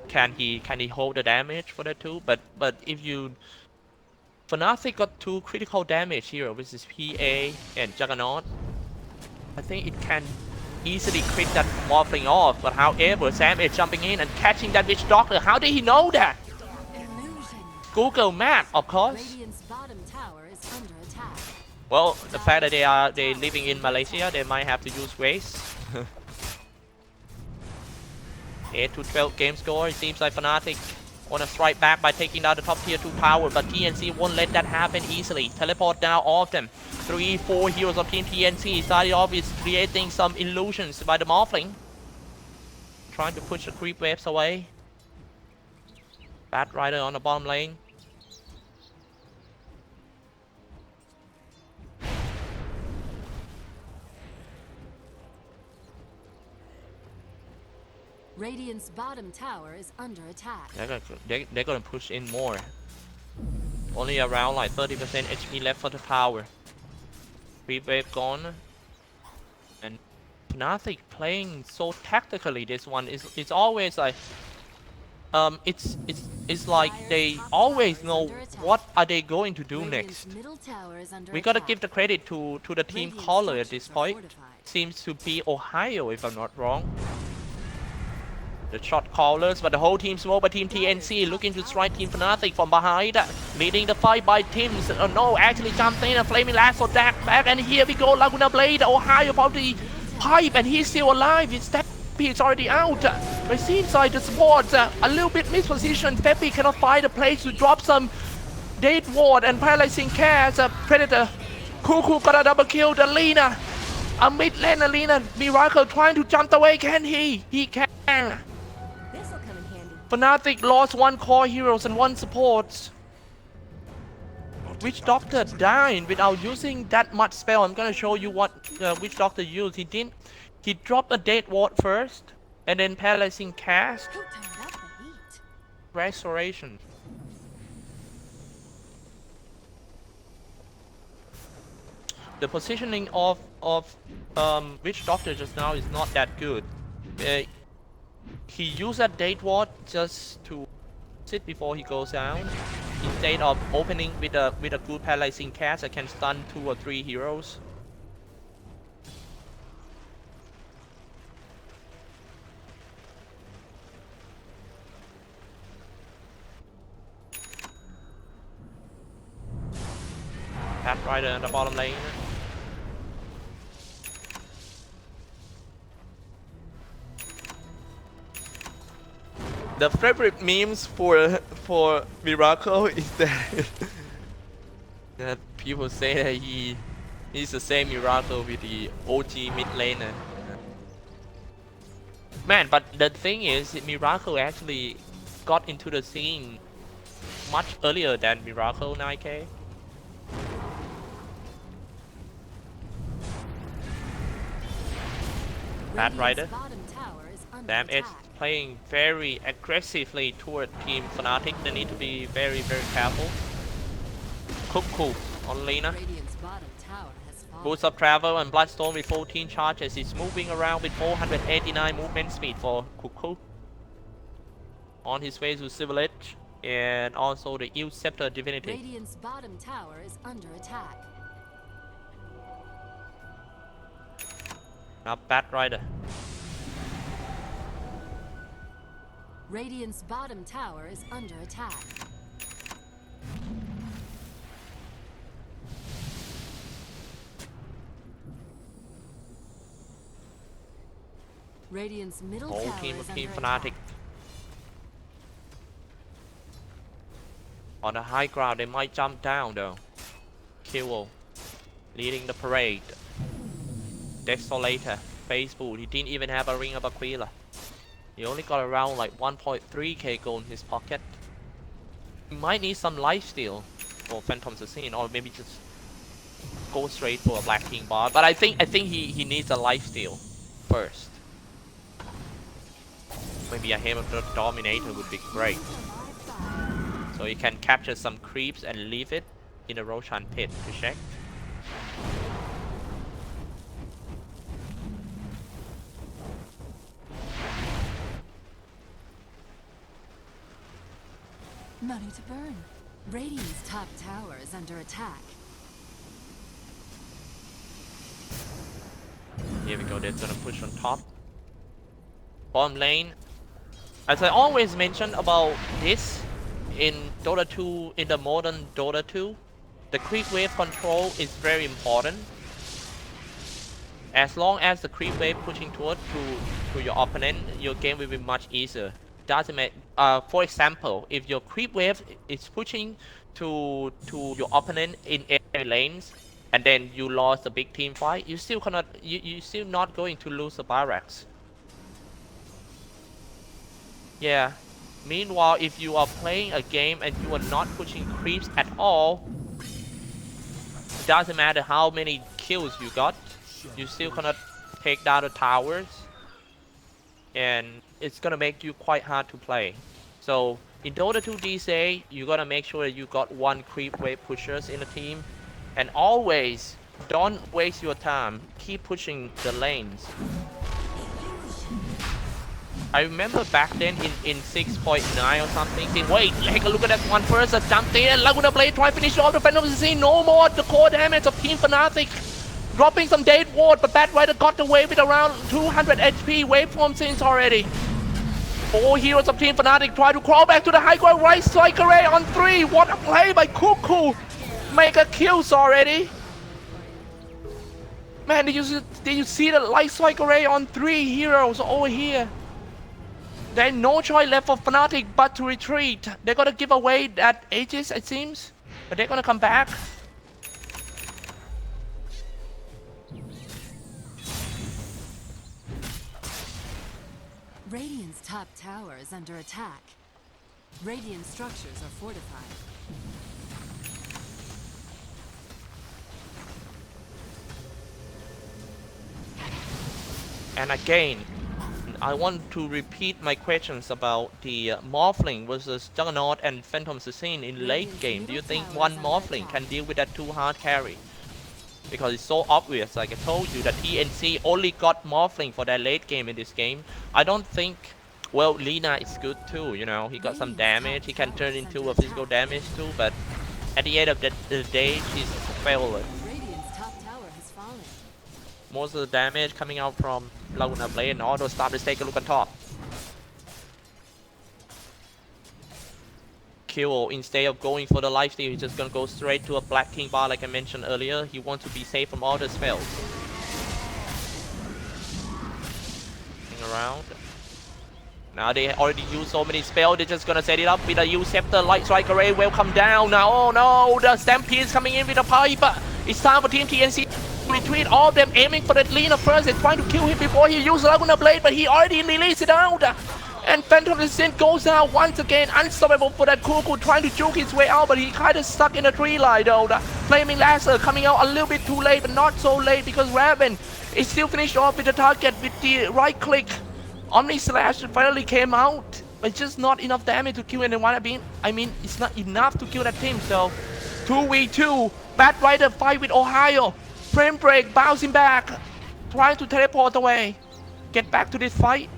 Can he hold the damage for that too? But if you Fnatic got 2 critical damage here, which is PA and Juggernaut, I think it can easily crit that Morphling off. But however, Sam is jumping in and catching that Witch Doctor. How did he know that? Google Map, of course. Radiant's bottom tower is under attack. Well, the fact that they living in Malaysia, they might have to use Waze. 8 to 12 game score. It seems like Fnatic want to strike back by taking down the top tier 2 tower, but TNC won't let that happen easily. Teleport down all of them. 3-4 heroes of Team TNC started off with creating some illusions by the Morphling, trying to push the creep waves away. Bat Rider on the bottom lane. Radiant's bottom tower is under attack. They're gonna push in more. Only around like 30% HP left for the tower. Creep wave gone. And Fnatic playing so tactically this one is always like it's like they always know what are they going to do next. Middle tower is under We gotta attack. give the credit to the team Radiant caller at this structures are point. fortified. Seems to be Ohio, if I'm not wrong. The shot callers, but the whole team's MOBA team TNC looking to strike Team Fnatic from behind, leading the fight by Tims. No, actually jumped in and Flaming Lasso back, and here we go, Laguna Blade, Ohio probably pipe, and he's still alive. He's already out. But it seems like the support a little bit mispositioned. Pepe cannot find a place to drop some Date Ward and Paralyzing Cast. Predator, Cuckoo got a double kill. The Lina, a mid lane Lina, Miracle trying to jump away. Can he? He can. This'll come in handy. Fnatic lost 1 core heroes and 1 support. Witch Doctor died without using that much spell. I'm gonna show you what Witch Doctor used. He dropped a Date Ward first, and then Paralyzing Cast, Who turned up the heat? Restoration. The positioning of Witch Doctor just now is not that good. He used that Date Ward just to sit before he goes down, instead of opening with a good Paralyzing Cast that can stun 2 or 3 heroes. Pat Rider in the bottom lane. The favorite memes for Miracle is that that people say that he's the same Miracle with the OG mid laner. Man, but the thing is, Miracle actually got into the scene much earlier than Miracle 9K. Bad Rider. Bottom tower is under Damn, it's attack. playing very aggressively toward Team Fnatic. They need to be very, very careful. Cuckoo on Lina. Radiant's bottom tower has fallen. Boost of Travel and Bloodstone with 14 charges. He's moving around with 489 movement speed for Cuckoo. On his way to Civil Edge. And also the Eel Scepter Divinity. Radiant's bottom tower is under attack. Now Bad Rider. Radiant's bottom tower is under attack. Radiant's middle Whole tower team is of Team under Fnatic. attack. On the high ground, they might jump down though. Kill leading the parade. Desolator, Facebook. He didn't even have a Ring of Aquila. He only got around like 1.3k gold in his pocket. He might need some lifesteal for Phantom Assassin, or maybe just go straight for a Black King bar. But I think he needs a lifesteal first. Maybe a Hammer Dominator would be great. So you can capture some creeps and leave it in a Roshan pit to check. Money to burn. Radiant's top tower is under attack. Here we go, they're gonna push on top. Bottom lane. As I always mention about this in Dota 2, in the modern Dota 2, the creep wave control is very important. As long as the creep wave pushing toward to your opponent, your game will be much easier. Doesn't matter. For example, if your creep wave is pushing to your opponent in area lanes, and then you lost a big team fight, you still cannot. You still not going to lose the barracks. Yeah. Meanwhile, if you are playing a game and you are not pushing creeps at all, it doesn't matter how many kills you got, you still cannot take down the towers, and it's gonna make you quite hard to play. So in Dota 2 DCA, you gotta make sure that you got 1 creep wave pushers in the team, and always don't waste your time. Keep pushing the lanes. I remember back then in 6.9 or something, saying, wait, take a look at that one first, jumped in, Laguna Blade, try to finish off the Phantom Assassin, no more the core damage of Team Fnatic. Dropping some Date Ward, but Bad Rider got away with around 200 HP waveform since already. 4 heroes of Team Fnatic try to crawl back to the high ground, right strike array on 3. What a play by Cuckoo! Mega kills already. Man, did you see the light strike array on 3 heroes over here? There's no choice left for Fnatic but to retreat. They're gonna give away that Aegis, it seems. But they're gonna come back. Radiant's top tower is under attack. Radiant structures are fortified. And again, I want to repeat my questions about the Morphling versus Juggernaut and Phantom Assassin in late game. Do you think one Morphling can deal with that 2 hard carry? Because it's so obvious, like I told you, that TNC only got Morphling for their late game in this game. I don't think, well, Lina is good too, you know, he got some damage, he can turn into a physical damage too, but at the end of the day, she's a failure. Radiant's top tower has fallen. Most of the damage coming out from Laguna Blade and auto stop. Let's take a look at top. Kill, instead of going for the lifesteal, he's just gonna go straight to a Black King bar like I mentioned earlier. He wants to be safe from all the spells. Around. Now they already used so many spells, they're just gonna set it up with a U Scepter, Light Strike Array will come down. Now, oh no, the Stampede is coming in with a pipe. It's time for Team TNC to retreat, all of them aiming for that Lina first. They're trying to kill him before he uses Laguna Blade, but he already released it out. And Phantom Assassin goes out once again, unstoppable for that Cuckoo, trying to juke his way out, but he kind of stuck in a tree line though. The Flaming Laser coming out a little bit too late, but not so late because Raven is still finished off with the target with the right click. Omni Slash finally came out, but it's just not enough damage to kill anyone. I mean, it's not enough to kill that team, so 2v2, Bad Rider fight with Ohio, frame break, bouncing back, trying to teleport away, get back to this fight.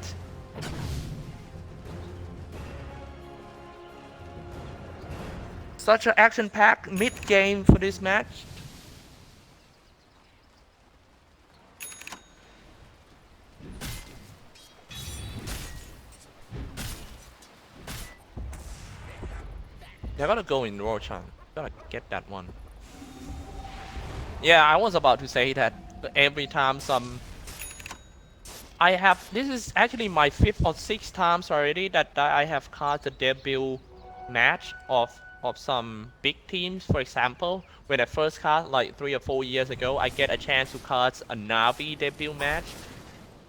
Such an action-packed mid-game for this match. They're gonna go in Roshan. Gotta get that one. Yeah, I was about to say that every time this is actually my 5th or 6th times already that I have cast the debut match of some big teams. For example, when I first cast like 3 or 4 years ago, I get a chance to cast a Navi debut match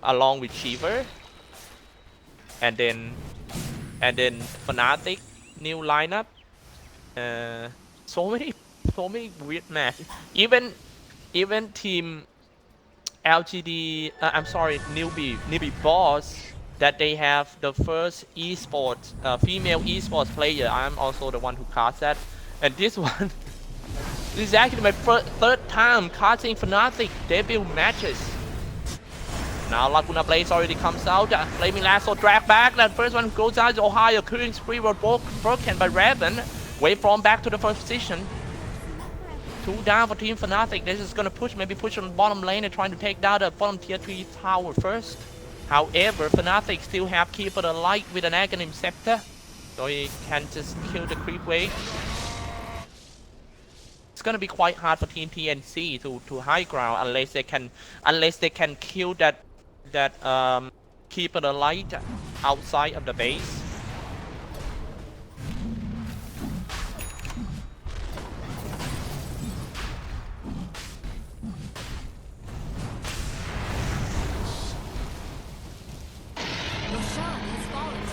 along with Shiver, and then Fnatic new lineup. So many weird matches. Even team LGD, I'm sorry, newbie boss, that they have the first esports, female esports player. I'm also the one who cast that. And this one, this is actually my 3rd time casting Fnatic debut matches. Now Laguna Blaze already comes out. Flaming Lasso drag back. That first one goes out. Ohio killing spree was broken by Raven. Waveform back to the first position. 2 down for Team Fnatic. This is gonna maybe push on the bottom lane and trying to take down the bottom tier 3 tower first. However, Fnatic still have Keeper the Light with an Aghanim Scepter, so he can just kill the creep wave. It's gonna be quite hard for Team TNC to high ground unless they can kill that Keeper the Light outside of the base.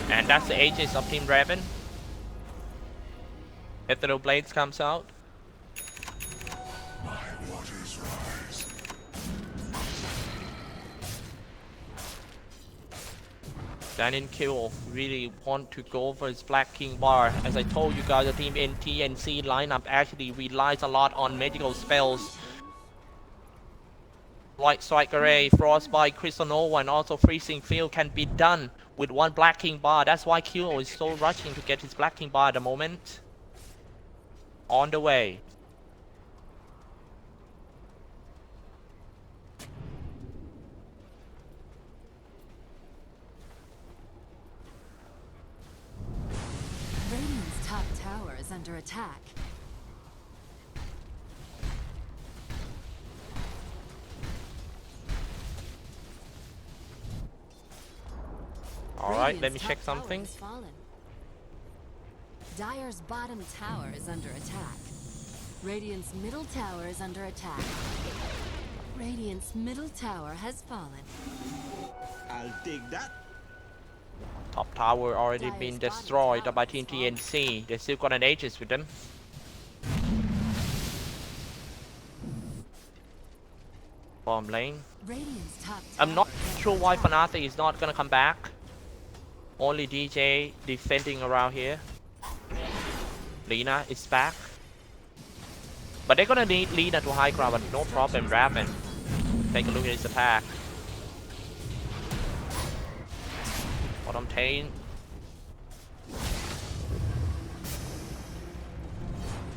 And that's the Aegis of Team Raven. Ethereal Blades comes out. My waters rise. Daniel Kill really want to go for his Black King bar. As I told you guys, the Team TNC lineup actually relies a lot on magical spells. Light Strike Array, Frostbite, Crystal Nova, and also Freezing Field can be done with one Black King bar. That's why Kyo is so rushing to get his Black King bar at the moment. On the way. Radiant's top tower is under attack. Alright, let me Radiant's check top tower something. has fallen. Dire's bottom tower is under attack. Radiant's middle tower is under attack. Radiant's middle tower has fallen. I'll take that. Top tower already been Dire's destroyed bottom by tower Team is TNC. They still got an Aegis with them. Bottom lane. Radiant's top I'm not tower is sure under why attack. Fnatic is not gonna come back. Only DJ defending around here. Lina is back. But they're gonna need Lina to high ground, but no problem, Raven. Take a look at his attack. Bottom Tane.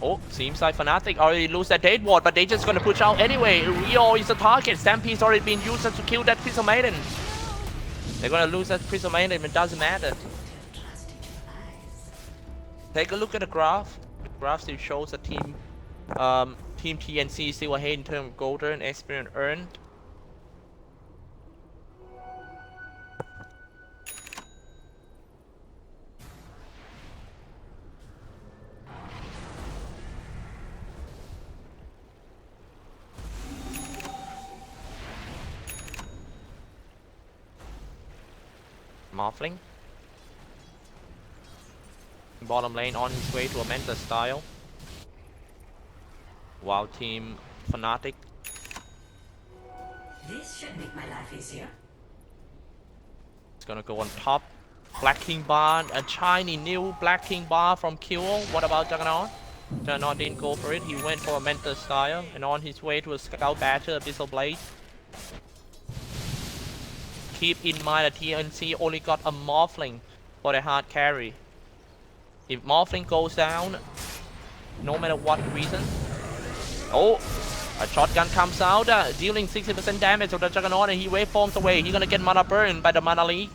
Oh, seems like Fnatic already lose that Date Ward, but they just gonna push out anyway. Rio is the target. Stampede's already been used to kill that Crystal Maiden. They're gonna lose that Crystal Maiden, it doesn't matter. Take a look at the graph. The graph still shows that team TNC is still ahead in terms of gold and experience earned. Morphling. Bottom lane on his way to a Mentor style. While team Fnatic. This should make my life easier. It's gonna go on top. Black King bar, a shiny new Black King bar from Kyo. What about Juggernaut? Juggernaut didn't go for it. He went for a Mentor style and on his way to a Scout Battle Abyssal Blade. Keep in mind that TNC only got a Morphling for the hard carry. If Morphling goes down, no matter what reason. Oh, a shotgun comes out, dealing 60% damage to the Juggernaut and he waveforms away. He's gonna get mana burn by the mana leak.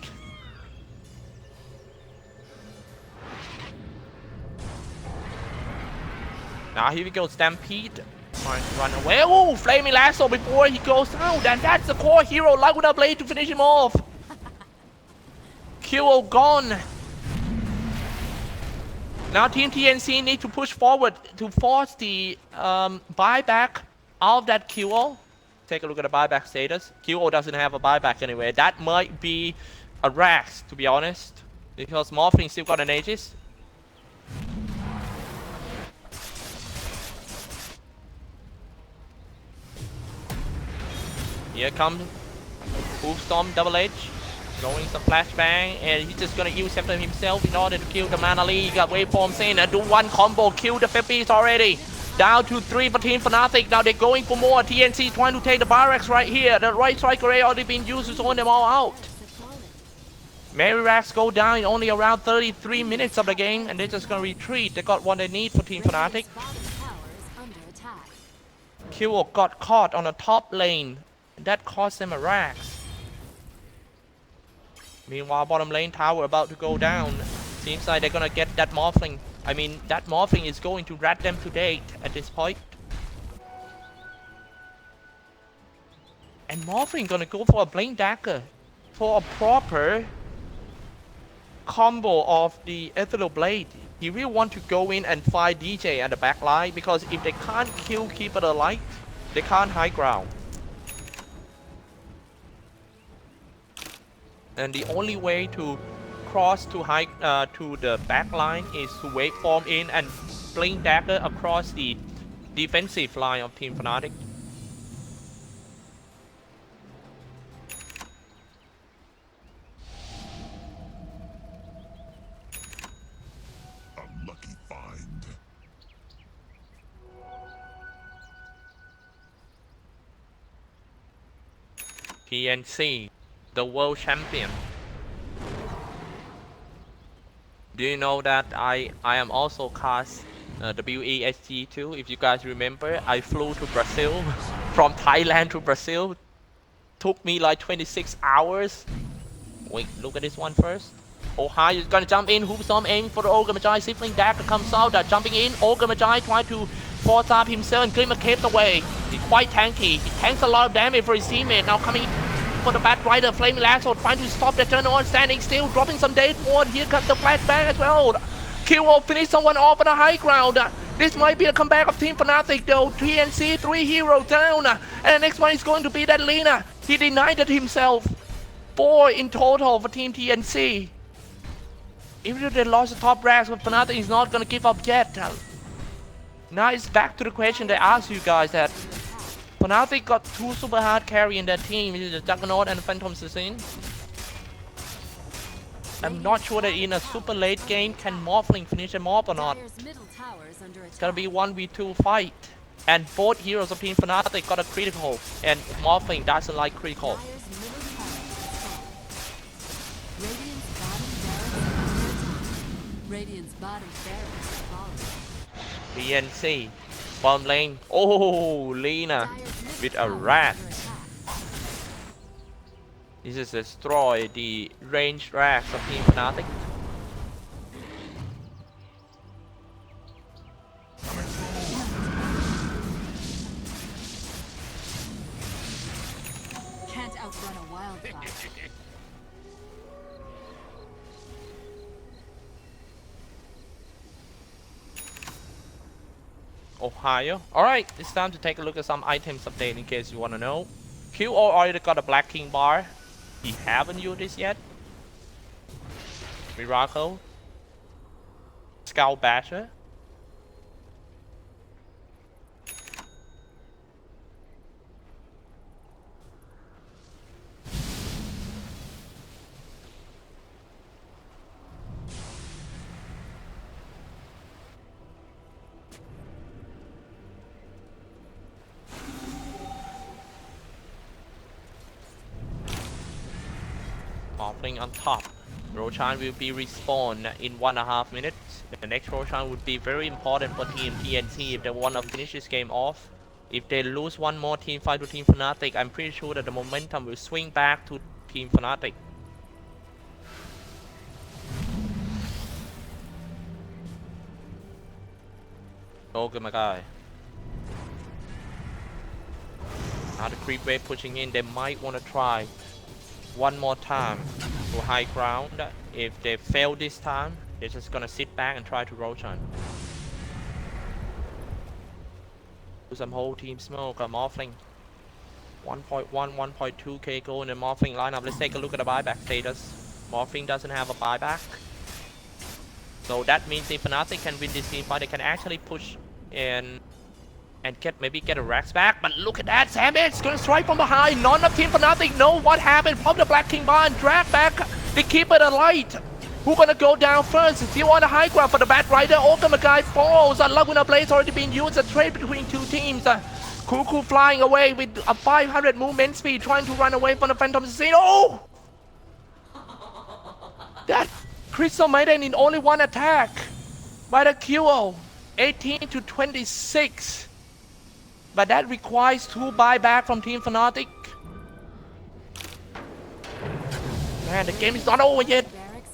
Now here we go, Stampede. Trying to run away. Oh, Flaming Lasso before he goes out. And that's the core hero, Laguna Blade to finish him off. Kyo gone. Now Team TNC need to push forward to force the buyback of that Kyo. Take a look at the buyback status. Kyo doesn't have a buyback anyway. That might be a Rax, to be honest. Because Morphling still got an Aegis. Here comes Storm Double Edge, going some flashbang, and he's just gonna use Scepter himself in order to kill the Mana League. Got waveforms in and do one combo, kill the Feppies already. Down to 3 for Team Fnatic. Now they're going for more. TNC trying to take the Barracks right here. The right strike array already been used to zone them all out. Mary Rax go down in only around 33 minutes of the game, and they're just gonna retreat. They got what they need for Team Fnatic. Kyo got caught on the top lane. That cost them a Rax. Meanwhile, bottom lane tower about to go down. Seems like they're gonna get that Morphling. I mean, that Morphling is going to rat them to date at this point. And Morphling gonna go for a Blink Dagger. For a proper combo of the Ethereal Blade. He really want to go in and fight DJ at the back line, because if they can't kill Keeper the Light, they can't high ground. And the only way to cross to the back line is to waveform in and Blink Dagger across the defensive line of Team Fnatic. Unlucky find. TNC, the world champion. Do you know that I am also cast WESG too? If you guys remember, I flew to Brazil from Thailand to Brazil. Took me like 26 hours. Wait, look at this one first. Ohio is gonna jump in. Hoopstorm aiming for the Ogre Magi. Sibling Dagger comes out. Jumping in. Ogre Magi trying to force up himself and Glimmer caved away. He's quite tanky. He tanks a lot of damage for his teammate. Now coming for the Bat Rider. Flaming Lasso trying to stop the turn on. Standing still. Dropping some Date Ward. Here comes the flashbang as well. Kill will finish someone off on the high ground. This might be a comeback of Team Fnatic though. TNC 3 heroes down. And the next one is going to be that Lina. He denied it himself. 4 in total for Team TNC. Even if they lost the top ranks, but Fnatic is not gonna give up yet. Now it's back to the question that I asked you guys that Fnatic got 2 super hard carry in their team. It is the Juggernaut and the Phantom Assassin. I'm not sure that in a super late game can Morphling finish a mob or not. It's gonna be 1v2 fight. And both heroes of Team Fnatic got a critical. And Morphling doesn't like critical. Radiant's bottom barracks is falling. TNC. Bottom lane. Oh, Lina with a rat. This is destroy the ranged racks of Team Fnatic. Can't outrun a wildfire. Ohio. Alright, it's time to take a look at some items update in case you wanna know. QO already got a Black King bar. He haven't used this yet. Miracle. Scout Basher. Morphling on top. Roshan will be respawned in 1.5 minutes. The next Roshan would be very important for Team TNC if they want to finish this game off. If they lose one more team fight to Team Fnatic, I'm pretty sure that the momentum will swing back to Team Fnatic. Oh, good my guy. Now the creep wave pushing in, they might want to try one more time to high ground. If they fail this time, they're just gonna sit back and try to Roshan. Do some whole team smoke. Morphling 1.1, 1.2k gold in the Morphling lineup. Let's take a look at the buyback status. Morphling doesn't have a buyback. So that means if Fnatic can win this team fight, they can actually push in and maybe get a Rex back. But look at that, Savage gonna strike from behind. None of Team Fnatic know what happened. Pop the Black King bar and drag back. They keep it alight. Who gonna go down first? Still on the high ground for the Bat Rider. Ogre Magi falls. Laguna Blaze already being used. A trade between 2 teams. Cuckoo flying away with a 500 movement speed, trying to run away from the Phantom Assassin. Oh! That Crystal Maiden in only 1 attack by the QO. 18 to 26. But that requires 2 buyback from Team Fnatic. Man, the game is not over yet.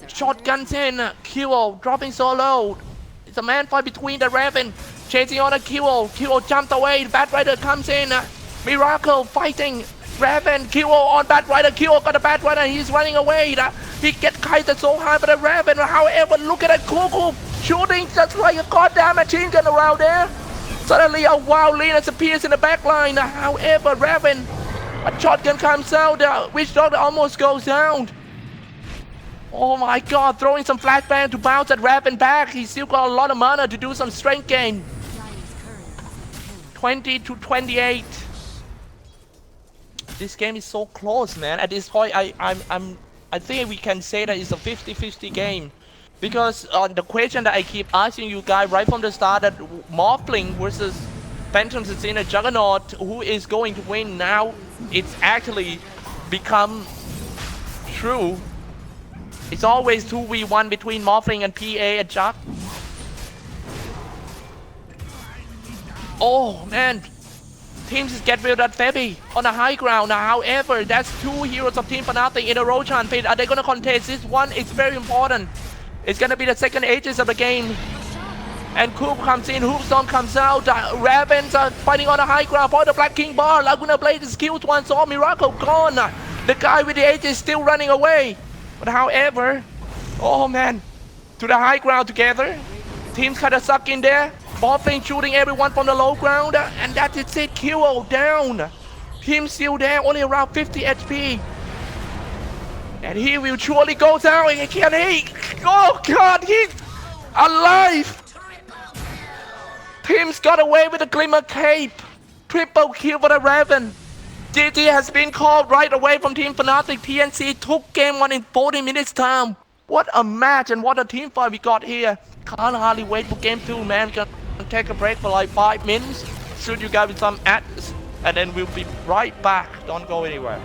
Shotguns in. QO dropping so low. It's a man fight between the Raven. Chasing on the QO. QO jumped away. The Bat Rider comes in. Miracle fighting. Raven. QO on Bat Rider. QO got the Bat Rider. He's running away. He gets kited so high by the Raven. However, look at that Cuckoo shooting just like a goddamn machine gun around there. Suddenly a wild Lina appears in the back line. However, Raven, a shotgun comes out. Witch Doctor almost goes down. Oh my god, throwing some flashbang to bounce that Raven back. He's still got a lot of mana to do some strength gain. 20 to 28. This game is so close, man. At this point, I think we can say that it's a 50-50 game. Because the question that I keep asking you guys right from the start, that Morphling versus Phantom Assassin Juggernaut, who is going to win now, it's actually become true. It's always 2v1 between Morphling and PA and Chuck. Oh man, teams just get rid of that Febby on the high ground. Now, however, that's 2 heroes of Team Fnatic in a Roshan pit. Are they gonna contest this one? It's very important. It's gonna be the second ages of the game. And Coop comes in, Hoopstone comes out, Ravens are fighting on the high ground for the Black King bar. Laguna Blade is killed once, all Miracle gone. The guy with the Aegis is still running away. But however, oh man, to the high ground together. Teams kinda suck in there. Morphling shooting everyone from the low ground, and that is it, kill down. Team still there, only around 50 HP. And he will surely go down, and can he? Oh god, he's alive! Teams got away with the Glimmer Cape. Triple kill for the Raven. GG has been called right away from Team Fnatic. TNC took game 1 in 40 minutes time. What a match and what a team fight we got here. Can't hardly wait for game 2, man. Gonna take a break for like 5 minutes. Shoot you guys with some ads, and then we'll be right back. Don't go anywhere.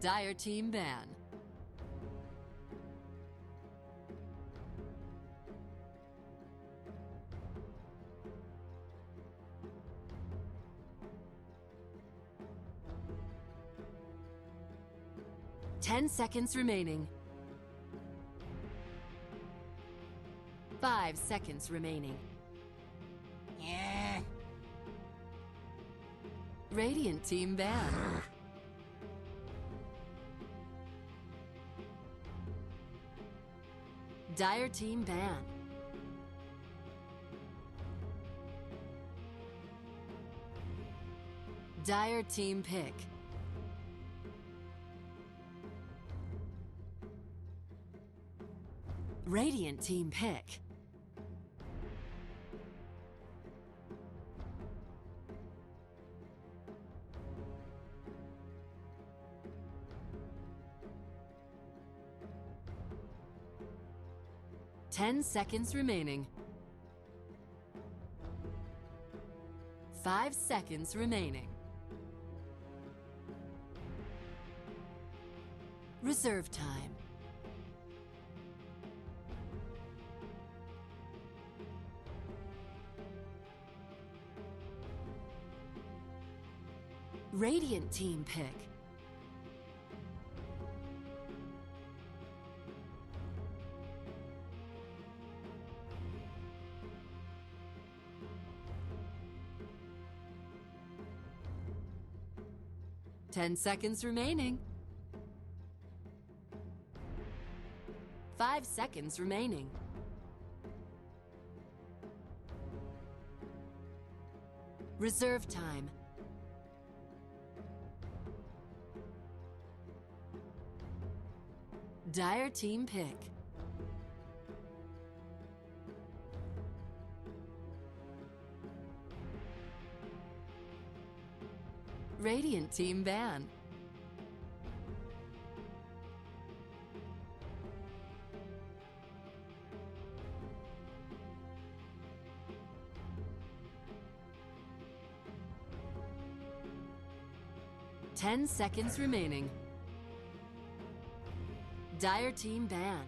Dire team ban. Ten seconds remaining. 5 seconds remaining. Yeah. Radiant team ban. Dire team ban. Dire team pick. Radiant team pick. Ten seconds remaining. 5 seconds remaining. Reserve time. Radiant team pick. Ten seconds remaining. 5 seconds remaining. Reserve time. Dire team pick. Radiant team ban. Ten seconds remaining. Dire team ban.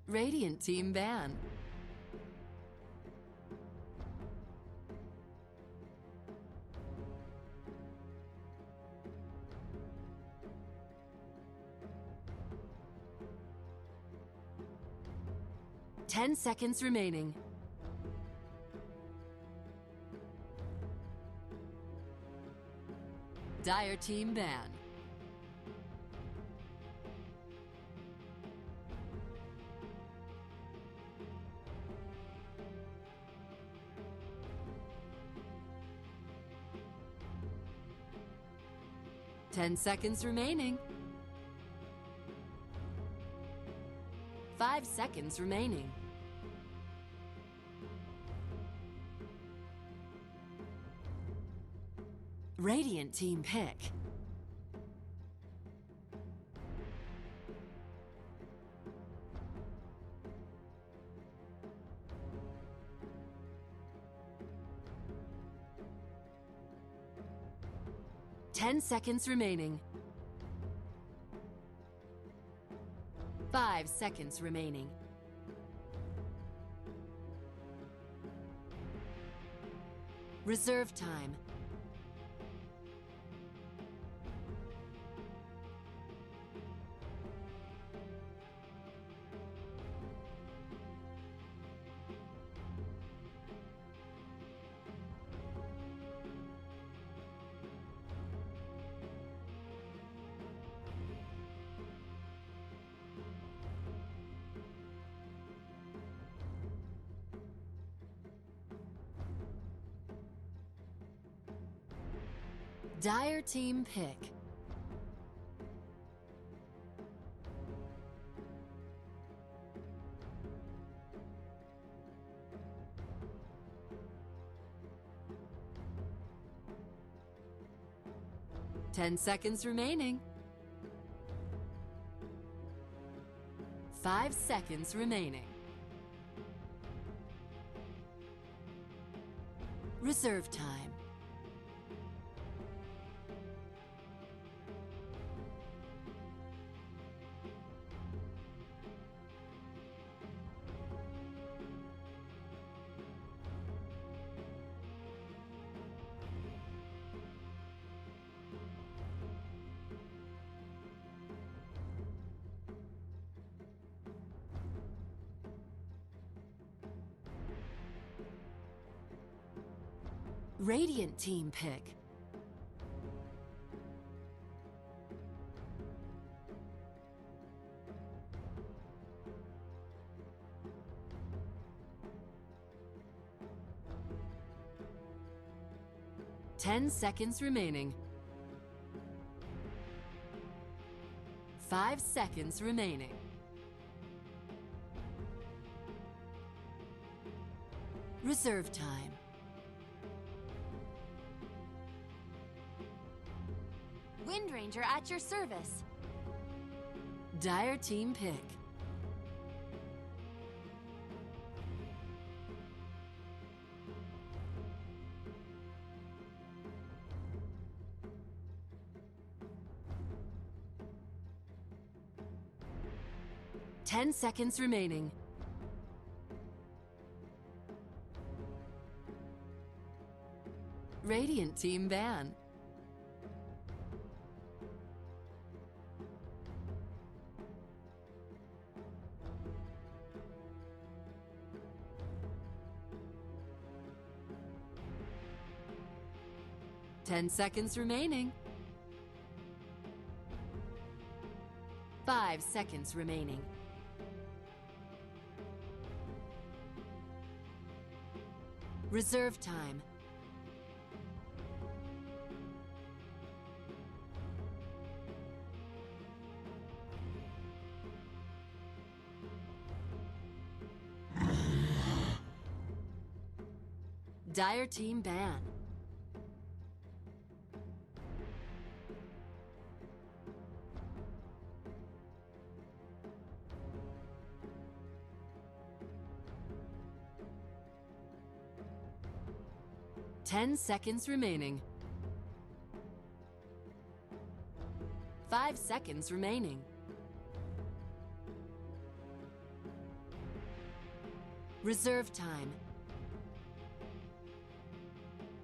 Radiant team ban. Ten seconds remaining. Dire team ban. Ten seconds remaining. 5 seconds remaining. Radiant team pick. Ten seconds remaining. 5 seconds remaining. Reserve time. Dire team pick. Ten seconds remaining. 5 seconds remaining. Reserve time. Radiant team pick. Ten seconds remaining. 5 seconds remaining. Reserve time. Wind Ranger at your service. Dire team pick. 10 seconds remaining. Radiant team ban. Ten seconds remaining. 5 seconds remaining. Reserve time. Dire team ban. Ten seconds remaining. 5 seconds remaining. Reserve time.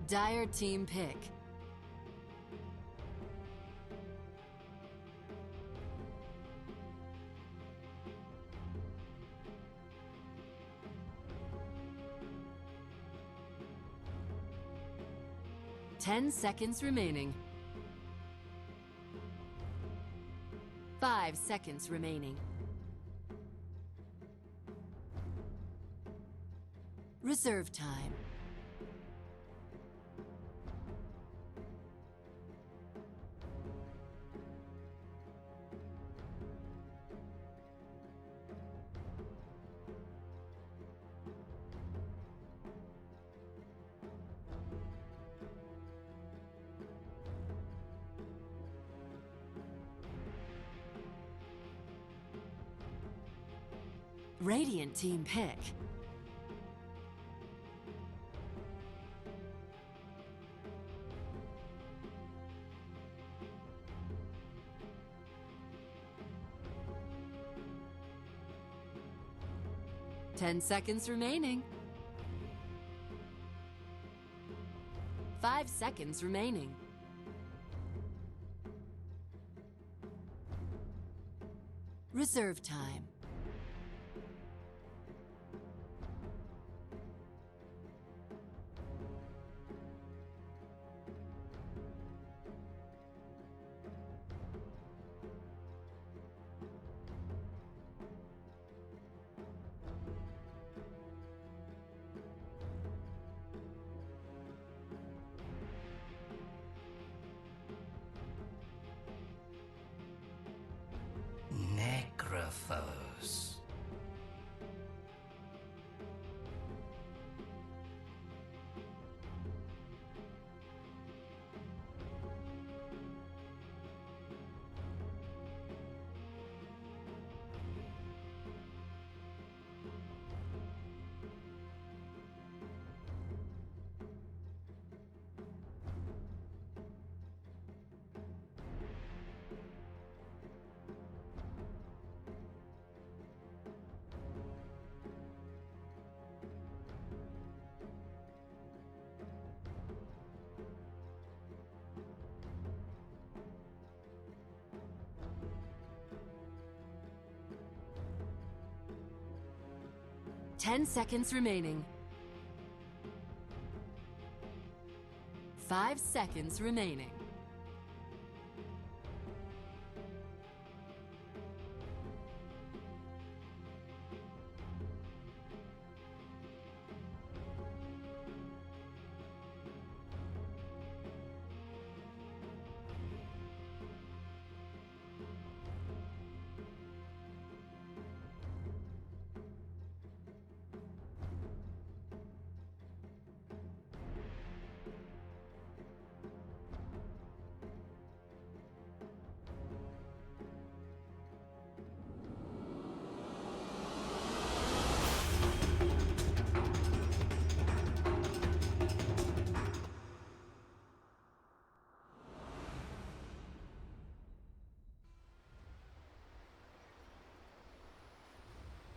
Dire team pick. Ten seconds remaining. 5 seconds remaining. Reserve time. Radiant team pick. Ten seconds remaining. 5 seconds remaining. Reserve time. Necrophobe. 10 seconds remaining. 5 seconds remaining.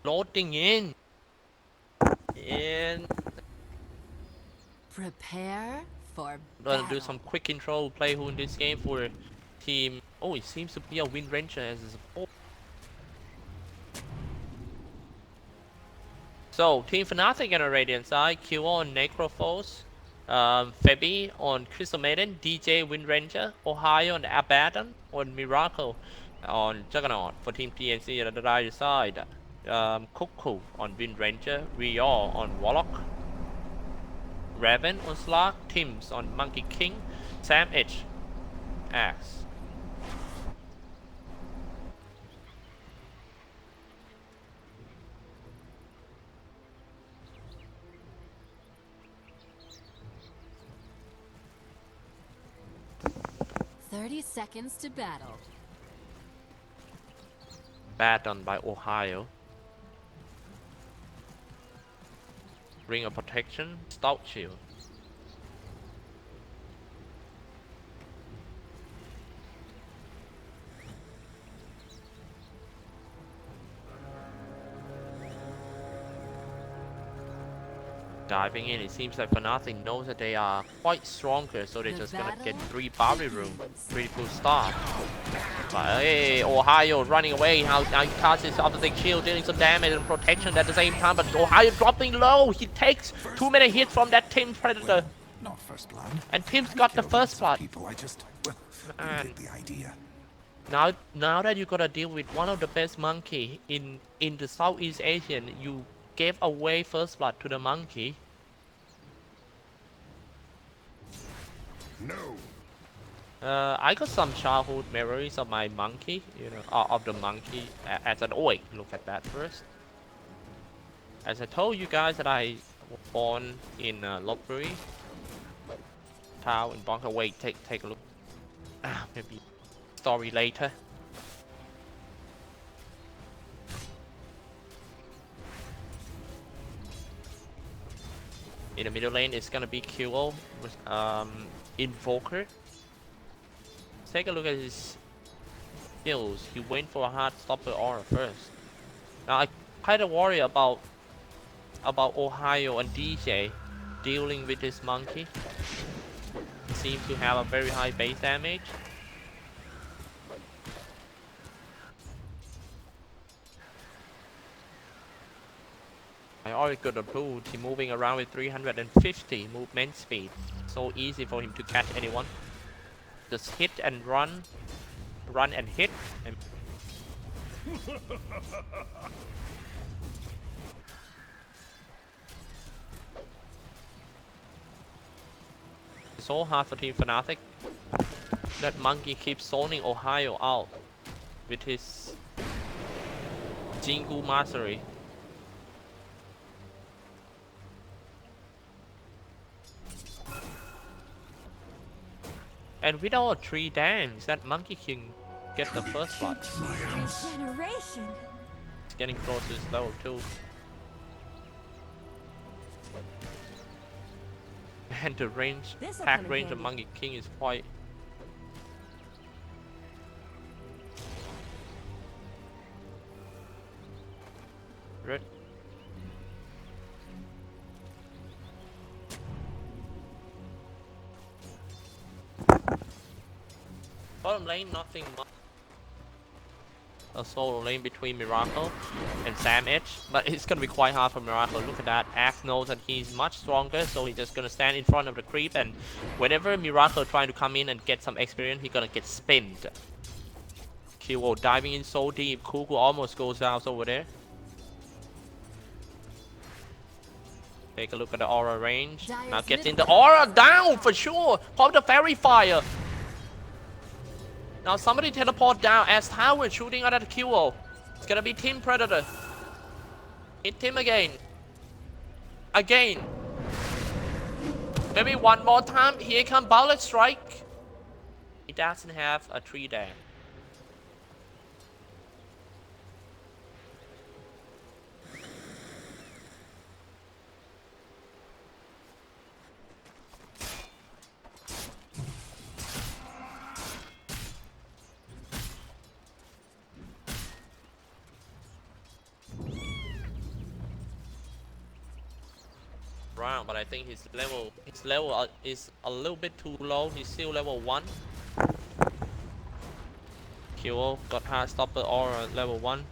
Loading in. And Prepare for gonna do battle. some quick intro play who in this game for team. Oh, it seems to be a Wind Ranger as a support. So Team Fnatic on the Radiant side, Q on Necrophos, Feby on Crystal Maiden, DJ Wind Ranger, Ohio on Abaddon, on Miracle on Juggernaut for Team TNC on the right side. Cuckoo on Wind Ranger, Rior on Warlock, Raven on Slark, Tims on Monkey King, Sam H, Axe. "30 seconds to battle." Baton by Ohio. Ring of Protection, Stout Shield. Diving in, it seems like Fnatic knows that they are quite stronger, so they're The just gonna get battle 3 Bowery Room. Pretty cool start. But hey, Ohio running away. Now he casts off the shield, dealing some damage and protection at the same time. But Ohio dropping low. He takes too many hits from that Tim Predator. Not first blood. And Tim's got the first blood. People, I just, well, Man. you get the idea. Now that you gotta deal with one of the best monkey in the Southeast Asian, you gave away first blood to the monkey. No. I got some childhood memories of my monkey, you know, of the monkey as an oi. Look at that first. As I told you guys that I was born in Lopbury town in Bunker. Wait, take a look. Maybe story later. In the middle lane, it's gonna be QO with Invoker. Take a look at his skills. He went for a hard stopper aura first. Now I kind of worry about Ohio and DJ dealing with this monkey. He seems to have a very high base damage. I already got a blue. He's moving around with 350 movement speed. So easy for him to catch anyone. Just hit and run. Run and hit. And it's so hard for Team Fnatic. That monkey keeps zoning Ohio out with his Jingu mastery. And without 3 dance, that monkey can get the first blood. Generation. It's getting close to his level too. And the range, This'll pack come in range of handy. Monkey King is quite. Red. Bottom lane, nothing much. a solo lane between Miracle and Sam Edge, but it's gonna be quite hard for Miracle. Look at that. Axe knows that he's much stronger, so he's just gonna stand in front of the creep, and whenever Miracle trying to come in and get some experience, he's gonna get spinned. Kilo diving in so deep, Kuku almost goes down over there. Take a look at the aura range. Now getting the aura down for sure. Pop the fairy fire. Now somebody teleport down as Tower shooting at the Kilo. It's gonna be Team ProDotA. Hit him again. Again. Maybe one more time. Here comes Bullet Strike. He doesn't have a 3 there. Round, but I think his level is a little bit too low. He's still level 1. Kyo got hard stopper aura level 1.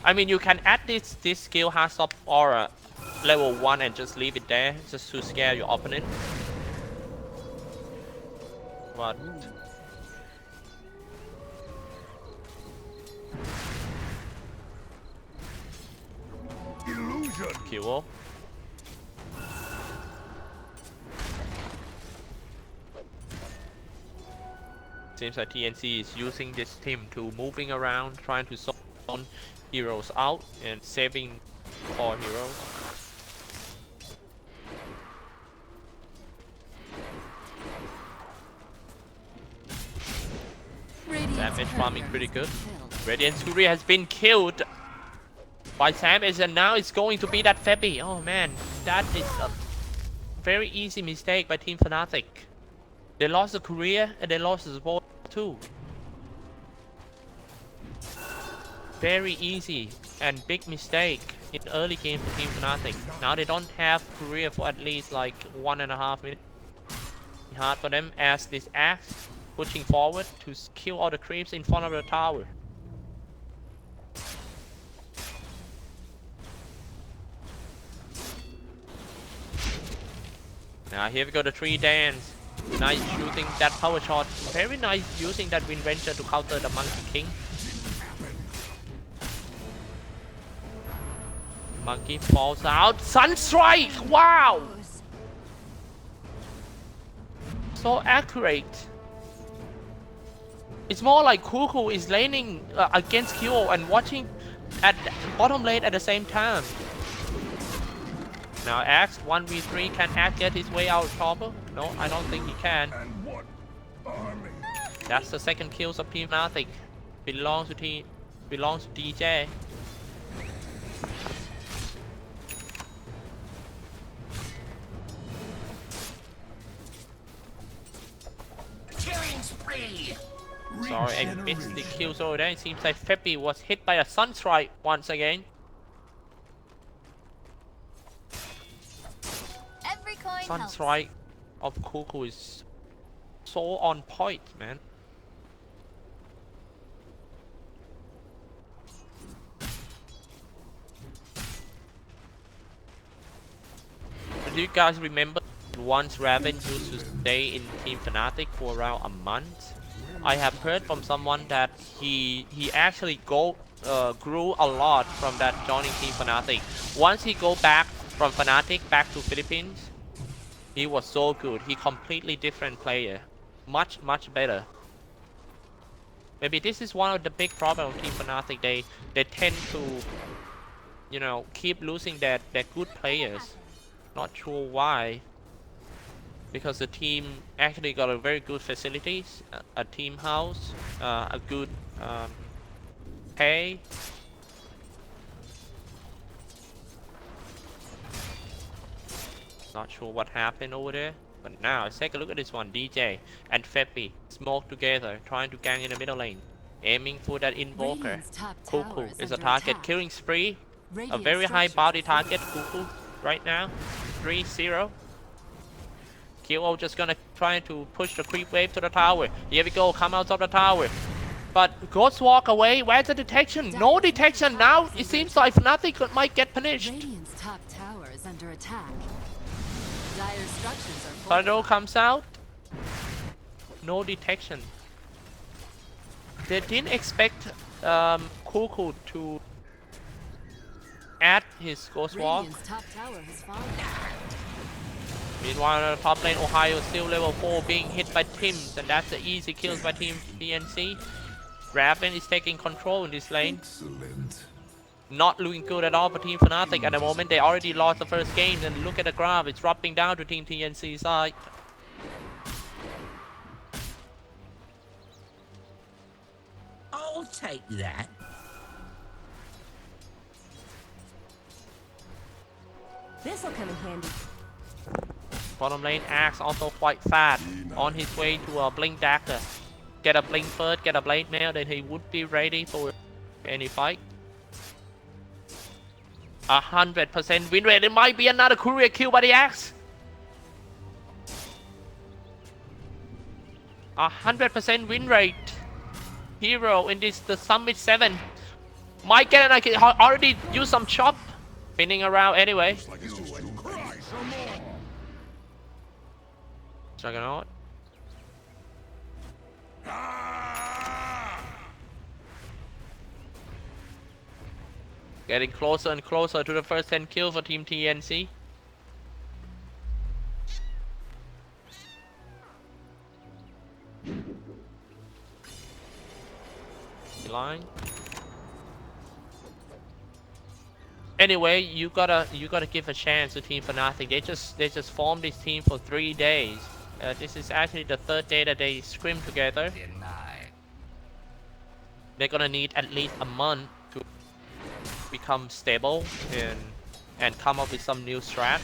I mean, you can add this skill hard stop aura level 1 and just leave it there just to scare your opponent. But Kyo. Seems like TNC is using this team to moving around, trying to zone heroes out and saving core heroes. Damage farming pretty good. Radiant Fury has been killed by Sam Edge, and now it's going to be that Febby. Oh man, that is a very easy mistake by Team Fnatic. They lost the career and they lost the support too. Very easy and big mistake in early game for Team Fnatic. Now they don't have career for at least like 1.5 minutes. Hard for them as this axe pushing forward to kill all the creeps in front of the tower. Now here we go, the 3 dance. Nice shooting that power shot. Very nice using that Wind Ranger to counter the Monkey King. Monkey falls out. Sunstrike! Wow! So accurate. It's more like Kuku is laning against Kyo and watching at bottom lane at the same time. Now Axe 1v3, can Axe get his way out of trouble? No, I don't think he can. That's the second kills of Team Fnatic. Belongs to DJ. Killing spree. Sorry, I missed the kills over there. It seems like Febby was hit by a Sunstrike once again. Sunstrike of Kuku is so on point, man. Do you guys remember once Raven used to stay in Team Fnatic for around a month? I have heard from someone that he actually grew a lot from that joining Team Fnatic. Once he go back from Fnatic back to Philippines, he was so good. He completely different player. Much better. Maybe this is one of the big problems of Team Fnatic. They tend to, you know, keep losing their good players. Not sure why. Because the team actually got a very good facilities, a team house, a good pay. Not sure what happened over there, but now let's take a look at this one. DJ and Febby smoke together, trying to gang in the middle lane, aiming for that invoker. Kuku is a target, killing spree, a very high body target. Kuku right now, 3-0. QO just gonna try to push the creep wave to the tower. Here we go, come out of the tower. But Ghost walk away. Where's the detection? No detection now. It seems like Fnatic might get punished. Radiant's top tower is under attack. Dire structures are Tornado comes out. No detection. They didn't expect Cuckoo to add his Ghost Walk. Radiant's top tower has fallen. Meanwhile, on the top lane, Ohio still level 4 being hit by Tims, and that's the easy kills by Team TNC. Raven is taking control in this lane. Excellent. Not looking good at all for Team Fnatic at the moment. They already lost the first game, and look at the graph, it's dropping down to Team TNC side. I'll take that. This'll come in handy. Bottom lane, Axe also quite fast, on his way to a Blink Dagger. Get a Blink first, get a Blade Mail, then he would be ready for any fight. 100% win rate. It might be another courier kill by the Axe. 100% win rate. Hero in this the Summit 7. Might get an already use some chop. Spinning around anyway. Like it's just too cry some more. Juggernaut. Getting closer and closer to the first 10 kills for Team TNC. Line. Anyway, you gotta give a chance to Team Fnatic. They just formed this team for 3 days. This is actually the 3rd day that they scrim together. They're gonna need at least a month to become stable and come up with some new strat.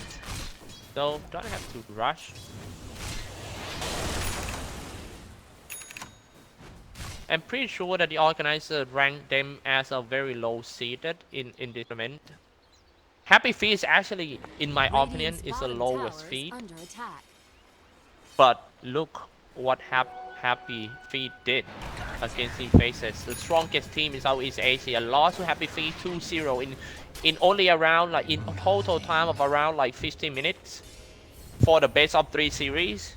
So don't have to rush. I'm pretty sure that the organizer ranked them as a very low seeded in this tournament. Happy Feast actually, in my opinion, is the lowest feed. But look what Happy Feet did against Team Faceless, the strongest team in Southeast Asia. Lost to Happy Feet 2-0 in only around like in total time of around like 15 minutes for the best of 3 series.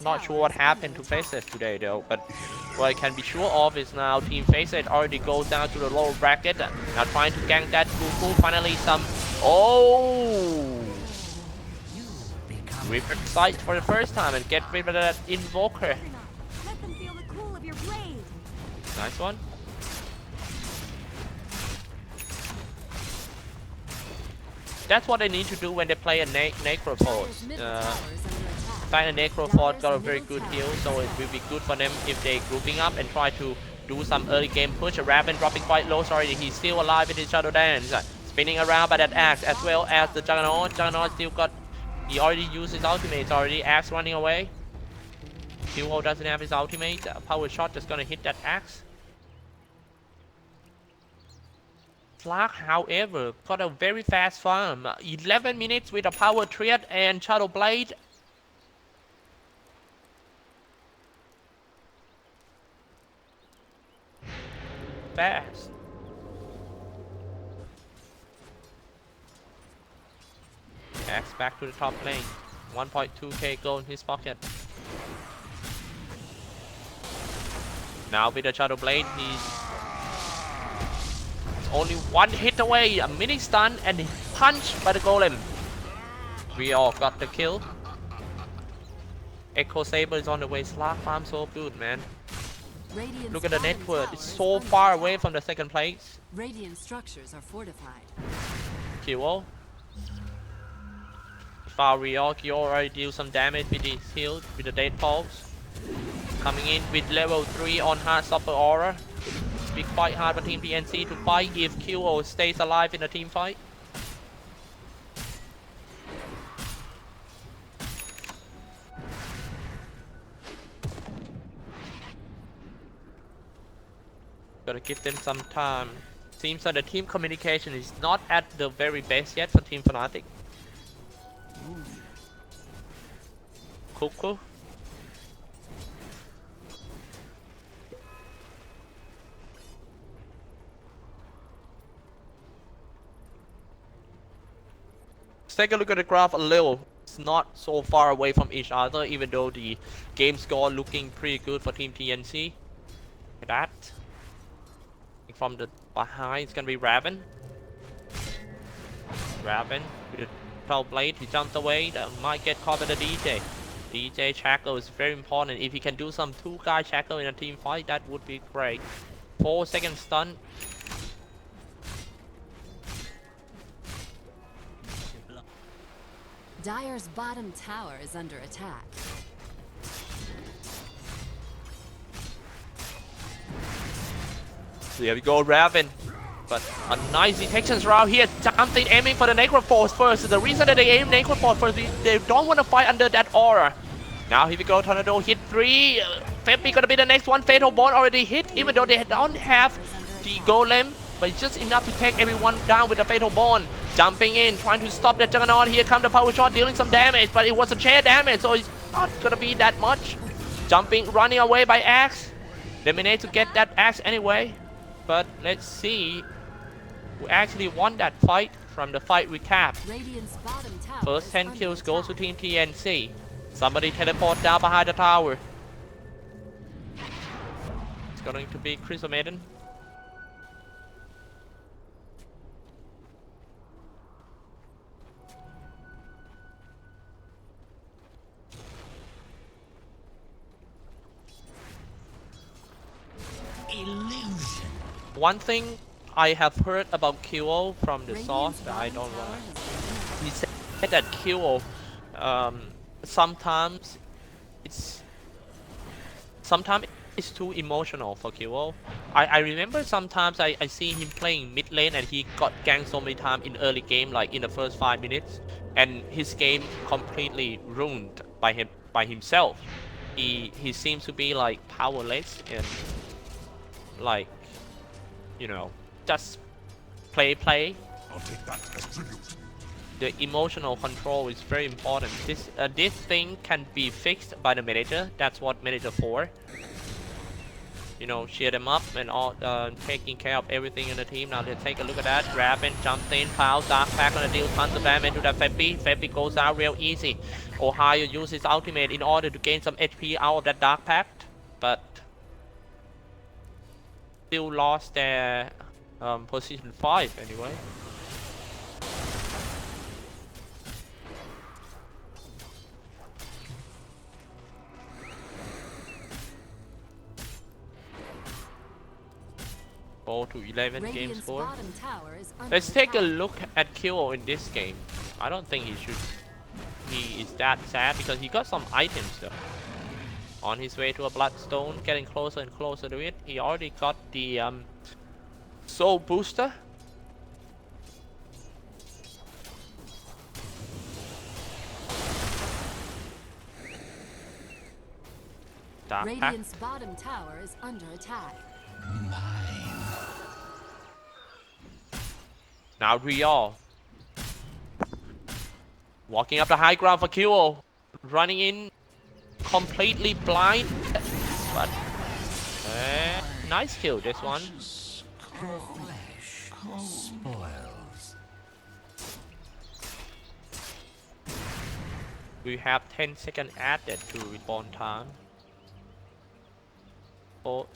Not sure what happened to Faceless today though, but what I can be sure of is now Team Faceless already goes down to the lower bracket. Now trying to gank that Cuckoo. Finally some. Oh! Reaper sight for the first time and get rid of that Invoker. Let them feel the cool of your blade. Nice one. That's what they need to do when they play a Necrophos. Find a Necrophos got a very good heal, so it will be good for them if they grouping up and try to do some early game push. A Raven dropping quite low, sorry, he's still alive in his Shadow Dance. Spinning around by that Axe as well as the Juggernaut. Juggernaut still got, he already used his ultimate already. Axe running away. Hero doesn't have his ultimate. Power shot just gonna hit that Axe. Flag, however, got a very fast farm. 11 minutes with a power triad and Shadow Blade. Fast. Axe back to the top lane. 1.2k gold in his pocket. Now with the Shadow Blade, he's only one hit away. A mini stun and punched by the Golem. We all got the kill. Echo Saber is on the way. Slack farm so good, man. Look at the network. It's so far away from the second place. Radiant structures are fortified. Kyo. Kyo already deal some damage with his heal with the Dead Pulse. Coming in with level 3 on Heartstopper Aura. It's be quite hard for Team TNC to fight if Kyo stays alive in a team fight. Gotta give them some time. Seems that the team communication is not at the very best yet for Team Fnatic. Cuckoo. Let's take a look at the graph a little. It's not so far away from each other, even though the game score looking pretty good for Team TNC. Look at that. From the behind, it's gonna be Raven. Raven with the 12 blade, he jumped away, that might get caught by the DJ. DJ Shackle is very important. If he can do some 2-guy Shackle in a team fight, that would be great. 4-second stun. Dire's bottom tower is under attack. So here we go, Raven. But a nice detection round here. Something aiming for the Necroforce first. The reason that they aim Necroforce first, they don't want to fight under that aura. Now here we go, Tornado hit 3. Febby gonna be the next one. Fatal Bond already hit, even though they don't have the Golem. But it's just enough to take everyone down with the Fatal Bond. Jumping in, trying to stop the Juggernaut. Here comes the power shot, dealing some damage. But it was a chair damage, so it's not gonna be that much. Jumping, running away by Axe. They managed to get that Axe anyway. But let's see who actually won that fight from the fight recap. First 10 kills goes to Team TNC. Somebody teleport down behind the tower. It's going to be Chrysomaden. Illusion. One thing I have heard about Kyo from the source that I don't know. He said that Kyo sometimes it's too emotional for Kyo. I remember sometimes I see him playing mid lane and he got ganked so many times in early game, like in the first 5 minutes, and his game completely ruined by himself. He seems to be like powerless and like, you know, just play. I'll take that as tribute. The emotional control is very important. This thing can be fixed by the manager. That's what manager for. You know, cheer them up and all, taking care of everything in the team. Now let's take a look at that. Raven jumped in, Pals, Dark Pack gonna deal tons of damage to that Febby. Febby goes out real easy. Ohio uses his ultimate in order to gain some HP out of that Dark Pact, but still lost their position 5 anyway. Go to 11 game score. Let's take a look at Kyo in this game. I don't think he is that sad because he got some items though. On his way to a Bloodstone, getting closer and closer to it. He already got the Soul Booster. Dark Pack. Radiant's bottom tower is under attack. Now Rial. Walking up the high ground for Kyo. Running in completely blind. But nice kill this one. We have 10 seconds added to respawn time. It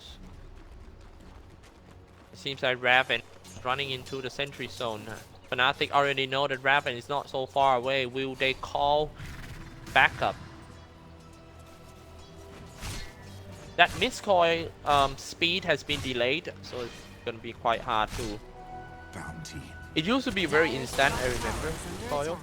seems like Raven running into the sentry zone. Fnatic already know that Raven is not so far away. Will they call backup? That miscoil speed has been delayed, so it's gonna be quite hard to. Bounty. It used to be very instant, I remember. Coil.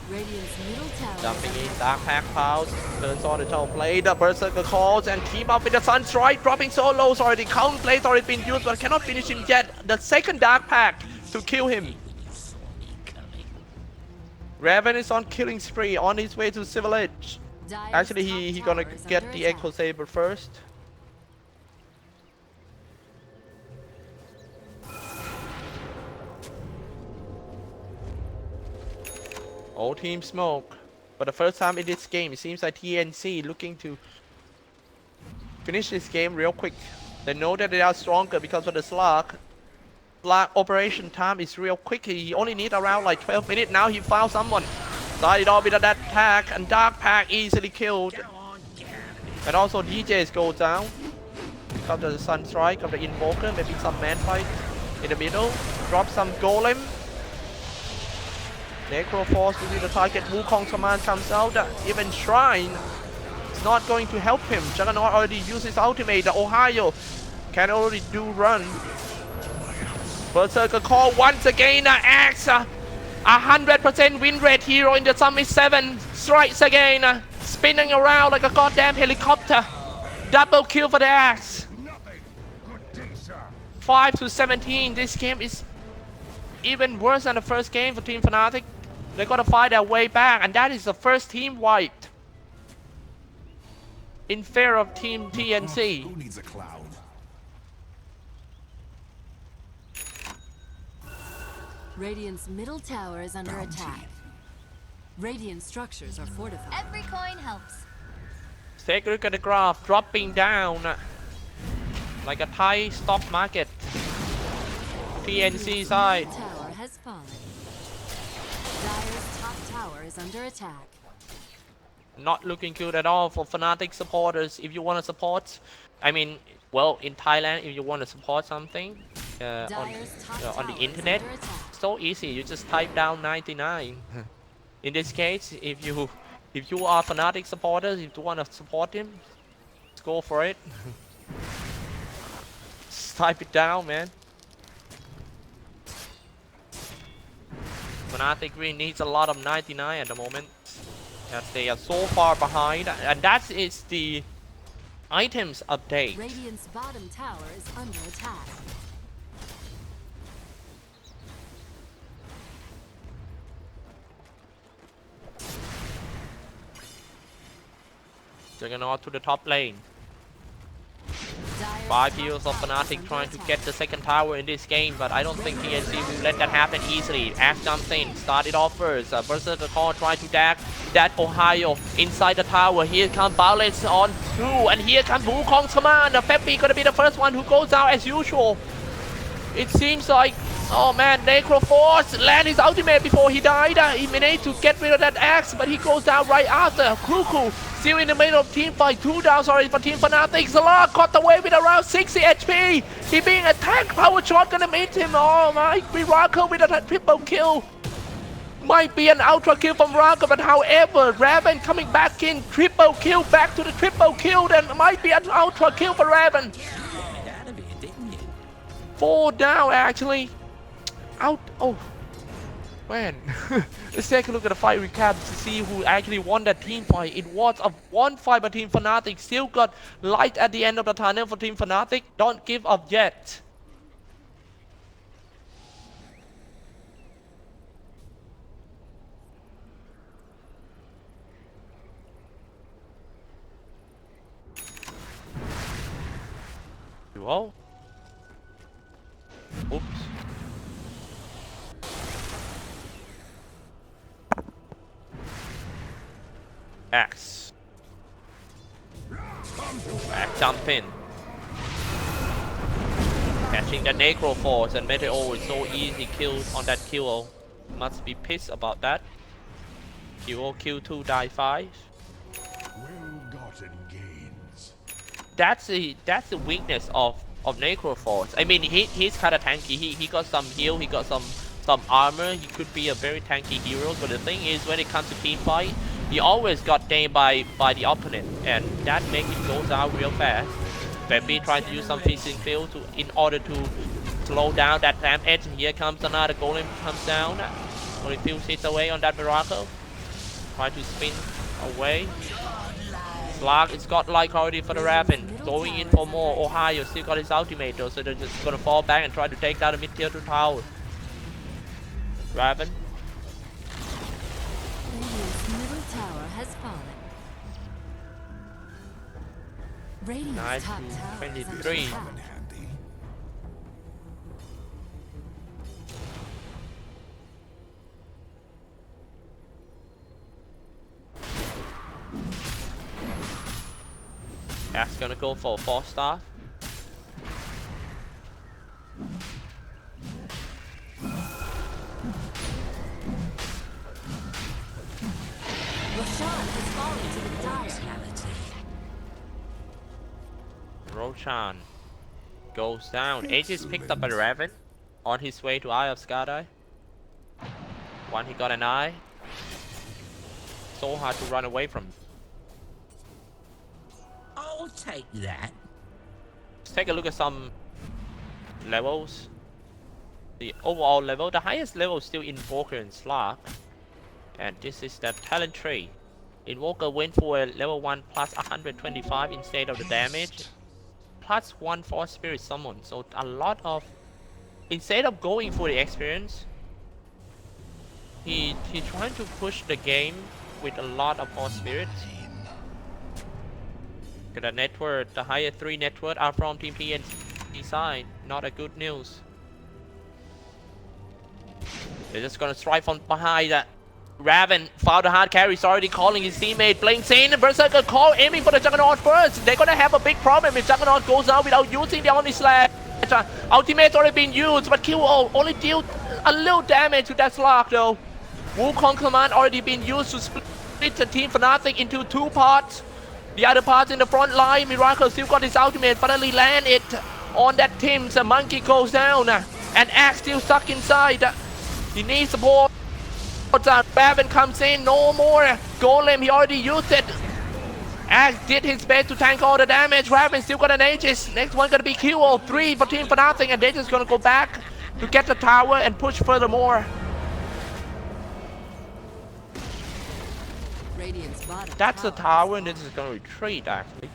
Radiant's middle tower Jumping in, Dark Pack Pulse, turns on the top blade, the Berserker calls and keep up with the Sunstrike, dropping so low, already count blades already been used, but cannot finish him yet. The second Dark Pack to kill him. Raven is on killing spree, on his way to Civil Edge. Actually, he gonna get the Echo Saber first. All team smoke. For the first time in this game, it seems like TNC looking to finish this game real quick. They know that they are stronger because of the Slug. Slug operation time is real quick. He only need around like 12 minutes. Now he found someone. Started off with that attack, and Dark Pack easily killed. And also DJs go down. Because of the Sun Strike of the Invoker. Maybe some man fight in the middle. Drop some Golem. Necro Force will be the target. Wukong's command comes out. Even Shrine is not going to help him. Juggernaut already used his ultimate. The Ohio can already do run. Berserker call once again. Axe. 100% win rate hero in the Summit 7. Strikes again. Spinning around like a goddamn helicopter. Double kill for the Axe. 5-17. This game is even worse than the first game for Team Fnatic. They gotta fight their way back, and that is the first team wiped in favor of Team TNC. Who needs a cloud? Radiant's middle tower is under attack. Radiant structures are fortified. Every coin helps. Take a look at the graph, dropping down like a Thai stock market. TNC side. Middle tower has fallen. Dire's top tower is under attack. Not looking good at all for Fnatic supporters. If you want to support, I mean, well, in Thailand, if you want to support something on the internet, so easy. You just type down 99. In this case, if you are Fnatic supporters, if you want to support him, just go for it. Just type it down, man. Fnatic really needs a lot of 99 at the moment, as they are so far behind, and that is the items update. Radiant's bottom tower is under attack. Juggernaut to the top lane. Dire's 5 top heroes of tower is Fnatic under trying to attack. get the second tower in this game, but I don't think TNC will let that happen easily. Axe jumps in, started off first. Berserker Call trying to dash that Ohio inside the tower. Here comes Balance on through, and here comes Wukong's command. Peppy gonna be the first one who goes out as usual. It seems like, oh man, Necro Force land his ultimate before he died. He managed to get rid of that axe, but he goes down right after. Cuckoo still in the middle of team fight. 2 downs already for Team Fnatic. Salah got away with around 60 HP. He being attacked. Power shot gonna meet him. Oh my, Miracle with a triple kill. Might be an ultra kill from Miracle, but however, Raven coming back in. Triple kill, back to the triple kill. Then might be an ultra kill for Raven. 4 down actually. Out. Oh man. Let's take a look at the fight recap to see who actually won that team fight. It was a 1-5 by Team Fnatic. Still got light at the end of the tunnel for Team Fnatic. Don't give up yet. Whoa. Oops. Axe. Axe jump in. Catching the Necro Force, and Meteor is so easy killed on that kill. Must be pissed about that. Kill 2, die 5. Well-gotten gains. That's the weakness of Necro Force. I mean, he's kind of tanky. He got some heal, he got some armor. He could be a very tanky hero. But the thing is, when it comes to team fight, he always got named by the opponent, and that makes him go down real fast. Peppy trying to use some phasing field in order to slow down that damage. Here comes another golem comes down. Only few hits away on that Miracle. Try to spin away. Slug is godlike already for the Raven. Going in for more. Ohio still got his ultimate though, so they're just gonna fall back and try to take down the mid-tier 2 tower. Raven. Radiant's middle tower has fallen. Radiant's top tower is under 23. attack. Handy. Axe gonna go for 4-star. Roshan has fallen to the dire. Roshan goes down. Aegis picked up a Raven on his way to Eye of Skadi. One, he got an eye. So hard to run away from. I'll take that. Let's take a look at some levels. The overall level, the highest level is still Invoker and Slark. And this is the talent tree. Invoker went for a level 1 plus 125 instead of the damage. Plus 1 for Spirit Summon. So a lot of... Instead of going for the experience, he trying to push the game with a lot of Force Spirit. The network, the higher 3 network are from Team TNC side. Not a good news. They're just gonna strike from behind that. Raven found the hard carry. He's already calling his teammate. Blinks in. Berserker call, aiming for the Juggernaut first. They're gonna have a big problem if Juggernaut goes out without using the Omni Slash. Ultimate's already been used, but QO only dealt a little damage to that Slark though. Wukong command already been used to split the team Fnatic into 2 parts. The other parts in the front line, Miracle still got his ultimate, finally land it on that team. The monkey goes down, and Axe still stuck inside. He needs support. Raven comes in, no more. Golem, he already used it. Axe did his best to tank all the damage. Raven still got an Aegis. Next one gonna be QO3 for Team Fnatic, and they're just gonna go back to get the tower and push furthermore. Radiant's bottom That's the tower tower, and this is gonna retreat actually.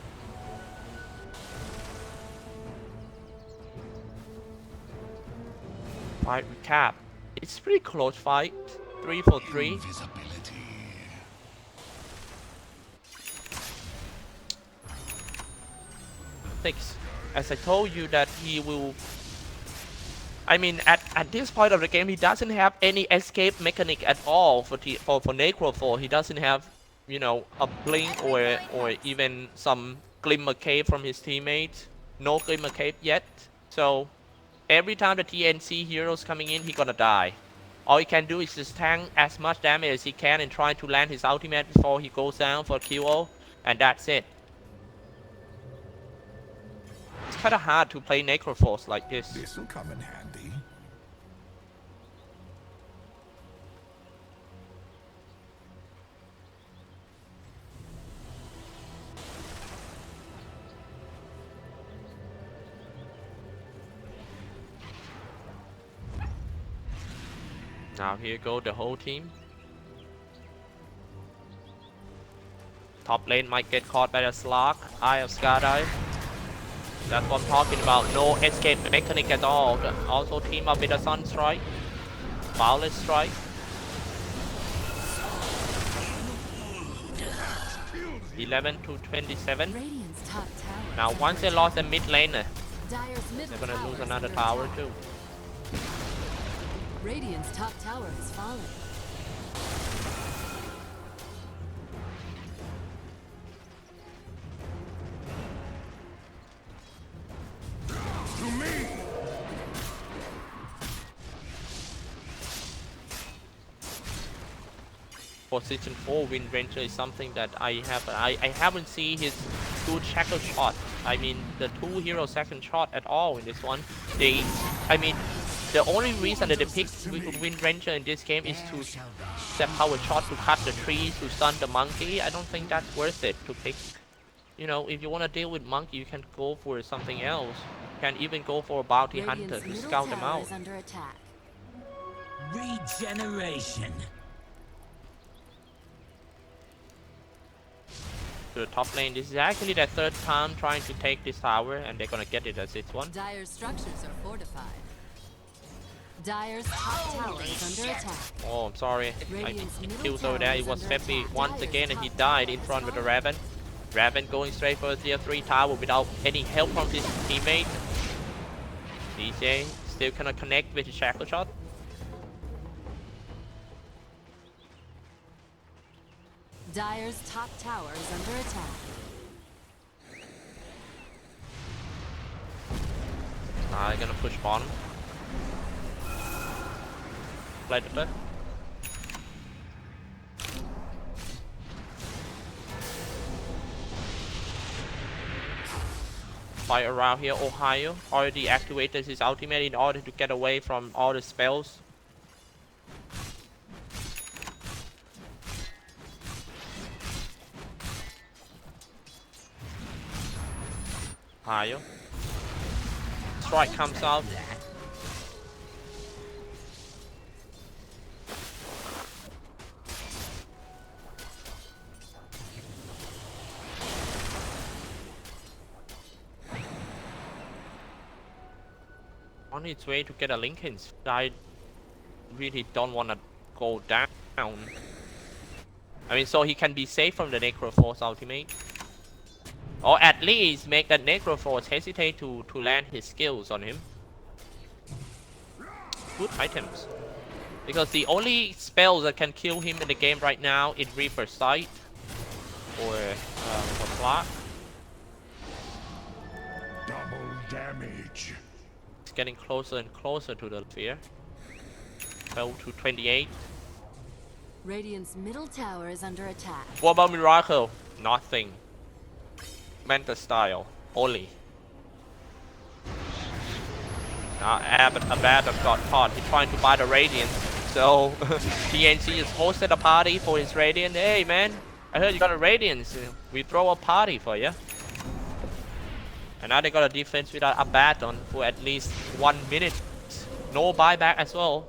Fight recap. It's pretty close fight. 3-for-3. Invisibility. As I told you that he will... I mean, at this point of the game, he doesn't have any escape mechanic at all for Necrophore. He doesn't have, you know, a blink or even some glimmer cape from his teammates. No glimmer cape yet. So every time the TNC heroes coming in, he gonna die. All he can do is just tank as much damage as he can and try to land his ultimate before he goes down for QO, and that's it. It's kinda hard to play Necrophores like this. This'll come in handy. Now here go the whole team. Top lane might get caught by the Slark, Eye of Skadi. That's what I'm talking about. No escape mechanic at all. Also team up with a Sunstrike, Faceless Strike. (11-27). Radiant's top tower. Now once they lost the mid lane, they're Dire's middle gonna tower lose is another under tower attack. too. Radiant's top tower has fallen. To me! Position 4 Wind Ranger is something that I haven't seen his good shackle shot. I mean the 2 hero second shot at all in this one. The only reason that they picked Wind Ranger in this game is to set power shot to cut the trees, to stun the monkey. I don't think that's worth it to pick. You know, if you want to deal with monkey, you can go for something else. You can even go for a bounty hunter Radiant's to middle scout them tower out. is under attack. Regeneration. To the top lane, this is actually their 3rd time trying to take this tower, and they're gonna get it as this one. Dire's structures are fortified. Dire's top tower is under attack. Oh, I'm sorry. Radiant's He middle kills over there. tower He is was under Feppy attack. once Dire's again, and he top died tower in is front with the under Raven. Raven going straight for a tier 3 tower without any help from his teammate. DJ still cannot connect with his shackle shot. Dire's top tower is under attack. I'm gonna push bottom. Play Dota. Fight around here. Ohio already activated his ultimate in order to get away from all the spells. Ohio. Strike comes out. On its way to get a Lincoln's. I really don't want to go down. I mean, so he can be safe from the Necroforce ultimate. Or at least make the Necroforce hesitate to land his skills on him. Good items. Because the only spell that can kill him in the game right now is Reaper Sight. Or Slot. Double damage. It's getting closer and closer to the sphere. Fell to 28. Radiant's middle tower is under attack. What about Miracle? Nothing. Manta style only. Now Abaddon got caught. He's trying to buy the Radiance. So TNC just hosted a party for his Radiant. Hey man, I heard you got a Radiance. We throw a party for you. And now they got a defense without Abaddon for at least 1 minute. No buyback as well.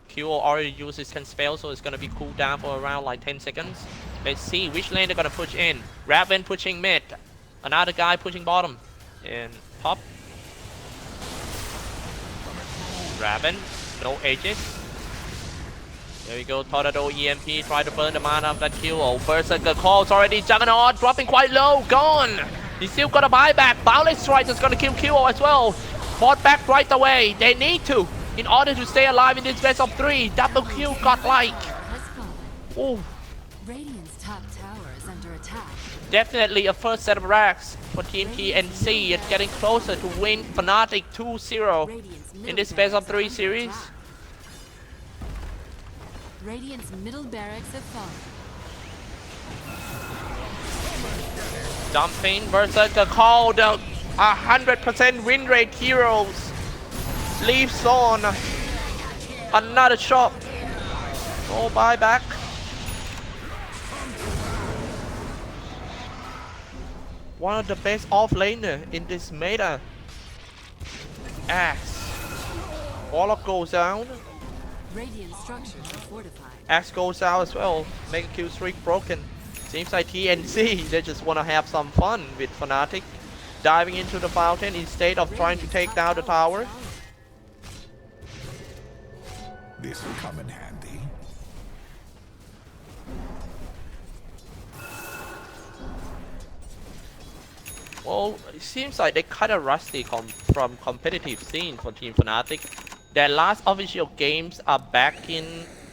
Q already uses 10 spells, so it's gonna be cooled down for around like 10 seconds. Let's see which lane they're gonna push in. Raven pushing mid. Another guy pushing bottom. And top. Raven, no Aegis. There we go, Tornado EMP, try to burn the mana of that Q. Oh, Berserker calls already. Juggernaut dropping quite low, gone. He still got a buyback. Boundless Strike is gonna kill Q as well. Bought back right away. They need to in order to stay alive in this best of 3. Double Q got like. Oh. Radiant's top tower is under attack. Definitely a first set of racks for Team TNC. It's getting closer to win Fnatic 2-0 in this best of 3 series. Radiant's middle barracks have fallen. Dumping Berserker call the 100% win rate heroes. Leaves on another shot. No buyback. One of the best offlaner in this meta. Axe. Warlock goes down. Radiant structures are fortified. Axe goes out as well. Mega kill streak broken. Seems like TNC, they just want to have some fun with Fnatic. Diving into the fountain instead of trying to take down the tower. This will come in handy. Well, it seems like they're kind of rusty from competitive scene for Team Fnatic. Their last official games are back in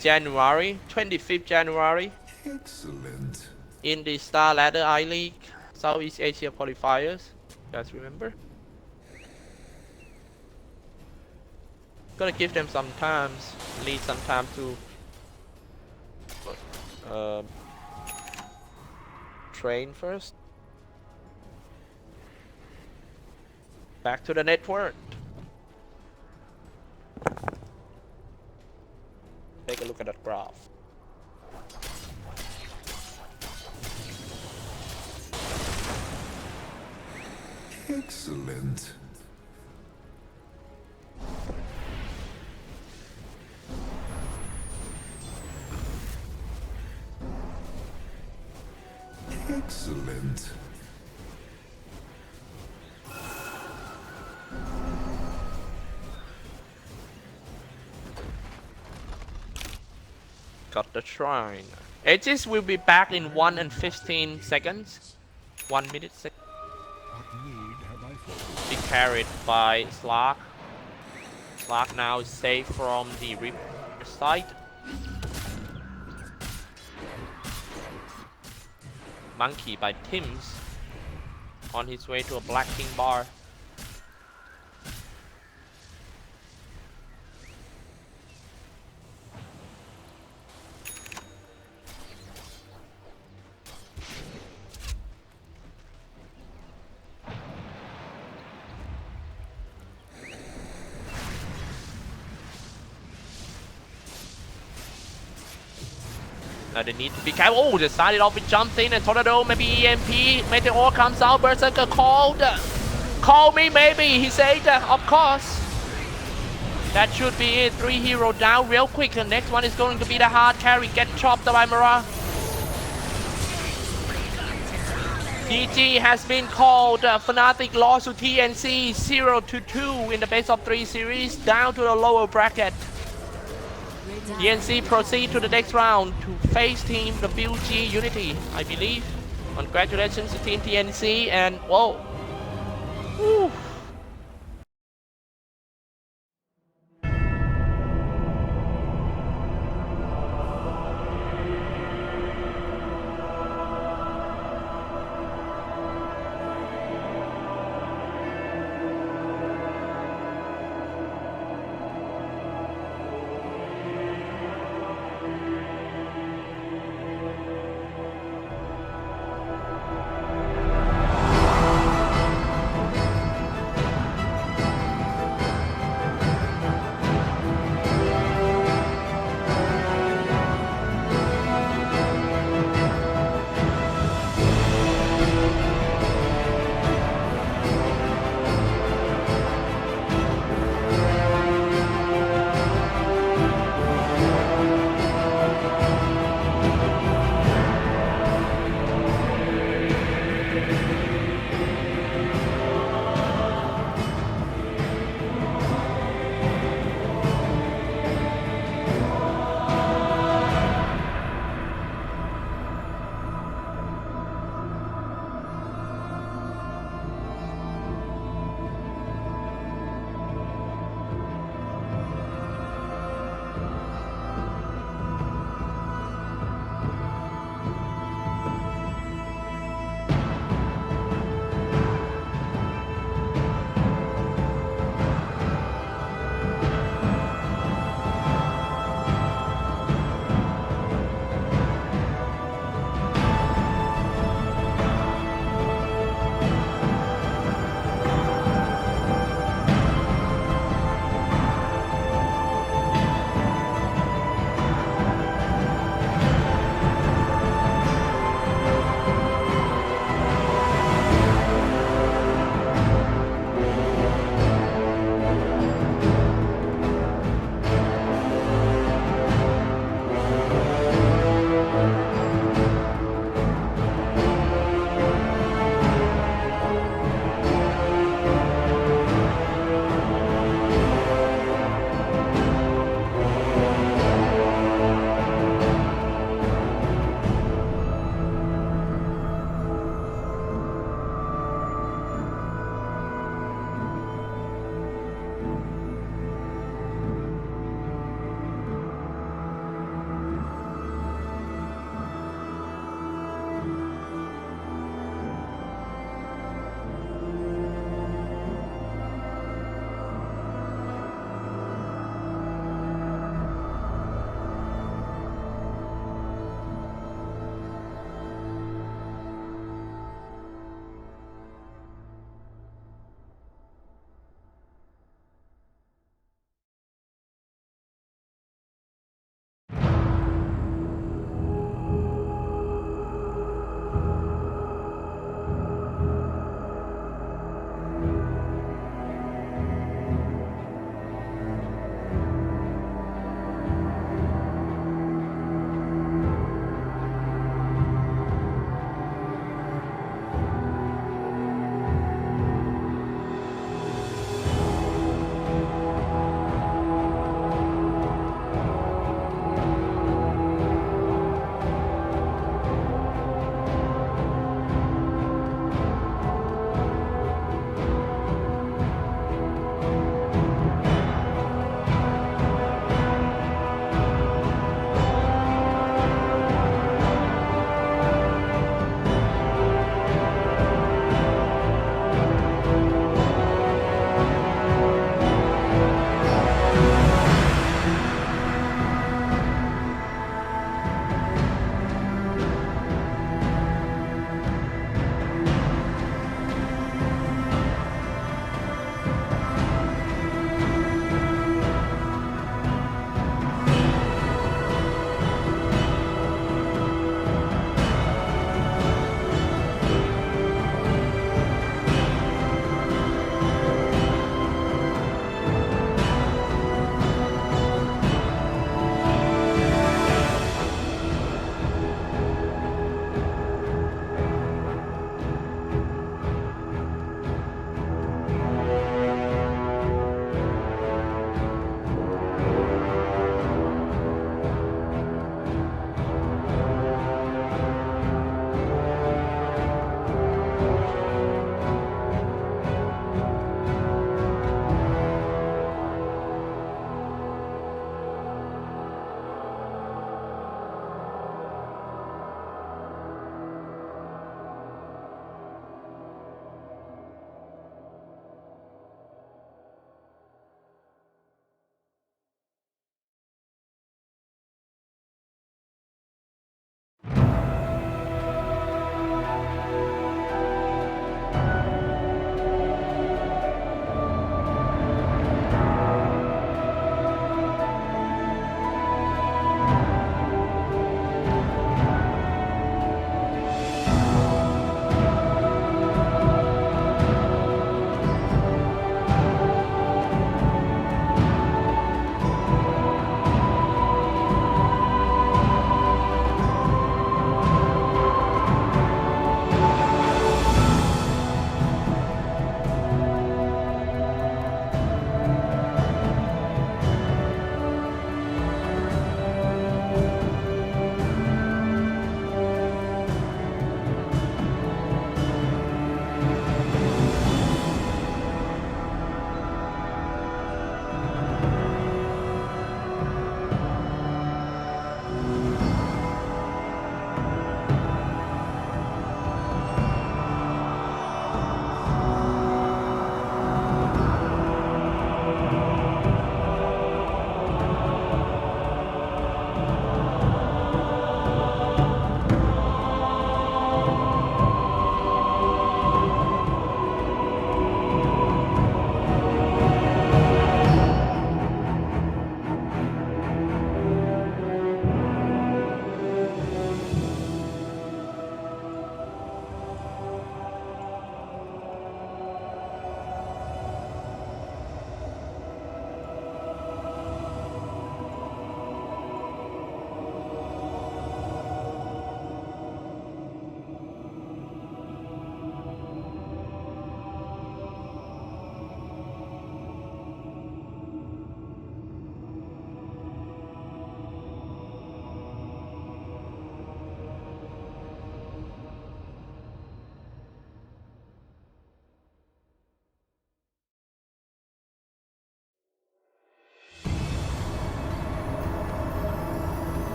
January, 25th January. Excellent. In the Star Ladder I-League Southeast Asia qualifiers. You guys remember? Gotta give them some time, need some time to train first. Back to the network. Take a look at that graph. Excellent. Excellent. Got the shrine. Aegis will be back in 1 and 15 seconds. 1 minute. Be carried by Slark. Slark now is safe from the Reaper side. Monkey by Tims on his way to a Black King bar. Now they need to be careful. Oh, they started off with jumps in and Tornado, maybe EMP. Meteor comes out. Berserker called. Call me, maybe. He said, of course. That should be it. 3 hero down real quick. The next one is going to be the hard carry. Get chopped by Mara. GG has been called. Fnatic lost to TNC 0-2 in the best of 3 series. Down to the lower bracket. TNC proceed to the next round to face Team WG Unity, I believe. Congratulations to Team TNC and whoa. Woo.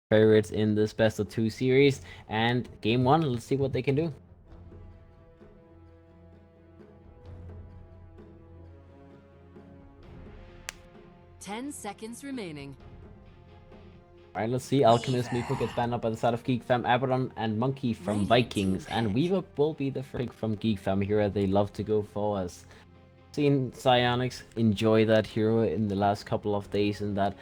favorites in this best of 2 series. And game 1, let's see what they can do. Ten seconds remaining. Alright, let's see. Alchemist Meepo gets banned up by the side of Geek Fam, Abaddon, and Monkey from Vikings. And Weaver will be the pick from Geek Fam hero they love to go for. As seen Psionics enjoy that hero in the last couple of days, and that,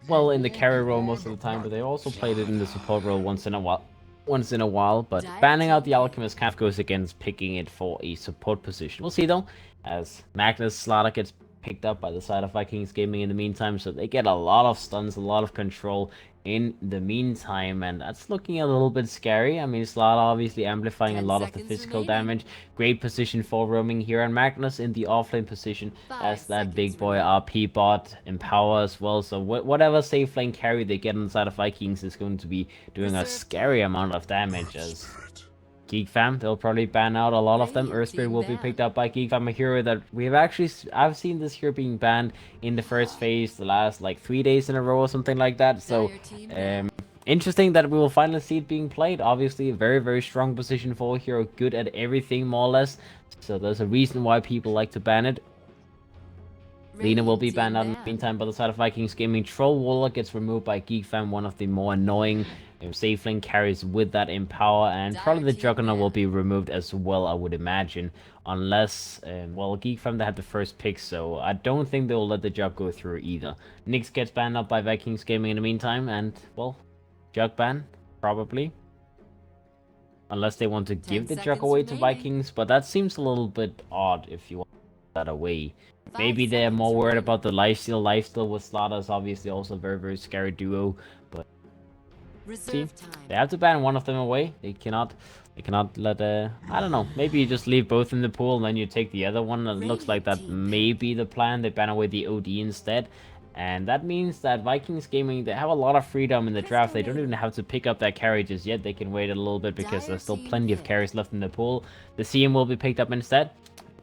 well, in the carry role most of the time, but they also played it in the support role once in a while. But banning out the Alchemist kind of goes against picking it for a support position. We'll see though, as Magnus Slaughter gets picked up by the side of Vikings Gaming in the meantime, so they get a lot of stuns, a lot of control in the meantime, and that's looking a little bit scary. I mean, Slaughter obviously amplifying a lot of the physical damage. Great position for roaming here, and Magnus in the offlane position as that big boy RP bot, Empower as well, so whatever safe lane carry they get on the side of Vikings is going to be doing a scary amount of damage. As Geek Fam, they'll probably ban out a lot of them. Earthspirit will be picked up by Geek Fam, a hero that I've seen this hero being banned in the first phase the last like 3 days in a row or something like that. So interesting that we will finally see it being played. Obviously a very, very strong position for a hero, good at everything more or less. So there's a reason why people like to ban it. Lina will be banned out in the meantime by the side of Vikings Gaming. Troll Warlock gets removed by Geek Fam, one of the more annoying safe lane carries with that Empower, and probably the Juggernaut will be removed as well, I would imagine, unless, well, Geek Fam, they had the first pick, so I don't think they'll let the Jug go through either. Nyx gets banned up by Vikings Gaming in the meantime, and, well, Jug ban, probably. Unless they want to give the Jug away to Vikings, but that seems a little bit odd if you want that away. Maybe they're more worried about the lifesteal. Lifesteal with Slaughter is obviously also a very, very scary duo, but see, they have to ban one of them away. They cannot let I don't know, maybe you just leave both in the pool and then you take the other one. It looks like that may be the plan. They ban away the OD instead, and that means that Vikings Gaming, they have a lot of freedom in the draft. They don't even have to pick up that carry just yet. They can wait a little bit because there's still plenty of carries left in the pool. The CM will be picked up instead.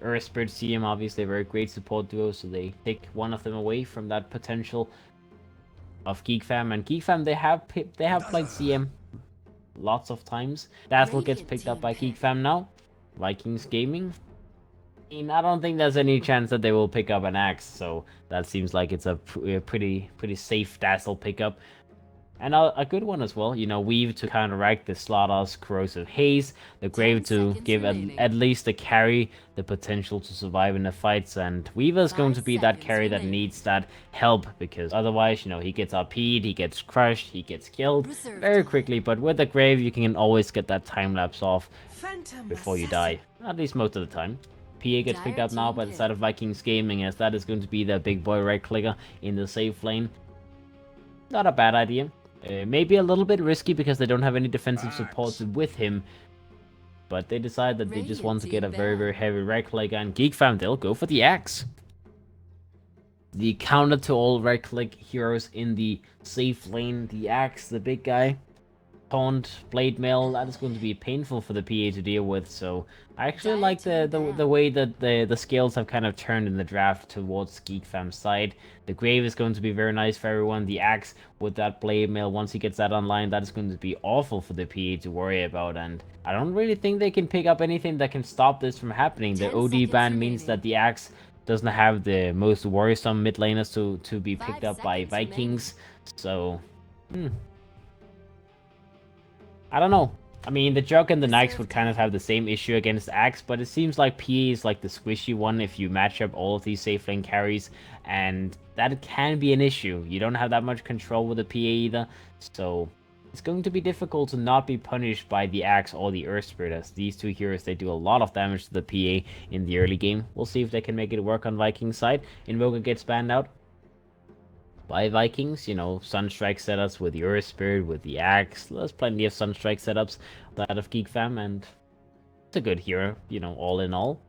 Earthspirit CM, obviously a very great support duo, so they take one of them away from that potential of Geek Fam. And Geek Fam, they have played CM lots of times. Dazzle gets picked up by Geek Fam now. Vikings Gaming, I mean, I don't think there's any chance that they will pick up an Axe, so that seems like it's a pretty safe Dazzle pickup. And a good one as well, you know, Weave to counteract the Slaughter's Corrosive Haze, the Grave to give at least the carry the potential to survive in the fights, and Weaver's going to be that carry that needs that help, because otherwise, you know, he gets RP'd, he gets crushed, he gets killed very quickly, but with the Grave you can always get that time lapse off before you die, at least most of the time. PA gets picked up now by the side of Vikings Gaming, as that is going to be the big boy right clicker in the safe lane. Not a bad idea. Maybe a little bit risky because they don't have any defensive support with him, but they decide that they just want to get a very, very heavy right click, and Geek Fam, they'll go for the Axe. The counter to all right click heroes in the safe lane, the Axe, the big guy. Taunt, Blade Mail, that is going to be painful for the PA to deal with, so I actually like the way that the scales have kind of turned in the draft towards Geek Fam's side. The Grave is going to be very nice for everyone. The Axe with that Blade Mail, once he gets that online, that is going to be awful for the PA to worry about, and I don't really think they can pick up anything that can stop this from happening. The OD ban means that the Axe doesn't have the most worrisome mid laners to be picked up by Vikings, so I don't know. I mean, the Jug and the Nyx would kind of have the same issue against Axe, but it seems like PA is like the squishy one if you match up all of these safe lane carries, and that can be an issue. You don't have that much control with the PA either, so it's going to be difficult to not be punished by the Axe or the Earthspirit, as these two heroes, they do a lot of damage to the PA in the early game. We'll see if they can make it work on Vikings side. Invoker gets banned out by Vikings, you know, Sunstrike setups with the Earthspirit, with the Axe. There's plenty of Sunstrike setups out of Geek Fam, and it's a good hero, you know, all in all.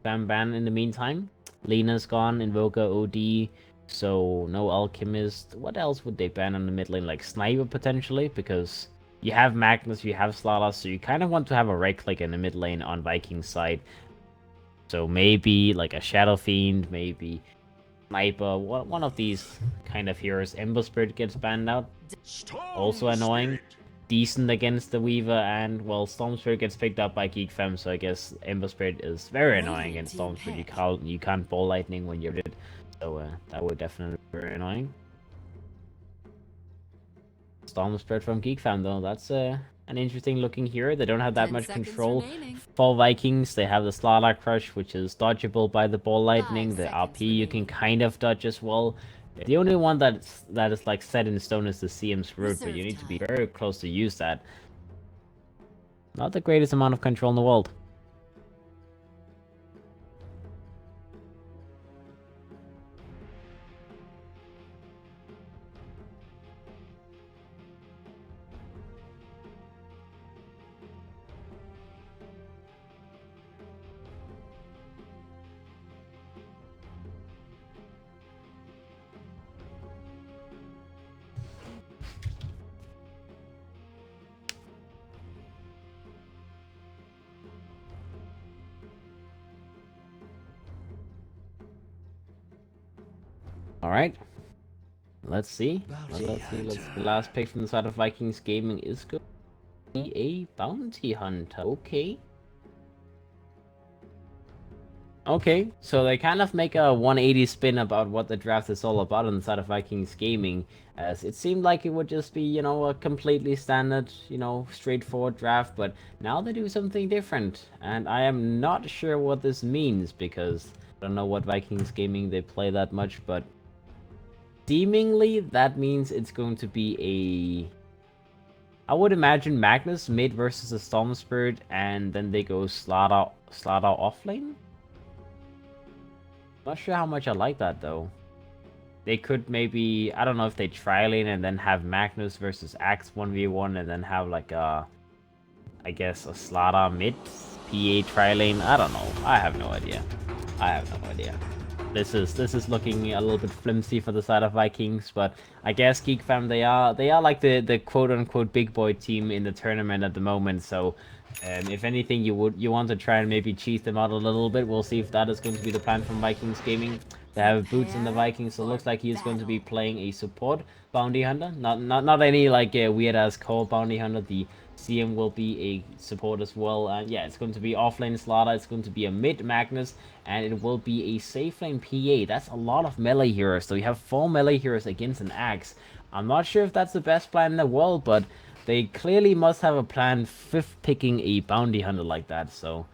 Fam ban in the meantime. Lina's gone, Invoker, OD, so no Alchemist. What else would they ban on the mid lane? Like Sniper potentially, because you have Magnus, you have Slaughter, so you kind of want to have a right click in the mid lane on Vikings side. So maybe like a Shadow Fiend, maybe Sniper, one of these kind of heroes. Ember Spirit gets banned out. Also annoying. Decent against the Weaver, and well, Storm Spirit gets picked up by Geek Fam, so I guess Ember Spirit is very annoying against Storm Spirit. You can't ball lightning when you're dead, so that would definitely be very annoying. Storm Spirit from Geek Fam though, that's an interesting looking hero. They don't have that much control for Vikings. They have the Slaughter Crush, which is dodgeable by the ball lightning. The RP you can kind of dodge as well. The only one that is like set in stone is the CM's root, but you need to be very close to use that. Not the greatest amount of control in the world. Alright. Let's see. The last pick from the side of Vikings Gaming is going to be a bounty hunter. Okay. Okay, so they kind of make a 180 spin about what the draft is all about on the side of Vikings Gaming, as it seemed like it would just be, you know, a completely standard, you know, straightforward draft, but now they do something different, and I am not sure what this means, because I don't know what Vikings Gaming they play that much, but seemingly that means it's going to be I would imagine Magnus mid versus a Storm Spirit, and then they go Slaughter off lane? Not sure how much I like that though. They could maybe, I don't know if they tri-lane and then have Magnus versus Axe 1v1 and then have like a, I guess a Slaughter mid PA tri-lane. I don't know. I have no idea. This is looking a little bit flimsy for the side of Vikings, but I guess Geek Fam, they are like the quote unquote big boy team in the tournament at the moment. So if anything, you want to try and maybe cheese them out a little bit. We'll see if that is going to be the plan from Vikings Gaming. They have Boots in the Vikings, so it looks like he is going to be playing a support bounty hunter, not any like weird ass core bounty hunter. The CM will be a support as well, and yeah, it's going to be offlane Slaughter, it's going to be a mid Magnus, and it will be a safe lane PA. That's a lot of melee heroes, so you have 4 melee heroes against an Axe. I'm not sure if that's the best plan in the world, but they clearly must have a plan 5th picking a bounty hunter like that, so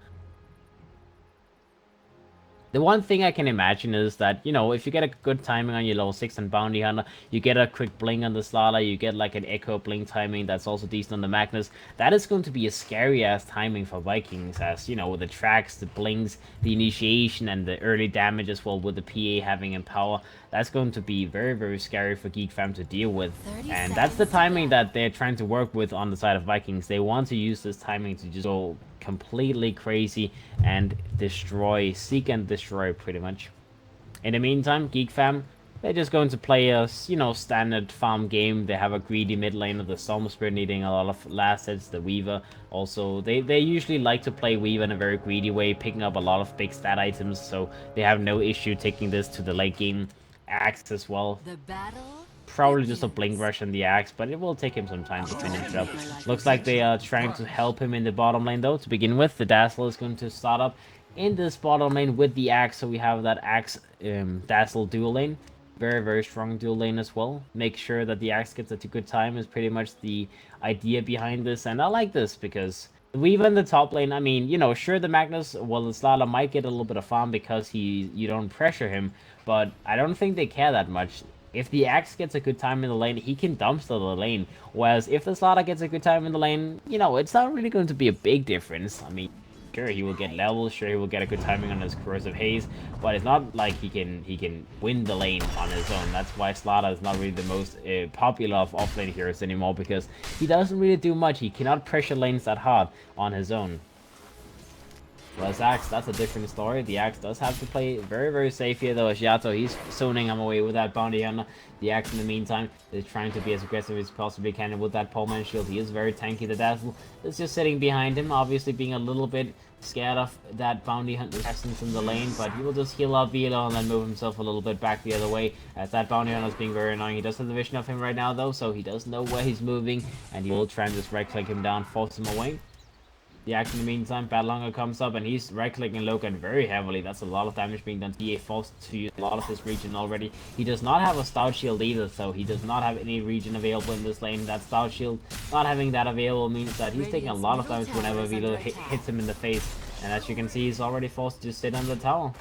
the one thing I can imagine is that, you know, if you get a good timing on your level 6 and Bounty Hunter, you get a quick blink on the Slaughter, you get like an Echo blink timing that's also decent on the Magnus, that is going to be a scary-ass timing for Vikings, as, you know, with the tracks, the blinks, the initiation, and the early damage as well with the PA having Empower, that's going to be very, very scary for Geek Fam to deal with. And that's the timing that they're trying to work with on the side of Vikings. They want to use this timing to just go completely crazy and seek and destroy pretty much. In the meantime, Geek Fam, they're just going to play a, you know, standard farm game. They have a greedy mid laner, the Storm Spirit needing a lot of last hits, the Weaver. Also, they usually like to play Weaver in a very greedy way, picking up a lot of big stat items, so they have no issue taking this to the late game. Axe as well. Probably just a blink rush on the Axe, but it will take him some time to finish it up. Looks like they are trying to help him in the bottom lane though, to begin with. The Dazzle is going to start up in this bottom lane with the Axe, so we have that Axe Dazzle dual lane. Very, very strong dual lane as well. Make sure that the Axe gets at a good time is pretty much the idea behind this, and I like this because Weaver in the top lane, I mean, you know, sure, the Magnus, well, the Slaughter might get a little bit of farm because you don't pressure him, but I don't think they care that much. If the Axe gets a good time in the lane, he can dumpster the lane. Whereas if the Slaughter gets a good time in the lane, you know, it's not really going to be a big difference. I mean, sure, he will get levels, sure, he will get a good timing on his Corrosive Haze, but it's not like he can win the lane on his own. That's why Slaughter is not really the most popular of offlane heroes anymore, because he doesn't really do much. He cannot pressure lanes that hard on his own. Whereas Axe, that's a different story. The Axe does have to play very, very safe here, though. As Yato, he's zoning him away with that bounty hunter. The Axe, in the meantime, is trying to be as aggressive as possibly can. And with that poleman shield, he is very tanky. The Dazzle is just sitting behind him, obviously being a little bit scared of that bounty hunter's presence in the lane. But he will just heal out Velo and then move himself a little bit back the other way. As that bounty hunter is being very annoying. He does have the vision of him right now, though, so he does know where he's moving. And he will try and just right-click him down, force him away. The Axe, in the meantime, Badlonger comes up and he's right-clicking Logan very heavily. That's a lot of damage being done. He forced to use a lot of this region already. He does not have a Stout Shield either, so he does not have any region available in this lane. That Stout Shield, not having that available means that he's taking a lot of damage whenever Velo hits him in the face. And as you can see, he's already forced to sit on the tower.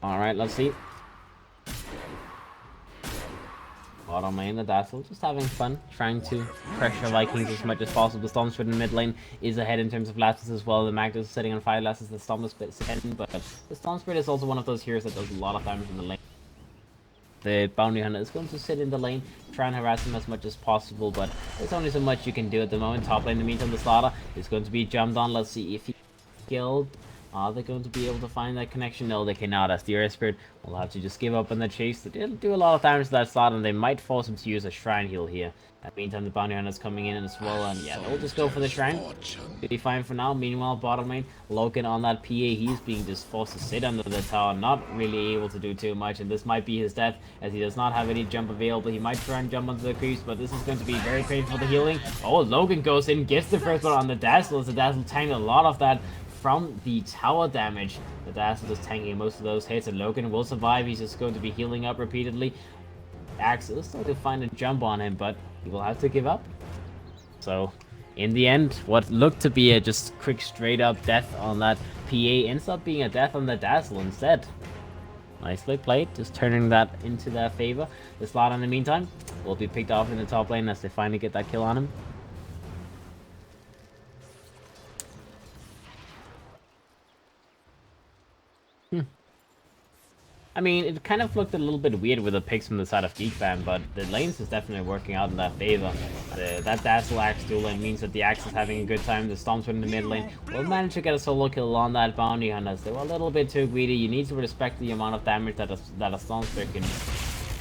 Alright, let's see. Bottom lane, the Dazzle, just having fun, trying to pressure Vikings as much as possible. The Stormspirit in the mid lane is ahead in terms of lasses as well. The Magnus is sitting on 5 lasses, the Stormspirit is second, but the Stormspirit is also one of those heroes that does a lot of damage in the lane. The Bounty Hunter is going to sit in the lane, try and harass him as much as possible, but there's only so much you can do at the moment. Top lane, in the meantime, the Slaughter is going to be jumped on. Let's see if he killed. Are they going to be able to find that connection? No, they cannot, as the Earth Spirit will have to just give up on the chase. They did do a lot of damage to that slot, and they might force him to use a Shrine Heal here. At the meantime, the Bounty Hunter is coming in as well, and yeah, they'll just go for the Shrine. It'll be fine for now. Meanwhile, bottom lane, Logan on that PA, he's being just forced to sit under the tower, not really able to do too much, and this might be his death, as he does not have any jump available. He might try and jump onto the creeps, but this is going to be very painful for the healing. Oh, Logan goes in, gets the first one on the Dazzle, as the Dazzle tanked a lot of that from the tower damage. The Dazzle is tanking most of those hits, and Logan will survive. He's just going to be healing up repeatedly. Axe is still to find a jump on him, but he will have to give up. So, in the end, what looked to be a just quick straight up death on that PA ends up being a death on the Dazzle instead. Nicely played, just turning that into their favor. The slot, in the meantime, will be picked off in the top lane as they finally get that kill on him. I mean, it kind of looked a little bit weird with the picks from the side of Geek Fam, but the lanes is definitely working out in that favor. That Dazzle Axe dual lane means that the Axe is having a good time. The Stormspirit in the mid lane will manage to get a solo kill on that Bounty Hunter. They were a little bit too greedy. You need to respect the amount of damage that a Stormspirit can.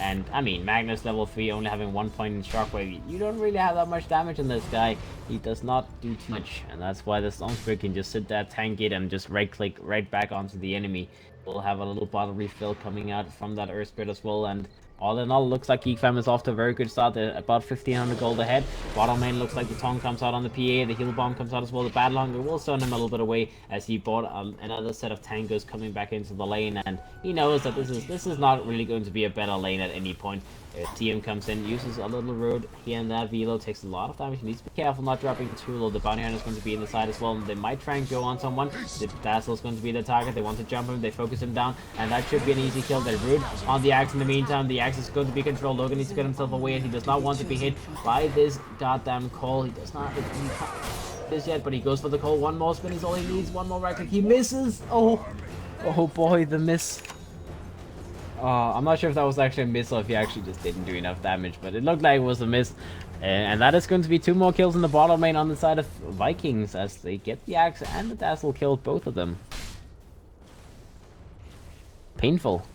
And, I mean, Magnus level 3 only having 1 point in Shockwave. You don't really have that much damage on this guy. He does not do too much. And that's why the Stormspirit can just sit there, tank it, and just right-click right back onto the enemy. We'll have a little bottle refill coming out from that Earth Spirit as well. And all in all, looks like Geek Fam is off to a very good start. They're about 1,500 gold ahead. Bottom lane looks like the Tongue comes out on the PA. The Heal Bomb comes out as well. The Badlonger will stun him a little bit away as he bought another set of tankers coming back into the lane. And he knows that this is not really going to be a better lane at any point. TM comes in, uses a little road here and there. Velo takes a lot of damage. He needs to be careful not dropping too low. The Bounty Hunter is going to be in the side as well. And they might try and go on someone. The Dazzle is going to be the target. They want to jump him. They focus him down. And that should be an easy kill. They're rude on the Axe in the meantime. The Axe is going to be controlled. Logan needs to get himself away. And he does not want to be hit by this goddamn call. He does not this yet, but he goes for the call. One more spin is all he needs. One more right click. He misses. Oh boy, the miss. I'm not sure if that was actually a miss or if he actually just didn't do enough damage, but it looked like it was a miss. And that is going to be 2 more kills in the bottom lane on the side of Vikings as they get the Axe and the Dazzle killed, both of them. Painful.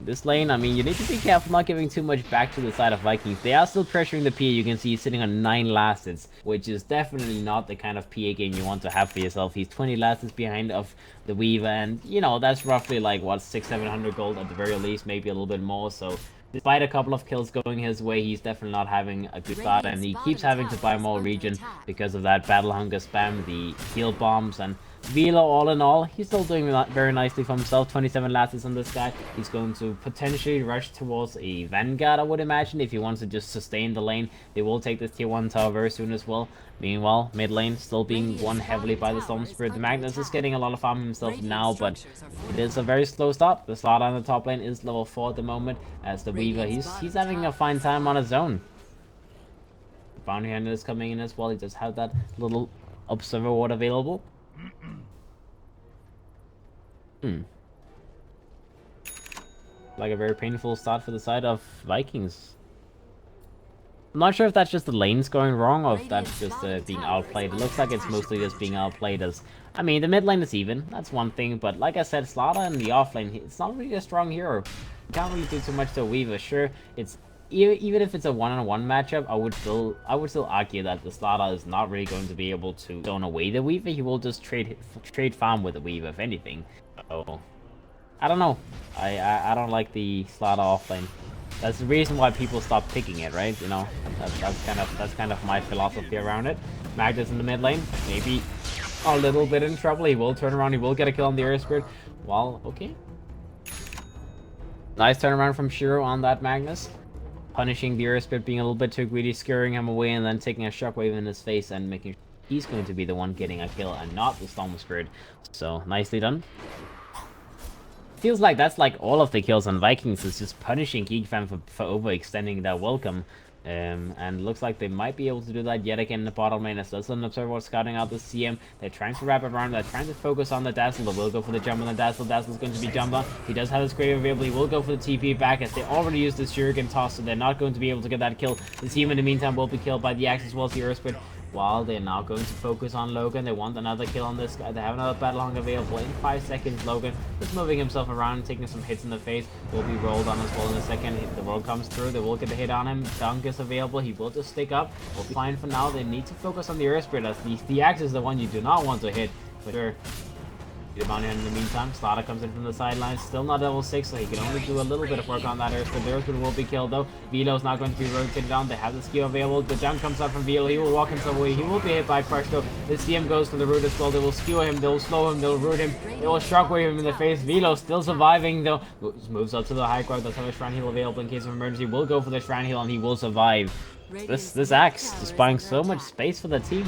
This lane, I mean, you need to be careful not giving too much back to the side of Vikings. They are still pressuring the PA. You can see he's sitting on 9 lasteds, which is definitely not the kind of PA game you want to have for yourself. He's 20 lasteds behind of the Weaver, and, you know, that's roughly like, what, 600-700 gold at the very least, maybe a little bit more, so despite a couple of kills going his way, he's definitely not having a good start, and he keeps having to buy more regen because of that Battle Hunger spam, the heal bombs, and Velo, all in all, he's still doing very nicely for himself. 27 lasses on this guy. He's going to potentially rush towards a Vanguard, I would imagine, if he wants to just sustain the lane. They will take this tier 1 tower very soon as well. Meanwhile, mid lane still being won heavily by the Stormspirit. The Magnus is getting a lot of farm himself now, but it is a very slow start. The slot on the top lane is level 4 at the moment, as the Weaver, he's having a fine time on his own. Bounty Hunter is coming in as well. He does have that little Observer Ward available. Like a very painful start for the side of Vikings. I'm not sure if that's just the lanes going wrong or if that's just being outplayed. It looks like it's mostly just being outplayed as... I mean, the mid lane is even. That's one thing. But like I said, Slaughter in the off lane, it's not really a strong hero. You can't really do too much to Weaver. Sure, it's... Even if it's a one-on-one matchup, I would still argue that the Slaughter is not really going to be able to zone away the Weaver. He will just trade farm with the Weaver, if anything. So... I don't know. I don't like the Slaughter off lane. That's the reason why people stop picking it, right? You know, that's kind of my philosophy around it. Magnus in the mid lane, maybe a little bit in trouble. He will turn around. He will get a kill on the Air Spirit. Well, okay. Nice turnaround from Shiro on that Magnus. Punishing the Air Spirit, being a little bit too greedy, scaring him away, and then taking a shockwave in his face and making sure he's going to be the one getting a kill and not the Storm Spirit. So, nicely done. Feels like that's like all of the kills on Vikings is just punishing Geek for overextending their welcome. And looks like they might be able to do that yet again in the bottom lane. As there's an Observer scouting out the CM. They're trying to wrap it around. They're trying to focus on the Dazzle. They will go for the jump on the Dazzle. Dazzle's going to be jumper. He does have his Grave available. He will go for the TP back as they already used the Shuriken toss, so they're not going to be able to get that kill. The CM in the meantime will be killed by the Axe as well as the Earthspit. While they're now going to focus on Logan, they want another kill on this guy. They have another battle hung available in 5 seconds. Logan just moving himself around and taking some hits in the face. Will be rolled on as well in a second. If the roll comes through, they will get a hit on him. Dunk is available. He will just stick up. Will be fine for now. They need to focus on the Earth Spirit as the Axe is the one you do not want to hit. But sure. The Bounty Hunter in the meantime. Slaughter comes in from the sidelines. Still not level 6, so he can only do a little bit of work on that Earthspin. The Earthspin will be killed though. Velo's not going to be rotated down. They have the skill available. The jump comes up from Velo. He will walk himself away. He will be hit by Crush though. The CM goes for the root as well. They will skewer him. They will slow him. They will root him. They will shockwave him in the face. Velo still surviving though. Moves up to the high ground. Does have a Shrine Heal available in case of emergency. Will go for the Shrine Heal and he will survive. This Axe is buying so much space for the team.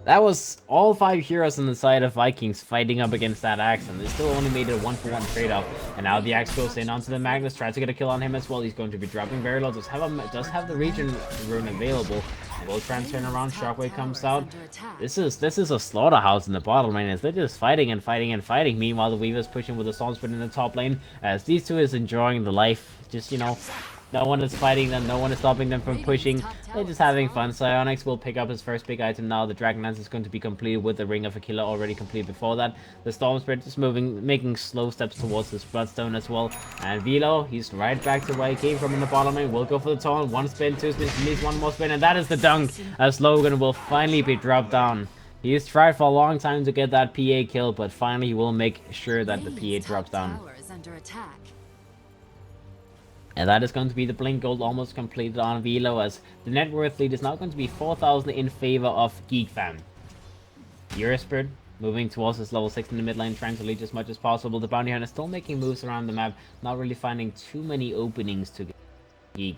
That was all 5 heroes on the side of Vikings fighting up against that Axe, and they still only made it a 1-for-1 trade-off. And now the Axe goes in onto the Magnus, tries to get a kill on him as well. He's going to be dropping very low. Does have the regen rune available. Will try and turn around. Shockwave comes out. This is a slaughterhouse in the bottom lane as they're just fighting and fighting and fighting. Meanwhile, the Weaver's pushing with the Storm Spirit in the top lane as these two is enjoying the life. Just, you know, no one is fighting them, no one is stopping them from pushing. They're just having fun. Psyonix will pick up his first big item now. The Dragon Lance is going to be completed with the Ring of Aquila already complete before that. The Storm Spirit is making slow steps towards his Bloodstone as well. And Velo, he's right back to where he came from in the bottom lane. Will go for the taunt. 1 spin, 2 spins, he needs 1 more spin, and that is the dunk as Logan will finally be dropped down. He's tried for a long time to get that PA kill, but finally he will make sure that the PA drops down. And that is going to be the Blink Gold almost completed on Velo as the net worth lead is now going to be 4,000 in favor of Geek Fan. Eurospirit moving towards his level 6 in the mid lane, trying to lead as much as possible. The Bounty Hunter still making moves around the map, not really finding too many openings to Geek.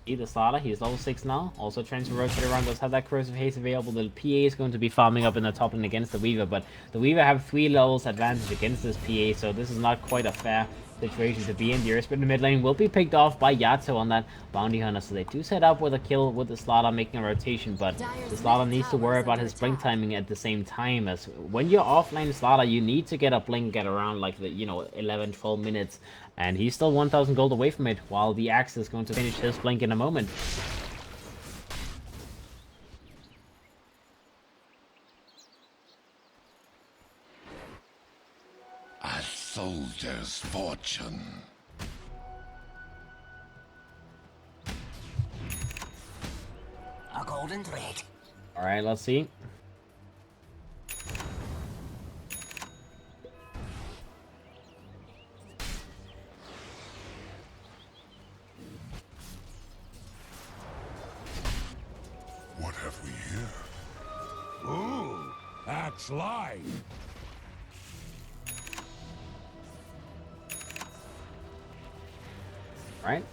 The Slaughter, he's level 6 now, also trying to rotate around, does have that Corrosive Haze available. The PA is going to be farming up in the top lane against the Weaver, but the Weaver have 3 levels advantage against this PA, so this is not quite a fair situation to be in. The Earthspit in the mid lane will be picked off by Yato on that Bounty Hunter, so they do set up with a kill with the Slaughter making a rotation, but the Slaughter needs to worry about his blink timing at the same time, as when you're offlane Slaughter, you need to get a blink at around like the, you know, 11-12 minutes, and he's still 1,000 gold away from it, while the Axe is going to finish his blink in a moment. A soldier's fortune. A golden thread. Alright, let's see. What have we here? Ooh, that's light. Right?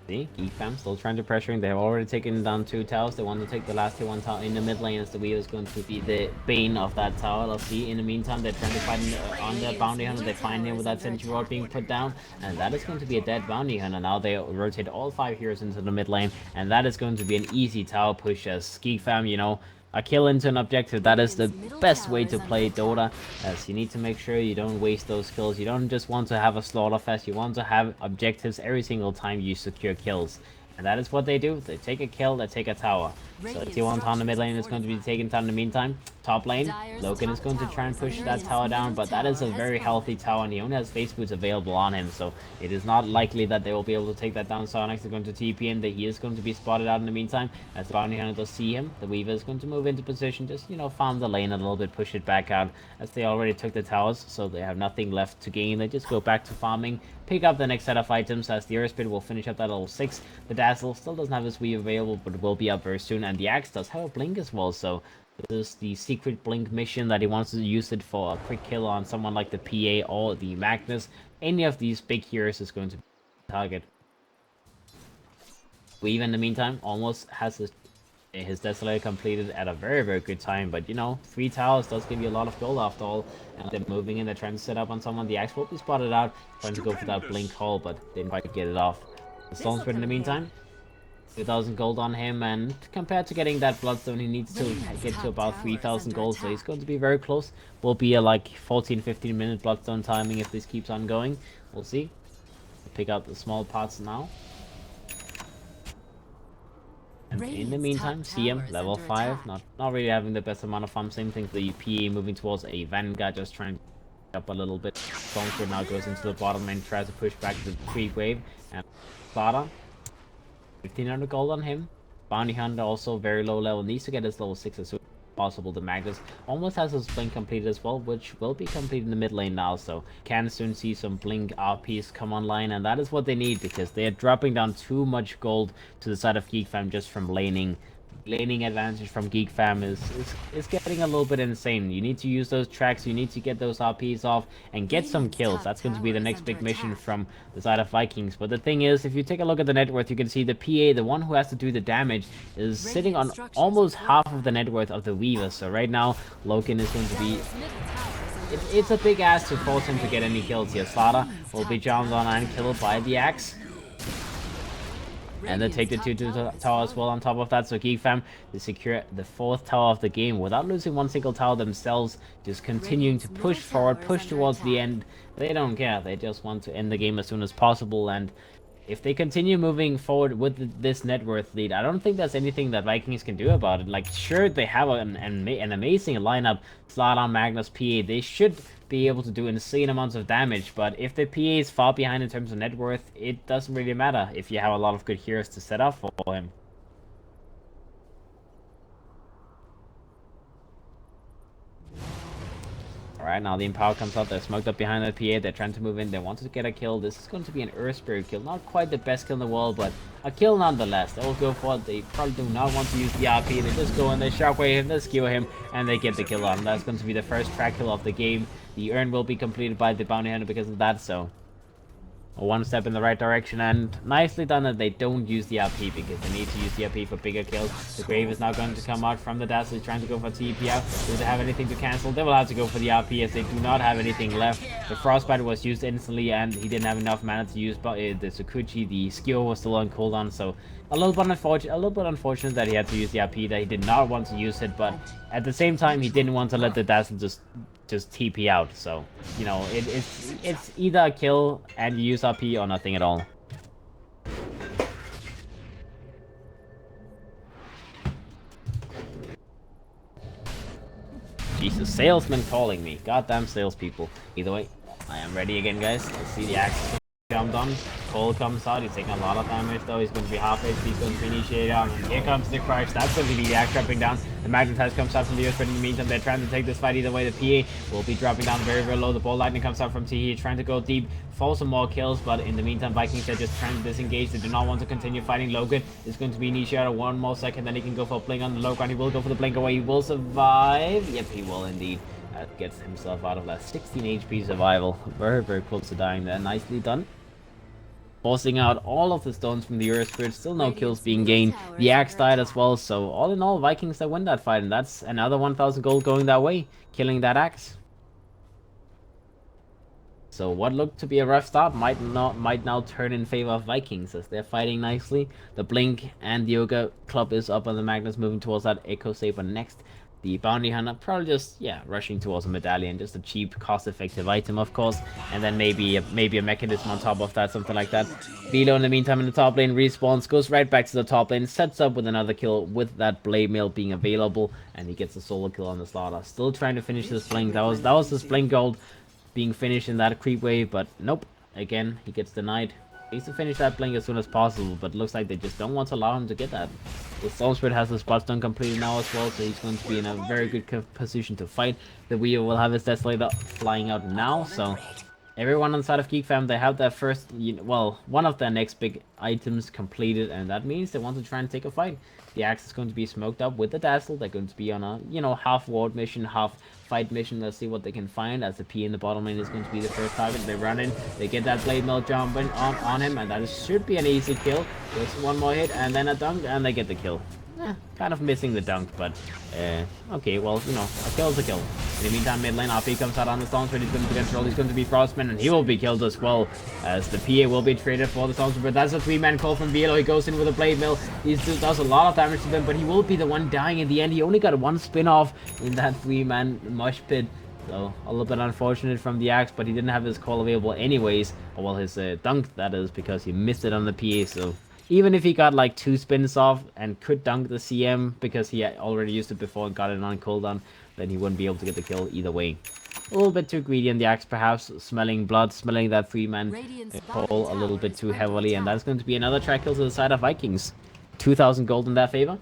See, Geek fam still trying to pressure him. They have already taken down 2 towers. They want to take the last tier 1 tower in the mid lane, as the Weaver is going to be the bane of that tower. Let's see. In the meantime, they're trying to fight on the bounty hunter. They find him with that sentry ward being put down, and that is going to be a dead bounty hunter. Now they rotate all 5 heroes into the mid lane, and that is going to be an easy tower push. As Geek fam, you know, a kill into an objective, that is the best way to play Dota, as you need to make sure you don't waste those kills. You don't just want to have a slaughterfest, you want to have objectives every single time you secure kills. And that is what they do. They take a kill, they take a tower. So tier 1 tower in the mid lane is going to be taken down in the meantime. Top lane, Logan is going to try and push that tower down, but that is a very healthy tower, and he only has face boots available on him, so it is not likely that they will be able to take that down. Sonic is going to TP in, that he is going to be spotted out in the meantime. As the bounty hunter does see him, the Weaver is going to move into position, just, you know, farm the lane a little bit, push it back out, as they already took the towers, so they have nothing left to gain. They just go back to farming, pick up the next set of items, as the Earthspit will finish up that level 6. The Dazzle still doesn't have his Weave available, but will be up very soon, and the Axe does have a Blink as well, so this is the secret Blink mission that he wants to use it for a quick kill on someone like the PA or the Magnus. Any of these big heroes is going to be a target. Weave, in the meantime, almost has his Desolator completed at a very, very good time, but you know, 3 towers does give you a lot of gold after all, and they're moving in, they're trying to set up on someone. The Axe will be spotted out, trying to go for that Blink haul, but didn't quite get it off. The Stormspirit in the meantime, 2,000 gold on him, and compared to getting that Bloodstone, he needs to get to about 3,000 gold, so he's going to be very close. Will be a like 14-15 minute Bloodstone timing if this keeps on going. We'll see. Pick out the small parts now. And in the meantime, CM level 5, not really having the best amount of farm. Same thing for the PA, moving towards a Vanguard, just trying to up a little bit. Stormspirit now goes into the bottom and tries to push back the creep wave, and Sparta, 1500 gold on him. Bounty Hunter also very low level, needs to get his level 6 as soon as possible. The Magnus almost has his Blink completed as well, which will be completed in the mid lane now, so can soon see some Blink RPs come online, and that is what they need, because they are dropping down too much gold to the side of Geek Fam just from laning. Laning advantage from Geek Fam is getting a little bit insane. You need to use those tracks, you need to get those RPs off and get some kills. That's going to be the next big mission from the side of Vikings. But the thing is, if you take a look at the net worth, you can see the PA, the one who has to do the damage, is sitting on almost half of the net worth of the Weaver. So right now, Logan is going to be... It's a big ask to force him to get any kills here. Slaughter will be jumped on and killed by the Axe. And they take the 2 tower as well on top of that, so Geek Fam, they secure the 4th tower of the game without losing one single tower themselves, just continuing to push forward, push towards the end. They don't care, they just want to end the game as soon as possible, and if they continue moving forward with this net worth lead, I don't think there's anything that Vikings can do about it. Like, sure, they have an amazing lineup, Slaughter, Magnus, PA, they should be able to do insane amounts of damage, but if the PA is far behind in terms of net worth, it doesn't really matter if you have a lot of good heroes to set up for him. Alright, now the Empower comes out, they're smoked up behind the PA, they're trying to move in, they want to get a kill. This is going to be an Earth Spirit kill, not quite the best kill in the world, but a kill nonetheless. They'll go for it, they probably do not want to use the RP, they just go in, they shockwave him, they skewer him, and they get the kill on. That's going to be the first track kill of the game. The urn will be completed by the bounty hunter because of that, so one step in the right direction, and nicely done that they don't use the RP, because they need to use the RP for bigger kills. The Grave is now going to come out from the Dazzle, trying to go for TP out. Do they have anything to cancel? They will have to go for the RP, as they do not have anything left. The Frostbite was used instantly, and he didn't have enough mana to use the Tsukuchi. The Skewer was still on cooldown, so a little bit unfortunate that he had to use the RP, that he did not want to use it, but at the same time he didn't want to let the Dazzle just TP out, so you know, it's either a kill and you use RP or nothing at all. Jesus, salesman calling me. Goddamn salespeople. Either way, I am ready again, guys. Let's see the Axe jumped on. Cole comes out, he's taking a lot of damage though, he's going to be half HP, he's going to be initiated on, and here comes the crash. That's going to be the Axe dropping down. The Magnetize comes out from the Earth, but in the meantime they're trying to take this fight either way. The PA will be dropping down very, very low. The Ball Lightning comes out from T, trying to go deep for some more kills, but in the meantime Vikings are just trying to disengage. They do not want to continue fighting. Logan is going to be initiated 1 more second, then he can go for a blink on the low ground. He will go for the blink away, he will survive. Yep, he will indeed. Gets himself out of that 16 HP survival. Very, very close to dying there. Nicely done. forcing out all of the stones from the Earth Spirit. Still no kills being gained. The axe died as well, so all in all, Vikings that win that fight, and that's another 1,000 gold going that way, killing that axe. So what looked to be a rough start might now turn in favor of Vikings as they're fighting nicely. The Blink and the Yoga Club is up on the Magnus, moving towards that Echo Saber next. The Bounty Hunter probably just, yeah, rushing towards a medallion, just a cheap, cost-effective item, of course, and then maybe a mechanism on top of that, something like that. Velo, in the meantime, in the top lane, respawns, goes right back to the top lane, sets up with another kill with that Blade Mail being available, and he gets a solo kill on the Slaughter. Still trying to finish this Blink. That was his Blink gold being finished in that creep wave, but nope. Again, he gets denied. He needs to finish that Blink as soon as possible, but it looks like they just don't want to allow him to get that. The Storm Spirit has the spot stun completed now as well, so he's going to be in a very good position to fight. The Weaver will have his Desolator flying out now, so everyone on the side of Geek Fam, they have their first, well, one of their next big items completed, and that means they want to try and take a fight. The Axe is going to be smoked up with the Dazzle. They're going to be on a, half ward mission, half fight mission. Let's see what they can find, as the P in the bottom lane is going to be the first target. They run in, they get that Blade Mail jump on him, and that should be an easy kill. Just one more hit, and then a dunk, and they get the kill. Kind of missing the dunk, but okay, well, a kill is a kill. In the meantime, mid lane, RP comes out on the Storm Spirit. He's going to control, he's going to be Frostman, and he will be killed as well, as the PA will be traded for the Storm Spirit. But that's a 3-man call from Velo. He goes in with a Blade Mill. He still does a lot of damage to them, but he will be the one dying in the end. He only got one spin off in that 3-man mosh pit. So, a little bit unfortunate from the Axe, but he didn't have his call available anyways. Or, well, his dunk, that is, because he missed it on the PA, so even if he got like 2 spins off and could dunk the CM because he had already used it before and got it on cooldown, then he wouldn't be able to get the kill either way. A little bit too greedy on the Axe, perhaps, smelling blood, smelling that 3-man call a little bit too heavily, and that's going to be another track kill to the side of Vikings. 2,000 gold in their favor.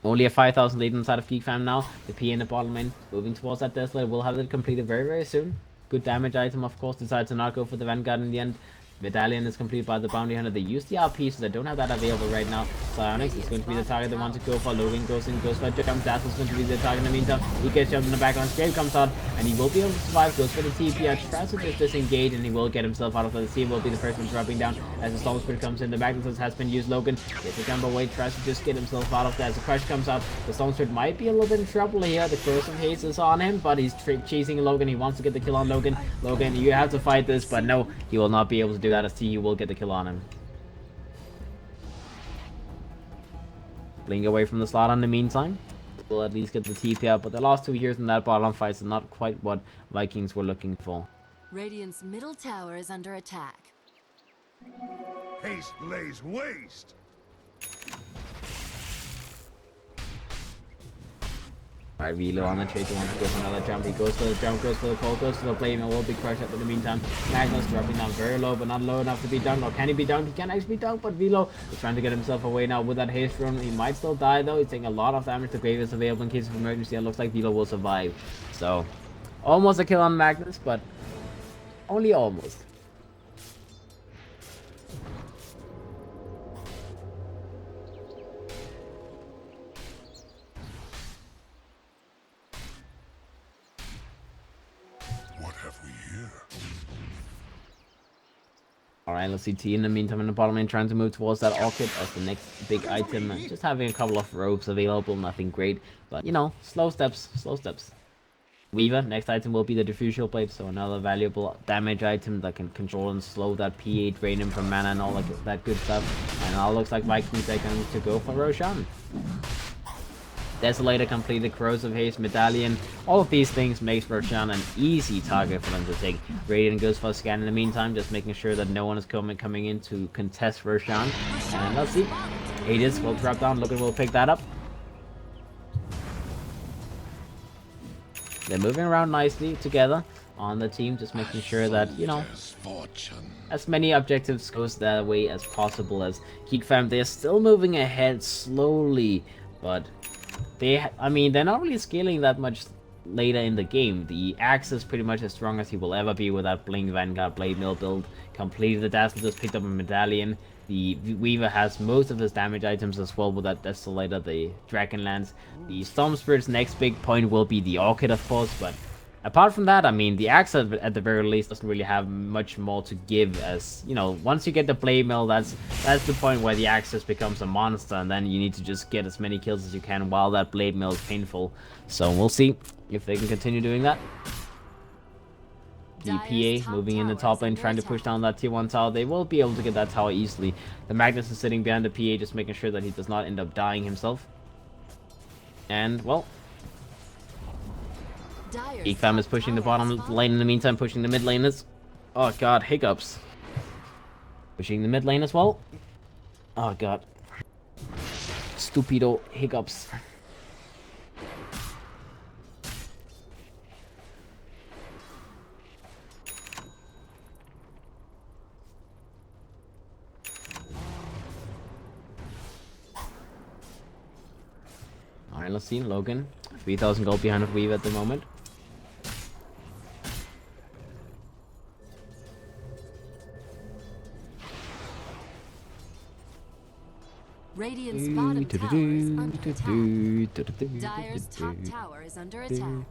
Only a 5,000 lead on the side of Geek Fam now. The P in the bottom lane, moving towards that Desolator. We'll have it completed very, very soon. Good damage item, of course. Decides to not go for the Vanguard in the end. Medallion is completed by the Bounty Hunter. They use the RP, so they don't have that available right now. Psionics is going to be the target they want to go for. Logan goes in, goes for a jump. Dazzle's going to be the target in the meantime. He gets jumped in the back on. Scrape comes out, and he will be able to survive. Goes for the TP. Tries to just disengage, and he will get himself out of the team. Will be the first one dropping down as the Storm Spirit comes in. The Magnus has been used. Logan gets a jump away, tries to just get himself out of there. As the Crush comes out, the Storm Spirit might be a little bit in trouble here. The Corrosive Haze is on him, but he's chasing Logan. He wants to get the kill on Logan. Logan, you have to fight this, but no, he will not be able to do that, as he will get the kill on him. Blink away from the slot in the meantime. We'll at least get the TP out, but the last 2 years in that bottom fight are not quite what Vikings were looking for. Radiant's middle tower is under attack. Haste lays waste. Alright, Velo on the trade, he wants to go for another jump. He goes for the jump, goes for the pull, goes for the play, and will be crushed up in the meantime. Magnus dropping down very low, but not low enough to be dunked. Or can he be dunked? He can actually be dunked, but Velo is trying to get himself away now with that haste run. He might still die though. He's taking a lot of damage. The grave is available in case of emergency. It looks like Velo will survive. So, almost a kill on Magnus, but only almost. Alright, let's see T in the meantime in the bottom lane trying to move towards that Orchid as the next big item. Just having a couple of robes available, nothing great. But, slow steps, slow steps. Weaver, next item will be the Diffusional Blade, so another valuable damage item that can control and slow that PA, drain him from mana and all that good stuff. And now looks like Vikings are going to go for Roshan. Desolator completed, Corrosive Haze, Medallion. All of these things makes Roshan an easy target for them to take. Radiant goes for a scan in the meantime, just making sure that no one is coming in to contest Roshan. And let's see. Hades will drop down, Logan will pick that up. They're moving around nicely together on the team, just making sure that, as many objectives goes that way as possible. As Geek Fam, they're still moving ahead slowly, but they're not really scaling that much later in the game. The Axe is pretty much as strong as he will ever be with that Blink Vanguard Blade Mill build. Completed the Dazzle, just picked up a Medallion. The Weaver has most of his damage items as well with that Desolator, the Dragonlance. The Storm Spirit's next big point will be the Orchid, of course, but Apart from that, I mean, the axe at the very least doesn't really have much more to give, as, you know, once you get the blade mill, that's the point where the axe just becomes a monster, and then you need to just get as many kills as you can while that blade mill is painful. So we'll see if they can continue doing that. The PA moving in the top lane, trying to push down that tier 1 tower. They will be able to get that tower easily. The Magnus is sitting behind the PA, just making sure that he does not end up dying himself. And, well, Geek fam is pushing the bottom lane in the meantime, pushing the mid laners. Oh god, hiccups. Pushing the mid lane as well. Oh god. Stupido hiccups. Alright, let's see. Logan, 3,000 gold behind of Weave at the moment. Radiant's bottom tower is under attack. Dire's top tower is under attack.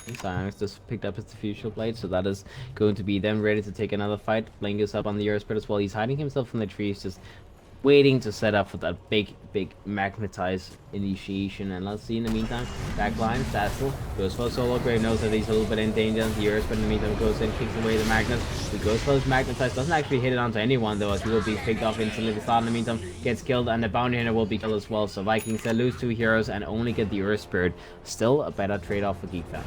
Cyanix just picked up his diffusion blade, so that is going to be them ready to take another fight. Blink is up on the Earth as well. He's hiding himself from the trees, just waiting to set up for that big magnetized initiation. And let's see in the meantime, backline, Sassel goes for solo. Grave knows that he's a little bit in danger. The Earth, but in the meantime goes in, kicks away the Magnus. He goes for his magnetized, doesn't actually hit it onto anyone though, as he will be picked off instantly. The Star in the meantime gets killed, and the Bounty Hunter will be killed as well. So Vikings, they lose 2 heroes and only get the Earth Spirit. Still a better trade-off for Geek fam.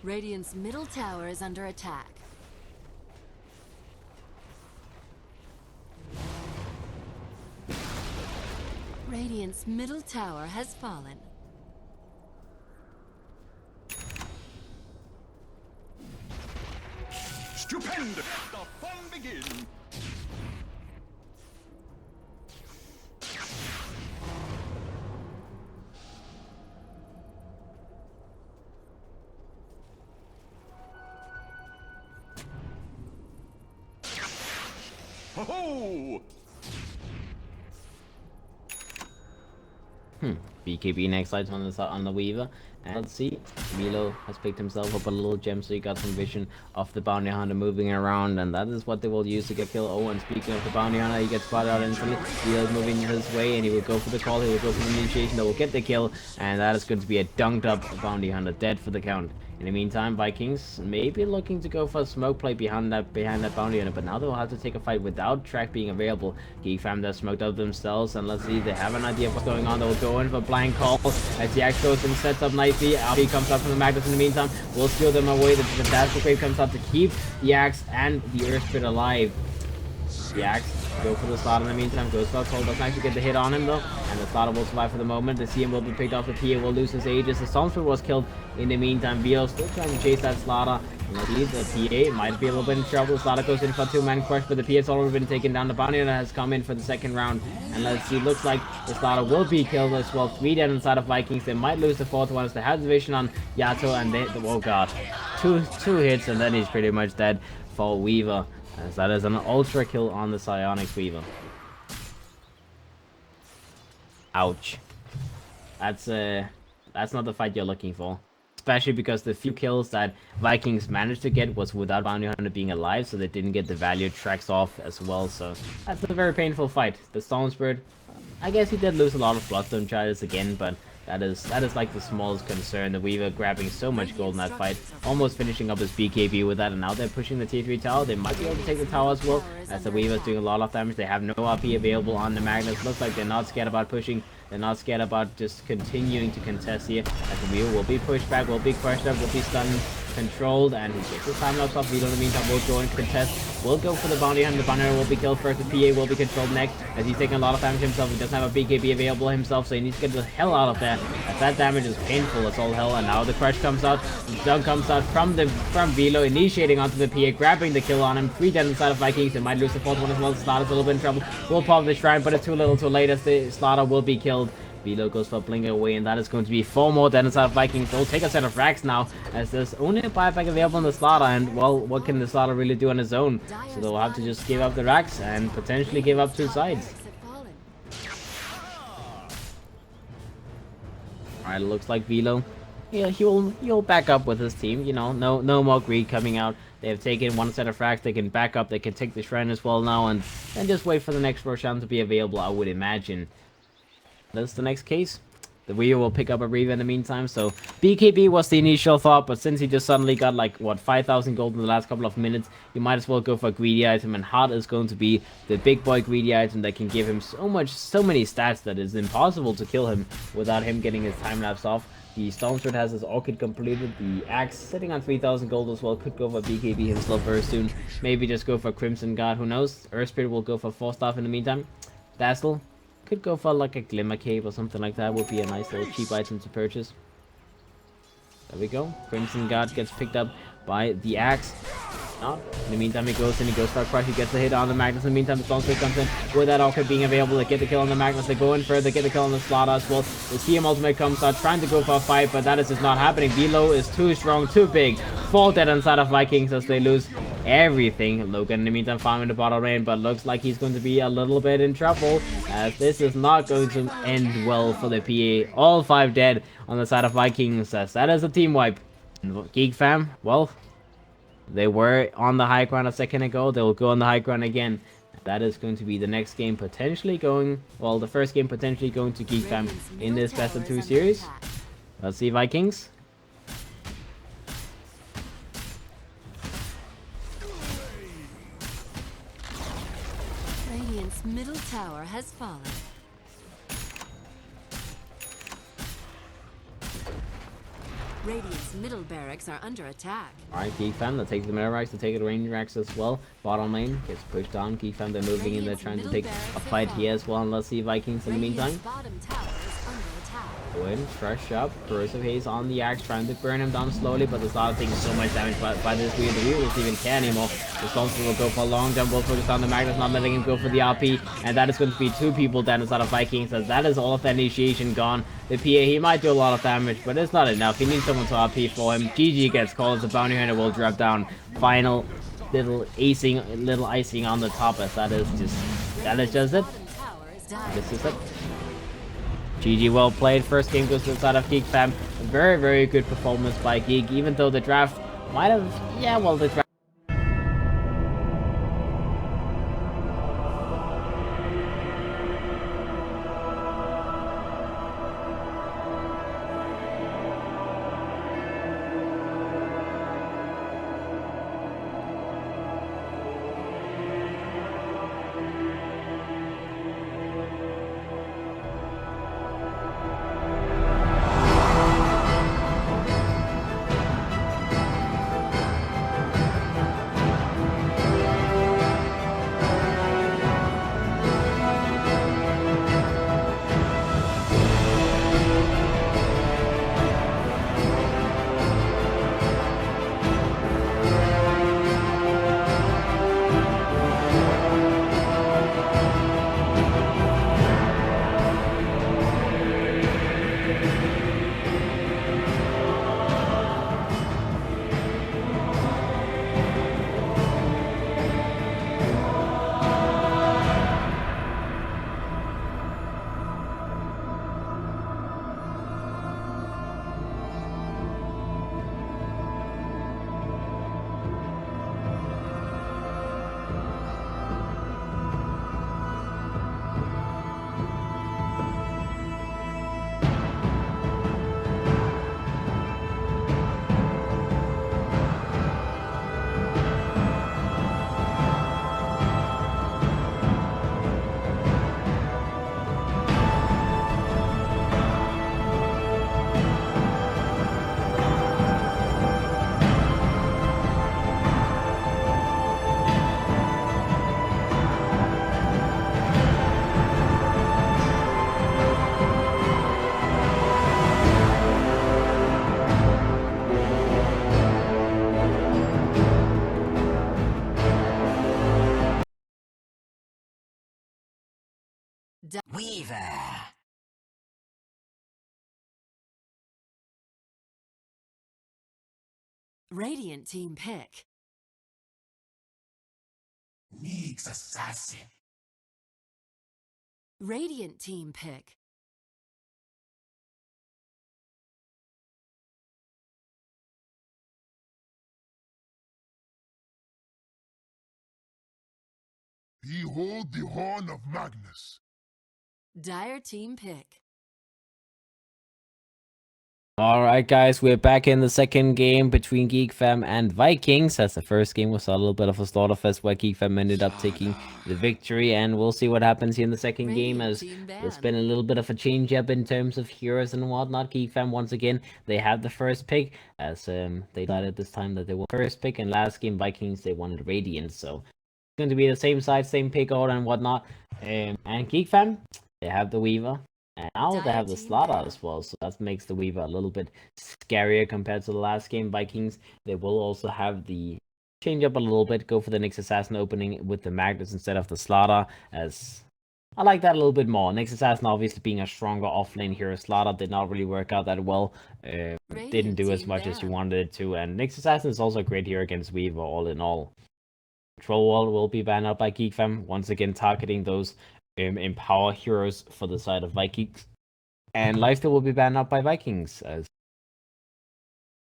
Radiant's middle tower is under attack. Radiant's middle tower has fallen. Stupendous! The fun begins! Ho-ho! BKB next lights on the Weaver. And let's see, Milo has picked himself up a little gem, so he got some vision of the Bounty Hunter moving around, and that is what they will use to get killed. Oh, and speaking of the Bounty Hunter, he gets spotted out instantly. Milo's moving his way, and he will go for the call, he will go for the initiation, that will get the kill, and that is going to be a dunked up Bounty Hunter, dead for the count. In the meantime, Vikings may be looking to go for a smoke play behind that Bounty Hunter, but now they'll have to take a fight without track being available. Geek fam, they're smoked up themselves, and let's see, they have an idea of what's going on. They'll go in for blind call as the axe goes and sets up nicely. RP comes up from the Magnus in the meantime, will steal them away. The Fantastic Wave comes up to keep the axe and the Earth Spirit alive. The axe go for the Slaughter in the meantime, goes for a call, doesn't actually get the hit on him though, and the Slaughter will survive for the moment. The CM will be picked off, the PA will lose his Aegis. The Stormspirit was killed in the meantime. Vio still trying to chase that Slaughter. Indeed, the PA might be a little bit in trouble. Slaughter goes in for a 2-man crush, but the PA has already been taken down. The Bounty Hunter has come in for the second round, and let's see, looks like the Slaughter will be killed as well. 3 dead inside of Vikings. They might lose the 4th one as they have the vision on Yato, and they, oh god, two hits, and then he's pretty much dead for Weaver, as that is an ultra kill on the Psionics Weaver. Ouch. That's not the fight you're looking for. Especially because the few kills that Vikings managed to get was without Bounty Hunter being alive, so they didn't get the value tracks off as well, so that's a very painful fight. The Stormspirit, I guess he did lose a lot of Bloodstone charges again, but that is like the smallest concern. The Weaver grabbing so much gold in that fight, almost finishing up his BKB with that, and now they're pushing the tier 3 tower. They might be able to take the tower as well, as the Weaver's doing a lot of damage. They have no RP available on the Magnus. Looks like they're not scared about pushing. They're not scared about just continuing to contest here, as the Weaver will be pushed back, will be crushed up, will be stunned, controlled, and he gets his time lapse off. Vito in the meantime will go and contest, will go for the Bounty Hunter. The Bounty Hunter will be killed first. The PA will be controlled next, as he's taking a lot of damage himself. He doesn't have a BKB available himself, so he needs to get the hell out of there, as that damage is painful as all hell. And now the crush comes out, the dunk comes out from Vilo, initiating onto the PA, grabbing the kill on him. 3 dead inside of Vikings. They might lose the 4th one as well. Slaughter's a little bit in trouble, will pop the shrine, but it's too little too late, as the Slaughter will be killed. Velo goes for Blink away, and that is going to be 4 more dead inside of Vikings. They'll take a set of racks now, as there's only a buyback available on the Slaughter, and well, what can the Slaughter really do on his own? So they'll have to just give up the racks and potentially give up 2 sides. Alright, it looks like Velo, yeah, he'll back up with his team. You know, no more greed coming out. They have taken 1 set of frags. They can back up. They can take the shrine as well now, and just wait for the next Roshan to be available, I would imagine. That's the next case. The Rio will pick up a Reaver in the meantime. So BKB was the initial thought, but since he just suddenly got like, what, 5,000 gold in the last couple of minutes, you might as well go for a greedy item, and Heart is going to be the big boy greedy item that can give him so many stats that it's impossible to kill him without him getting his time lapse off. The Stormsword has his Orchid completed. The Axe sitting on 3,000 gold as well. Could go for BKB himself very soon. Maybe just go for Crimson Guard, who knows. Earth Spirit will go for 4 staff in the meantime. Dazzle could go for like a Glimmer Cape or something like that. Would be a nice little cheap item to purchase. There we go. Crimson Guard gets picked up by the Axe. In the meantime, he goes for a crush. He gets the hit on the Magnus. In the meantime, the Stormsword comes in with that Orchid being available. They get the kill on the Magnus. They go in further, get the kill on the Slaughter as well. The CM ultimate comes out, trying to go for a fight, but that is just not happening. Velo is too strong, too big. 4 dead inside of Vikings as they lose everything. Logan in the meantime farming the bottom lane, but looks like he's going to be a little bit in trouble, as this is not going to end well for the PA. All 5 dead on the side of Vikings, as that is a team wipe. Geek fam, well, they were on the high ground a second ago. They will go on the high ground again. That is going to be the next game potentially going, well, the first game potentially going to Geek fam in this best of 2 series. Let's see, Vikings. Radiant's middle tower has fallen. Radiant's middle barracks are under attack. Alright, Geek fam, they'll take the middle racks, they'll take the range racks as well. Bottom lane gets pushed down. Geek fam, they're moving in, they're trying to take a fight here as well. And let's see Vikings in the meantime. Bottom tower is under attack. Go in, fresh up. Corrosive Haze on the Axe, trying to burn him down slowly, but the Slaughter taking so much damage by this Wheel. The Wheel doesn't even care anymore. The Stormsword will go for a long jump, will focus on the Magnus, not letting him go for the RP, and that is going to be 2 people down inside of Vikings, as that is all of the initiation gone. The PA, he might do a lot of damage, but it's not enough. He needs someone to RP for him. GG gets called, the bounty hunter will drop down. Final little icing on the top, as that is just it. This is it. GG, well played. First game goes to the side of Geek fam. Very, very good performance by Geek, even though the draft might have, yeah, well, the draft Weaver. Radiant team pick. Needs assassin. Radiant team pick. Behold the horn of Magnus. Dire team pick. Alright guys, we're back in the second game between Geek Fam and Vikings. As the first game was a little bit of a slaughterfest where Geek Fam ended up taking the victory, and we'll see what happens here in the second game, Radiant as team there's ban. been a little bit of a change up in terms of heroes and whatnot. Geek Fam, once again, they had the first pick, as they decided this time that they were first pick, and last game Vikings, they wanted Radiant, so it's going to be the same side, same pick order and whatnot. And Geek Fam, they have the Weaver. And now they have the Slaughter as well, so that makes the Weaver a little bit scarier compared to the last game. Vikings, they will also have the change up a little bit, go for the Nyx Assassin opening with the Magnus instead of the Slaughter, as I like that a little bit more. Nyx Assassin obviously being a stronger offlane hero. Slaughter did not really work out that well, didn't do as much as you wanted it to, and Nyx Assassin is also a great hero against Weaver all in all. Control Wall will be banned out by Geek Fam, once again targeting those empower heroes for the side of Vikings, and Lifesteal will be banned out by Vikings. As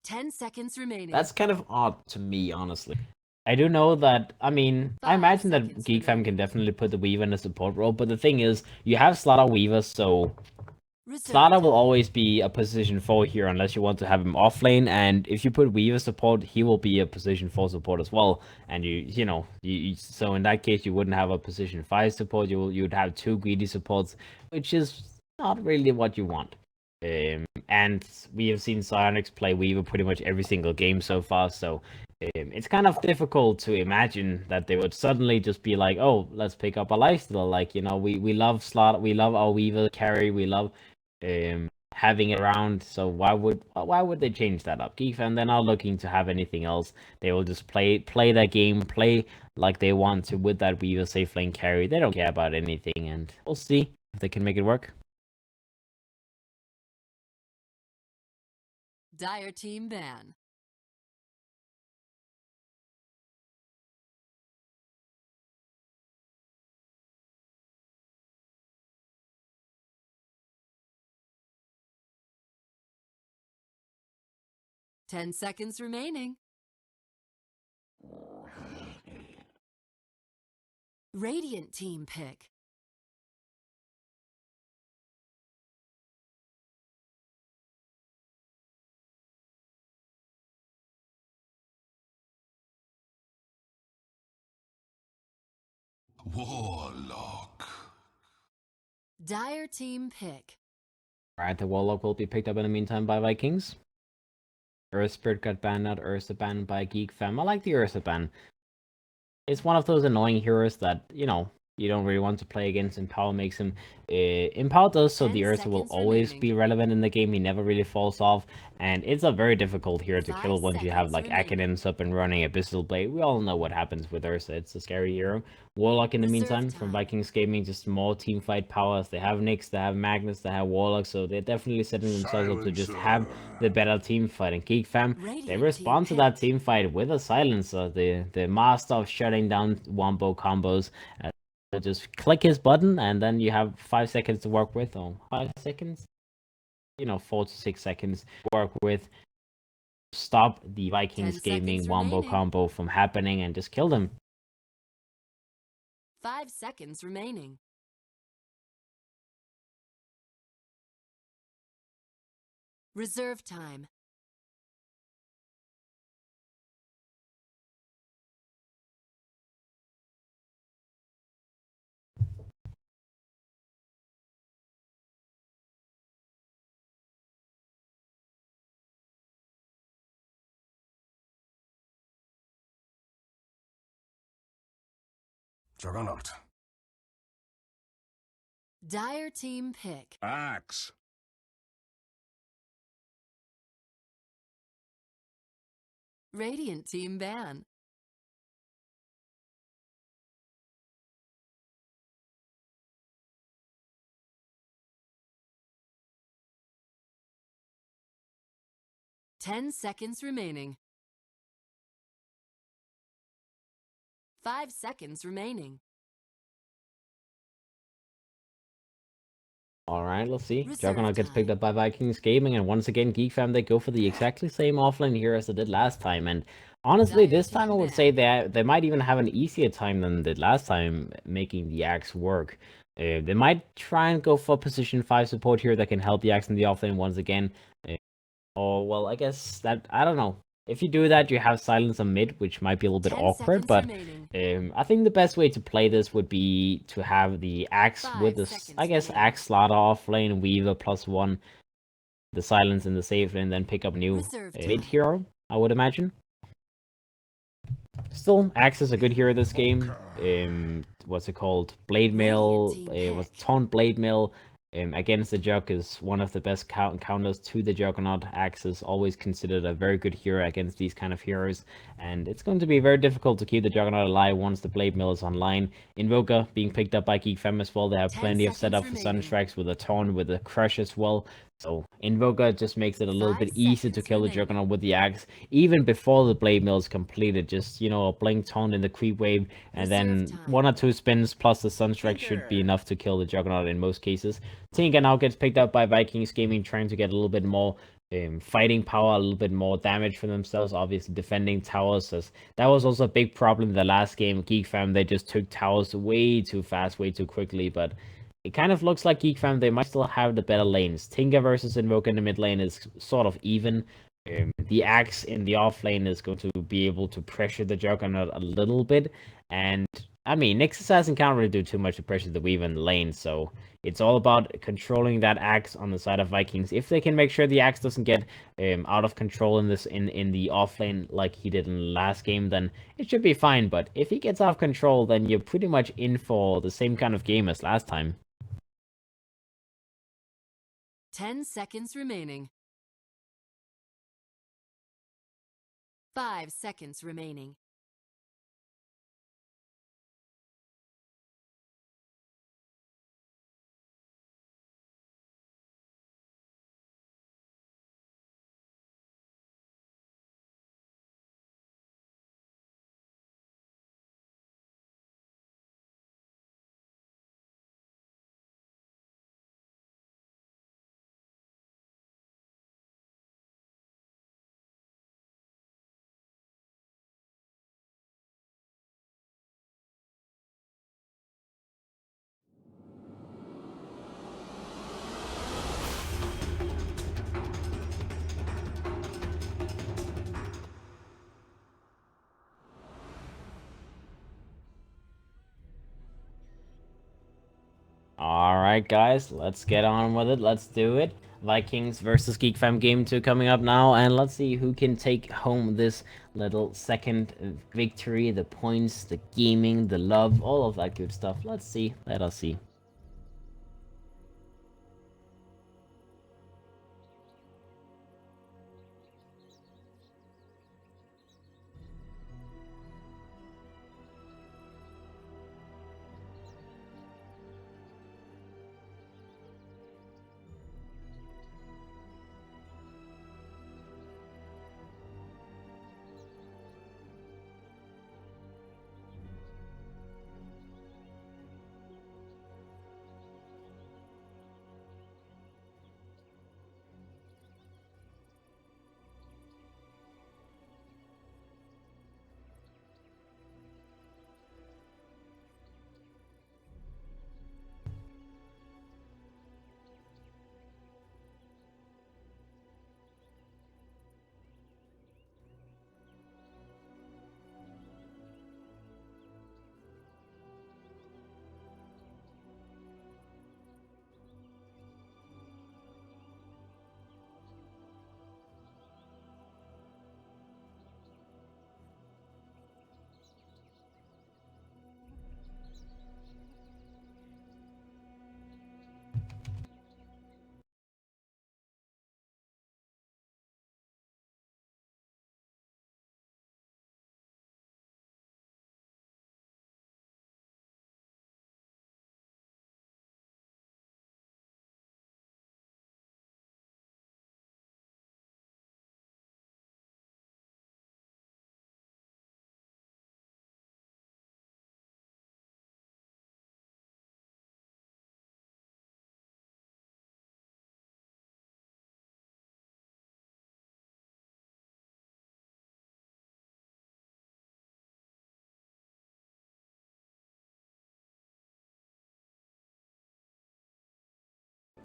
10 seconds remaining. that's kind of odd to me, honestly. I do know that, I mean, I 5 imagine that seconds Geek Fam remaining. can definitely put the Weaver in a support role, but the thing is, you have Slaughter Weaver, so Reserve Slaughter will time. always be a position 4 here unless you want to have him off lane, and if you put Weaver support, he will be a position 4 support as well, and so in that case you wouldn't have a position 5 support, you'd have 2 greedy supports, which is not really what you want. And we have seen Psyonix play Weaver pretty much every single game so far, so it's kind of difficult to imagine that they would suddenly just be like, oh, let's pick up a lifesteal. Like, we love Slaughter, we love our Weaver carry, we love having it around, so why would they change that up? Geek Fam, they're not looking to have anything else. They will just play that game, play like they want to with that Weaver safe lane carry. They don't care about anything, and we'll see if they can make it work. Dire team ban. Ten seconds remaining. Radiant team pick. Warlock. Dire team pick. Alright, the Warlock will be picked up in the meantime by Vikings. Earth Spirit got banned out, Ursa banned by Geek Fam. I like the Ursa ban. It's one of those annoying heroes that, you don't really want to play against. Empower makes him... Empower does so 10 the Ursa will seconds always remaining. be relevant in the game. He never really falls off. And it's a very difficult hero to 5 kill once you have, seconds like, remaining. Akadins up and running, Abyssal Blade. We all know what happens with Ursa. It's a scary hero. Warlock, in the Reserve meantime, from time. Vikings Gaming, just more teamfight powers. They have Nyx, they have Magnus, they have Warlock, so they're definitely setting themselves up to just have the better team fight. And Geek Fam, they Radiant respond to team that picked. team fight with a silencer, the master of shutting down wombo combos. Just click his button, and then you have 5 seconds to work with, or 5 seconds, 4 to 6 seconds to work with. Stop the Vikings 10 Gaming seconds wombo remaining. combo from happening and just kill them. 5 seconds remaining. Reserve time. Juggernaut. Dire team pick. Axe. Radiant team ban. Ten seconds remaining. 5 seconds remaining. Alright, let's see. Reserve Juggernaut gets picked time. up by Vikings Gaming, and once again, Geek Fam, they go for the exactly same offlane here as they did last time. And honestly, Dire this time I taking would back. say that they might even have an easier time than they did last time making the Axe work. They might try and go for position 5 support here that can help the Axe in the offlane once again. Or, well, I guess that, I don't know. If you do that, you have silence on mid, which might be a little bit 10 awkward, seconds but remaining. I think the best way to play this would be to have the Axe 5 with this, seconds I guess, remaining. Axe Slaughter off lane, Weaver +1, the silence in the safe lane, then pick up new Reserve mid time. hero, I would imagine. Still, Axe is a good hero this game. What's it called? Blade Mail, Radiant team was pick. Taunt Blade Mail against the Jug is one of the best counters to the Juggernaut. Axe is always considered a very good hero against these kind of heroes, and it's going to be very difficult to keep the Juggernaut alive once the Blade Mail is online. Invoker being picked up by Geek Fem as well. They have 10 plenty of seconds setup for remaining. Sunstrikes with a Taunt, with a Crush as well. So Invoker just makes it a little 5 bit easier to seconds kill the remaining. Juggernaut with the Axe, even before the Blade Mill is completed. Just, you know, a Blink Taunt in the creep wave, and Reserve then time. 1 or 2 spins plus the Sunstrike should be enough to kill the Juggernaut in most cases. Tinker now gets picked up by Vikings Gaming, trying to get a little bit more fighting power, a little bit more damage for themselves, obviously defending towers, as that was also a big problem in the last game. Geek Fam, they just took towers way too fast, way too quickly, but it kind of looks like Geek Fam, they might still have the better lanes. Tinker versus Invoker in the mid lane is sort of even. The Axe in the off lane is going to be able to pressure the Juggernaut a little bit, and I mean, Nyx Assassin can't really do too much to pressure the Weaver in the lane, so it's all about controlling that Axe on the side of Vikings. If they can make sure the Axe doesn't get out of control in this in the off lane like he did in the last game, then it should be fine. But if he gets out of control, then you're pretty much in for the same kind of game as last time. 10 seconds remaining. 5 seconds remaining. Alright, guys, let's get on with it. Let's do it. Vikings versus Geek Fam Game 2 coming up now, and let's see who can take home this little second victory. The points, the gaming, the love, all of that good stuff. Let's see. Let us see.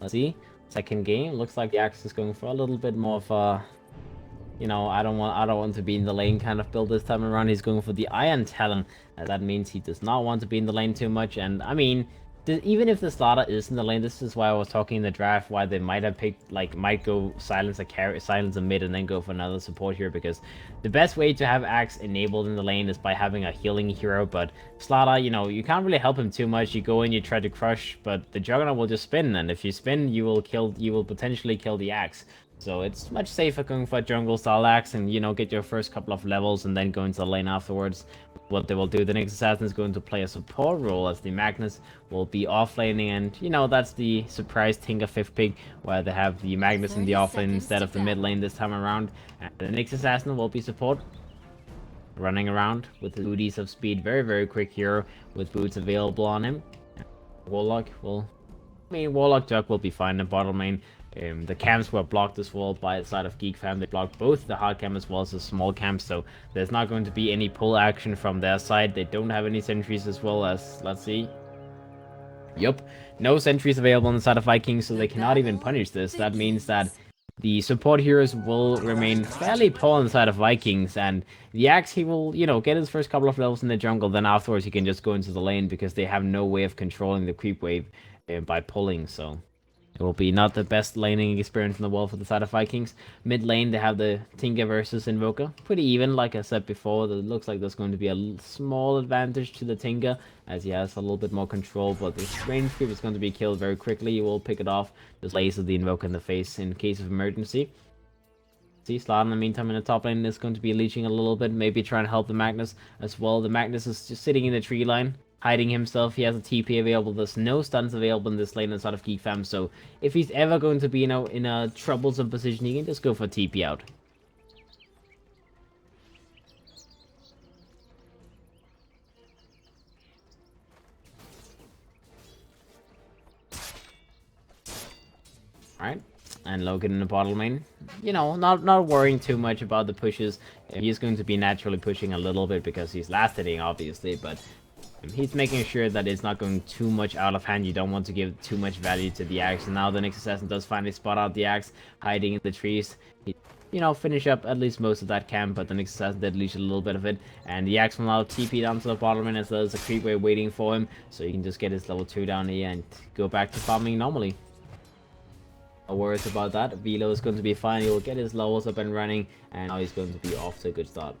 Let's see. Second game, looks like the Axe is going for a little bit more of a, you know, I don't want to be in the lane kind of build this time around. He's going for the Iron Talon. That means he does not want to be in the lane too much. And I mean, even if the Slaughter is in the lane, this is why I was talking in the draft, why they might have picked, like, might go silence a carry, silence a mid, and then go for another support here, because the best way to have Axe enabled in the lane is by having a healing hero. But Slaughter, you know, you can't really help him too much. You go in, you try to crush, but the Juggernaut will just spin, and if you spin, you will potentially kill the Axe. So it's much safer going for a jungle style Axe and, you know, get your first couple of levels and then go into the lane afterwards. What they will do, the next assassin is going to play a support role, as the Magnus will be offlaning, and, you know, that's the surprise Tinker 5th pick, where they have the Magnus in the offlane instead of the mid lane this time around. And the next assassin will be support, running around with the booties of speed, very quick hero with boots available on him. Warlock Duck will be fine in bottom lane. The camps were blocked as well by the side of Geek fam. They blocked both the hard camp as well as the small camp, so there's not going to be any pull action from their side. They don't have any sentries as well as, let's see. Yup, no sentries available on the side of Vikings, so they cannot even punish this. That means that the support heroes will remain fairly poor on the side of Vikings, and the Axe, he will, you know, get his first couple of levels in the jungle, then afterwards he can just go into the lane because they have no way of controlling the creep wave by pulling, so it will be not the best laning experience in the world for the side of Vikings. Mid lane, they have the Tinker versus Invoker. Pretty even, like I said before. It looks like there's going to be a small advantage to the Tinker, as he has a little bit more control, but the range creep is going to be killed very quickly. You will pick it off, just laser the Invoker in the face in case of emergency. See, Slaughter in the meantime in the top lane is going to be leeching a little bit, maybe trying to help the Magnus as well. The Magnus is just sitting in the tree line, hiding himself. He has a TP available. There's no stuns available in this lane inside of Geek fam, so if he's ever going to be, you know, in a troublesome position, he can just go for TP out. Alright, and Logan in the bottom lane, you know, not worrying too much about the pushes. He's going to be naturally pushing a little bit because he's last hitting, obviously, but he's making sure that it's not going too much out of hand. You don't want to give too much value to the Axe. And now the next assassin does finally spot out the Axe hiding in the trees. He, you know, finish up at least most of that camp, but the next assassin did leash a little bit of it. And the Axe will now TP down to the bottom lane as there's a creep wave waiting for him. So he can just get his level 2 down here and go back to farming normally. No worries about that. Velo is going to be fine. He will get his levels up and running, and now he's going to be off to a good start.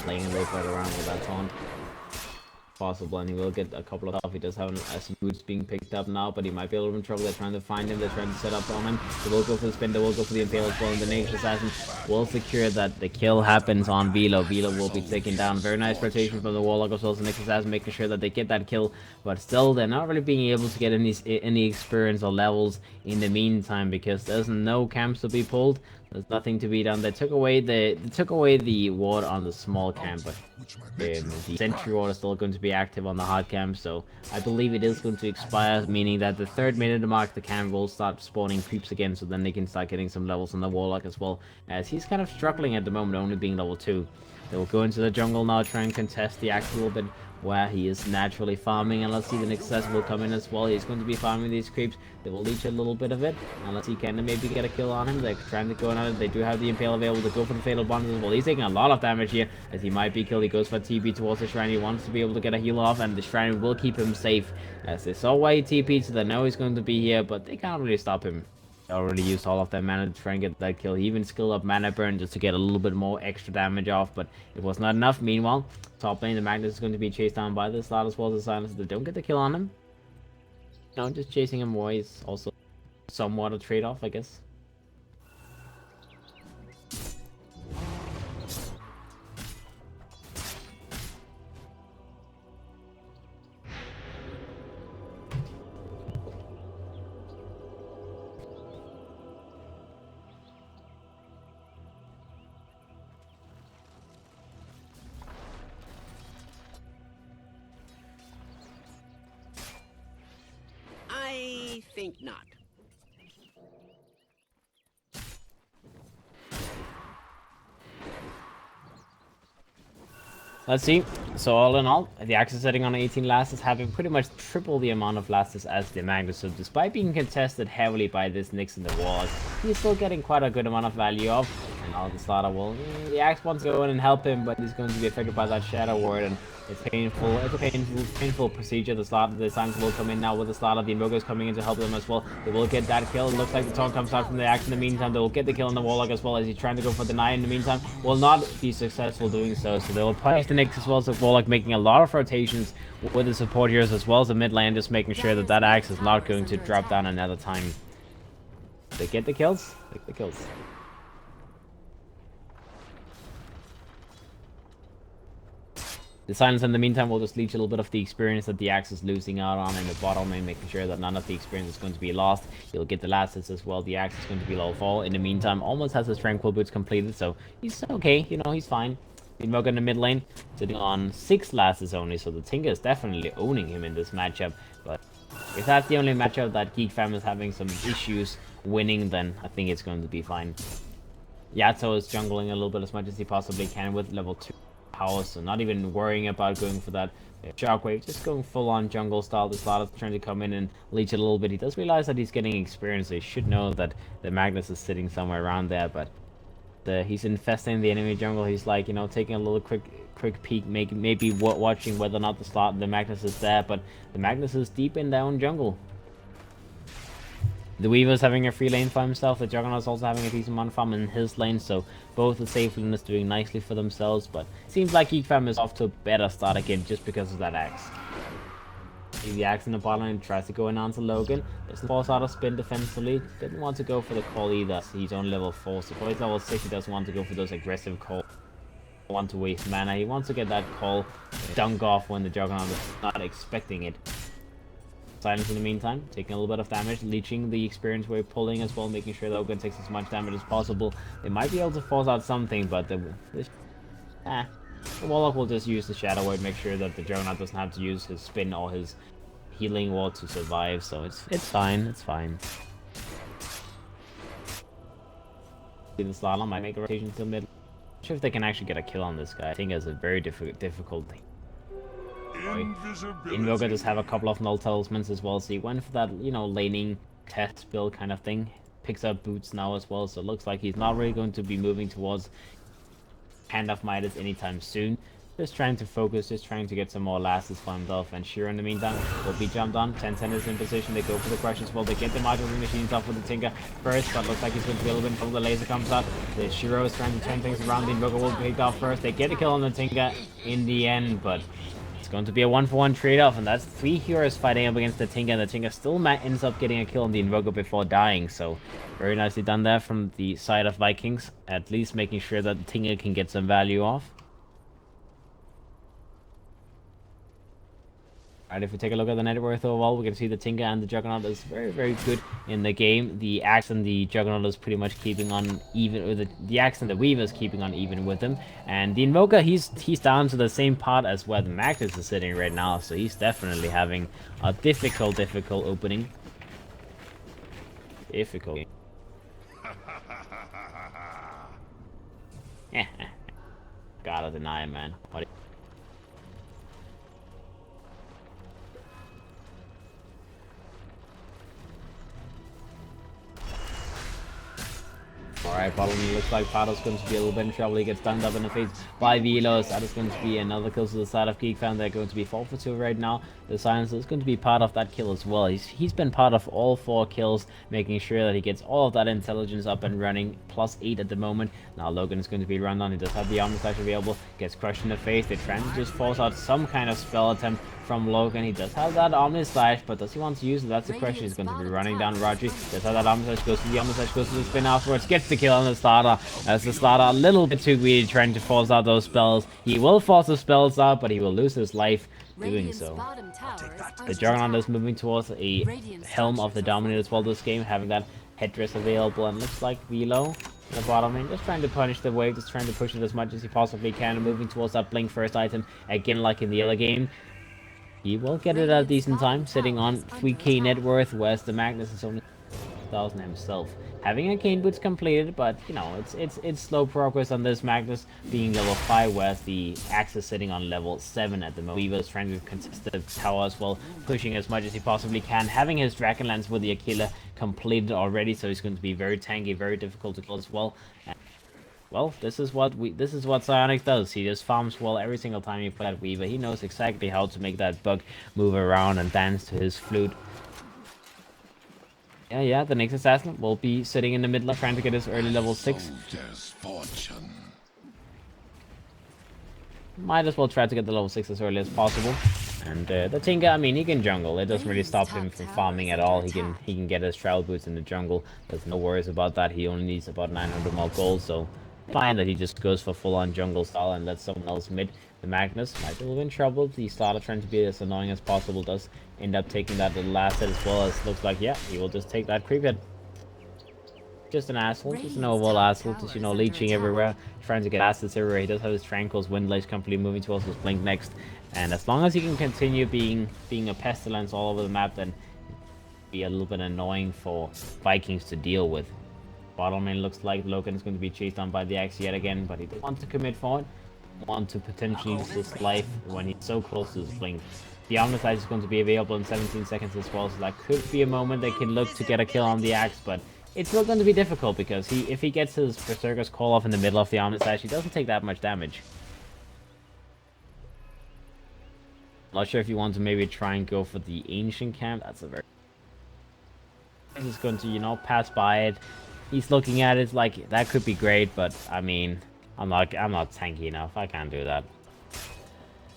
Playing a right around with that taunt. Possible, and he will get a couple of off. He does have some boots being picked up now, but he might be a little bit in trouble. They're trying to find him, they're trying to set up on him. They will go for the spin, they will go for the impale as well, and the next assassin will secure that the kill happens on Velo. Velo will be taken down. Very nice rotation from the Warlock as well as the next assassin, making sure that they get that kill, but still they're not really being able to get any experience or levels in the meantime because there's no camps to be pulled. There's nothing to be done. They took away the ward on the small camp, but the sentry ward is still going to be active on the hard camp, so I believe it is going to expire, meaning that the 3rd minute mark the camp will start spawning creeps again, so then they can start getting some levels on the Warlock as well, as he's kind of struggling at the moment, only being level 2. They will go into the jungle now, try and contest the Axe a little bit, where he is naturally farming, and let's see, the next assassin will come in as well. He's going to be farming these creeps. They will leech a little bit of it, and let's see, can they maybe get a kill on him? They're trying to go on it. They do have the impale available to go for the fatal bond as well. He's taking a lot of damage here, as he might be killed. He goes for TP towards the shrine. He wants to be able to get a heal off, and the shrine will keep him safe, as they saw why he TP'd, so they know he's going to be here, but they can't really stop him. They already used all of their mana to try and get that kill. He even skilled up mana burn just to get a little bit more extra damage off, but it was not enough. Meanwhile, top lane, the Magnus is going to be chased down by the Slaughter as well as the Silence. They don't get the kill on him. No, just chasing him away is also somewhat a trade-off, I guess. I think not. Let's see. So all in all, the Axe is sitting on 18 lasses, having pretty much triple the amount of lasses as the Magnus. So despite being contested heavily by this Nyx and the Warlock, he's still getting quite a good amount of value off. And now the Slaughter will, the Axe wants to go in and help him, but he's going to be affected by that Shadow Ward, and it's painful. It's a painful procedure. The Slaughter, the Silence will come in now with the Slaughter. The Invoker is coming in to help them as well. They will get that kill. It looks like the taunt comes out from the Axe in the meantime. They will get the kill on the Warlock as well, as he's trying to go for the Deny in the meantime. Will not be successful doing so. So they will punish the Nyx as well. So Warlock making a lot of rotations with the support heroes as well as the mid lane, just making sure that that Axe is not going to drop down another time. They get the kills. Take the kills. The Silence in the meantime will just leech a little bit of the experience that the Axe is losing out on in the bottom lane, making sure that none of the experience is going to be lost. He'll get the last hits as well. The Axe is going to be low fall. In the meantime, almost has his Tranquil Boots completed, so he's okay. You know, he's fine. Invoker in the mid lane, sitting on 6 lasses only, so the Tinker is definitely owning him in this matchup. But if that's the only matchup that Geek fam is having some issues winning, then I think it's going to be fine. Yato is jungling a little bit as much as he possibly can with level 2 power, so not even worrying about going for that shockwave, just going full on jungle style. The Slaughter's trying to come in and leech a little bit. He does realize that he's getting experience, so he should know that the Magnus is sitting somewhere around there, but he's infesting the enemy jungle. He's like, you know, taking a little quick peek, maybe watching whether or not the Magnus is there, but the Magnus is deep in their own jungle. The Weaver's having a free lane for himself. The Juggernaut's also having a decent amount of farm in his lane, so both the safe laners doing nicely for themselves, but it seems like Geek fam is off to a better start again just because of that Axe. The Axe in the bottom lane tries to go in onto Logan. Doesn't force out a spin defensively. Didn't want to go for the call either. He's on level 4, so for his level 6 he doesn't want to go for those aggressive calls. Want to waste mana. He wants to get that call dunk off when the Juggernaut is not expecting it. Silence in the meantime, taking a little bit of damage, leeching the experience wave, pulling as well, making sure that Logan takes as much damage as possible. They might be able to force out something, but the Warlock will just use the Shadow Wave, make sure that the Juggernaut doesn't have to use his spin or his healing ward to survive, so it's fine, it's fine. The Slaughter might make a rotation to mid. Not sure if they can actually get a kill on this guy. I think it's a very difficult thing. Invoker does have a couple of null talismans as well, so he went for that, you know, laning test build kind of thing. Picks up boots now as well, so it looks like he's not really going to be moving towards Hand of Midas anytime soon. Just trying to focus, just trying to get some more lasses for himself, and Shiro in the meantime will be jumped on. 10-10 is in position, they go for the crush as well. They get the modules and machines off with the Tinker first, but looks like he's going to be a little bit until the laser comes out. The Shiro is trying to turn things around. The Invoker will be picked off first. They get a kill on the Tinker in the end, but it's going to be a 1-for-1 trade-off, and that's 3 heroes fighting up against the Tinker, and the Tinker still ends up getting a kill on the Invoker before dying, so very nicely done there from the side of Vikings, at least making sure that the Tinker can get some value off. Alright, if we take a look at the net worth overall, we can see the Tinker and the Juggernaut is very good in the game. The Axe and the Juggernaut is pretty much keeping on even, or the Axe and the Weaver is keeping on even with him. And the Invoker, he's down to the same part as where the Magnus is sitting right now, so he's definitely having a difficult opening. Difficult. Gotta deny it, man. Alright, bottom looks like Pado's going to be a little bit in trouble. He gets stunned up in the face by Velos. That is going to be another kill to the side of Geek fam. They're going to be 4 for 2 right now. The Silencer is going to be part of that kill as well. He's been part of all 4 kills, making sure that he gets all of that intelligence up and running. +8 at the moment. Now Logan is going to be run on. He does have the armor slash available. Gets crushed in the face. They're trying to just force out some kind of spell attempt from Logan. He does have that Omni Slash, but does he want to use it? That's the question. He's going to be running down Raji. Does have that Omni Slash, goes to the Omni Slash, goes to the spin afterwards, gets the kill on the Slaughter. As the Slaughter a little bit too greedy, trying to force out those spells. He will force the spells out, but he will lose his life doing so. The Juggernaut is moving towards a Helm of the Dominator as well this game, having that headdress available, and looks like Velo in the bottom lane, just trying to punish the wave, just trying to push it as much as he possibly can, and moving towards that blink first item, again like in the other game. He will get it at a decent time, sitting on 3k net worth, whereas the Magnus is only 2,000 himself. Having a cane boots completed, but you know, it's slow progress on this Magnus being level 5, whereas the axe is sitting on level 7 at the moment. Weaver is trying to contest the tower as well, pushing as much as he possibly can, having his Dragonlance with the Aquila completed already, so he's going to be very tanky, very difficult to kill as well. Well, this is what Psionic does. He just farms well every single time you play that Weaver. He knows exactly how to make that bug move around and dance to his flute. Yeah, the next assassin will be sitting in the middle trying to get his early level 6. Soldier's fortune. Might as well try to get the level 6 as early as possible. And the Tinker, I mean, he can jungle. It doesn't really stop him from farming at all. He can get his travel boots in the jungle. There's no worries about that. He only needs about 900 more gold, so fine that he just goes for full-on jungle style and lets someone else mid. The Magnus might be a little in trouble. The Slaughter trying to be as annoying as possible does end up taking that little last hit as well, as looks like, yeah, he will just take that creep hit. Just an asshole, just an overall asshole, just, you know, leeching everywhere, trying to get assets everywhere. He does have his Tranquils, Windlace completely moving towards his Blink next. And as long as he can continue being a pestilence all over the map, then it'll be a little bit annoying for Vikings to deal with. Bottom lane looks like Logan is going to be chased down by the axe yet again, but he does want to commit forward. Want to potentially use his life when he's so close to his Blink. The Omnicide is going to be available in 17 seconds as well, so that could be a moment they can look to get a kill on the axe, but it's still going to be difficult because if he gets his Berserker's Call off in the middle of the Omnicide, he doesn't take that much damage. Not sure if you want to maybe try and go for the Ancient Camp. That's a very... He's going to, you know, pass by it. He's looking at it like, that could be great, but I mean, I'm not tanky enough. I can't do that.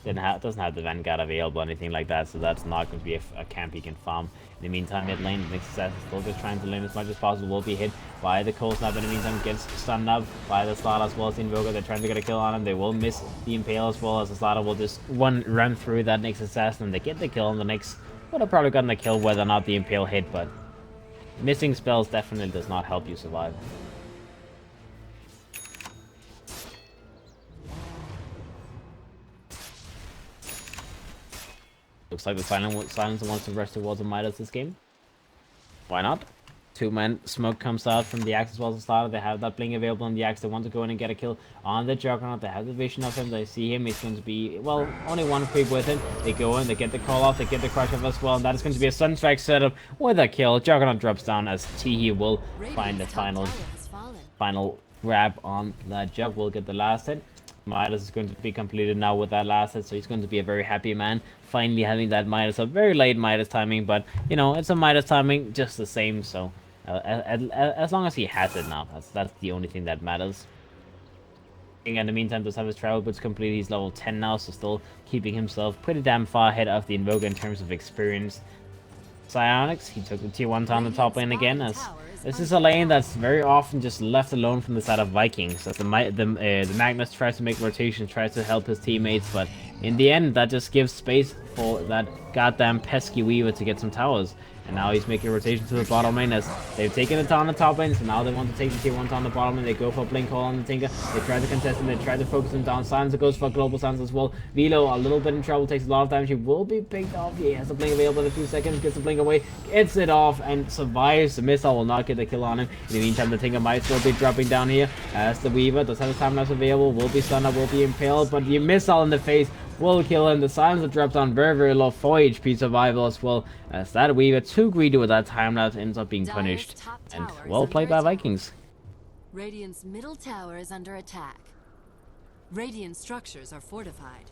Doesn't have the Vanguard available or anything like that, so that's not going to be a camp he can farm. In the meantime, mid lane, the Success is still just trying to lane as much as possible. Will be hit by the Cold Snap in the meantime, gets stunned up by the Slaughter as well as the Invoker. They're trying to get a kill on him. They will miss the Impale as well, as the Slaughter will just run through that next Assassin, and they get the kill on the next. Would have probably gotten the kill whether or not the Impale hit, but missing spells definitely does not help you survive. Looks like the Silencer wants to rush towards the Midas this game. Why not? Two-man smoke comes out from the axe as well as the Slaughter. They have that Blink available on the axe. They want to go in and get a kill on the Juggernaut. They have the vision of him. They see him. He's going to be, well, only one creep with him. They go in. They get the call off. They get the crush off as well. And that is going to be a Sunstrike setup with a kill. Juggernaut drops down as Teehee will find the final grab on that Jug. Will get the last hit. Midas is going to be completed now with that last hit, so he's going to be a very happy man. Finally having that Midas, a very late Midas timing, but, you know, it's a Midas timing just the same, so as long as he has it now, that's the only thing that matters. In the meantime, does have his travel boots complete. He's level 10 now, so still keeping himself pretty damn far ahead of the Invoker in terms of experience. Psionics, he took the tier 1 town on the top lane again, as this is a lane that's very often just left alone from the side of Vikings. As the Magnus tries to make rotations, tries to help his teammates, but in the end, that just gives space for that goddamn pesky Weaver to get some towers. And now he's making a rotation to the bottom lane as they've taken the town on the top lane, so now they want to take the tier 1 town on the bottom lane. They go for a Blink Call on the Tinker. They try to contest him, they try to focus him down. Silencer goes for global silence as well. Velo a little bit in trouble, takes a lot of damage. He will be picked off. He has a Blink available in a few seconds, gets the Blink away, gets it off, and survives. The missile will not get the kill on him. In the meantime, the Tinker might still be dropping down here as the Weaver does have his time lapse available, will be stunned up, will be impaled, but the missile in the face will kill him. The Silencer drops down very, very low, 4 HP survival as well, as that Weaver, too greedy with that time lapse, ends up being punished. And well played by Vikings. Radiant's middle tower is under attack. Radiant structures are fortified.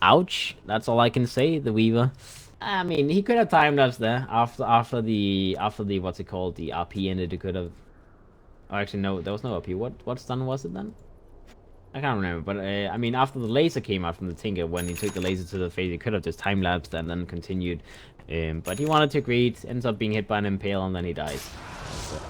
Ouch, that's all I can say, the Weaver. I mean, he could have time lapse there after the what's it called, the RP ended. He could have. Oh, actually no, there was no RP. What stun was it then? I can't remember, but I mean, after the laser came out from the Tinker, when he took the laser to the face, he could have just time-lapsed and then continued. But he wanted to greed, ends up being hit by an Impale, and then he dies. So,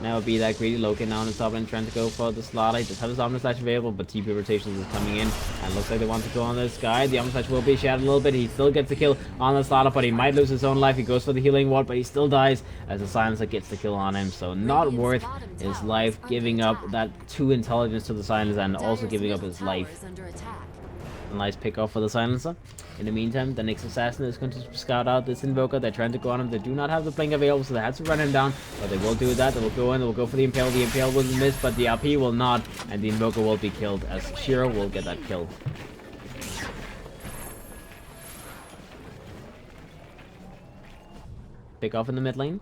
now be that greedy Loki now on the top lane trying to go for the Slaughter. He does have his Omnislash available, but TP rotations is coming in. And looks like they want to go on this guy. The Omnislash will be shattered a little bit. He still gets the kill on the Slaughter, but he might lose his own life. He goes for the healing ward, but he still dies as the Silencer gets the kill on him. So not worth his life, giving up that 2 intelligence to the Silencer and also giving up his life. A nice pick off for the silencer. In the meantime, the next assassin is going to scout out this invoker. They're trying to go on him. They do not have the blink available, so they have to run him down. But they will do that. They will go in. They will go for the impale. The impale will miss, but the RP will not, and the invoker will be killed as Shiro will get that kill. Pick off in the mid lane.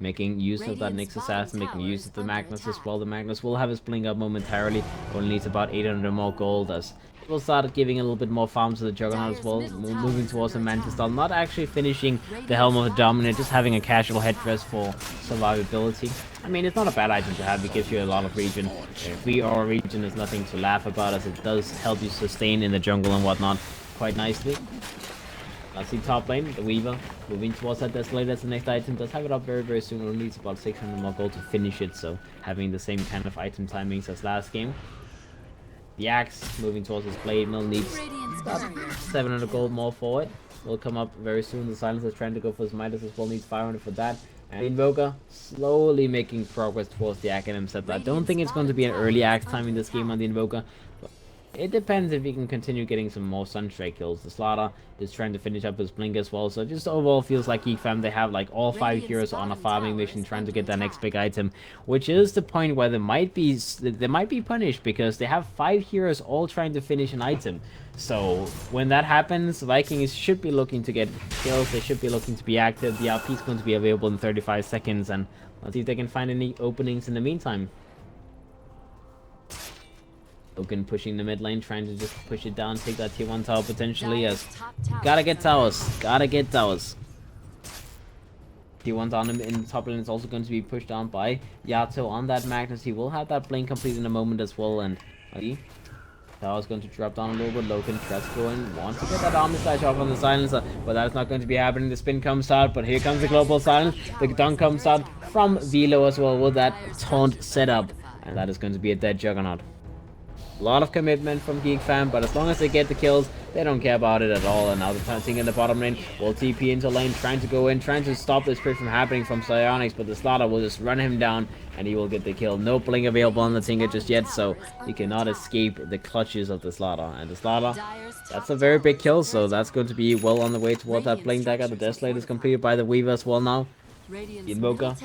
Making use of that Nyx assassin, making use of the Magnus as well. The Magnus will have his blink up momentarily. Only needs about 800 more gold as he will start giving a little bit more farm to the Juggernaut as well. Moving towards the Mantis style. Not actually finishing the Helm of the Dominant, just having a casual headdress for survivability. I mean, it's not a bad item to have. It gives you a lot of regen. Free aura regen is nothing to laugh about as it does help you sustain in the jungle and whatnot quite nicely. Let's see top lane, the Weaver, moving towards that Desolator as the next item. Does have it up very, very soon. Only needs about 600 more gold to finish it, so having the same kind of item timings as last game. The Axe, moving towards his Blade Mill, needs about 700 gold more for it. Will come up very soon. The Silencer is trying to go for his Midas as well, needs 500 for that. And the Invoker, slowly making progress towards the Academ set. I don't think it's going to be an early Axe time in this game on the Invoker. It depends if he can continue getting some more Sunstrike kills. The Slaughter is trying to finish up his Blink as well. So it just overall feels like Geek Fam, they have like all 5 heroes on a farming mission trying to get that next big item. Which is the point where they might be punished because they have 5 heroes all trying to finish an item. So when that happens, Vikings should be looking to get kills. They should be looking to be active. The RP is going to be available in 35 seconds. And let's see if they can find any openings in the meantime. Logan pushing the mid lane, trying to just push it down, take that tier 1 tower potentially. As gotta get towers, Tier 1 down in the top lane is also going to be pushed down by Yato on that Magnus. He will have that blink complete in a moment as well, and tower's going to drop down a little bit. Logan tries to go in, wants to get that armor slash off on the silencer, but that's not going to be happening. The spin comes out, but here comes the global silence. The dunk comes out from Velo as well with that taunt setup, and that is going to be a dead Juggernaut. A lot of commitment from Geek Fam, but as long as they get the kills, they don't care about it at all. And now the Tanting in the bottom lane will TP into lane, trying to go in, trying to stop this crit from happening from Psionics, but the Slaughter will just run him down, and he will get the kill. No blink available on the Tinker just yet, so he cannot escape the clutches of the Slaughter. And the Slaughter, that's a very big kill, so that's going to be well on the way toward that Blink Dagger. The Desolator is completed by the Weaver as well now. The Invoker,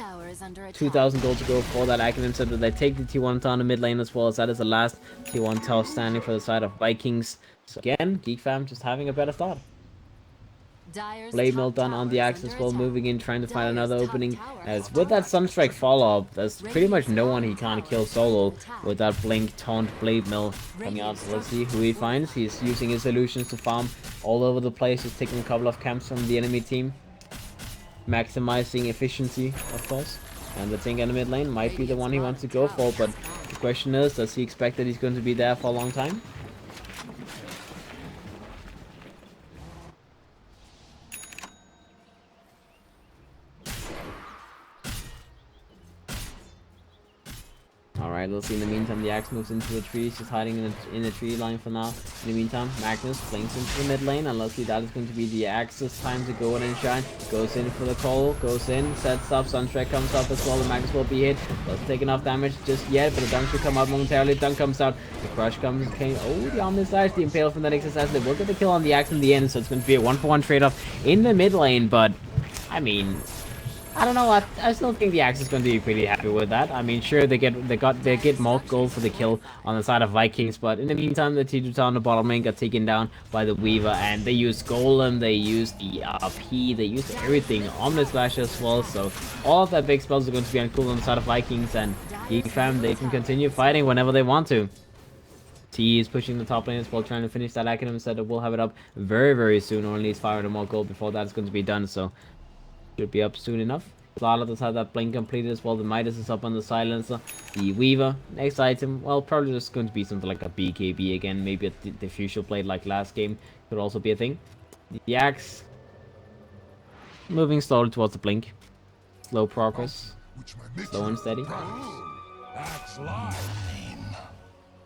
2,000 gold to go for that Academ Center. They take the T1 tower in the mid lane as well, as that is the last T1 tower standing for the side of Vikings. So again, Geek Fam just having a better start. Blade Mill done on the Axe as well, moving in, trying to find another opening. As with that Sunstrike follow-up, there's pretty much no one he can't kill solo with that Blink Taunt Blade Mill coming out. So let's see who he finds. He's using his illusions to farm all over the place. He's taking a couple of camps from the enemy team, maximizing efficiency, of course. And the thing in the mid lane might be the one he wants to go for, but the question is, does he expect that he's going to be there for a long time? Alright, let's see. In the meantime, the Axe moves into the trees, just hiding in the tree line for now. In the meantime, Magnus blinks into the mid lane, and let's see, that is going to be the Axe's time to go in and shine. Goes in for the call, goes in, sets up, Sunstrike comes up as well. The Magnus will be hit. Doesn't take enough damage just yet, but the dunk should come out momentarily. Dunk comes out, the crush comes, oh, the Omni Slash, the Impale from the Nyx assassin. They will get the kill on the Axe in the end, so it's going to be a 1-for-1 trade-off in the mid lane, but I mean, I don't know. I still think the Axe is going to be pretty happy with that. I mean, sure, they get more gold for the kill on the side of Vikings, but in the meantime, the T2 on the bottom lane got taken down by the Weaver, and they used Golem, they used the RP, they used everything, Omni Slash as well. So all of that big spells are going to be uncool on the side of Vikings, and Geek Fam, they can continue fighting whenever they want to. T is pushing the top lane as well, trying to finish that Academ set. We'll have it up very, very soon. Only needs 500 more gold before that's going to be done, so should be up soon enough. Slaughter does have that blink completed as well. The Midas is up on the silencer. The Weaver, next item, well, probably just going to be something like a BKB again. Maybe a diffusal blade like last game could also be a thing. The Axe, moving slowly towards the blink. Slow progress. Slow and steady.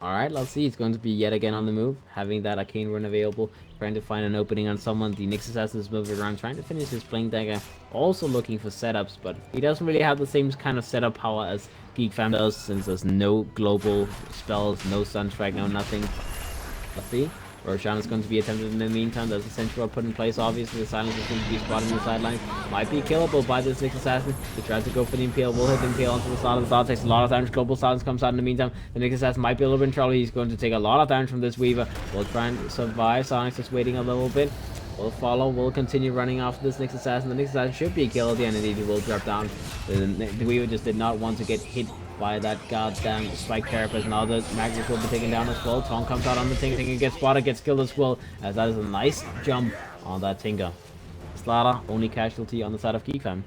Alright, let's see. It's going to be yet again on the move, having that arcane rune available, trying to find an opening on someone. The Nyx assassin is moving around, trying to finish his Blink Dagger, also looking for setups, but he doesn't really have the same kind of setup power as Geek Fam does, since there's no global spells, no Sunstrike, no nothing. Let's see. Roshan is going to be attempted in the meantime. There's a central put in place. Obviously, the silence is going to be spotted in the sideline. Might be killable by this Nyx Assassin. He tries to go for the Impale. Will hit the Impale onto the start of the start. Takes a lot of damage. Global silence comes out in the meantime. The Nyx Assassin might be a little bit in trouble. He's going to take a lot of damage from this Weaver. Will try and survive. Sonic's just waiting a little bit. Will follow. Will continue running after this Nyx Assassin. The Nyx Assassin should be killed at the end. Indeed, he will drop down. The Weaver just did not want to get hit by that goddamn spike carapace. Now the Magnus will be taken down as well. Tong comes out on the Tinker. Tinker gets spotted, gets killed as well, as that is a nice jump on that Tinker. Slaughter, only casualty on the side of Geek Fam.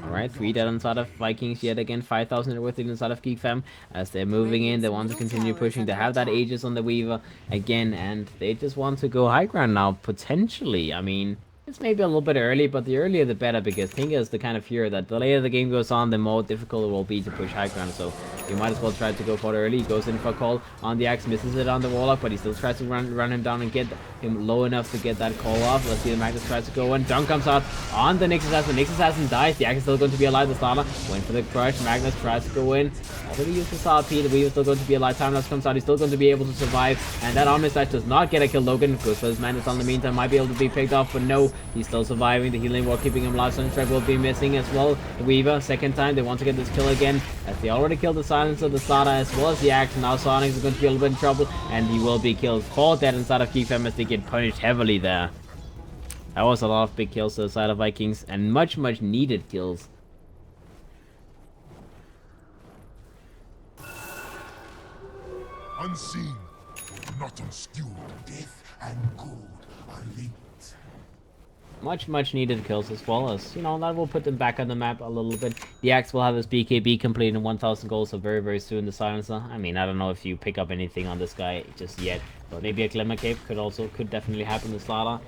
Alright, 3 dead on the side of Vikings yet again. 5,000 worth it inside of Geek Fam. As they're moving in, they want to continue pushing. They have that Aegis on the Weaver again, and they just want to go high ground now, potentially. I mean, it's maybe a little bit early, but the earlier the better, because Tinker is the kind of hero that the later the game goes on, the more difficult it will be to push high ground. So you might as well try to go for it early. He goes in for a call on the axe, misses it on the Warlock, but he still tries to run him down and get him low enough to get that call off. Let's see, the Magnus tries to go in. Dunk comes out on the Nyx Assassin. The Nyx Assassin dies. The axe is still going to be alive. The starter went for the crush. Magnus tries to go in. Already used the star P. The Weaver still going to be alive. Time lapse comes out. He's still going to be able to survive. And that Omni Slash does not get a kill. Logan goes for his Magnus on the meantime. Might be able to be picked off, but no, he's still surviving. The healing wall keeping him alive. Sunstrike will be missing as well. The Weaver, second time, they want to get this kill again, as they already killed the Silencer, the starter, as well as the axe. Now Sonic is going to be a little bit in trouble, and he will be killed. 4 dead inside of Geek Fam as they get punished heavily there. That was a lot of big kills to the side of Vikings, and much needed kills. Unseen, not unskewed. Death and gold are linked. Much needed kills, as well as, you know, that will put them back on the map a little bit. The axe will have his BKB complete in 1,000 gold, so very soon. The Silencer, I mean, I don't know if you pick up anything on this guy just yet, but maybe a Glimmer Cape could definitely happen to Slaughter.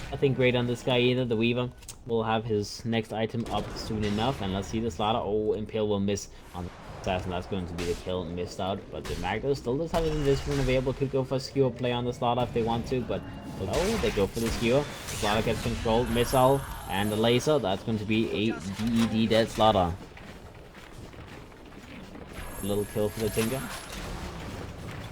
Nothing great on this guy either. The Weaver will have his next item up soon enough, and let's see the Slaughter. Oh, Impale will miss on the Assassin. That's going to be the kill, missed out, but the Magnus still does have his Invisible available. Could go for a skewer play on the Slaughter if they want to, but oh, they go for the skewer. The Slaughter gets controlled. Missile and the laser. That's going to be a DED dead Slaughter. A little kill for the Tinker.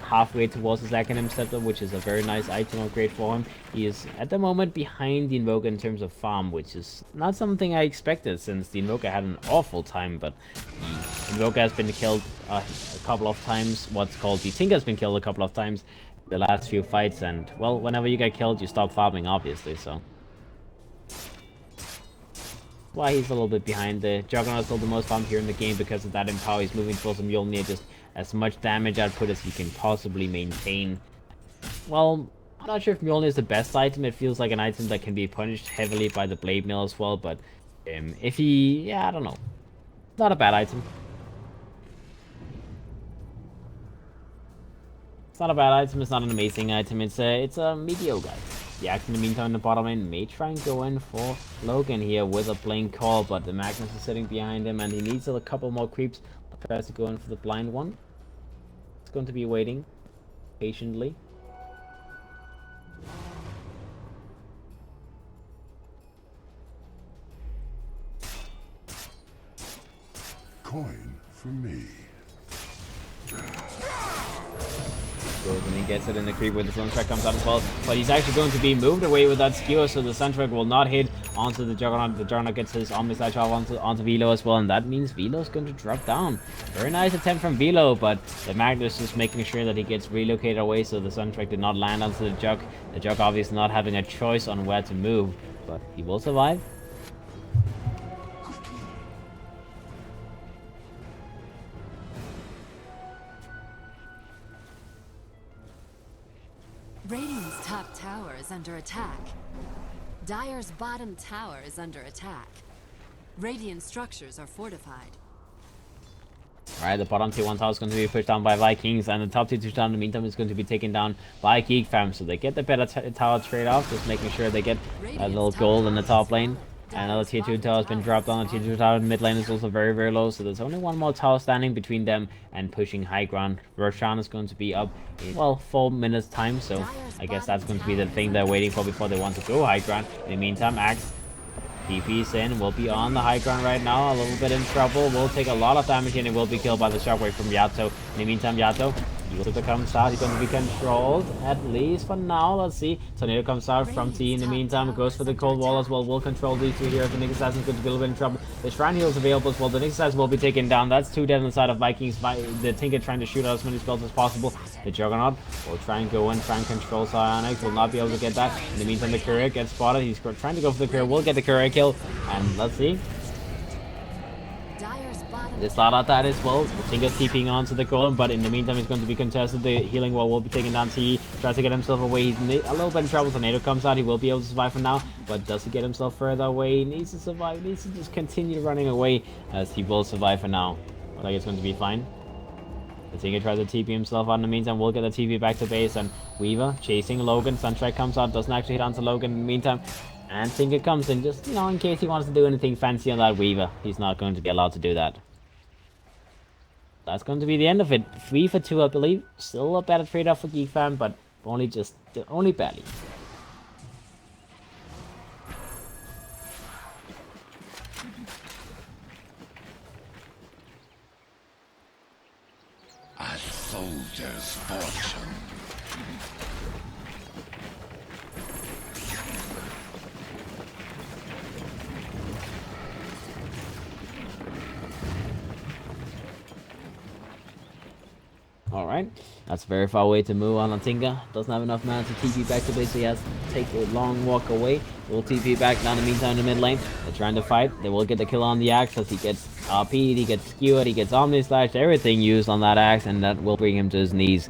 Halfway towards his Acronym Scepter, which is a very nice item upgrade for him. He is at the moment behind the Invoker in terms of farm, which is not something I expected, since the Invoker had an awful time, but the Invoker has been killed a couple of times. What's called the Tinker has been killed a couple of times the last few fights, and well, whenever you get killed, you stop farming, obviously, so why he's a little bit behind. The Juggernaut is still the most farmed here in the game because of that Empower. He's moving towards the Mjolnir, just as much damage output as he can possibly maintain. Well, I'm not sure if Mjolnir is the best item. It feels like an item that can be punished heavily by the Blade Mill as well, but if he, yeah, I don't know. It's not a bad item. It's not a bad item, it's not an amazing item, it's a mediocre item. The axe in the meantime in the bottom lane may try and go in for Logan here with a blink call, but the Magnus is sitting behind him and he needs a couple more creeps. Tries to go in for the blind one. It's going to be waiting patiently. Coin for me. Goes and he gets it in the creep with the Sunstrike comes out as well, but he's actually going to be moved away with that skewer, so the Sunstrike will not hit onto the Juggernaut. The Juggernaut gets his Omni Slash off onto Velo as well, and that means Velo's going to drop down. Very nice attempt from Velo, but the Magnus is making sure that he gets relocated away, so the Sunstrike did not land onto the Jug. The Jug obviously not having a choice on where to move, but he will survive. Radiant's top tower is under attack. Dire's bottom tower is under attack. Radiant structures are fortified. Alright, the bottom tier 1 tower is going to be pushed down by Vikings, and the top tier 2 tower in the meantime is going to be taken down by Geek Fam, so they get the better tower trade off, just making sure they get a little gold in the top lane. Another tier 2 tower has been dropped on. The tier 2 tower in mid lane is also very low, so there's only one more tower standing between them and pushing high ground. Roshan is going to be up in, well, 4 minutes time, so I guess that's going to be the thing they're waiting for before they want to go high ground. In the meantime, Axe TP's in, will be on the high ground right now, a little bit in trouble, will take a lot of damage and it will be killed by the shockwave from Yato. In the meantime, Yato, Tornado comes out, he's going to be controlled, at least for now, let's see. Tornado comes out from T in the meantime, goes for the cold wall as well, will control these two here. The Nick Assassin's going to be a little bit in trouble. The Shrine Heal is available as well, the Nick Assassin will be taken down. That's 2 dead on the side of Vikings. The Tinker trying to shoot out as many spells as possible. The Juggernaut will try and go in, try and control Psionic, will not be able to get that. In the meantime, the Courier gets spotted, he's trying to go for the Courier, will get the Courier kill, and let's see. This lot that as well. Tinker's TPing onto the golem, but in the meantime, he's going to be contested. The healing wall will be taken down. He tries to get himself away. He's a little bit in trouble. Tornado comes out. He will be able to survive for now, but does he get himself further away? He needs to survive. He needs to just continue running away as he will survive for now. Looks like it's going to be fine. The Tinker tries to TP himself out in the meantime. We'll get the TP back to base, and Weaver chasing Logan. Sunstrike comes out. Doesn't actually hit onto Logan in the meantime. And Tinker comes in just, you know, in case he wants to do anything fancy on that Weaver. He's not going to be allowed to do that. That's going to be the end of it. 3 for 2, I believe. Still a better trade-off for Geek Fam, but only barely. A soldier's fortune. Alright, that's a very far away to move on Tinker. Doesn't have enough mana to TP back to base, so he has to take a long walk away. We'll TP back down in the meantime in the mid lane. They're trying to fight. They will get the kill on the axe as he gets RP'd, he gets skewered, he gets Omni Slash, everything used on that axe, and that will bring him to his knees.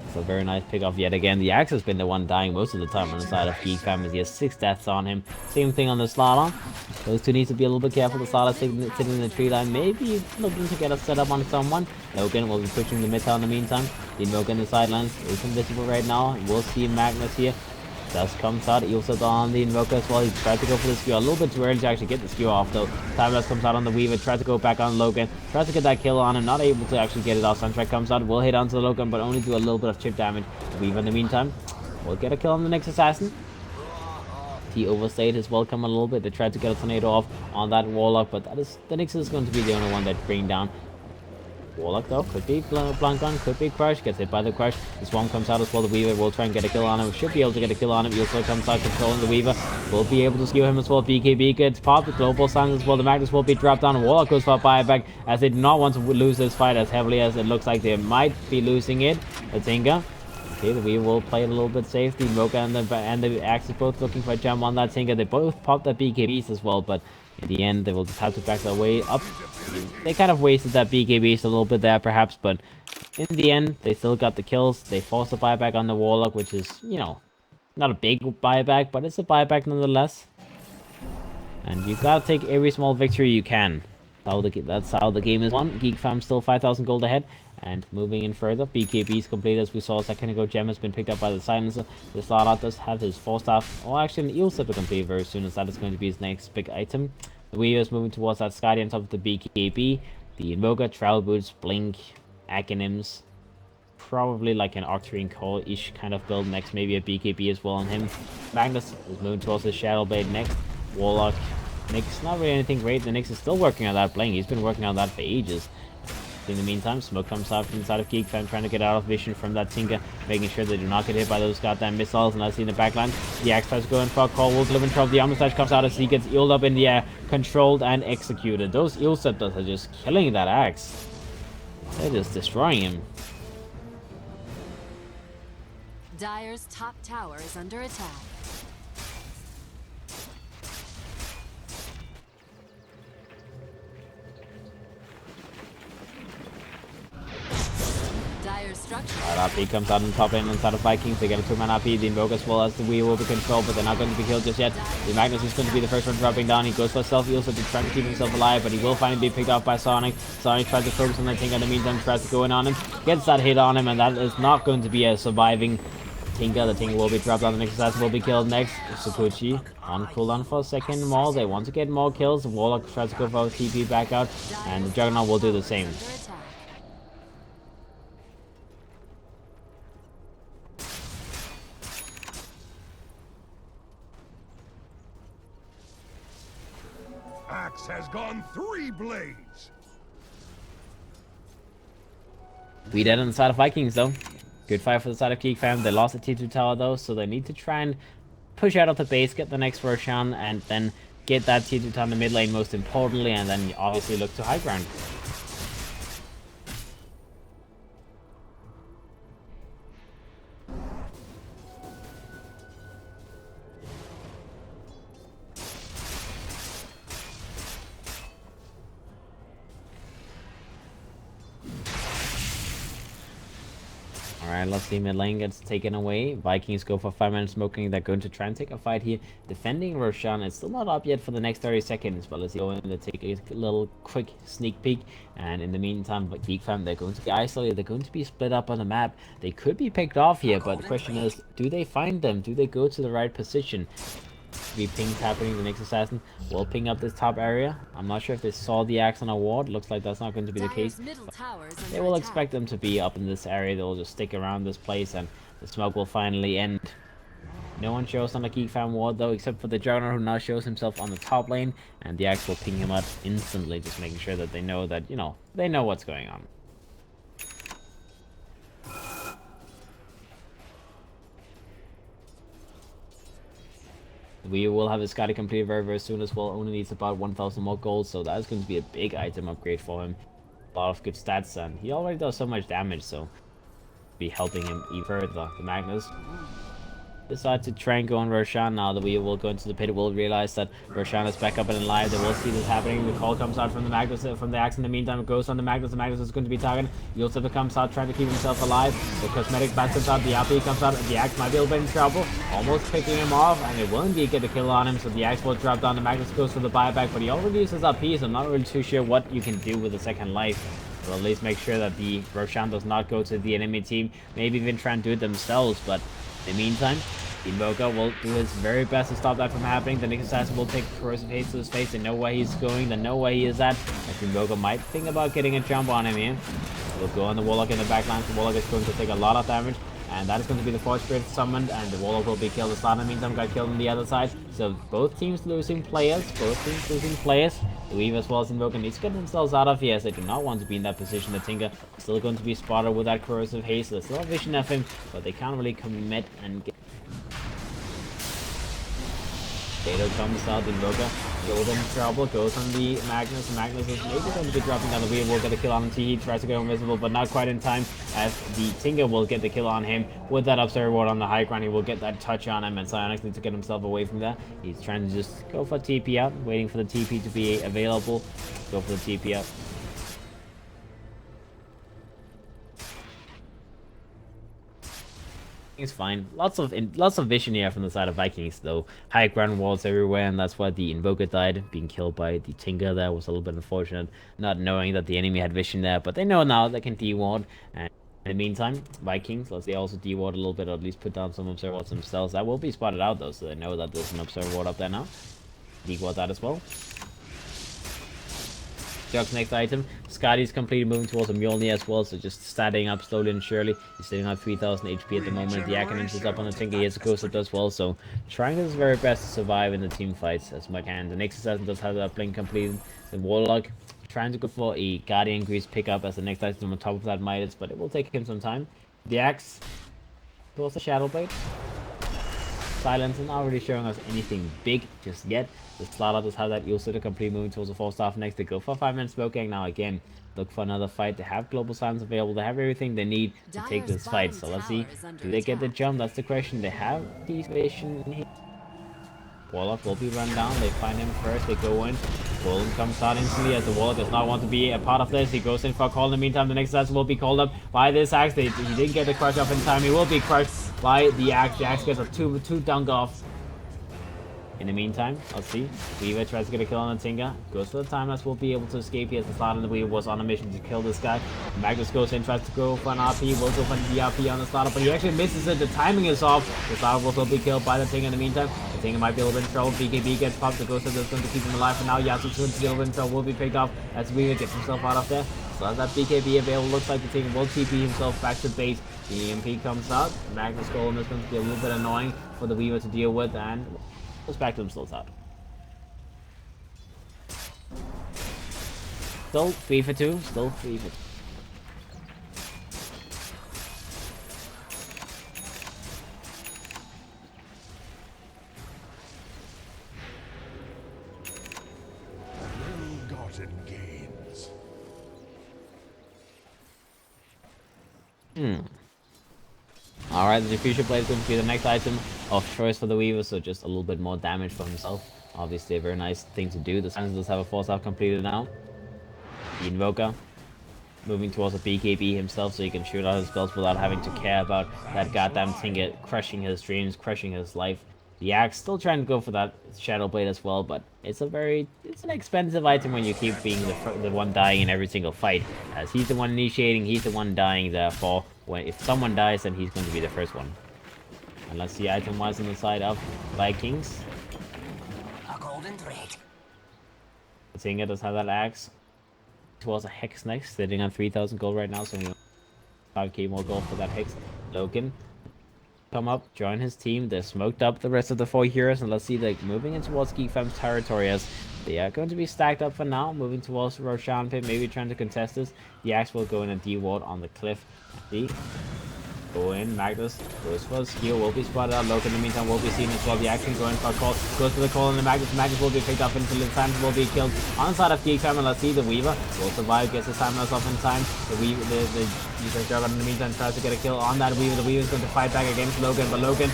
It's a very nice pick off yet again. The axe has been the one dying most of the time on the side of Geek Fam as he has 6 deaths on him. Same thing on the Slaughter. Those two need to be a little bit careful. The Slaughter sitting in the tree line. Maybe looking to get a setup on someone. Logan will be pushing the mid tower in the meantime. The Invoker in the sidelines is invisible right now. We'll see Magnus here. Dust comes out, he also on the Invoker as well. He tried to go for the skew a little bit too early to actually get the skew off though. Timeless comes out on the Weaver, tries to go back on Logan, tries to get that kill on him, not able to actually get it off. Sunstrike comes out, will hit onto the Logan, but only do a little bit of chip damage. Weaver in the meantime will get a kill on the next assassin. He overstayed his welcome a little bit. They tried to get a tornado off on that Warlock, but the Nyx is going to be the only one that bring down. Warlock though, could be Blank on, could be Crush, gets hit by the Crush. The Swarm comes out as well, the Weaver will try and get a kill on him, should be able to get a kill on him. He also comes out controlling the Weaver, will be able to skew him as well. BKB gets popped, the Global Silence as well, the Magnus will be dropped down. Warlock goes for a buyback as they do not want to lose this fight as heavily as it looks like they might be losing it. The Tinker. Okay, the Weaver will play it a little bit safe. The Invoker and the Axe is both looking for a jump on that Tinker. They both popped the BKBs as well, but in the end, they will just have to back their way up. They kind of wasted that BKBs a little bit there, perhaps, but in the end, they still got the kills. They forced a buyback on the Warlock, which is, you know, not a big buyback, but it's a buyback nonetheless. And you gotta take every small victory you can. That's how the game is won. Geek Fam still 5,000 gold ahead. And moving in further, BKB is complete as we saw a second ago. Gem has been picked up by the Silencer. The Slaughter does have his 4-staff, or actually an Eel Slipper complete very soon, as that is going to be his next big item. The Weaver is moving towards that Skadi on top of the BKB. The Invoker, Travel Boots, Blink, Acronyms. Probably like an Octarine Core-ish kind of build next. Maybe a BKB as well on him. Magnus is moving towards his Shadow Blade next. Warlock. Nyx, not really anything great. The Nyx is still working on that Blink. He's been working on that for ages. In the meantime, Smoke comes out from the side of Geek Fam, trying to get out of vision from that Tinker, making sure they do not get hit by those goddamn missiles. And I see in the backline, the Axe tries to go in for a call, will live in trouble. The Omni Slash comes out as he gets eeled up in the air, controlled and executed. Those Eel Scepters are just killing that Axe. They're just destroying him. Dire's top tower is under attack. Dire's structure. Alright, RP comes out on the top lane inside of Vikings. They get a 2-man RP. The Invoker as well as the Weaver will be controlled, but they're not going to be killed just yet. The Magnus is going to be the first one dropping down. He goes for stealth. He also trying to keep himself alive, but he will finally be picked off by Sonic. Sonic tries to focus on that Tinker in the meantime, tries to go in on him, gets that hit on him, and that is not going to be a surviving Tinker. The Tinker will be dropped on. The next assassin will be killed next. Sakuchi on cooldown for a second more. They want to get more kills. The Warlock tries to go for a TP back out, and the Juggernaut will do the same. in 3 blades. We dead on the side of Vikings though. Good fight for the side of Geek fam. They lost the T2 tower though, so they need to try and push out of the base, get the next Roshan, and then get that T2 tower in the mid lane most importantly, and then obviously look to high ground. Alright, let's see, mid lane gets taken away. Vikings go for 5-man smoking. They're going to try and take a fight here. Defending Roshan, it's still not up yet for the next 30 seconds, but let's go in and take a little quick sneak peek. And in the meantime, Geek fam, they're going to be isolated. They're going to be split up on the map. They could be picked off here, but the question is, do they find them? Do they go to the right position? Be pings happening. The next assassin will ping up this top area. I'm not sure if they saw the axe on a ward. Looks like that's not going to be the case. They will expect them to be up in this area. They'll just stick around this place and the smoke will finally end. No one shows on the Geek fam ward though, except for the Juggernaut, who now shows himself on the top lane, and the axe will ping him up instantly, just making sure that they know that, you know, they know what's going on. We will have this guy completed very, very soon as well. Only needs about 1,000 more gold, so that's going to be a big item upgrade for him. A lot of good stats, and he already does so much damage, so be helping him even further. The Magnus decide to try and go on Roshan. Now that we will go into the pit, we'll realize that Roshan is back up and alive. They will see this happening. The call comes out from the Magnus, from the axe. In the meantime, it goes on the Magnus. The Magnus is going to be targeted. Yulsip comes out trying to keep himself alive. The cosmetic bastards out. The RP comes out. The axe might be a little bit in trouble. Almost picking him off, and it will indeed get the kill on him. So the axe will drop down. The Magnus goes for the buyback, but he already uses RP, so I'm not really too sure what you can do with a second life. Or at least make sure that the Roshan does not go to the enemy team. Maybe even try and do it themselves, but in the meantime, Invoker will do his very best to stop that from happening. The next assassin will take corrosive haste to his face. They know where he's going. They know where he is at. As Invoker might think about getting a jump on him here. We'll go on the Warlock in the backline. The Warlock is going to take a lot of damage. And that is going to be the Force Spirit summoned. And the Warlock will be killed. The Slaughter in the meantime got killed on the other side. So both teams losing players. The Weave as well as Invoker needs to get themselves out of here, as they do not want to be in that position. The Tinker is still going to be spotted with that corrosive haste. So there's still a vision of him, but they can't really commit and get. Data comes out, Invoker goes in trouble, goes on the Magnus. Magnus is maybe going to be dropping down the wheel, will get a kill on him. He tries to go invisible, but not quite in time, as the Tinker will get the kill on him with that Observer Ward on the high ground. He will get that touch on him, and Psionics needs to get himself away from that. He's trying to just go for TP out, waiting for the TP to be available. Go for the TP out. It's fine. Lots of vision here from the side of Vikings, though. High ground walls everywhere, and that's why the Invoker died. Being killed by the Tinker there was a little bit unfortunate, not knowing that the enemy had vision there. But they know now they can de-ward. And in the meantime, Vikings, let's say, also de-ward a little bit, or at least put down some observer wards themselves. That will be spotted out, though, so they know that there's an observer ward up there now. De-ward that as well. Jug's next item. Scotty's completely moving towards a Mjolnir as well, so just standing up slowly and surely. He's sitting on 3,000 HP at the moment. The Akonins is up on the Tinker. He has a Ghost up as well, so trying his very best to survive in the team fights as much can. The next assassin does have that blink completed. The Warlock trying to go for a Guardian Grease pickup as the next item on top of that Midas, but it will take him some time. The Axe towards the Shadow Blade. Silence is not really showing us anything big just yet. The Slaughter does have that Yulsip complete moving towards the 4-staff next. They go for 5-man smoking. Now again, look for another fight. They have global silence available. They have everything they need to take this fight. So let's see. Do they get the jump? That's the question. They have deviation in here. Warlock will be run down. They find him first. They go in. Golem comes out instantly as the Warlock does not want to be a part of this. He goes in for a call. In the meantime, the next assassin will be called up by this axe. He didn't get the crush off in time. He will be crushed by the axe. The axe gets a two dunk off. In the meantime, let's see. Weaver tries to get a kill on the Tinker. Goes for the timeless. Will be able to escape here as the Slaughter and the Weaver was on a mission to kill this guy. Magnus goes in, tries to go for an RP. Will go for the RP on the Slaughter, but he actually misses it. The timing is off. The Slaughter will still be killed by the Tinker in the meantime. The Tinker might be a little bit in trouble. BKB gets popped. The Ghost is going to keep him alive for now. Yasu's going to be a little bit in trouble. Will be picked off as Weaver gets himself out of there. So as that BKB available, looks like the Tinker will TP himself back to base. The EMP comes out. Magnus Golem is going to be a little bit annoying for the Weaver to deal with, and goes back to themselves out. Still 3 for 2. Still 3 for 2. Ill-gotten gains. Alright, the Diffusion Blade is going to be the next item of choice for the Weaver, so just a little bit more damage for himself. Obviously a very nice thing to do. The Silence does have a force out completed now. The Invoker moving towards a BKB himself so he can shoot out his spells without having to care about that goddamn Tinker crushing his dreams, crushing his life. The Axe still trying to go for that Shadow Blade as well, but it's an expensive item when you keep being the one dying in every single fight, as he's the one initiating, he's the one dying, therefore if someone dies then he's going to be the first one. And let's see item wise on the side of Vikings. A golden thread. Tinker does have that Axe towards a Hex next, sitting on 3,000 gold right now, so we 5k more gold for that Hex. Logan come up, join his team. They're smoked up the rest of the 4 heroes, and let's see, like, moving in towards Geek Fam's territory as they are going to be stacked up for now, moving towards Roshan Pit, maybe trying to contest this. The Axe will go in a D-ward on the cliff. See? Go in, Magnus goes for a skill, will be spotted out. Logan in the meantime will be seen as well. The Action going for a call, goes for the call, and the Magnus will be picked up until the time will be killed. On the side of Geek Fam, and let's see, the Weaver will survive, gets the Stamina off in time. The Juggernaut in the meantime tries to get a kill on that Weaver. The Weaver's going to fight back against Logan, but Logan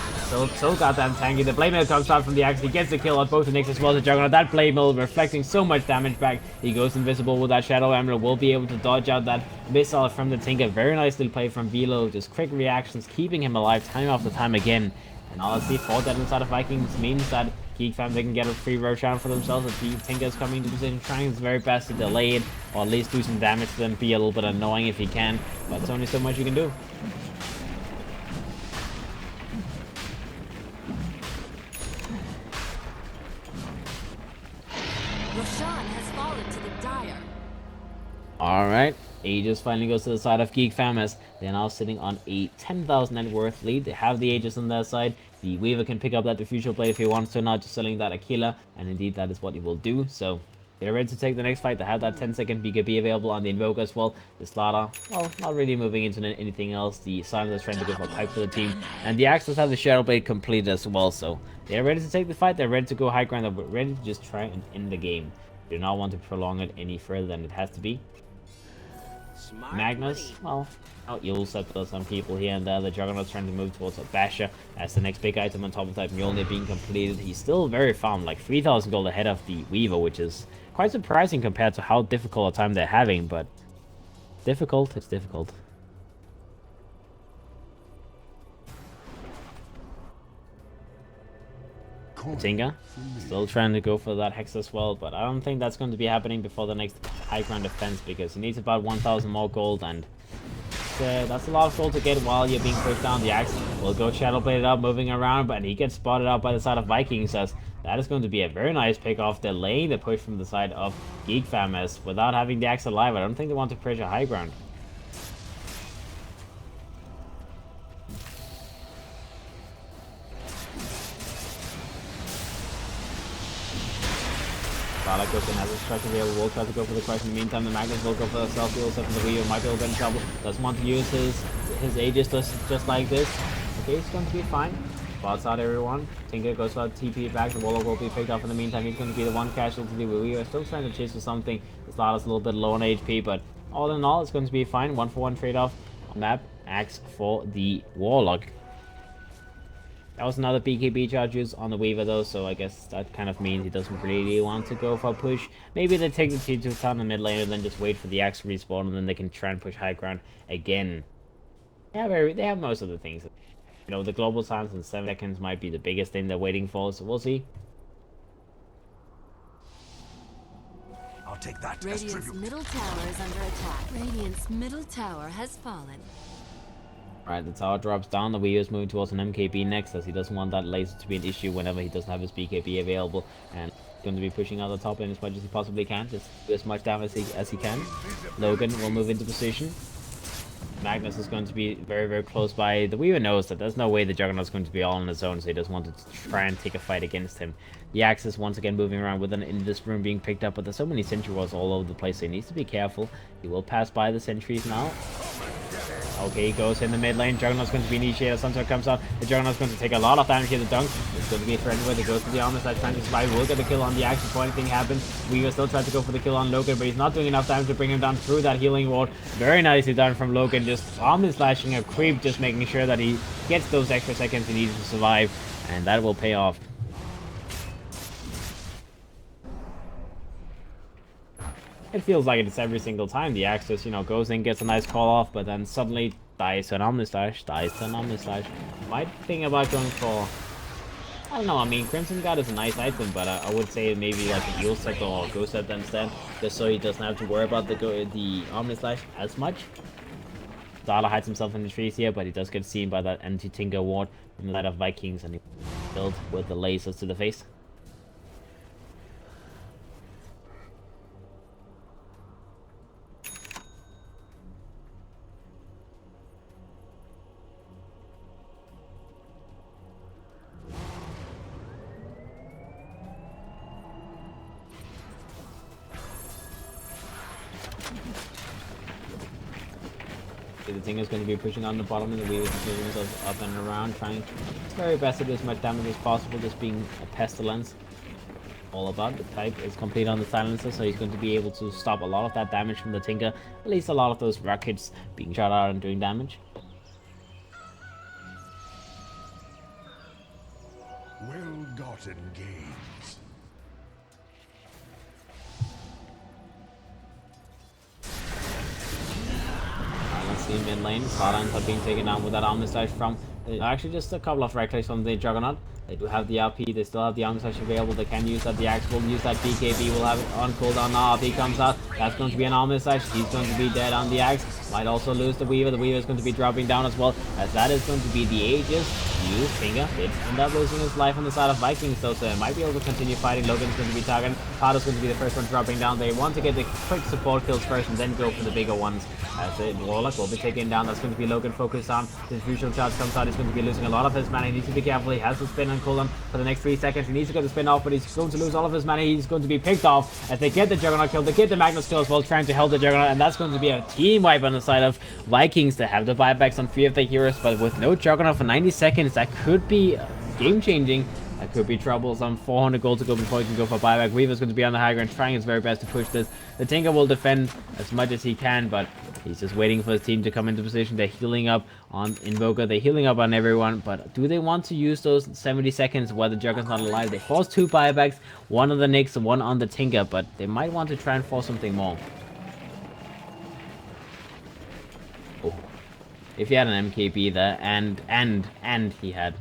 so goddamn tanky. The Blade Mail comes out from the Axe, he gets the kill on both the Nyx as well as the Juggernaut. That Blade Mail reflecting so much damage back. He goes invisible with that Shadow Emerald, will be able to dodge out that missile from the Tinker. Very nicely played from Velo, just quick reactions, keeping him alive time after time again. And honestly, for that inside of Vikings means that Geek Fam, they can get a free Roshan for themselves. If the Tinker is coming to position, trying his very best to delay it, or at least do some damage to them, be a little bit annoying if he can, but it's only so much you can do. Roshan has fallen to the Dire. Alright, Aegis finally goes to the side of Geek Fam as they're now sitting on a 10,000 net worth lead. They have the Aegis on their side. The Weaver can pick up that Diffusion Blade if he wants to, not just selling that Aquila, and indeed that is what he will do. So they're ready to take the next fight. They have that 10-second BKB available on the Invoker as well. The Slaughter, well, not really moving into anything else. The Silence is trying to go for a pipe for the team, and the Axe does have the Shadow Blade completed as well. So they're ready to take the fight. They're ready to go high ground. They're ready to just try and end the game. They do not want to prolong it any further than it has to be. Magnus, well, out Yulsep does some people here and there. The Juggernaut's trying to move towards a Basher as the next big item on top of that Mjolnir being completed. He's still very farmed, like 3,000 gold ahead of the Weaver, which is quite surprising compared to how difficult a time they're having, but difficult, it's difficult. Tinga still trying to go for that Hex as well, but I don't think that's going to be happening before the next high ground defense, because he needs about 1,000 more gold, and that's a lot of gold to get while you're being pushed down. The Axe will go Shadow Blade up, moving around, but he gets spotted out by the side of Vikings, as that is going to be a very nice pick off, delaying the push from the side of Geek Fam, as without having the Axe alive, I don't think they want to pressure high ground. Like goes in as a strike available, will try to go for the crush. In the meantime, the Magnus will go for the self-heal, set for the Weaver. Might be in trouble. Doesn't want to use his Aegis just like this. Okay, it's going to be fine. Spots out everyone. Tinker goes for a TP back. The Warlock will be picked up in the meantime. He's going to be the one casualty. The Weaver still trying to chase for something. The Slaughter's a little bit low on HP, but all in all, it's going to be fine. 1-for-1 trade-off on map. Axe for the Warlock. That was another BKB charge used on the Weaver though, so I guess that kind of means he doesn't really want to go for a push. Maybe they take the T2 town in the mid lane and then just wait for the Axe to respawn, and then they can try and push high ground again. They have most of the things. You know, the global silence in 7 seconds might be the biggest thing they're waiting for, so we'll see. I'll take that as Radiant's tribute. middle tower is under attack. Radiant's middle tower has fallen. Alright, the tower drops down. The Weaver's moving towards an MKB next, as he doesn't want that laser to be an issue whenever he doesn't have his BKB available. And he's going to be pushing out the top lane as much as he possibly can, just do as much damage as he can. Logan will move into position. Magnus is going to be very, very close by. The Weaver knows that there's no way the Juggernaut's going to be all on his own, so he doesn't want to try and take a fight against him. The Axe is once again moving around with an in this room being picked up, but there's so many sentry walls all over the place, so he needs to be careful. He will pass by the sentries now. Okay, he goes in the mid lane. Juggernaut's going to be initiated. Sunset comes out. The Juggernaut's going to take a lot of damage here. The dunk is going to be threatened with. It goes to the armor side, trying to survive. Will get the kill on the Axe before anything happens. Weaver still tries to go for the kill on Logan, but he's not doing enough damage to bring him down through that healing wall. Very nicely done from Logan. Just armor slashing a creep, just making sure that he gets those extra seconds he needs to survive, and that will pay off. It feels like it's every single time. The Axe just, you know, goes in, gets a nice call off, but then suddenly dies to an Omnislash, dies to an Omnislash. Might think about going for... I don't know, I mean, Crimson Guard is a nice item, but I would say maybe like a heal set or a Ghost set instead, just so he doesn't have to worry about the Omnislash as much. Dota hides himself in the trees here, but he does get seen by that anti-Tinker ward in the light of Vikings, and he killed with the lasers to the face. The thing is going to be pushing on the bottom, and the Weaver is moving himself up and around, trying his very best to do as much damage as possible, just being a pestilence all about. The type is complete on the silencer, so he's going to be able to stop a lot of that damage from the Tinker, at least a lot of those rockets being shot out and doing damage. Well-gotten gains. Let's see mid lane. Sada ends up being taken down with that armor slash from actually just a couple of right clicks from the Juggernaut. They do have the RP, they still have the armor slash available, they can use that. The Axe will use that. BKB will have it on cooldown. Now RP comes out. That's going to be an armor slash. He's going to be dead on the Axe. Might also lose the Weaver. The Weaver is going to be dropping down as well, as that is going to be the Aegis. Use Finger did end up losing his life on the side of Vikings, though, so they might be able to continue fighting. Logan's going to be targeted. Pato's going to be the first one dropping down. They want to get the quick support kills first and then go for the bigger ones. As the Warlock will be taken down. That's going to be Logan focused on. His crucial charge comes out. He's going to be losing a lot of his mana. He needs to be careful. He has the spin on cooldown for the next 3 seconds. He needs to get the spin off, but he's going to lose all of his mana. He's going to be picked off as they get the Juggernaut kill. They get the Magnus kill as well, trying to help the Juggernaut, and that's going to be a team wipe on the side of Vikings. They have the buybacks on 3 of their heroes, but with no Juggernaut for 90 seconds, that could be game-changing. That could be troublesome. 400 gold to go before he can go for buyback. Weaver's going to be on the high ground, trying his very best to push this. The Tinker will defend as much as he can, but he's just waiting for his team to come into position. They're healing up on Invoker. They're healing up on everyone, but do they want to use those 70 seconds while the Juggernaut's not alive? They force 2 buybacks, one on the Nyx and one on the Tinker, but they might want to try and force something more. Oh. If he had an MKB there, and he had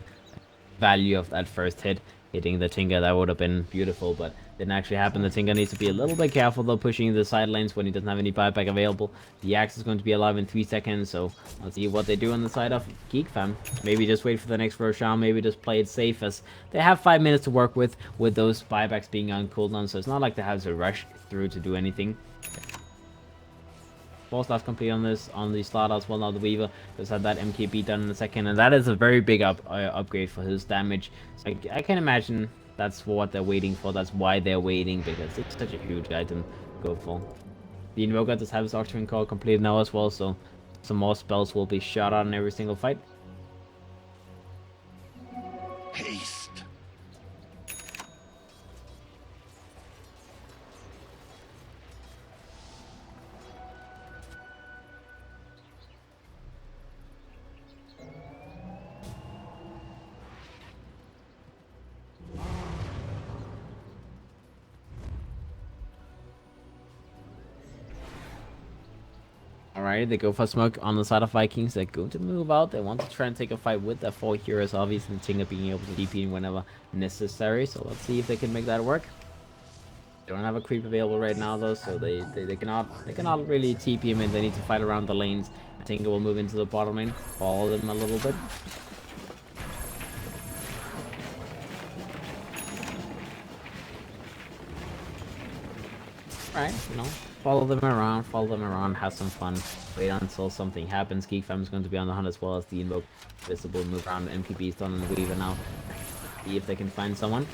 value of that first hit, hitting the Tinker, that would have been beautiful, but didn't actually happen. The Tinker needs to be a little bit careful though, pushing the side lanes when he doesn't have any buyback available. The Axe is going to be alive in 3 seconds, so let's see what they do on the side of Geek fam. Maybe just wait for the next Roshan, maybe just play it safe, as they have 5 minutes to work with those buybacks being on cooldown, so it's not like they have to rush through to do anything. Boss last complete on this, on the slot as well. Now the Weaver just had that MKB done in a second, and that is a very big upgrade for his damage. So I can imagine that's what they're waiting for. That's why they're waiting, because it's such a huge item to go for. The Invoker does have his Octarine Core completed now as well, so some more spells will be shot out in every single fight. Haste. Alright, they go for smoke on the side of Vikings. They're going to move out. They want to try and take a fight with their 4 heroes, obviously, and Tinker being able to TP in whenever necessary. So let's see if they can make that work. They don't have a creep available right now though, so they cannot really TP him in. They need to fight around the lanes. Tinker will move into the bottom lane, follow them a little bit. Alright, you know, follow them around, have some fun, wait until something happens. Geek Fam is going to be on the hunt as well as the Invoke visible move around. MKB is done on the Weaver now. See if they can find someone.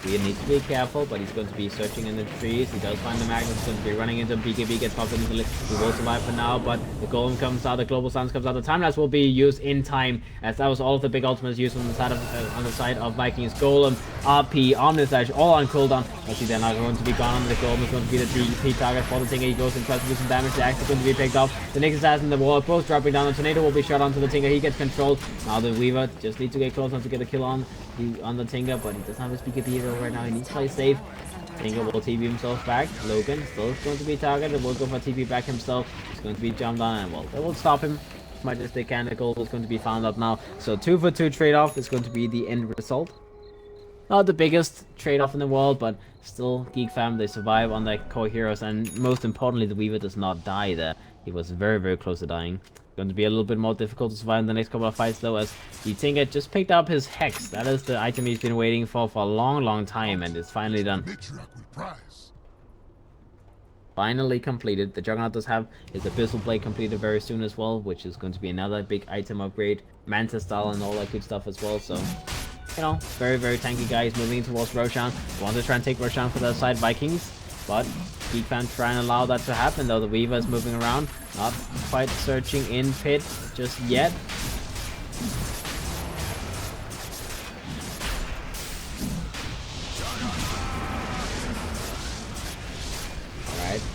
We need to be careful, but he's going to be searching in the trees. He does find the Magnus, going to be running into him. BKB gets popped into the list. He will survive for now, but the Golem comes out, the Global Stance comes out. The time lapse will be used in time, as that was all of the big ultimates used on the side of Vikings. Golem, RP, Omnislash, all on cooldown. Let's see, they're not going to be gone. The Golem is going to be the DP target for the Tinker. He goes and tries to do some damage. The Axe is going to be picked off. The Nyx Assassin, the Wall, both dropping down. The Tornado will be shot onto the Tinker. He gets controlled. Now the Weaver just needs to get close enough to get a kill on the Tinker, but he doesn't have his BKB hero right now. He needs to play safe. Tinker will TP himself back. Logan still going to be targeted. Will go for TP back himself. He's going to be jumped on, and well, they will stop him as much as they can. The goal is going to be found up now. So 2 for 2 trade-off is going to be the end result. Not the biggest trade-off in the world, but still, Geek Fam, they survive on their core heroes, and most importantly, the Weaver does not die there. He was very, very close to dying. Going to be a little bit more difficult to survive in the next couple of fights, though, as the Tinker just picked up his Hex. That is the item he's been waiting for a long, long time, and it's finally done. Matriarch with prize. Finally completed. The Juggernaut does have his Abyssal Blade completed very soon as well, which is going to be another big item upgrade. Manta style and all that good stuff as well, so... You know, very, very tanky guy. He's moving towards Roshan. Want to try and take Roshan for the side Vikings, but Geek Fam try and allow that to happen, though. The Weaver is moving around, not quite searching in pit just yet.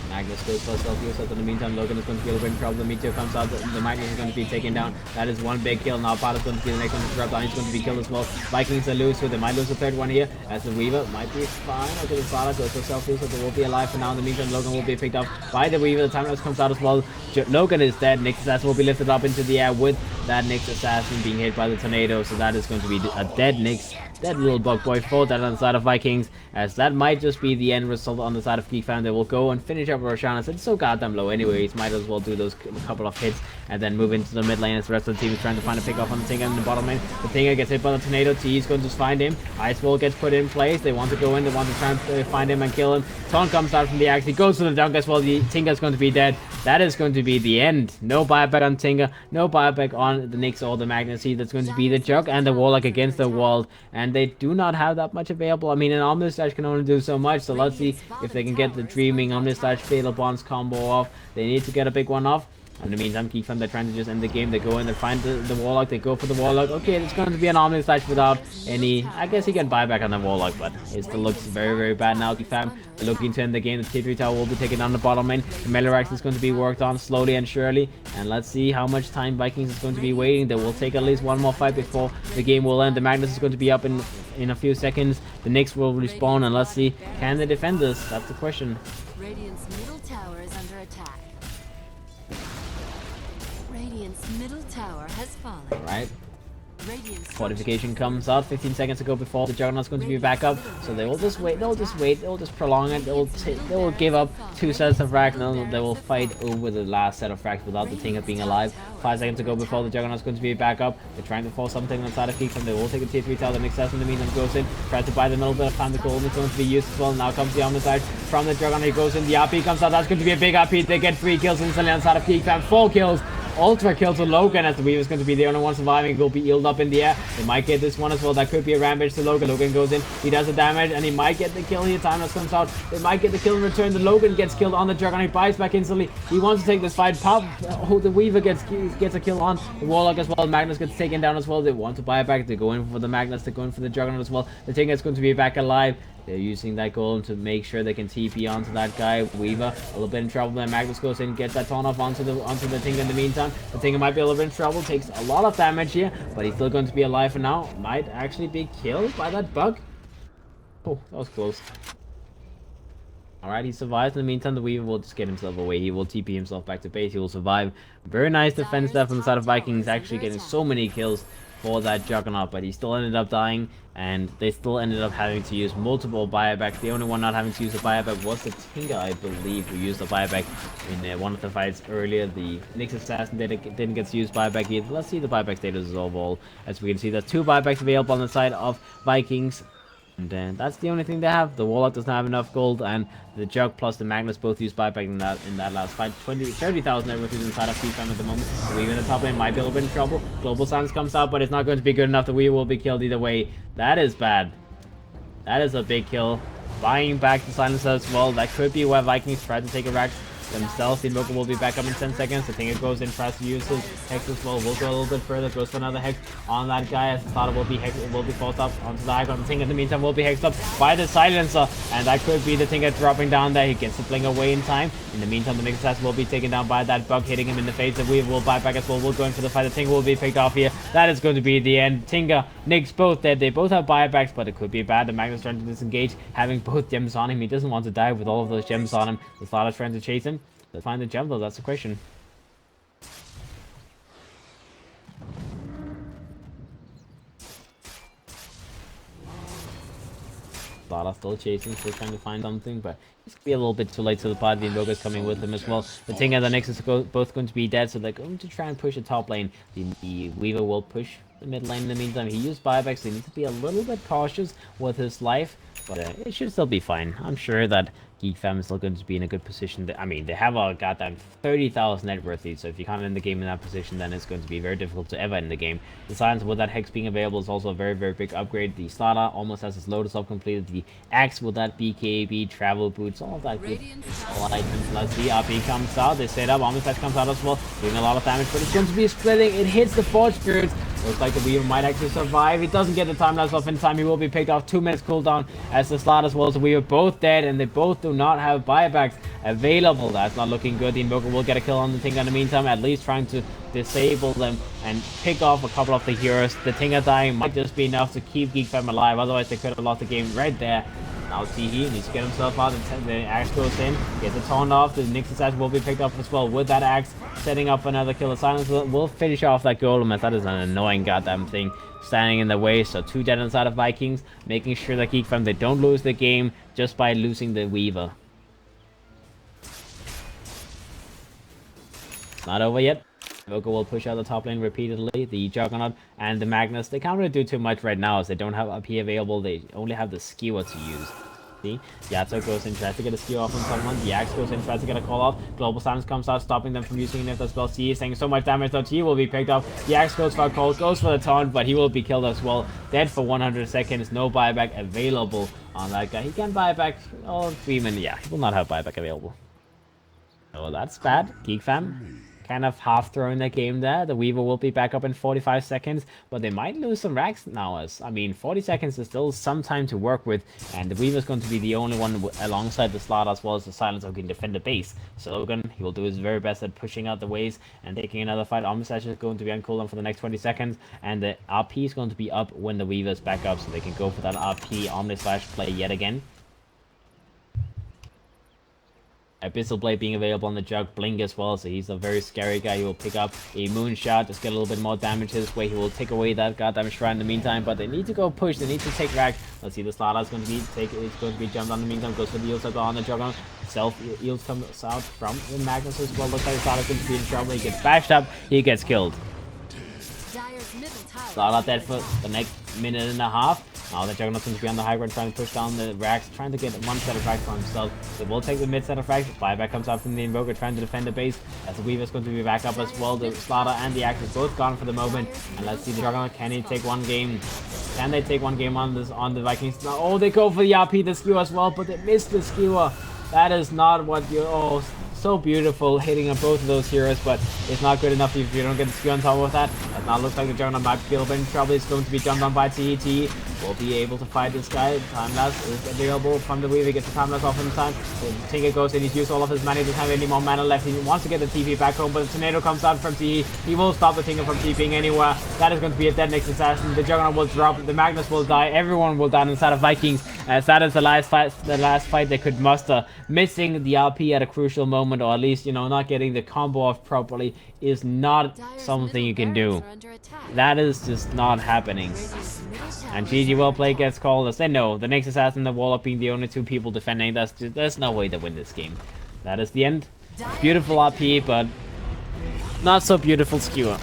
Magnus goes for self-use, so in the meantime Logan is going to be a little bit in trouble. The Meteor comes out, the Magnus is going to be taken down. That is one big kill. Now Part is going to be the next one to drop down. He's going to be killed as well. Vikings are loose, so they might lose the third one here, as the Weaver might be fine. Okay, the Sparta goes for self-use, so they will be alive for now. In the meantime, Logan will be picked up by the Weaver. The time lapse comes out as well. Logan is dead. Nyx Assassin will be lifted up into the air with that Nyx Assassin being hit by the tornado, so that is going to be a dead Nyx. Dead little bug boy for that on the side of Vikings, as that might just be the end result on the side of Geek Fam. They will go and finish up Roshan, as it's so goddamn low anyways. Might as well do those couple of hits and then move into the mid lane, as the rest of the team is trying to find a pick off on the Tinker in the bottom lane. The Tinker gets hit by the tornado. T is going to find him. Ice Wall gets put in place. They want to go in. They want to try and find him and kill him. Taunt comes out from the axe. He goes to the dunk as well. The Tinker is going to be dead. That is going to be the end. No buyback on Tinker. No buyback on the Nyx or the Magnus. That's going to be the Jug and the Warlock against the wall. And they do not have that much available. I mean, an Omnislash can only do so much. So let's see if they can get the Dreaming Omnislash Fatal Bonds combo off. They need to get a big one off. In the meantime, Geek Fam, they're trying to just end the game. They go in, they find the Warlock, they go for the Warlock. Okay, it's going to be an Omnislash without any... I guess he can buy back on the Warlock, but it still looks very, very bad now. Geek Fam, they're looking to end the game. The T3 tower will be taken down the bottom lane. The Melirax is going to be worked on slowly and surely. And let's see how much time Vikings is going to be waiting. They will take at least one more fight before the game will end. The Magnus is going to be up in a few seconds. The Nyx will respawn, and let's see, can they defend this? That's the question. Radiant's middle tower is under attack. Radiant's middle tower has fallen. Alright. Radiant's Fortification comes out 15 seconds ago before the Juggernaut's going to be back up, so they will just wait, they'll just prolong it, they will give up 2 sets of frags, and they will fight over the last set of frags without the Tinker being alive. 5 seconds to go before the Juggernaut's going to be back up. They're trying to force something inside of Geek, and they will take a tier 3 tower. The Nyx Assassin in the meantime goes in, tries to buy them a little bit of time. The Golem is going to be used as well. Now comes the Omnislash from the Juggernaut. He goes in, the RP comes out, that's going to be a big RP. They get 3 kills instantly inside of Geek Fam, 4 kills. Ultra kill to Logan, as the Weaver is going to be the only one surviving. Will be healed up in the air. They might get this one as well. That could be a rampage to Logan. Logan goes in. He does the damage, and he might get the kill here. Timeless comes out. They might get the kill in return. The Logan gets killed on the Juggernaut. He buys back instantly. He wants to take this fight. The Weaver gets a kill on the Warlock as well. Magnus gets taken down as well. They want to buy it back. They go in for the Magnus. They go in for the Juggernaut as well. The Tinker is going to be back alive. They're using that golem to make sure they can TP onto that guy. Weaver a little bit in trouble. Then Magnus goes in, gets that taunt off onto the Tinker in the meantime. The Tinker might be a little bit in trouble. Takes a lot of damage here, but he's still going to be alive for now. Might actually be killed by that bug. Oh, that was close. Alright, he survives. In the meantime, the Weaver will just get himself away. He will TP himself back to base. He will survive. Very nice defense there from the side of Vikings, actually getting so many kills for that Juggernaut, but he still ended up dying, and they still ended up having to use multiple buybacks. The only one not having to use a buyback was the Tinker, I believe, who used a buyback in one of the fights earlier. The Nyx Assassin didn't get to use buyback either. Let's see the buyback status overall. As we can see, there's 2 buybacks available on the side of Vikings. And then that's the only thing they have. The Warlock doesn't have enough gold, and the Jug plus the Magnus both use buyback in that last fight. 30,000 everything inside of Geek at the moment. The Weaver in the top lane might be a little bit in trouble. Global Silence comes out, but it's not going to be good enough. The Weaver will be killed either way. That is bad. That is a big kill. Buying back the Silencer as well. That could be where Vikings try to take a rack themselves. The Invoker will be back up in 10 seconds. I think it goes in, tries to use his Hex as well. Will go a little bit further, goes for another Hex on that guy as the starter will be forced up onto the icon. The thing in the meantime will be hexed up by the Silencer, and that could be the thing dropping down there. He gets the fling away in time. In the meantime, the Nix Assassin will be taken down by that bug, hitting him in the face. The Weaver will buy back as well. Will go in for the fight. The Tinker will be picked off here. That is going to be the end. Tinker, Nix, both dead. They both have buybacks, but it could be bad. The Magnus trying to disengage, having both gems on him. He doesn't want to die with all of those gems on him. The Starter's trying to chase him. Let's find the gem though, that's the question. Starter still chasing, still trying to find something, but it's gonna be a little bit too late to the party. The Invoker's coming with him as well. The Ting and the Nexus are both going to be dead, so they're going to try and push the top lane. The Weaver will push the mid lane in the meantime. He used buybacks, so he needs to be a little bit cautious with his life, but it should still be fine. I'm sure that Geek fam is still going to be in a good position. I mean, they have a goddamn 30,000 net worth lead, so if you can't end the game in that position, then it's going to be very difficult to ever end the game. The Silence with that Hex being available is also a very, very big upgrade. The Starter almost has his Lotus up completed. The Axe with that BKB, travel boots, all of that good items. Let's see, RP comes out, they set up, Omnislash comes out as well, doing a lot of damage, but it's going to be splitting. It hits the Forge Spirits. Looks like the Weaver might actually survive. He doesn't get the time lapse off in time. He will be picked off. 2 minutes cooldown as the slot as well as the Weaver both dead, and they both do not have buybacks available. That's not looking good. The Invoker will get a kill on the Tinker in the meantime, at least trying to disable them and pick off a couple of the heroes. The Tinker dying might just be enough to keep Geek fam alive, otherwise they could have lost the game right there. Now TE needs to get himself out, the axe goes in, gets the taunt off, the Nix Assassin will be picked up as well with that axe, setting up another kill. The Silence will finish off that golem, as that is an annoying goddamn thing standing in the way. So 2 dead inside of Vikings, making sure that Geek fam, they don't lose the game just by losing the Weaver. It's not over yet. Invoker will push out the top lane repeatedly. The Juggernaut and the Magnus, they can't really do too much right now as they don't have AP available. They only have the skewer to use. See? Yatso goes in, tries to get a skewer off on someone. The Axe goes in, tries to get a call off. Global Silence comes out, stopping them from using it as well. C is saying so much damage that he will be picked up. The Axe goes for a call, goes for the taunt, but he will be killed as well. Dead for 100 seconds. No buyback available on that guy. He can buy back all 3 minutes. Yeah, he will not have buyback available. Oh, that's bad. Geek fam kind of half throwing the game there. The Weaver will be back up in 45 seconds, but they might lose some racks now, as I mean 40 seconds is still some time to work with, and the Weaver is going to be the only one alongside the Slot as well as the Silence who can defend the base. So Logan, he will do his very best at pushing out the waves and taking another fight. Omnislash is going to be on cooldown for the next 20 seconds, and the RP is going to be up when the Weaver is back up, so they can go for that RP Omnislash play yet again. Abyssal Blade being available on the Jug, Blink as well, so he's a very scary guy. He will pick up a Moonshot, just get a little bit more damage his way. He will take away that goddamn Shrine in the meantime, but they need to go push, they need to take rack. Let's see, the Slaughter is going to be jumped on in the meantime, goes for the Eels on the Juggernaut. Eels comes out from the Magnus as well. Looks like the Slaughter is going to be in trouble. He gets bashed up, he gets killed. Slaughter dead for the next minute and a half. Now the Juggernaut's going to be on the high ground, trying to push down the racks, trying to get one set of racks for himself. They will take the mid set of racks. Buyback comes out from the Invoker, trying to defend the base, as the Weaver's going to be back up as well. The Slaughter and the Axe is both gone for the moment. And let's see the Juggernaut, can he take one game? Can they take one game on the Vikings? Now, oh, they go for the RP, the skewer as well, but they missed the skewer. That is not what you... Oh, so beautiful, hitting on both of those heroes, but it's not good enough if you don't get the skewer on top of that. That now looks like the Juggernaut might be a little bit in trouble. It's going to be jumped on by TET. Will be able to fight this guy. Time lapse is available from the Weaver. Gets the time lapse off in time. The Tinker goes in. He's used all of his mana. He doesn't have any more mana left. He wants to get the TP back home, but the Tornado comes out from TE. He will stop the Tinker from TPing anywhere. That is going to be a dead Nix Assassin. The Juggernaut will drop. The Magnus will die. Everyone will die inside of Vikings. As that is the last fight they could muster. Missing the RP at a crucial moment, or at least, you know, not getting the combo off properly is not something you can do. That is just not happening. And GG well played gets called, as they know the Nix Assassin and the Warlock being the only 2 people defending. There's no way to win this game. That is the end. Beautiful RP, but not so beautiful skewer.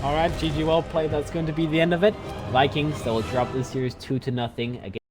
Alright, GG well played. That's going to be the end of it. Vikings, that will drop this series 2-0 against